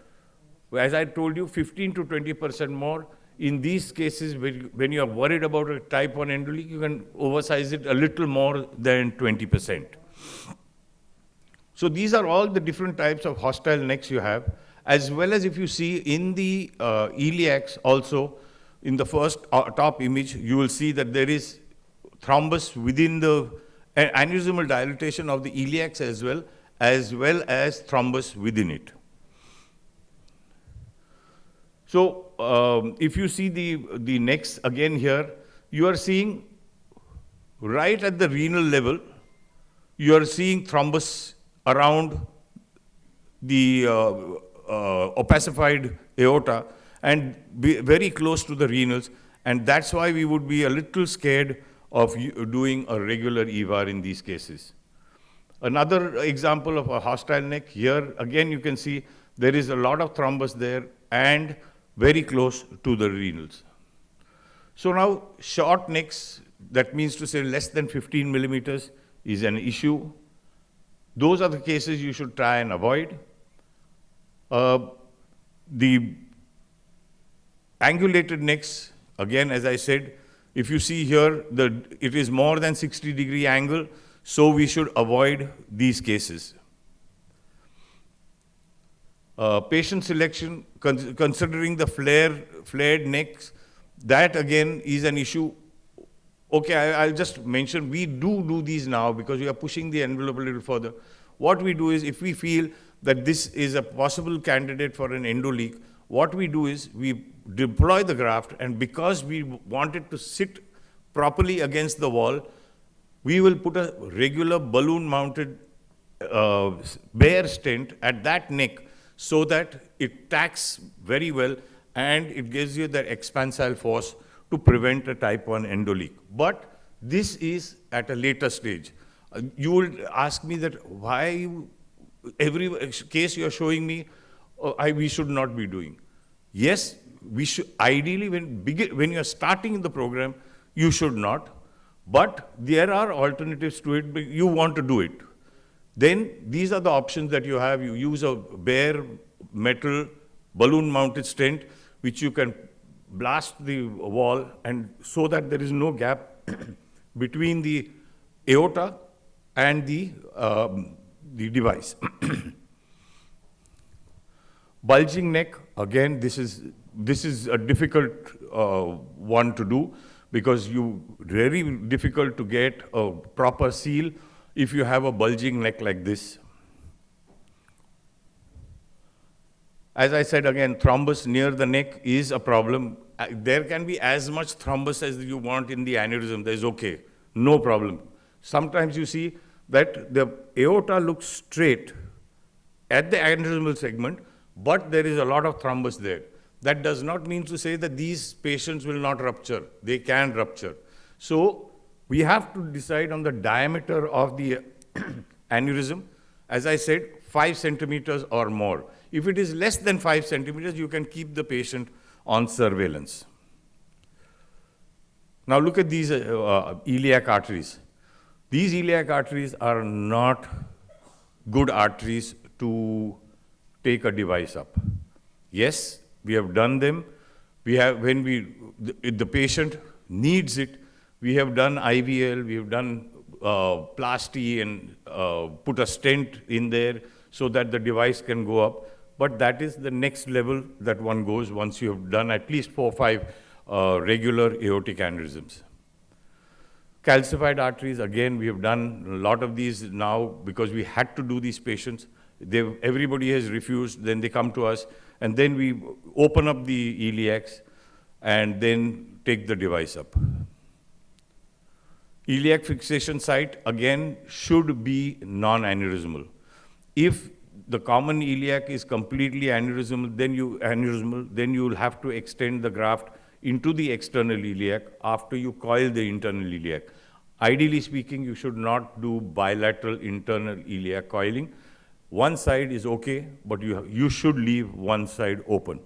F: As I told you, 15 to 20% more. In these cases, when you are worried about a type 1 endoleak, you can oversize it a little more than 20%. So these are all the different types of hostile necks you have, as well as if you see in the iliacs also, in the first top image, you will see that there is thrombus within the aneurysmal dilatation of the iliacs as well as thrombus within it. So if you see the necks again here, you are seeing right at the renal level, you are seeing thrombus around the opacified aorta and very close to the renals, and that's why we would be a little scared of doing a regular EVAR in these cases. Another example of a hostile neck, here again you can see there is a lot of thrombus there and very close to the renals. So now short necks, that means to say less than 15 millimeters, is an issue. Those are the cases you should try and avoid. The angulated necks, again, as I said, if you see here, it is more than 60-degree angle, so we should avoid these cases. Patient selection, considering the flared necks, that again is an issue. Okay, I'll just mention, we do these now because we are pushing the envelope a little further. What we do is, if we feel that this is a possible candidate for an endoleak, what we do is we deploy the graft, and because we want it to sit properly against the wall, we will put a regular balloon-mounted bare stent at that neck so that it tacks very well and it gives you that expansile force to prevent a type 1 endoleak. But this is at a later stage. You will ask me that why every case you are showing me, we should not be doing. Yes, we should. Ideally, when you are starting in the program, you should not. But there are alternatives to it, but you want to do it. Then these are the options that you have. You use a bare metal balloon-mounted stent, which you can blast the wall, and so that there is no gap between the aorta and the device. Bulging neck, again, this is a difficult one to do because very difficult to get a proper seal if you have a bulging neck like this. As I said again, thrombus near the neck is a problem. There can be as much thrombus as you want in the aneurysm. That is okay, no problem. Sometimes you see that the aorta looks straight at the aneurysmal segment, but there is a lot of thrombus there. That does not mean to say that these patients will not rupture. They can rupture. So we have to decide on the diameter of the aneurysm. As I said, 5 centimeters or more. If it is less than 5 centimeters, you can keep the patient on surveillance. Now look at these iliac arteries. These iliac arteries are not good arteries to take a device up. Yes, we have done them. We have, when the patient needs it, we have done IVL, we have done plasty and put a stent in there so that the device can go up. But that is the next level that one goes once you have done at least 4 or 5 regular aortic aneurysms. Calcified arteries, again, we have done a lot of these now because we had to do these patients. Everybody has refused, then they come to us, and then we open up the iliacs and then take the device up. Iliac fixation site, again, should be non-aneurysmal. If the common iliac is completely aneurysmal, then you will have to extend the graft into the external iliac after you coil the internal iliac. Ideally speaking, you should not do bilateral internal iliac coiling. One side is okay, but you should leave one side open.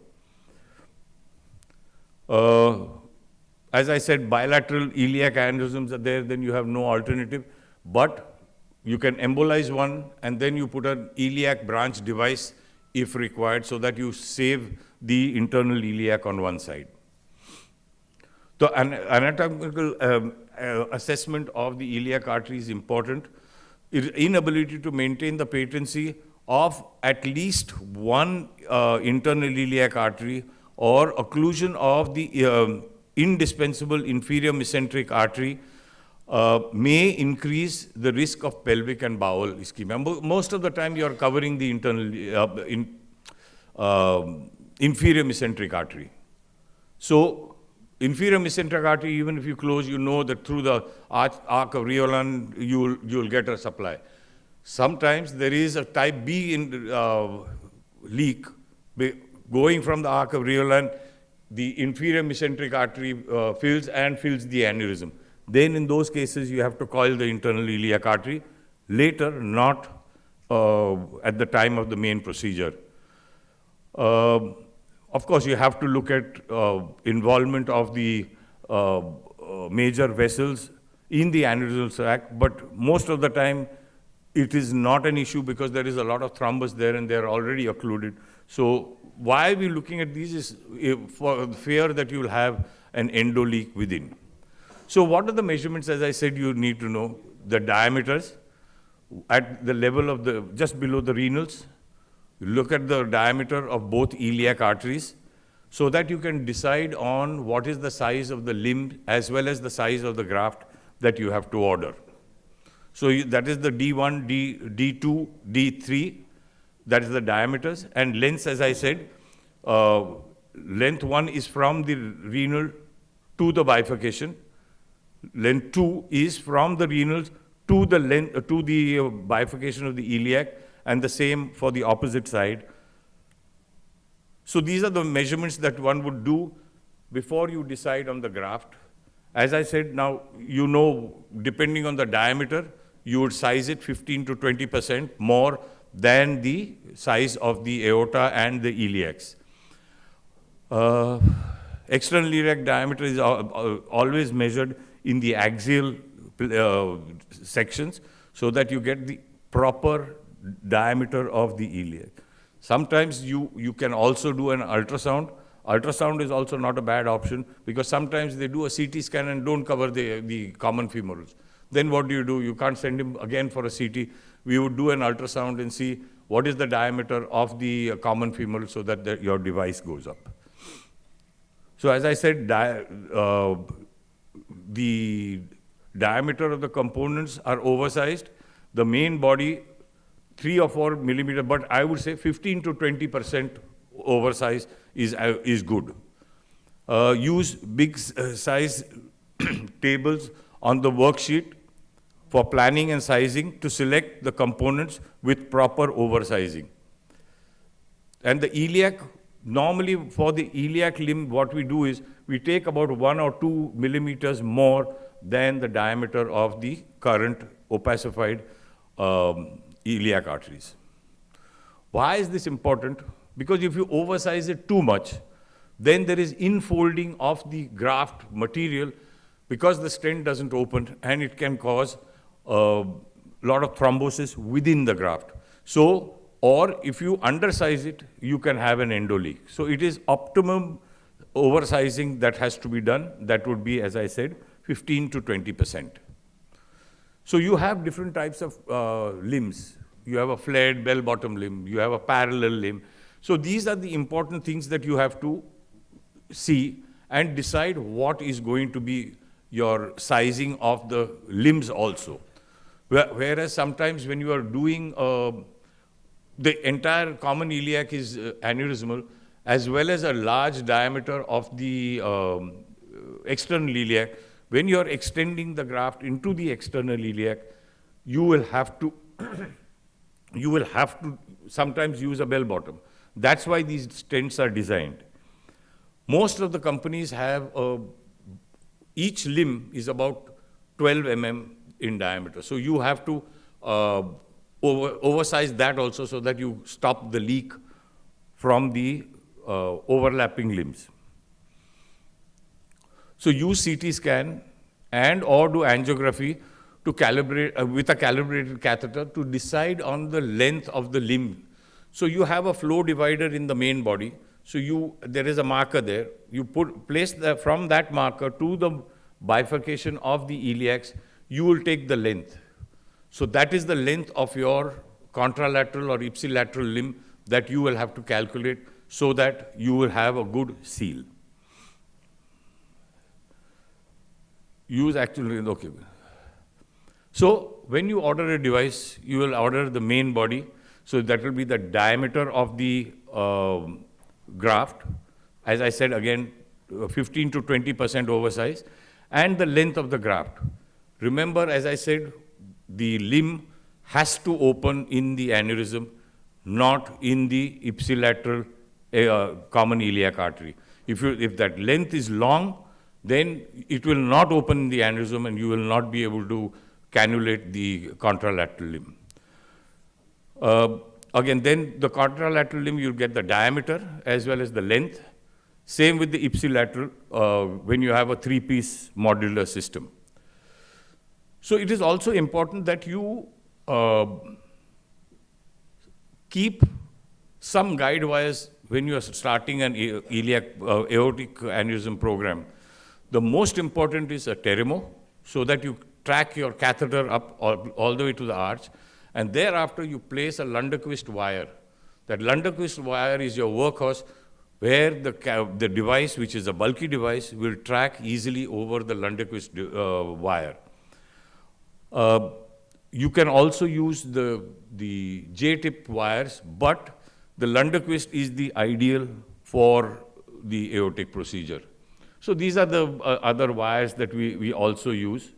F: As I said, bilateral iliac aneurysms are there, then you have no alternative. But you can embolize one, and then you put an iliac branch device if required, so that you save the internal iliac on one side. The anatomical assessment of the iliac artery is important. Inability to maintain the patency of at least one internal iliac artery or occlusion of the indispensable inferior mesenteric artery may increase the risk of pelvic and bowel ischemia. Most of the time you are covering the internal inferior mesenteric artery. So inferior mesenteric artery, even if you close, you know that through the arc of Riolan, you'll get a supply. Sometimes there is a type B leak going from the arc of Riolan, the inferior mesenteric artery fills the aneurysm. Then in those cases, you have to coil the internal iliac artery. Later, not at the time of the main procedure. Of course, you have to look at involvement of the major vessels in the aneurysmal sac, but most of the time, it is not an issue because there is a lot of thrombus there and they are already occluded. So why we're looking at these is for fear that you will have an endo leak within. So what are the measurements? As I said, you need to know the diameters at the level of just below the renals. You look at the diameter of both iliac arteries so that you can decide on what is the size of the limb as well as the size of the graft that you have to order. So that is the D1, D2, D3, that is the diameters. And lengths, as I said, length 1 is from the renal to the bifurcation. Length 2 is from the renals to the bifurcation of the iliac, and the same for the opposite side. So these are the measurements that one would do before you decide on the graft. As I said, now you know, depending on the diameter, you would size it 15 to 20% more than the size of the aorta and the iliacs. External iliac diameter is always measured in the axial sections so that you get the proper diameter of the iliac. Sometimes you can also do an ultrasound. Ultrasound is also not a bad option because sometimes they do a CT scan and don't cover the common femorals. Then what do? You can't send him again for a CT. We would do an ultrasound and see what is the diameter of the common femoral so that your device goes up. So as I said, the diameter of the components are oversized. The main body, 3 or 4 millimeter, but I would say 15 to 20% oversize is good. Use big size tables on the worksheet for planning and sizing to select the components with proper oversizing. And the iliac normally for the iliac limb, what we do is we take about 1 or 2 millimeters more than the diameter of the current opacified iliac arteries. Why is this important? Because if you oversize it too much, then there is infolding of the graft material because the stent doesn't open, and it can cause a lot of thrombosis within the graft. So, or if you undersize it, you can have an endo leak. So it is optimum oversizing that has to be done. That would be, as I said, 15 to 20%. So you have different types of limbs. You have a flared bell-bottom limb. You have a parallel limb. So these are the important things that you have to see and decide what is going to be your sizing of the limbs also. Whereas sometimes when you are doing the entire common iliac is aneurysmal, as well as a large diameter of the external iliac. When you are extending the graft into the external iliac, you will have to sometimes use a bell bottom. That's why these stents are designed. Most of the companies have each limb is about 12 mm in diameter. So you have to oversize that also so that you stop the leak from the overlapping limbs. So use CT scan and or do angiography to calibrate with a calibrated catheter to decide on the length of the limb. So you have a flow divider in the main body. So there is a marker there. You place from that marker to the bifurcation of the iliacs, you will take the length. So that is the length of your contralateral or ipsilateral limb that you will have to calculate so that you will have a good seal. Use actually, okay. So when you order a device, you will order the main body. So that will be the diameter of the graft. As I said again, 15 to 20% oversize, and the length of the graft. Remember, as I said, the limb has to open in the aneurysm, not in the ipsilateral common iliac artery. If that length is long, then it will not open in the aneurysm and you will not be able to cannulate the contralateral limb. Again, then the contralateral limb, you get the diameter as well as the length. Same with the ipsilateral when you have a 3-piece modular system. So it is also important that you keep some guide wires when you are starting an iliac aortic aneurysm program. The most important is a Terumo, so that you track your catheter up all the way to the arch, and thereafter you place a Lundquist wire. That Lundquist wire is your workhorse, where the device, which is a bulky device, will track easily over the Lundquist wire. You can also use the J-tip wires, but the Lundquist is the ideal for the aortic procedure. So these are the other wires that we also use.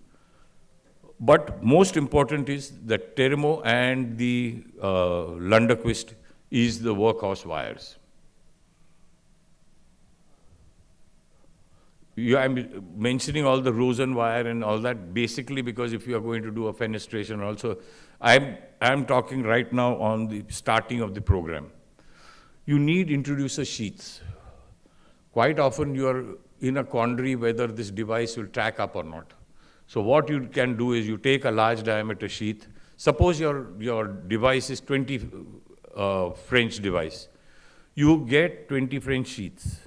F: But most important is that Terumo and the Lundquist is the workhorse wires. I'm mentioning all the Rosen wire and all that basically because if you are going to do a fenestration also, I'm talking right now on the starting of the program. You need introducer sheaths. Quite often you are in a quandary whether this device will track up or not. So what you can do is you take a large diameter sheath. Suppose your device is 20 French device. You get 20 French sheaths.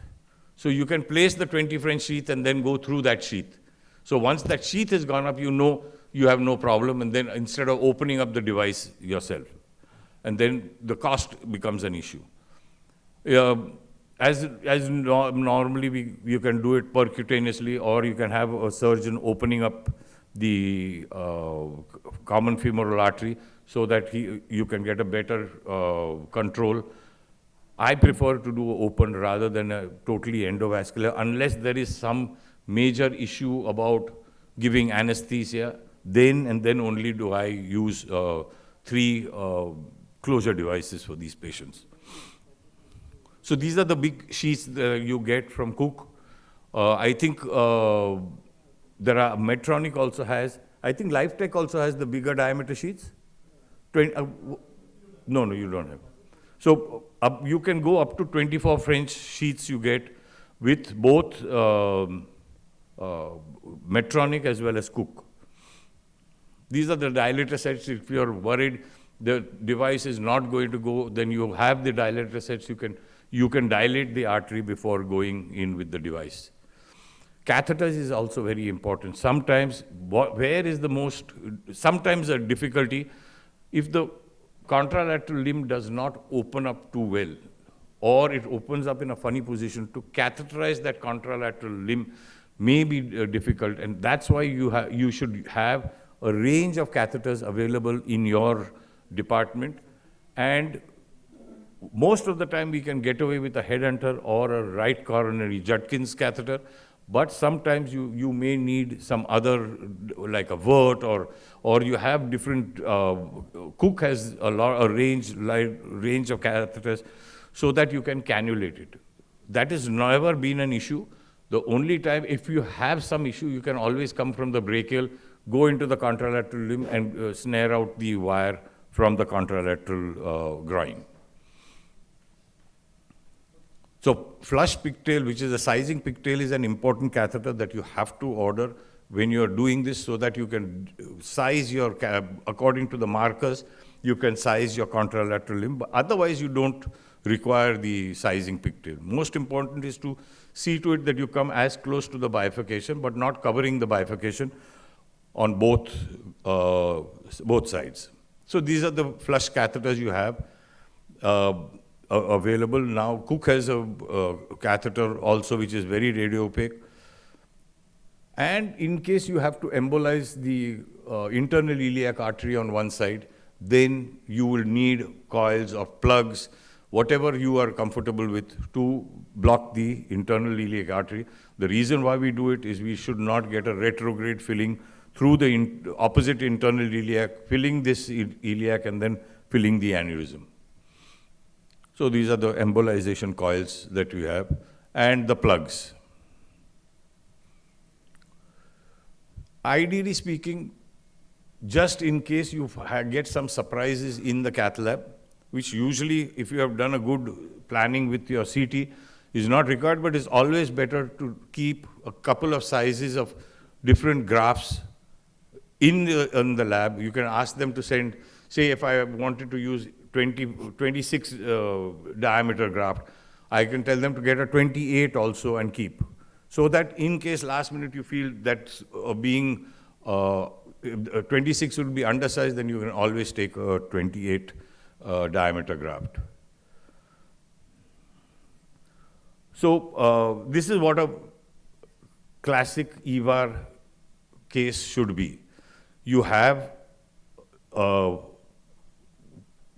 F: So you can place the 20 French sheath and then go through that sheath. So once that sheath has gone up, you know you have no problem, and then instead of opening up the device yourself, and then the cost becomes an issue. As normally you can do it percutaneously, or you can have a surgeon opening up the common femoral artery so that you can get a better control. I prefer to do open rather than a totally endovascular, unless there is some major issue about giving anesthesia. Then and then only do I use 3 closure devices for these patients. So these are the big sheets you get from Cook. I think there are, Medtronic also has, I think LifeTech also has the bigger diameter sheets. No, you don't have. So you can go up to 24 French sheets you get with both Medtronic as well as Cook. These are the dilator sets. If you're worried the device is not going to go, then you have the dilator sets. You can dilate the artery before going in with the device. Catheters is also very important. Sometimes, sometimes a difficulty, if the contralateral limb does not open up too well, or it opens up in a funny position, to catheterize that contralateral limb may be difficult, and that's why you should have a range of catheters available in your department. And most of the time we can get away with a headhunter or a right coronary Judkins catheter, but sometimes you may need some other, like a Wert, or you have different, Cook has a range of catheters so that you can cannulate it. That has never been an issue. The only time, if you have some issue, you can always come from the brachial, go into the contralateral limb and snare out the wire from the contralateral groin. So flush pigtail, which is a sizing pigtail, is an important catheter that you have to order when you're doing this, so that you can size your, according to the markers, you can size your contralateral limb. But otherwise, you don't require the sizing pigtail. Most important is to see to it that you come as close to the bifurcation, but not covering the bifurcation on both sides. So these are the flush catheters you have available now. Cook has a catheter also, which is very radiopaque. And in case you have to embolize the internal iliac artery on one side, then you will need coils or plugs, whatever you are comfortable with, to block the internal iliac artery. The reason why we do it is we should not get a retrograde filling through the opposite internal iliac, filling this iliac and then filling the aneurysm. So these are the embolization coils that we have, and the plugs. Ideally speaking, just in case you get some surprises in the cath lab, which usually, if you have done a good planning with your CT, is not required, but it's always better to keep a couple of sizes of different grafts in the lab. You can ask them to send, say if I wanted to use 26 diameter graft, I can tell them to get a 28 also and keep. So that in case last minute you feel that 26 would be undersized, then you can always take a 28 diameter graft. So this is what a classic EVAR case should be. You have,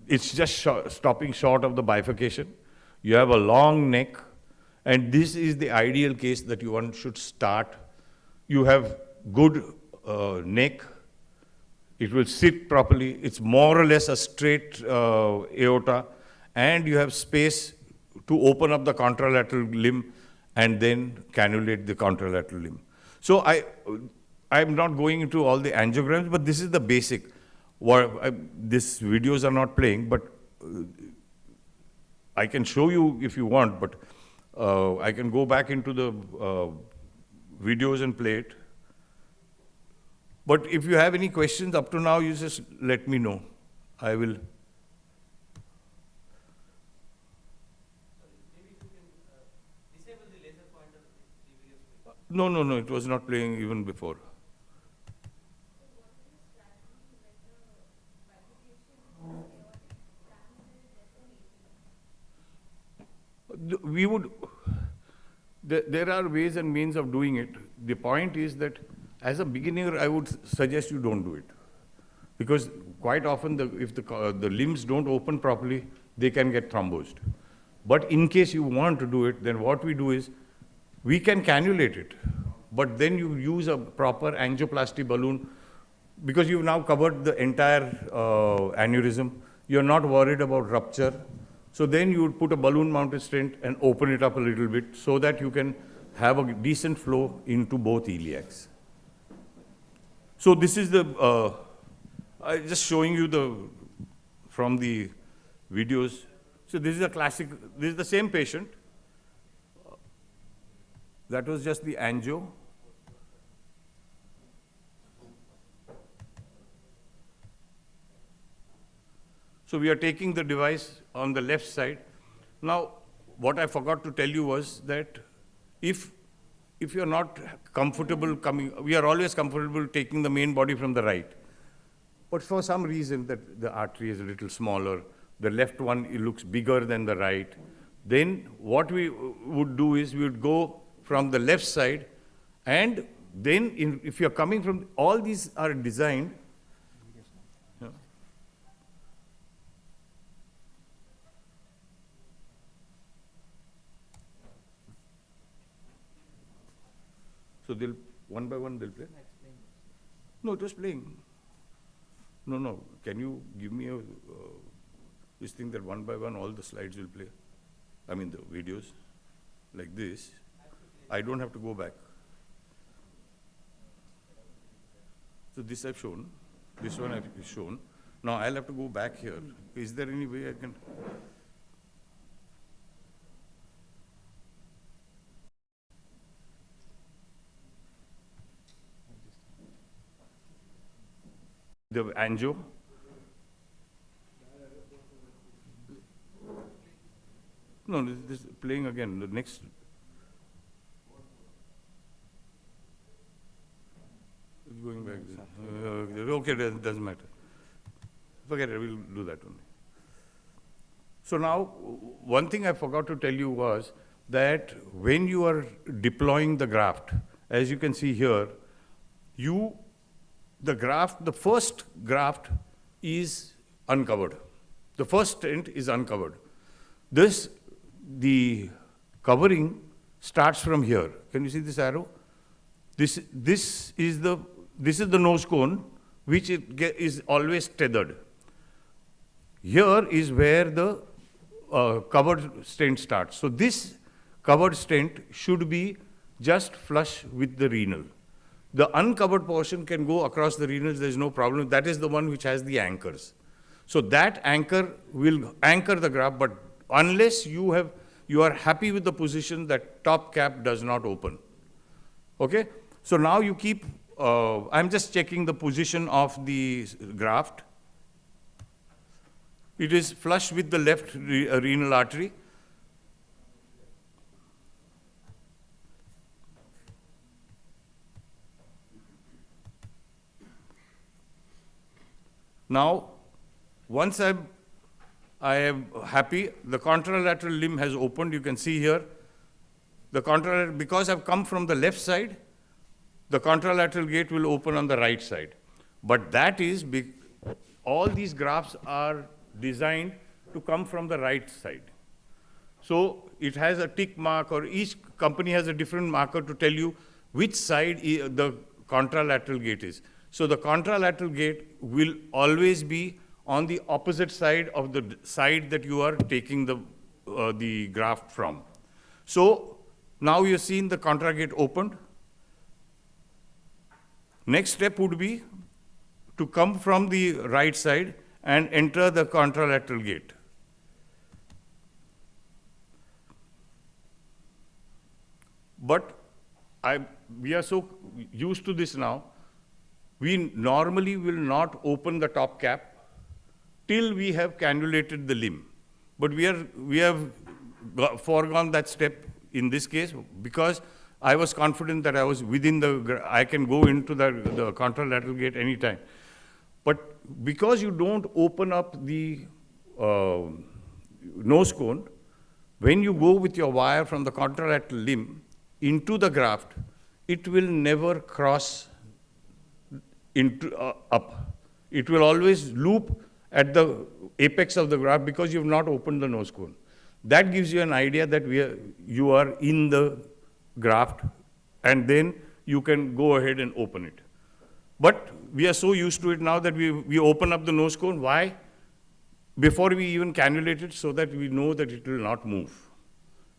F: it's just stopping short of the bifurcation. You have a long neck, and this is the ideal case that one should start. You have good neck. It will sit properly. It's more or less a straight aorta, and you have space to open up the contralateral limb and then cannulate the contralateral limb. So I'm not going into all the angiograms, but this is the basic. These videos are not playing, but I can show you if you want, but I can go back into the videos and play it. But if you have any questions up to now, you just let me know. I will. No, it was not playing even before. We would, there are ways and means of doing it. The point is that as a beginner, I would suggest you don't do it. Because quite often, if the limbs don't open properly, they can get thrombosed. But in case you want to do it, then what we do is, we can cannulate it, but then you use a proper angioplasty balloon, because you've now covered the entire aneurysm. You're not worried about rupture. So then you would put a balloon mounted stent and open it up a little bit so that you can have a decent flow into both iliacs. So this is the, I'm just showing you from the videos. So this is a classic, this is the same patient. That was just the angio. So we are taking the device on the left side. Now, what I forgot to tell you was that if you're not comfortable coming, we are always comfortable taking the main body from the right. But for some reason that the artery is a little smaller, the left one, it looks bigger than the right, then what we would do is we would go from the left side, and then if you're coming from, all these are designed. So they'll, one by one they'll play? No, it was playing. No, can you give me this thing that one by one all the slides will play? I mean the videos, like this. I don't have to go back. So this I've shown, this one I've shown. Now I'll have to go back here. Is there any way I can? The angio. No, this is playing again. The next. It's going back. Okay, it doesn't matter. Forget it, we'll do that only. So now, one thing I forgot to tell you was that when you are deploying the graft, as you can see here, the first graft is uncovered. The first stent is uncovered. The covering starts from here. Can you see this arrow? This is the nose cone, which is always tethered. Here is where the covered stent starts. So this covered stent should be just flush with the renal. The uncovered portion can go across the renals, there's no problem. That is the one which has the anchors. So that anchor will anchor the graft, but unless you are happy with the position, that top cap does not open. Okay? So now you keep, I'm just checking the position of the graft. It is flush with the left renal artery. Now, once I am happy, the contralateral limb has opened. You can see here, the contralateral, because I've come from the left side, the contralateral gate will open on the right side. But that is, all these grafts are designed to come from the right side. So it has a tick mark, or each company has a different marker to tell you which side the contralateral gate is. So the contralateral gate will always be on the opposite side of the side that you are taking the graft from. So now you've seen the contra gate opened. Next step would be to come from the right side and enter the contralateral gate. But we are so used to this now, we normally will not open the top cap till we have cannulated the limb. But we have foregone that step in this case because I was confident that I was within I can go into the contralateral gate anytime. But because you don't open up the nose cone, when you go with your wire from the contralateral limb into the graft, it will never cross up. It will always loop at the apex of the graft because you have not opened the nose cone. That gives you an idea that you are in the graft, and then you can go ahead and open it. But we are so used to it now that we open up the nose cone. Why? before we even cannulate it, so that we know that it will not move.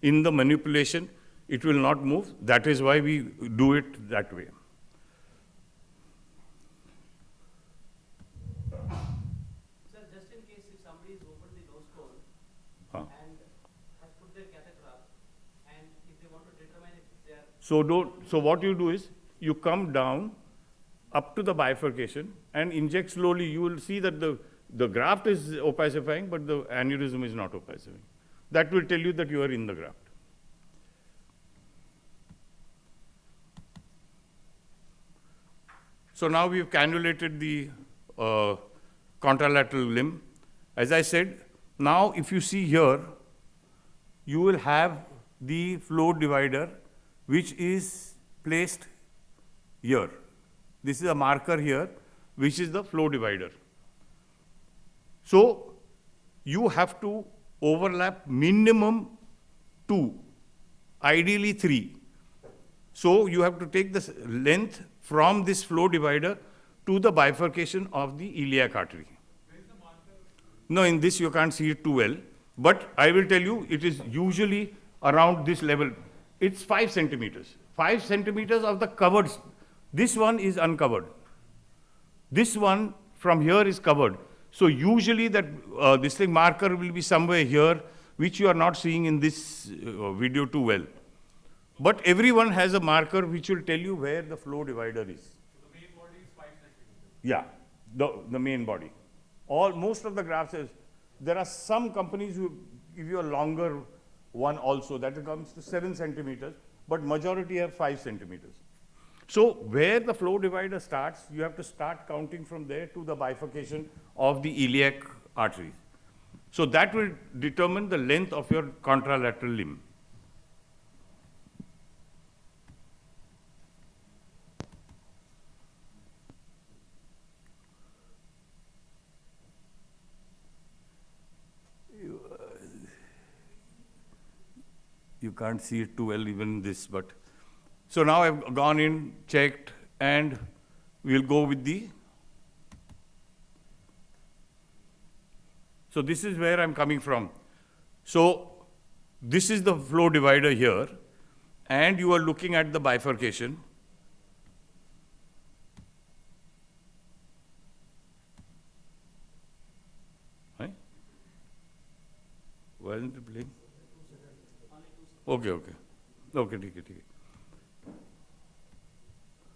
F: In the manipulation, it will not move. That is why we do it that way.
I: Sir, just in case if somebody has opened the nose cone and has put their catheter up, and if they want to determine if they are...
F: So what you do is, you come down up to the bifurcation and inject slowly. You will see that the graft is opacifying, but the aneurysm is not opacifying. That will tell you that you are in the graft. So now we've cannulated the contralateral limb. As I said, now if you see here, you will have the flow divider, which is placed here. This is a marker here, which is the flow divider. So you have to overlap minimum 2, ideally 3. So you have to take the length from this flow divider to the bifurcation of the iliac artery. No, in this you can't see it too well, but I will tell you, it is usually around this level. It's 5 centimeters. 5 centimeters of the covered. This one is uncovered. This one from here is covered. So usually that this thing marker will be somewhere here, which you are not seeing in this video too well. But everyone has a marker which will tell you where the flow divider is.
I: So the main body is 5 centimeters?
F: Yeah, the main body. Most of the graphs is, there are some companies who give you a longer one also, that comes to 7 centimeters, but majority have 5 centimeters. So where the flow divider starts, you have to start counting from there to the bifurcation of the iliac artery. So that will determine the length of your contralateral limb. You can't see it too well, even this, but so now I've gone in, checked, and we'll go with the. So this is where I'm coming from. So this is the flow divider here, and you are looking at the bifurcation. Right? Why isn't it playing? Okay. Okay.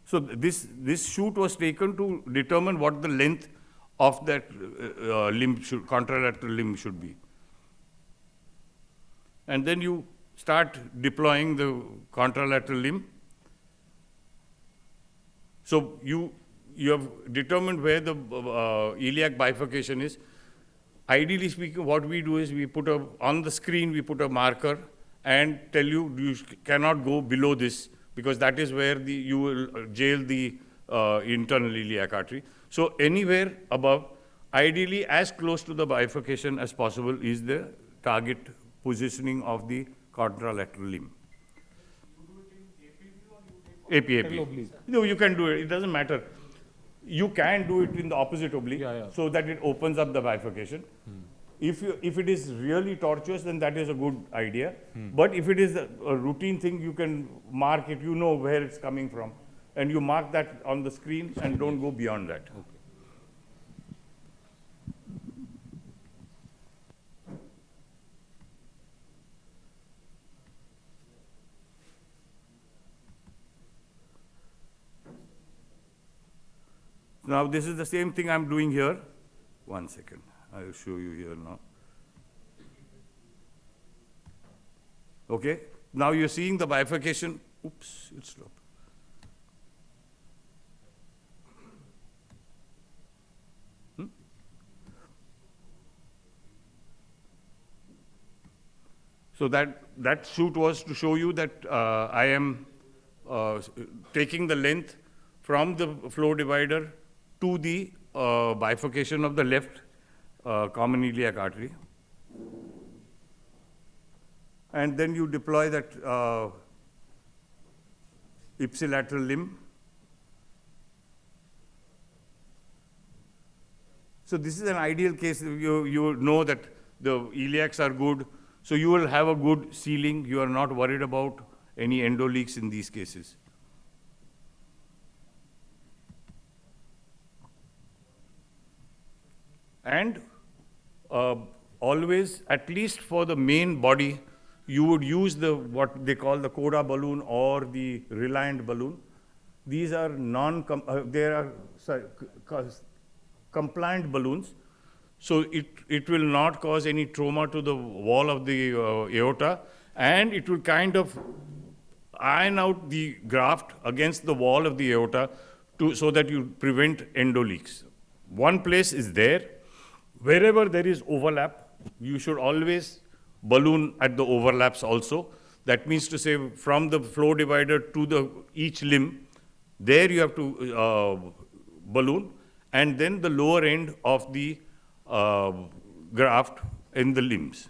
F: So this shoot was taken to determine what the length of that contralateral limb should be. And then you start deploying the contralateral limb. So you have determined where the iliac bifurcation is. Ideally speaking, what we do is we put on the screen, we put a marker and tell you, you cannot go below this, because that is where you will jail the internal iliac artery. So anywhere above, ideally as close to the bifurcation as possible, is the target positioning of the contralateral limb. AP. No, you can do it. It doesn't matter. You can do it in the opposite oblique, so that it opens up the bifurcation. If it is really tortuous, then that is a good idea. But if it is a routine thing, you can mark it, you know where it's coming from. And you mark that on the screen and don't go beyond that. Okay. Now this is the same thing I'm doing here. 1 second. I'll show you here now. Okay, now you're seeing the bifurcation. Oops, it stopped. So that shoot was to show you that I am taking the length from the flow divider to the bifurcation of the left common iliac artery. And then you deploy that ipsilateral limb. So this is an ideal case. You know that the iliacs are good, so you will have a good sealing. You are not worried about any endo leaks in these cases. And always, at least for the main body, you would use the what they call the Coda balloon or the Reliant balloon. These are compliant balloons, so it will not cause any trauma to the wall of the aorta, and it will kind of iron out the graft against the wall of the aorta so that you prevent endo leaks. One place is there. Wherever there is overlap, you should always balloon at the overlaps also. That means to say from the flow divider to each limb, there you have to balloon, and then the lower end of the graft in the limbs.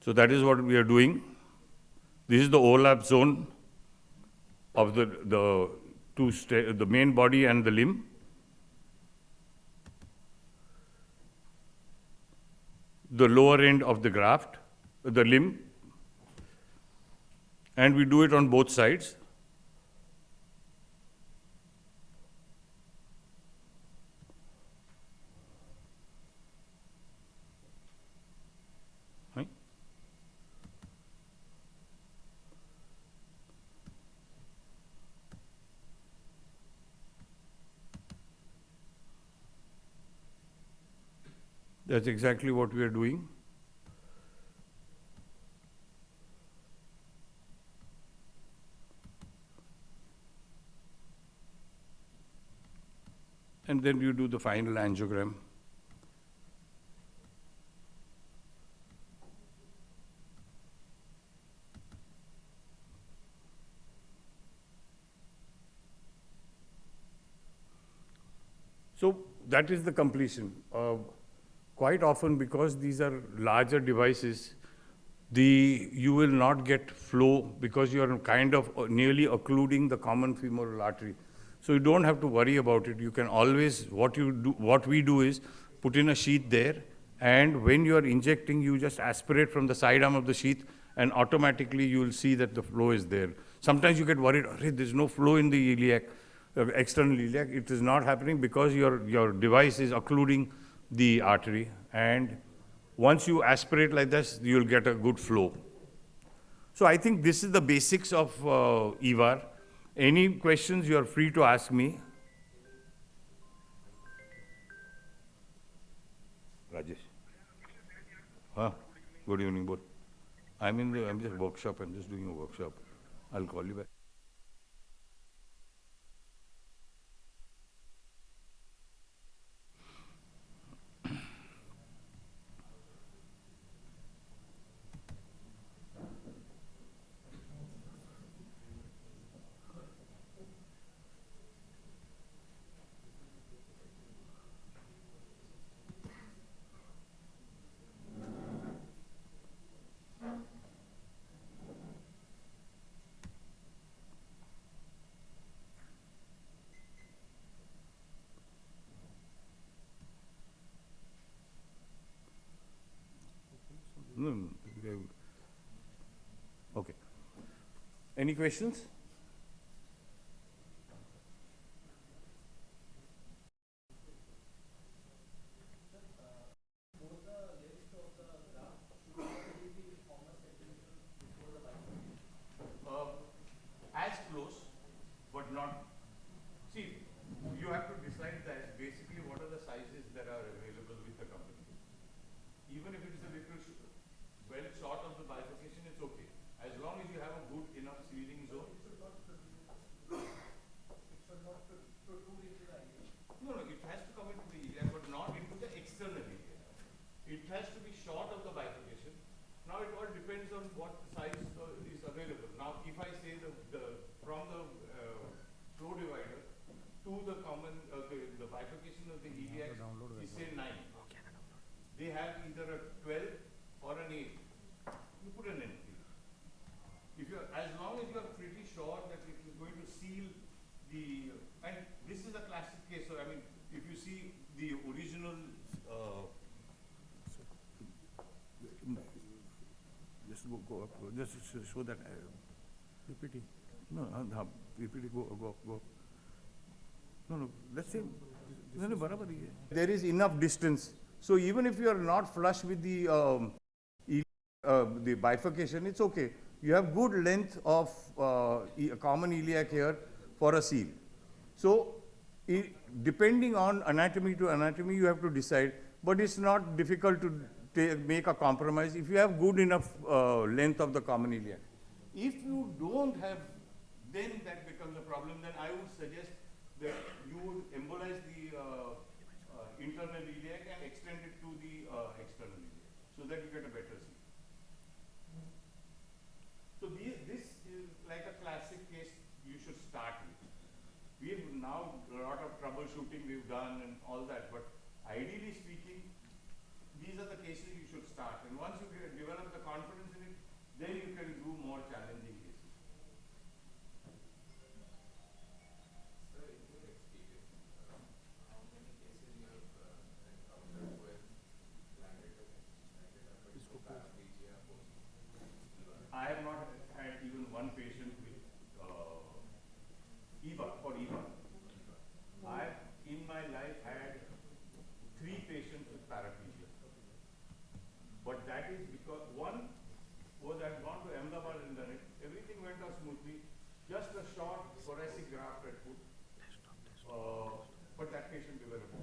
F: So that is what we are doing. This is the overlap zone of the main body and the limb. The lower end of the graft, the limb, and we do it on both sides. Right? That's exactly what we are doing. And then you do the final angiogram. So that is the completion. Quite often, because these are larger devices, you will not get flow because you are kind of nearly occluding the common femoral artery. So you don't have to worry about it. You can always, what we do is put in a sheath there, and when you are injecting, you just aspirate from the side arm of the sheath, and automatically you will see that the flow is there. Sometimes you get worried, there's no flow in the iliac, external iliac. It is not happening because your device is occluding the artery, and once you aspirate like this, you'll get a good flow. So I think this is the basics of EVAR. Any questions, you are free to ask me. Rajesh. Good evening, both. I'm just workshop. I'm just doing a workshop. I'll call you back. No. Okay. Any questions? As close, but not. See, you have to decide that basically what are the sizes that are available with the company. Even if it is a little well short of the bifurcation, it's okay. As long as you have a good enough sealing zone. It should not protrude into the iliac. No, it has to come into the iliac, but not into the external iliac. It has to be short of the bifurcation. Now it all depends on what size is available. Now, if I say from the flow divider to the common the bifurcation of the iliac is say 9. They have either a 12 or an 8. You put an N. as long as you're pretty sure that it is going to seal the, and this is a classic case, so I mean, if you see the original, just go up, just show that. PPT. No, PPT, go up. No, let's say, there is enough distance. So even if you are not flush with the bifurcation, it's okay. You have good length of common iliac here for a seal. So depending on anatomy to anatomy, you have to decide, but it's not difficult to make a compromise if you have good enough length of the common iliac. If you don't have, then that becomes a problem. Then I would suggest that you would embolize the internal iliac and extend it to the external iliac, so that you get a better seal. So this is like a classic case you should start with. We've now a lot of troubleshooting we've done and all that, but ideally speaking, these are the cases you should start. And once you develop the confidence in it, then you can do more challenging cases.
E: Sir, in your experience, how many cases you have encountered with landed paraplegia post?
F: I have not had even one patient with EVA. I've in my life had 3 patients with paraplegia. But that is because one was I've gone to Ahmedabad and done it. Everything went out smoothly. Just a short thoracic graft I put. But that patient developed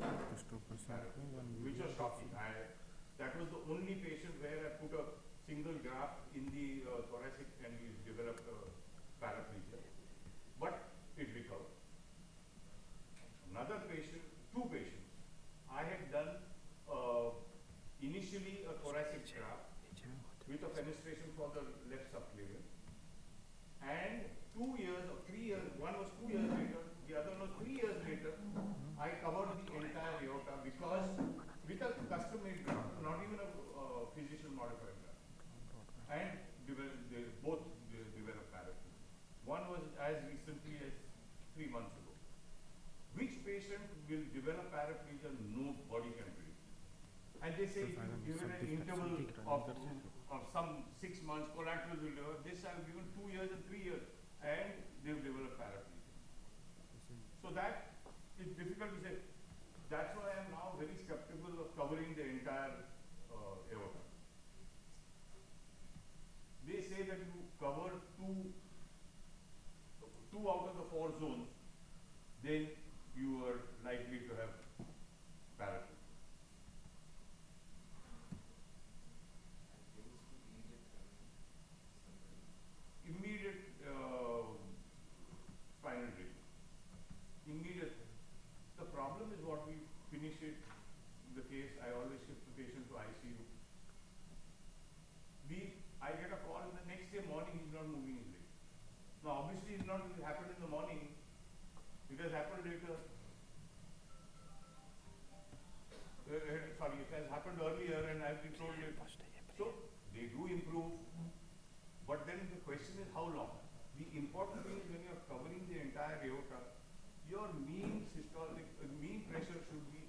F: which was shocking. That was the only patient where I put a single graft in the thoracic and he developed paraplegia. But it recovered. Another patient, 2 patients, I had done initially a thoracic graft with a fenestration for the left subclavian. And 2 years or 3 years, one was 2 years later, the other was 3 years later, I covered the entire aorta because with a custom-made graft, not even a physician modified graft. And they both developed paraplegia. One was as recently as 3 months ago. Which patient will develop paraplegia, nobody can predict. And they say if you give it an interval of some 6 months, collaterals will develop. This I've given 2 years and 3 years, and they've developed paraplegia. So that is difficult to say. That's why I'm now very skeptical of covering the entire aorta. They say that you cover two out of the 4 zones, then you are likely to have paraplegia. Immediate spinal drain. Immediate. The problem is what we finish it, the case, I always shift the patient to ICU. I get a call and the next day morning he's not moving his leg. Now obviously it happened in the morning, it has happened later. Sorry, it has happened earlier and I've been told it. So they do improve, but then the question is how long? The important thing is when you are covering the entire aorta, your mean systolic, mean pressure should be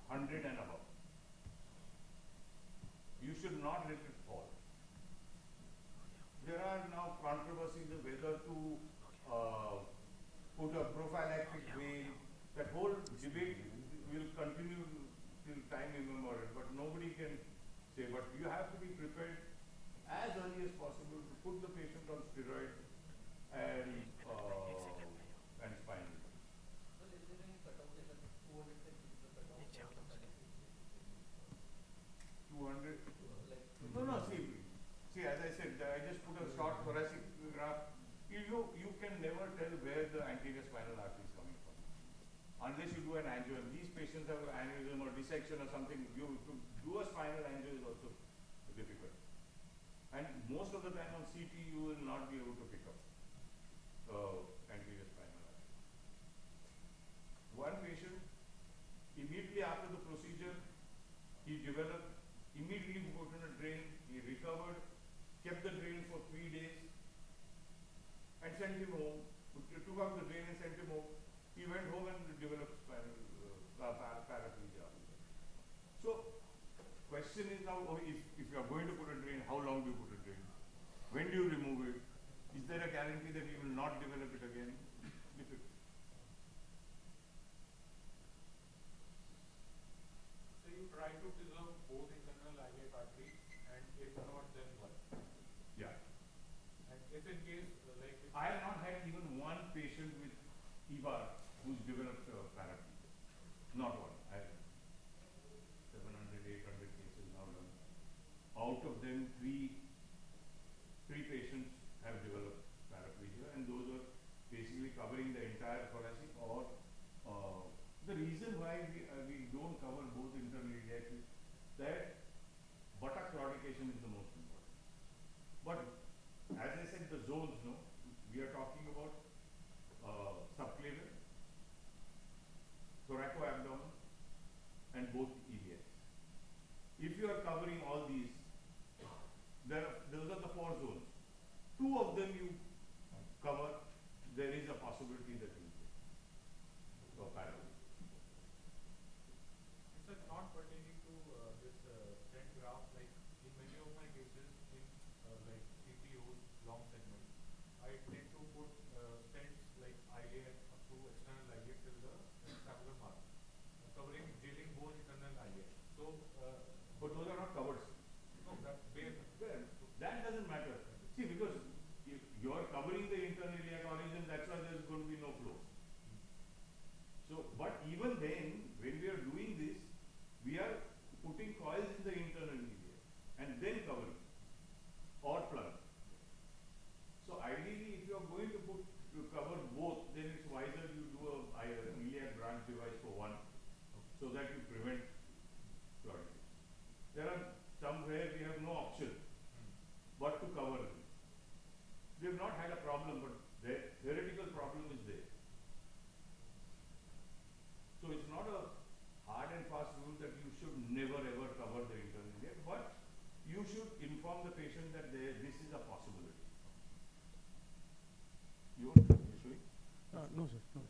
F: 100 and above. You should not let it fall. There are now controversies of whether to put a prophylactic vein. That whole debate will continue till time immemorial, but nobody can say. But you have to be prepared as early as possible to put the patient on steroid and spinal.
I: So is there any cutoff that 200 can be the cutoff?
F: 200? No, see, as I said, I just put a short thoracic graft. You can never tell where the anterior spinal artery is coming from. Unless you do an angio. These patients have aneurysm or dissection or something. To do a spinal angio is also difficult. And most of the time on CT, you will not be able to pick up anterior spinal artery. One patient, immediately after the procedure, he developed, immediately put in a drain, he recovered, kept the drain for 3 days, sent him home, took out the drain and sent him home. He went home and developed paraplegia. So, question is now, if you are going to put a drain, how long do you put a drain? When do you remove it? Is there a guarantee that you will not develop it again? Difficult.
P: So you try to preserve both internal iliac artery, and if not, then what?
F: Yeah.
P: And if in case, like...
F: I have not had even one patient with EVAR who's developed paraplegia. Not one. I have 700, 800 cases now done. Out of them, three patients have developed paraplegia, and those are basically covering the entire thoracic or the reason why we don't cover both internal iliac is that buttock claudication is the most important. But as I said, the zones, no, we are talking about subclavian, thoracoabdomen, and both iliacs. If you are covering all these, those are the 4 zones. 2 of them you cover, there is a possibility that you will get paraplegia.
P: Sir, not pertaining to this stent graft, like in many of my cases in like CTOs, long segments, I tend to put stents like iliac up to external iliac till the scapular mark, covering jailing bone internal iliac. So,
F: but those are not covered.
P: No, that's bare.
F: That doesn't matter. See, because if you are covering the internal iliac origin, that's why there is going to be no flow. So, but even then, when we are doing this, we are putting coils in the internal iliac and then covering or plug. So, ideally, if you are going to cover both, then it's wiser you do a iliac branch device for one, so that you prevent claudication. There are some where we have no option but to cover them. We have not had a problem, but the theoretical problem is there. So it's not a hard and fast rule that you should never ever cover the internal iliac, but you should inform the patient that this is a possibility. You want to,
M: No, sir. No.